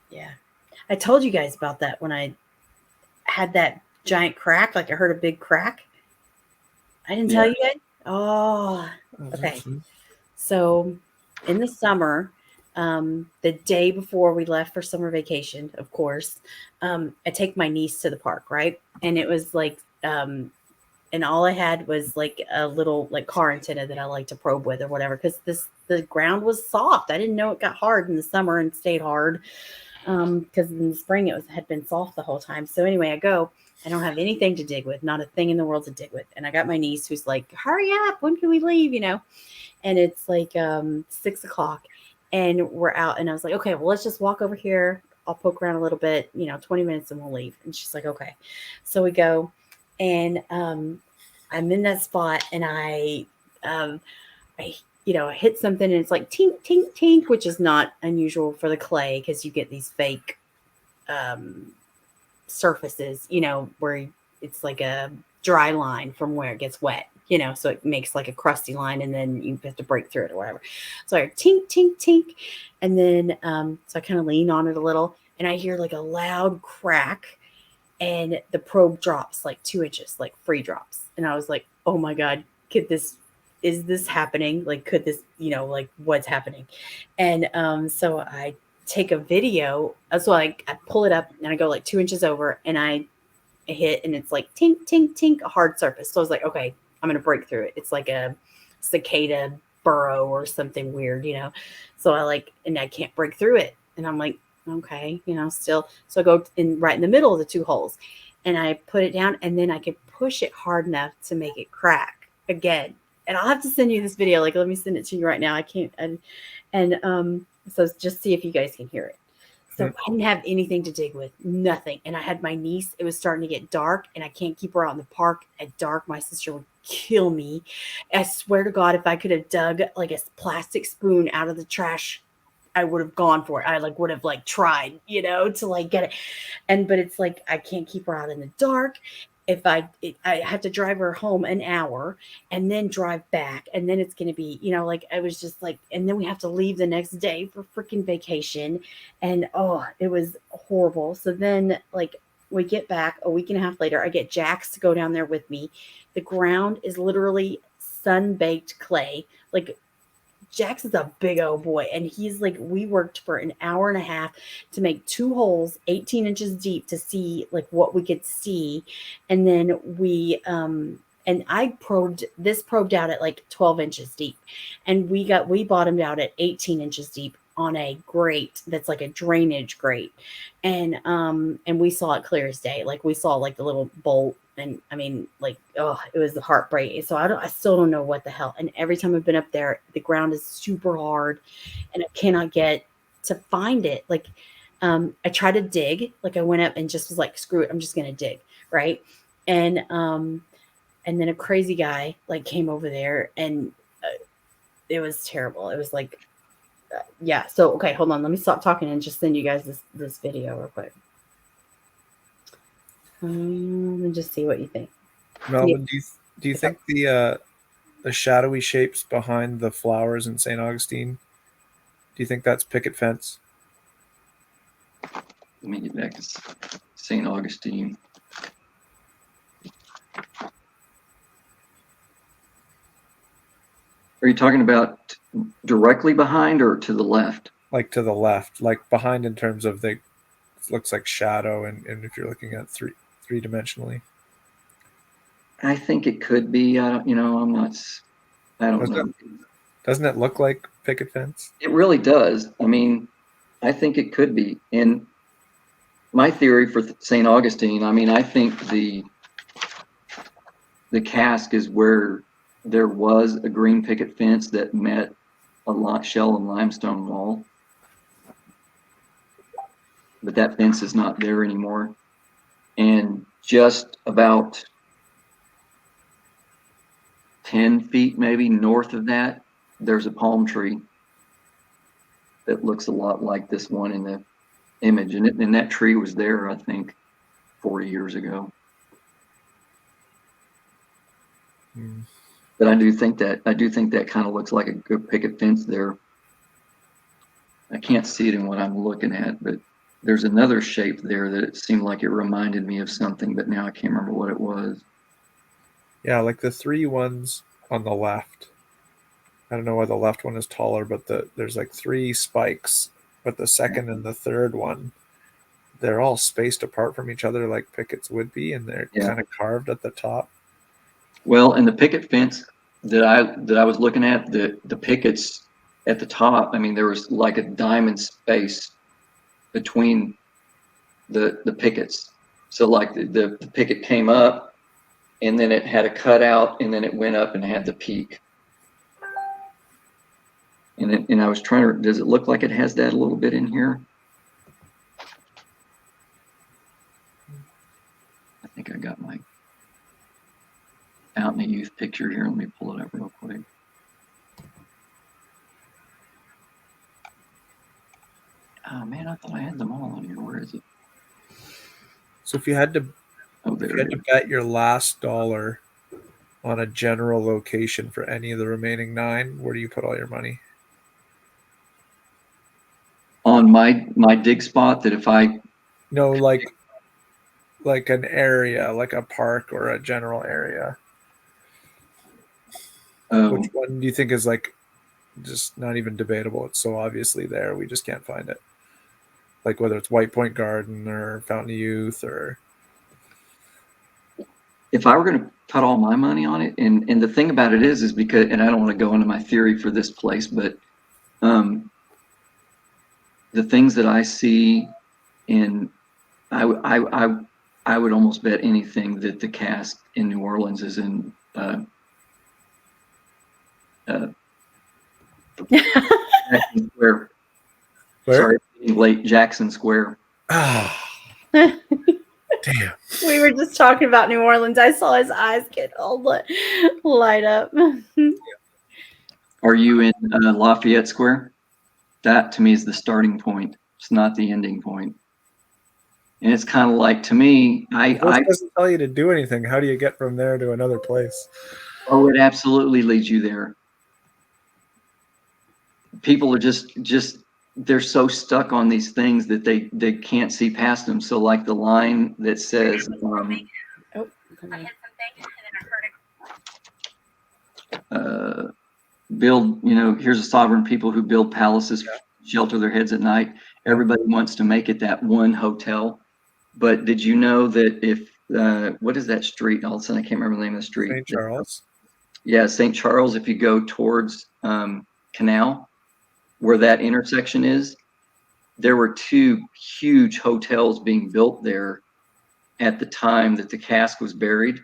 Yeah. I told you guys about that when I had that giant crack. Like I heard a big crack. I didn't tell you guys. Oh, okay. So in the summer, the day before we left for summer vacation, of course, I take my niece to the park, right? And it was like, and all I had was like a little like car antenna that I like to probe with or whatever, because the ground was soft. I didn't know it got hard in the summer and stayed hard, because in the spring had been soft the whole time. So anyway, I go. I don't have anything to dig with, not a thing in the world to dig with. And I got my niece who's like, hurry up, when can we leave? And it's like 6 o'clock and we're out. And I was like, okay, well, let's just walk over here. I'll poke around a little bit, 20 minutes and we'll leave. And she's like, okay. So we go, and I'm in that spot, and I hit something, and it's like tink, tink, tink, which is not unusual for the clay because you get these fake surfaces, where it's like a dry line from where it gets wet, so it makes like a crusty line, and then you have to break through it or whatever. So I tink, tink, tink. And then, so I kind of lean on it a little, and I hear like a loud crack, and the probe drops like 2 inches, like free drops. And I was like, oh my God, is this happening? Like, could this, like what's happening? And so I take a video. So I pull it up and I go like 2 inches over, and I hit, and it's like tink, tink, tink, a hard surface. So I was like, okay, I'm going to break through it. It's like a cicada burrow or something weird, So and I can't break through it. And I'm like, okay, still. So I go right in the middle of the two holes, and I put it down, and then I can push it hard enough to make it crack again. And I'll have to send you this video. Like, let me send it to you right now. I can't. So just see if you guys can hear it. So I didn't have anything to dig with, nothing. And I had my niece. It was starting to get dark, and I can't keep her out in the park at dark. My sister would kill me. I swear to God, if I could have dug like a plastic spoon out of the trash, I would have gone for it. I like would have like tried, to like get it. But it's like I can't keep her out in the dark. If I have to drive her home an hour and then drive back, and then it's going to be, like I was just like, and then we have to leave the next day for freaking vacation, and it was horrible. So then like we get back a week and a half later, I get Jax to go down there with me. The ground is literally sun-baked clay. Like Jax is a big old boy, and he's like, we worked for an hour and a half to make 2 holes 18 inches deep to see like what we could see. And then we and I probed out at like 12 inches deep, and we bottomed out at 18 inches deep on a grate that's like a drainage grate. And we saw it clear as day. Like we saw like the little bolt, and I mean, like, it was heartbreaking. So I still don't know what the hell. And every time I've been up there, the ground is super hard, and I cannot get to find it. Like, I tried to dig. Like I went up and just was like, screw it, I'm just gonna dig, right? And then a crazy guy like came over there, and it was terrible. It was like, yeah. So okay, hold on. Let me stop talking and just send you guys this video real quick. And just see what you think. Melvin, do you think the shadowy shapes behind the flowers in St. Augustine, do you think that's picket fence? Let me get back to St. Augustine. Are you talking about directly behind or to the left? Like to the left, like behind in terms of it looks like shadow, and if you're looking at three-dimensionally. I think it could be. I don't know. Doesn't it look like picket fence? It really does. I mean, I think it could be. And my theory for St. Augustine, I mean, I think the cask is where there was a green picket fence that met a shell and limestone wall. But that fence is not there anymore. And just about 10 feet maybe north of that, there's a palm tree that looks a lot like this one in the image. And that tree was there, I think, 40 years ago. But I do think that kind of looks like a good picket fence there. I can't see it in what I'm looking at, but there's another shape there that it seemed like it reminded me of something, but now I can't remember what it was. Yeah, like the 3 ones on the left. I don't know why the left one is taller, but there's like 3 spikes, but the second and the third one, they're all spaced apart from each other like pickets would be, and they're kind of carved at the top. Well, and the picket fence that I was looking at, the pickets at the top, I mean, there was like a diamond space between the pickets. So like the picket came up, and then it had a cutout, and then it went up and had the peak. And I was trying to, does it look like it has that a little bit in here? I think I got my Fountain of Youth picture here. Let me pull it up real quick. Oh man, I thought I had them all on here. Where is it? So if you had to, There bet your last dollar on a general location for any of the remaining 9, where do you put all your money? On my dig spot, that if I No, like an area, like a park or a general area. Which one do you think is like just not even debatable? It's so obviously there, we just can't find it. Like whether it's White Point Garden or Fountain of Youth, or if I were going to put all my money on it, and the thing about it is because, and I don't want to go into my theory for this place, but the things that I see in, I would almost bet anything that the cast in New Orleans is in Jackson Square. Where? Sorry, late Jackson Square. Damn Damn. We were just talking about New Orleans. I saw his eyes get all light up. Are you in Lafayette Square? That to me is the starting point. It's not the ending point. And it's kind of like, to me, It doesn't tell you to do anything. How do you get from there to another place? oh, it absolutely leads you there. People are just they're so stuck on these things that they can't see past them. So like the line that says, build, here's a sovereign people who build palaces, shelter their heads at night. Everybody wants to make it that one hotel. But did you know that if, what is that street? All of a sudden, I can't remember the name of the street. St. Charles. Yeah, St. Charles, if you go towards Canal, where that intersection is, there were 2 huge hotels being built there at the time that the cask was buried.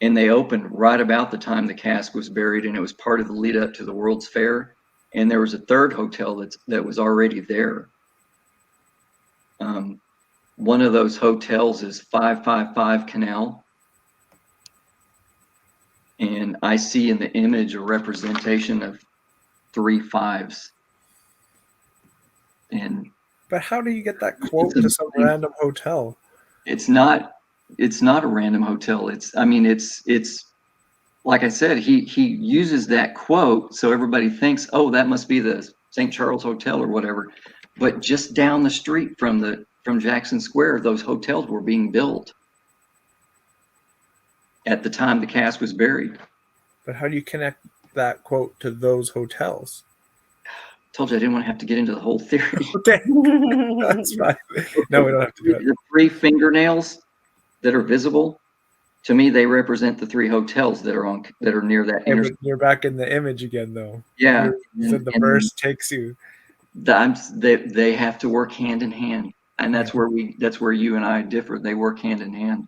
And they opened right about the time the cask was buried, and it was part of the lead up to the World's Fair. And there was a 3rd hotel that was already there. One of those hotels is 555 Canal. And I see in the image a representation of 3 5s. But how do you get that quote to some random hotel? It's not a random hotel. It's like I said, he uses that quote so everybody thinks, oh, that must be the St. Charles Hotel or whatever. But just down the street from Jackson Square, those hotels were being built at the time the cask was buried. But how do you connect that quote to those hotels? Told you I didn't want to have to get into the whole theory. Okay, that's fine. No, we don't have to do it. The 3 fingernails that are visible, to me, they represent the 3 hotels that are near that Hey, intersection. but you're back in the image again, though. Yeah, You said the verse takes you. They have to work hand in hand, and that's where you and I differ. They work hand in hand.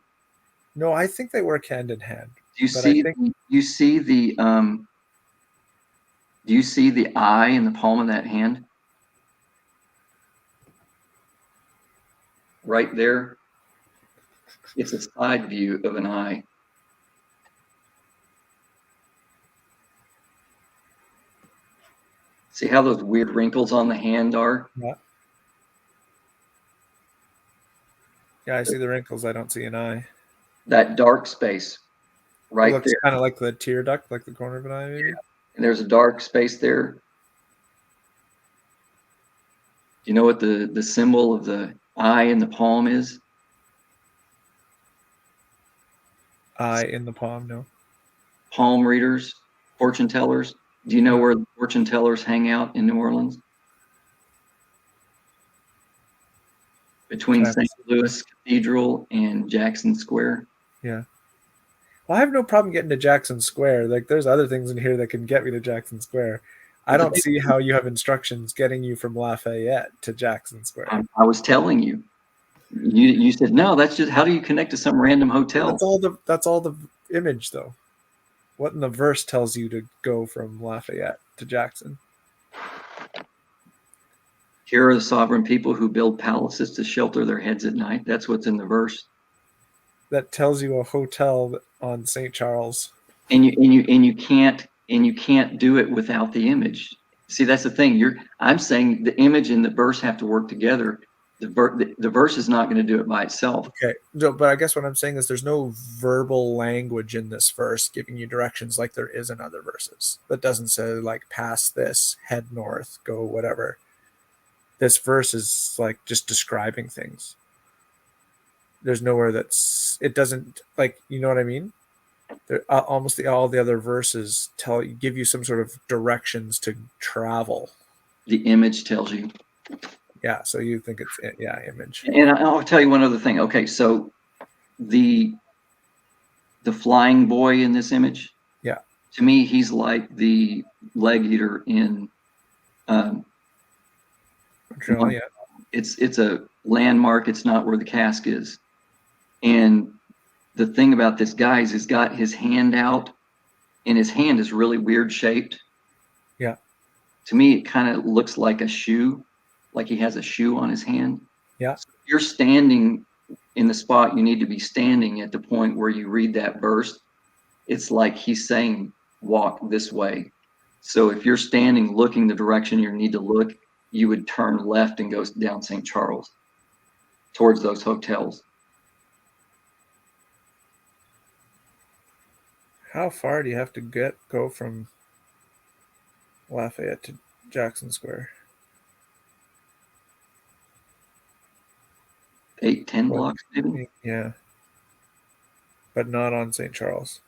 No, I think they work hand in hand. Do you see the eye in the palm of that hand? Right there. It's a side view of an eye. See how those weird wrinkles on the hand are? Yeah, I see the wrinkles. I don't see an eye. That dark space right It looks there. kind of like the tear duct, like the corner of an eye, maybe. And there's a dark space there. Do you know what the symbol of the eye in the palm is? Eye in the palm, no. Palm readers, fortune tellers. Do you know where the fortune tellers hang out in New Orleans? Between St. Louis Cathedral and Jackson Square. Yeah. Well, I have no problem getting to Jackson Square. Like, there's other things in here that can get me to Jackson Square. I don't see how you have instructions getting you from Lafayette to Jackson Square. I was telling you. You said, no, that's just, how do you connect to some random hotel? That's all the image, though. What in the verse tells you to go from Lafayette to Jackson? Here are the sovereign people who build palaces to shelter their heads at night. That's what's in the verse. That tells you a hotel on St. Charles. And you can't do it without the image. See, that's the thing. I'm saying the image and the verse have to work together. The verse is not going to do it by itself. Okay, no, but I guess what I'm saying is there's no verbal language in this verse giving you directions like there is in other verses. That doesn't say like pass this, head north, go whatever. This verse is like just describing things. There's nowhere it doesn't, like, you know what I mean? Almost all the other verses give you some sort of directions to travel. The image tells you. Yeah, so you think it's image. And I'll tell you one other thing. Okay, so the flying boy in this image. Yeah. To me, he's like the leg eater in. Montreal, yeah. It's a landmark. It's not where the cask is. And the thing about this guy is he's got his hand out, and his hand is really weird shaped. Yeah. To me, it kind of looks like a shoe, like he has a shoe on his hand. Yeah. So you're standing in the spot you need to be standing at the point where you read that verse, it's like he's saying, walk this way. So if you're standing looking the direction you need to look, you would turn left and go down St. Charles towards those hotels. How far do you have to go from Lafayette to Jackson Square? 8-10 Well, blocks, maybe. Yeah. But not on St. Charles.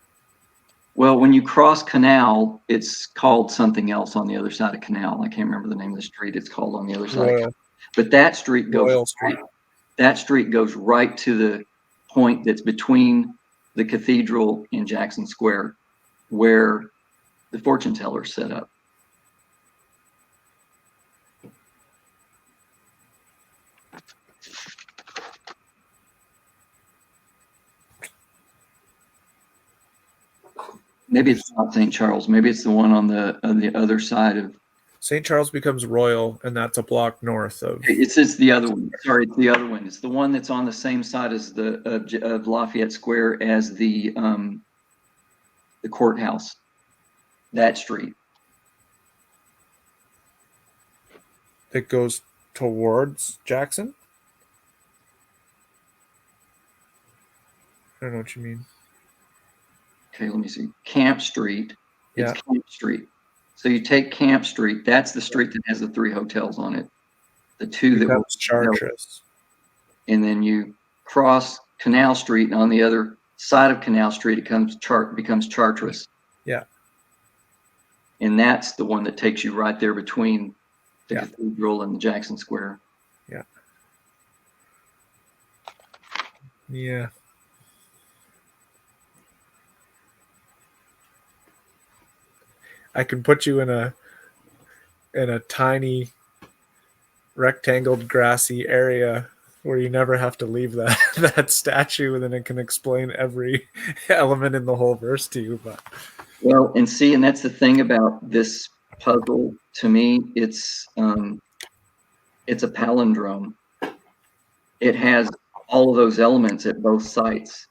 Well, when you cross Canal, it's called something else on the other side of Canal. I can't remember the name of the street it's called on the other side. Royal. But that street goes Royal Street. That street goes right to the point that's between the cathedral and Jackson Square, where the fortune teller's set up. Maybe it's not St. Charles. Maybe it's the one on the other side of. St. Charles becomes Royal, and that's a block north of. It's the other one. Sorry, it's the other one. It's the one that's on the same side as of Lafayette Square as the courthouse. That street. That goes towards Jackson? I don't know what you mean. Okay, let me see. Camp Street. It's Yeah. Camp Street. So you take Camp Street. That's the street that has the 3 hotels on it. The 2 that Becomes Chartres. and then you cross Canal Street, and on the other side of Canal Street, it becomes Chartres. Yeah. And that's the one that takes you right there between the Yeah. cathedral and the Jackson Square. Yeah. Yeah. I can put you in a tiny rectangled grassy area where you never have to leave that statue, and then it can explain every element in the whole verse to you. But Well, and that's the thing about this puzzle. To me, it's a palindrome. It has all of those elements at both sites.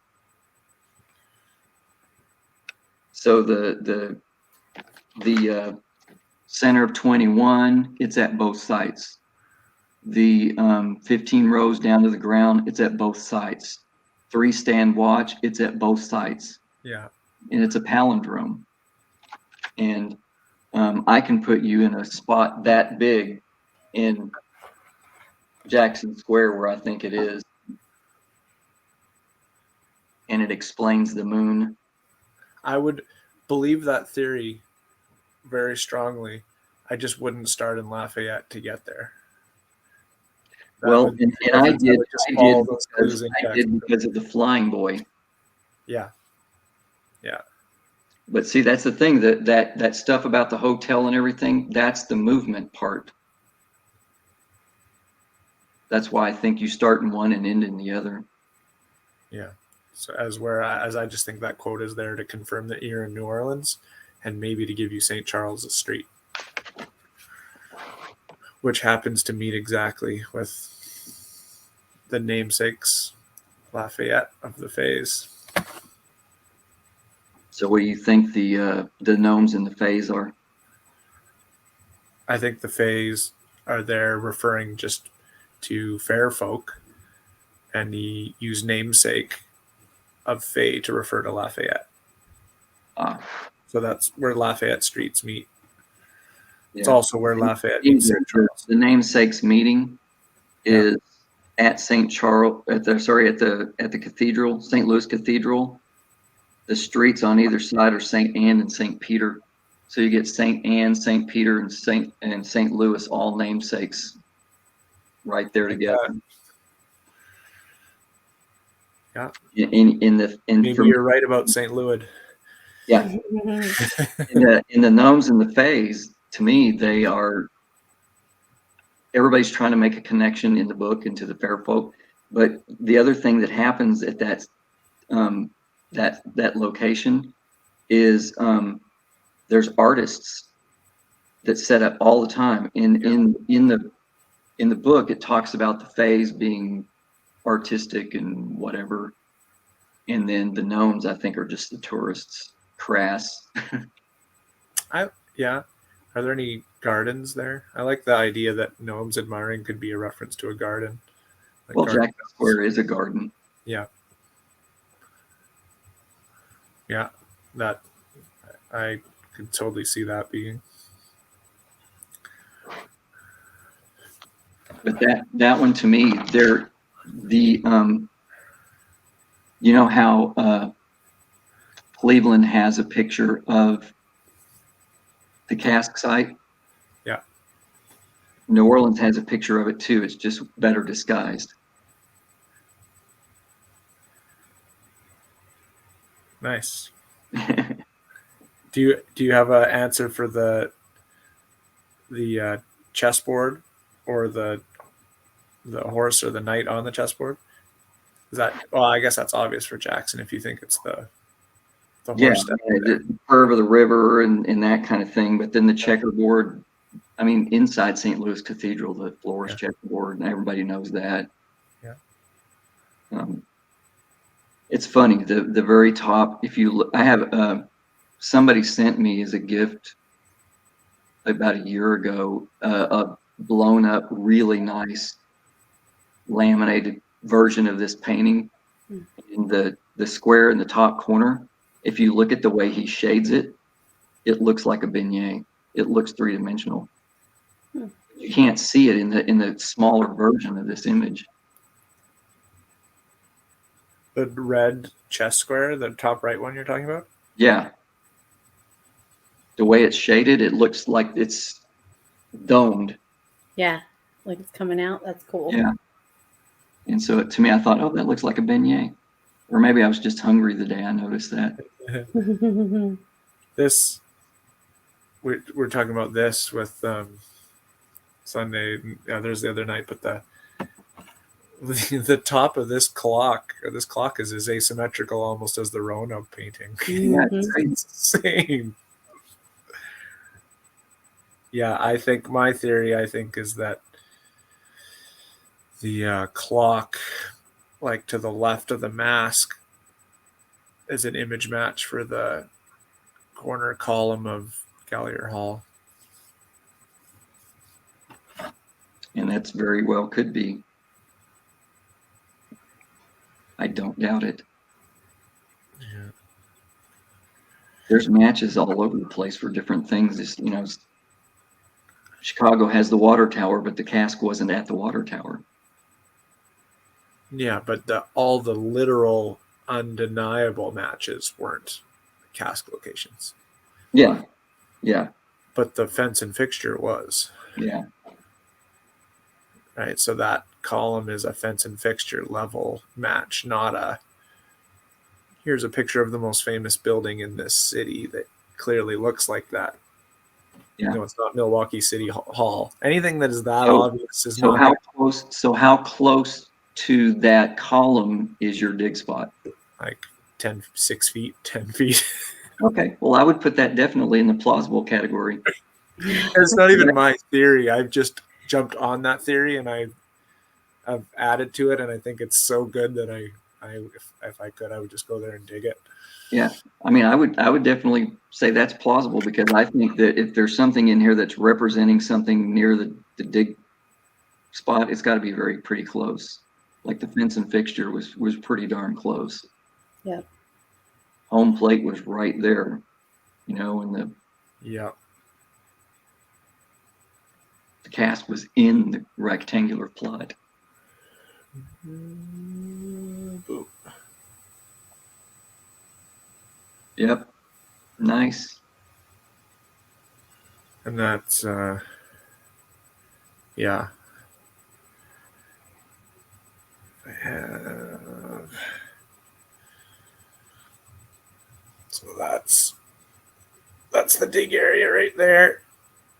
So the center of 21, it's at both sites. The 15 rows down to the ground, it's at both sites. 3 stand watch, it's at both sites. yeah, And it's a palindrome. And I can put you in a spot that big in Jackson Square where I think it is. And it explains the moon. I would believe that theory very strongly. I just wouldn't start in Lafayette to get there. Well, and I did follow those clues in because of the flying boy. Yeah. But see, that's the thing, that stuff about the hotel and everything, that's the movement part. That's why I think you start in one and end in the other. Yeah. So as I just think that quote is there to confirm that you're in New Orleans, and maybe to give you St. Charles Street, which happens to meet exactly with the namesakes Lafayette of the Fays. So what do you think the gnomes and the fays are? I think the Fays are there referring just to fair folk, and he used namesake of Fay to refer to Lafayette. So that's where Lafayette streets meet. It's also where Lafayette meets St. Charles. The namesakes meeting is at St. Charles at the cathedral, St. Louis Cathedral. The streets on either side are St. Anne and St. Peter. So you get St. Anne, St. Peter, and St. Louis, all namesakes right there together. Yeah. Maybe you're right about St. Louis. Yeah. in the gnomes and the fays, to me, they are. Everybody's trying to make a connection in the book into the fair folk, but the other thing that happens at that location is there's artists that set up all the time. In the book, it talks about the fays being artistic and whatever. And then the gnomes, I think, are just the tourists. Crass. Yeah. Are there any gardens there? I like the idea that gnomes admiring could be a reference to a garden. Like Well, garden Jackson Square is a garden. Yeah. Yeah. That I could totally see that being. But that one to me, you know how Cleveland has a picture of the cask site? Yeah. New Orleans has a picture of it too. It's just better disguised. Nice. Do you have an answer for the chessboard or the horse or the knight on the chessboard? Is that, well, I guess that's obvious for Jackson if you think it's the Yeah, horse step there. the curve of the river and that kind of thing. But then the checkerboard, I mean, inside St. Louis Cathedral, the floor is checkerboard, and everybody knows that. Yeah. It's funny, the very top, if you look, I have somebody sent me as a gift about a year ago a blown up, really nice laminated version of this painting. In the square in the top corner, if you look at the way he shades it, it looks like a beignet. It looks three-dimensional. You can't see it in the smaller version of this image. The red chess square, the top right one you're talking about? Yeah. The way it's shaded, it looks like it's domed. Yeah, like it's coming out. That's cool. Yeah. And so to me, I thought, oh, that looks like a beignet. Or maybe I was just hungry the day I noticed that. This, we're talking about this with Sunday. There's the other night, but the top of this clock is as asymmetrical almost as the Roanoke painting. Yeah, It's insane. Yeah, I think my theory, is that the clock, like to the left of the mask, is an image match for the corner column of Gallier Hall. and that's very well could be. I don't doubt it. Yeah. There's matches all over the place for different things. It's, you know, Chicago has the water tower, but the cask wasn't at the water tower. Yeah, but all the literal, undeniable matches weren't cask locations. Yeah, yeah, But the fence and fixture was. yeah. Right, so that column is a fence and fixture level match, not a here's a picture of the most famous building in this city that clearly looks like that. Yeah. No, it's not Milwaukee City Hall. Anything that is that So- obvious is So not how close to that column is your dig spot? like 6 feet, 10 feet. Okay, well, I would put that definitely in the plausible category. It's not even my theory. I've just jumped on that theory and I've added to it, and I think it's so good that if I could, I would just go there and dig it. Yeah, I mean, I would definitely say that's plausible because I think that if there's something in here that's representing something near the dig spot, it's got to be pretty close. Like the fence and fixture was pretty darn close. Yeah. Home plate was right there, you know, and the cask was in the rectangular plot. Boom. Yep, nice. And that's yeah. I have, so that's the dig area right there,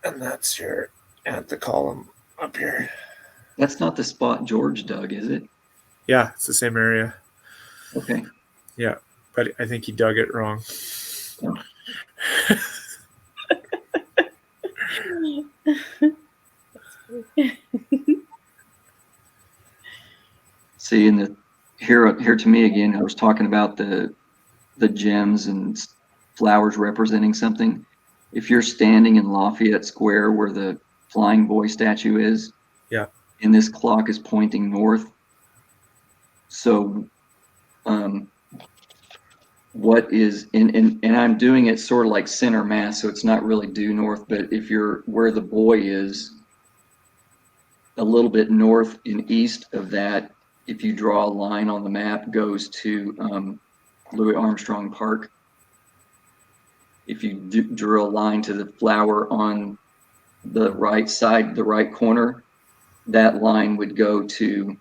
and that's your the column up here. That's not the spot George dug, is it? Yeah, it's the same area. Okay. Yeah, but I think he dug it wrong. Oh. See, in the here to me again, I was talking about the gems and flowers representing something. If you're standing in Lafayette Square where the Flying Boy statue is, Yeah. and this clock is pointing north, so what is and I'm doing it sort of like center mass, so it's not really due north, but if you're where the boy is, a little bit north and east of that, if you draw a line on the map, goes to Louis Armstrong Park. If you drew a line to the flower on the right side, the right corner, that line would go to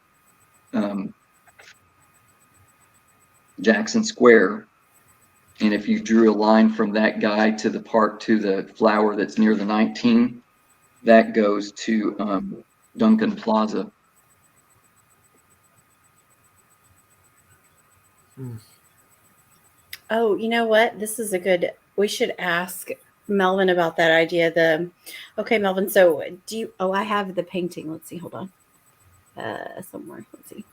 Jackson Square. And if you drew a line from that guy to the park to the flower that's near the 19, that goes to Duncan Plaza. Oh, you know what? This is a good. We should ask Melvin about that idea. Okay, Melvin. So, do you? Oh, I have the painting. Let's see. Hold on. Somewhere. Let's see.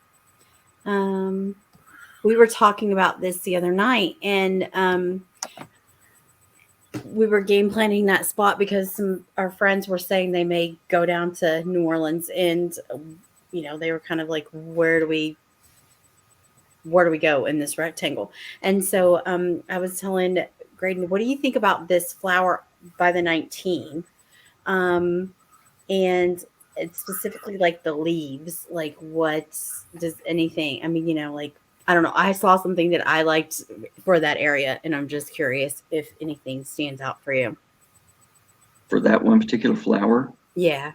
We were talking about this the other night, and we were game planning that spot because some our friends were saying they may go down to New Orleans, and they were kind of like, where do we go in this rectangle? And so I was telling Graydon, what do you think about this flower by the 19? And it's specifically like the leaves, like what does anything, I mean, like, I don't know. I saw something that I liked for that area, and I'm just curious if anything stands out for you. For that one particular flower? Yeah.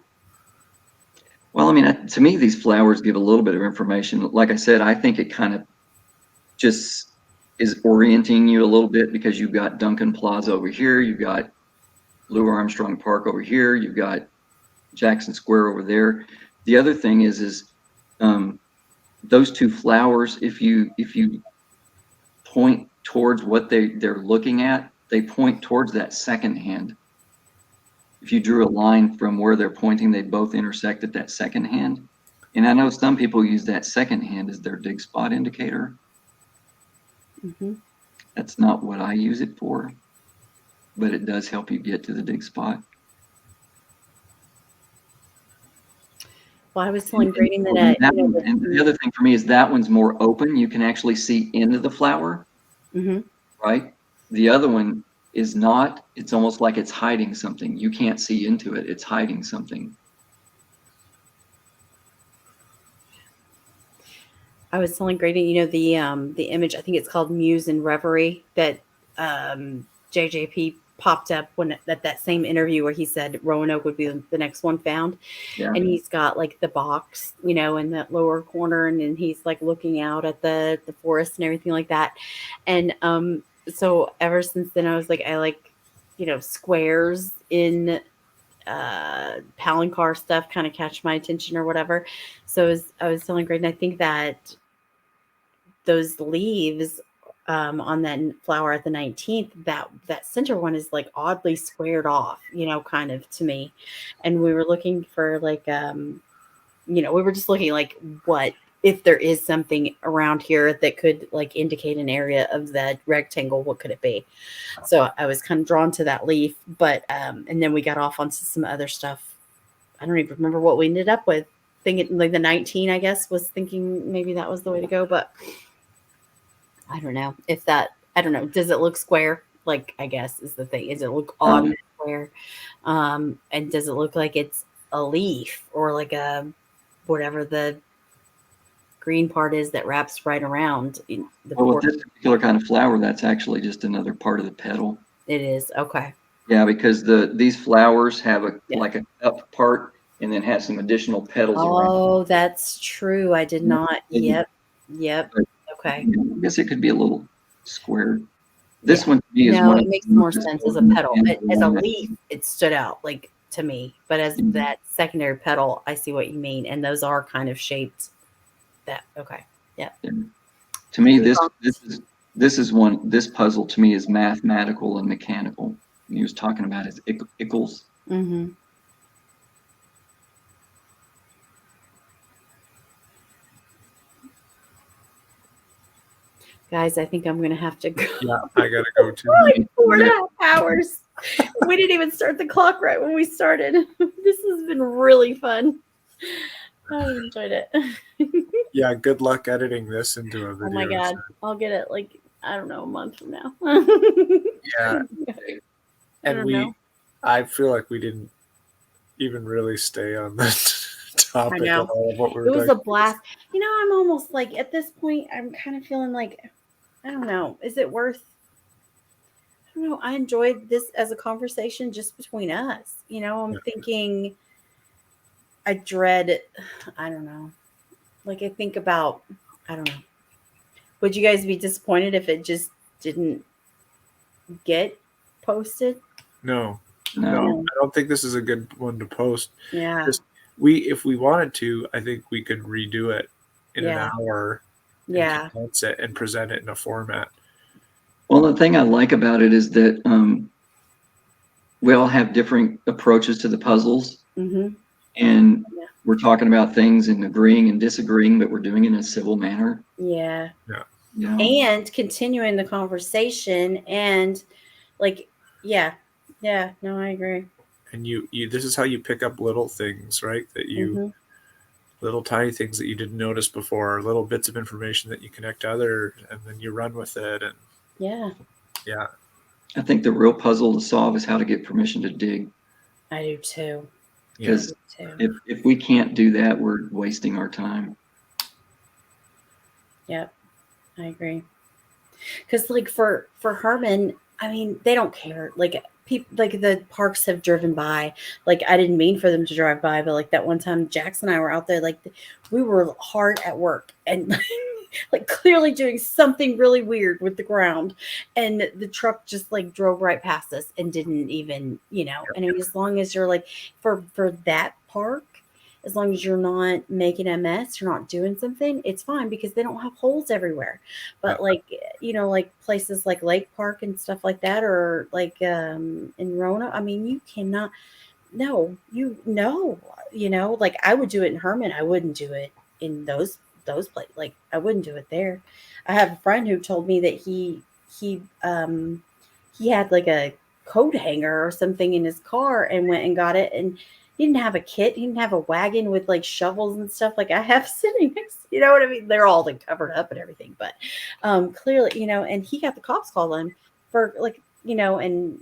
Well, I mean, to me, these flowers give a little bit of information. Like I said, I think it kind of just is orienting you a little bit because you've got Duncan Plaza over here, you've got Louis Armstrong Park over here, you've got Jackson Square over there. The other thing is those two flowers, if you point towards what they're looking at, they point towards that second hand. If you drew a line from where they're pointing, they both intersect at that second hand. And I know some people use that second hand as their dig spot indicator. Mm-hmm. That's not what I use it for, but it does help you get to the dig spot. Well, I was telling Graydon that, and the other thing for me is that one's more open. You can actually see into the flower, right? The other one is not. It's almost like it's hiding something. You can't see into it. It's hiding something. I was telling Graydon, the image, I think it's called Muse and Reverie, that JJP popped up when at that same interview where he said Roanoke would be the next one found. Yeah. And he's got like the box, in that lower corner, and then he's like looking out at the forest and everything like that. And so ever since then, I was like, I like, squares in Palancar stuff kind of catch my attention or whatever. So I was telling Graydon, I think that those leaves on that flower at the 19th, that center one is like oddly squared off, kind of to me. And we were looking for like, we were just looking like what if there is something around here that could like indicate an area of that rectangle, what could it be? So I was kind of drawn to that leaf, but and then we got off onto some other stuff. I don't even remember what we ended up with. Thinking like the 19, I guess, was thinking maybe that was the way to go, but I don't know if that, I don't know. Does it look square? Like, I guess is the thing. Does it look on square? And does it look like it's a leaf or like a, whatever the green part is that wraps right around the Well, with this particular kind of flower, that's actually just another part of the petal. It is. Okay. Yeah, because these flowers have like a up part and then have some additional petals around. Oh, that's true. I did not. Yep. Okay. I guess it could be a little squared. This one to me is it makes more sense as a petal. As a leaf, it stood out like to me, but as that secondary petal, I see what you mean, and those are kind of shaped. That okay. Yeah. To me, this puzzle to me is mathematical and mechanical. He was talking about his Ickles. Mm-hmm. Guys, I think I'm going to have to go. Yeah, I gotta go too. Like 4.5 hours. We didn't even start the clock right when we started. This has been really fun. I enjoyed it. Yeah, good luck editing this into a video. Oh my God. I'll get it like, I don't know, a month from now. Yeah, I and don't know. I feel like we didn't even really stay on the topic I know. of all of what we were It was talking a blast. You know, I'm almost like at this point, I'm kind of feeling like, I don't know, is it worth? I don't know. I enjoyed this as a conversation just between us. You know, I'm Yeah. thinking, I dread, I don't know. Like, I think about, I don't know. Would you guys be disappointed if it just didn't get posted? No, No. I don't think this is a good one to post. Yeah. Just if we wanted to, I think we could redo it in an Yeah. hour and Yeah. condense it and present it in a format. Well, the thing I like about it is that we all have different approaches to the puzzles, Mm-hmm. and Yeah. we're talking about things and agreeing and disagreeing, but we're doing it in a civil manner. Yeah. You know? And continuing the conversation and like, yeah. Yeah. No, I agree. And you this is how you pick up little things, right? That you Mm-hmm. little tiny things that you didn't notice before, little bits of information that you connect to others, and then you run with it. And Yeah. yeah, I think the real puzzle to solve is how to get permission to dig. I do too. yeah, Because Too. if we can't do that, we're wasting our time. Yep. I agree. Because like for Herman, I mean, they don't care. Like people, like the parks have driven by. Like I didn't mean for them to drive by, but like that one time, Jackson and I were out there. Like we were hard at work and like clearly doing something really weird with the ground, and the truck just like drove right past us and didn't even, you know. And I mean, as long as you're like for that park. As long as you're not making a mess, you're not doing something, it's fine because they don't have holes everywhere. But Yeah. like, you know, like places like Lake Park and stuff like that, or like in Rona, I mean, you cannot. No, you know, like I would do it in Herman. I wouldn't do it in those places. Like I wouldn't do it there. I have a friend who told me that he had like a coat hanger or something in his car and went and got it, and he didn't have a kit. He didn't have a wagon with like shovels and stuff like I have sitting next. You know what I mean? They're all like covered up and everything, but clearly, you know. And he got the cops called on for like, you know, and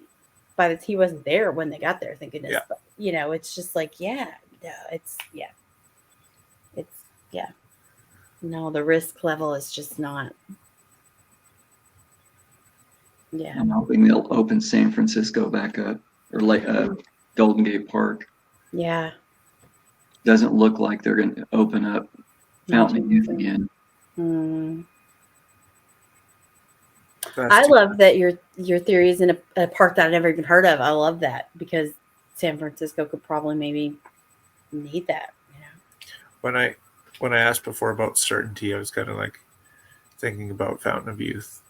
by the he wasn't there when they got there. Thank goodness. Yeah. But, you know, it's just like it's no, the risk level is just not. Yeah. I'm hoping they'll open San Francisco back up, or like Golden Gate Park. Yeah. Doesn't look like they're going to open up Fountain of Youth again. Mm. that's I too- love that your theory is in a park that I never even heard of. I love that because San Francisco could probably maybe need that. You know? when I asked before about certainty, I was kind of like thinking about Fountain of Youth.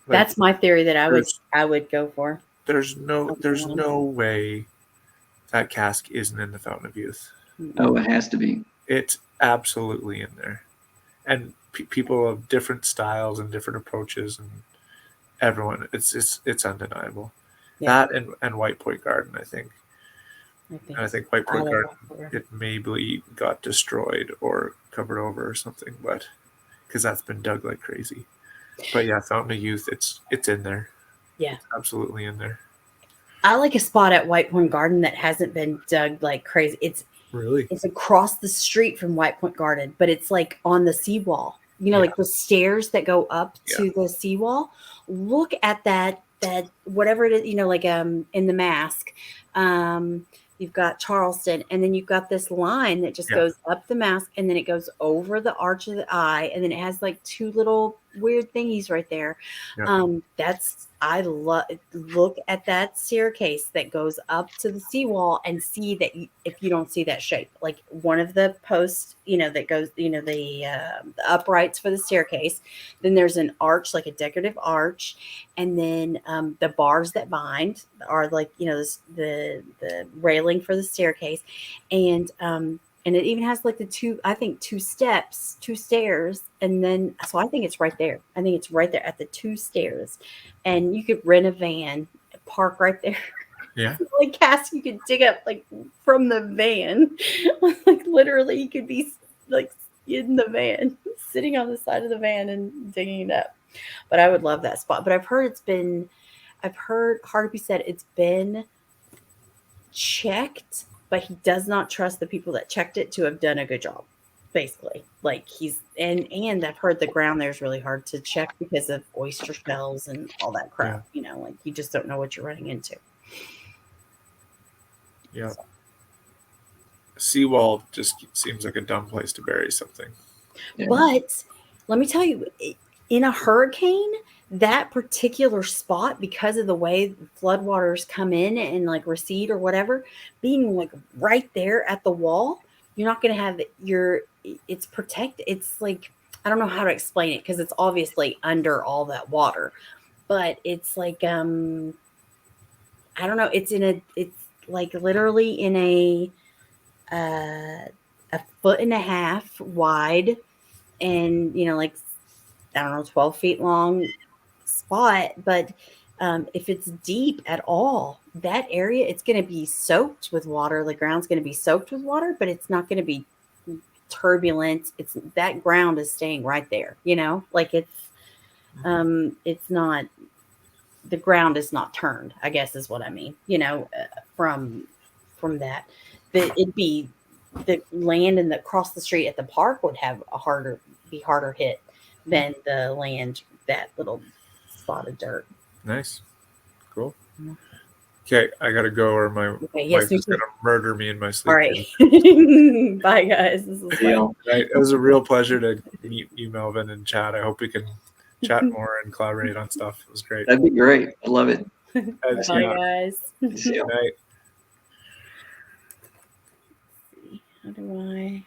Like, That's my theory that there's- I would go for. there's no way that cask isn't in the Fountain of Youth. Oh, it has to be. It's absolutely in there, and people of different styles and different approaches, and everyone, it's undeniable. Yeah. That and White Point Garden, I think. And I think White Point Garden, it maybe got destroyed or covered over or something, but because that's been dug like crazy. But yeah, Fountain of Youth, it's in there. Yeah. It's absolutely in there. I like a spot at White Point Garden that hasn't been dug like crazy. Really? It's across the street from White Point Garden, but it's like on the seawall. You know, Yeah. like the stairs that go up to the seawall. Look at that whatever it is, you know, like in The Mask. You've got Charleston, and then you've got this line that just goes up the mask, and then it goes over the arch of the eye, and then it has like two little weird thingies right there. Yeah. I love. Look at that staircase that goes up to the seawall, and see that if you don't see that shape, like one of the posts, you know, that goes, you know, the uprights for the staircase. Then there's an arch, like a decorative arch, and then the bars that bind are like, you know, the railing for the staircase, and and it even has like the two stairs, and then so I think it's right there. I think it's right there at the 2 stairs, and you could rent a van, park right there. Yeah. Like Cass, you could dig up like from the van, like literally, you could be like in the van, sitting on the side of the van and digging it up. But I would love that spot. But I've heard Harvey said it's been checked, but he does not trust the people that checked it to have done a good job. Basically, like and I've heard the ground there is really hard to check because of oyster shells and all that crap. You know, like you just don't know what you're running into. Yeah. Seawall just seems like a dumb place to bury something. Yeah. But let me tell you, in a hurricane, that particular spot, because of the way floodwaters come in and like recede or whatever, being like right there at the wall, you're not going to have it's protected. It's like, I don't know how to explain it because it's obviously under all that water, but it's like, I don't know. It's like literally in a 1.5 feet wide and, like, I don't know, 12 feet long spot. But if it's deep at all, that area, it's going to be soaked with water. The ground's going to be soaked with water, but it's not going to be turbulent. That ground is staying right there, like it's not, the ground is not turned, I guess is what I mean, from that it'd be the land and across the street at the park would have be harder hit than the land, that little spot of dirt. Nice. Cool. Okay, I gotta go or my Yes, wife is gonna murder me in my sleep. All right. Bye, guys. This is fun. Right. It was a real pleasure to meet you, Melvin, and chat. I hope we can chat more and collaborate on stuff. It was great. That'd be great. I love it. Bye, guys. See ya. Good night. How do I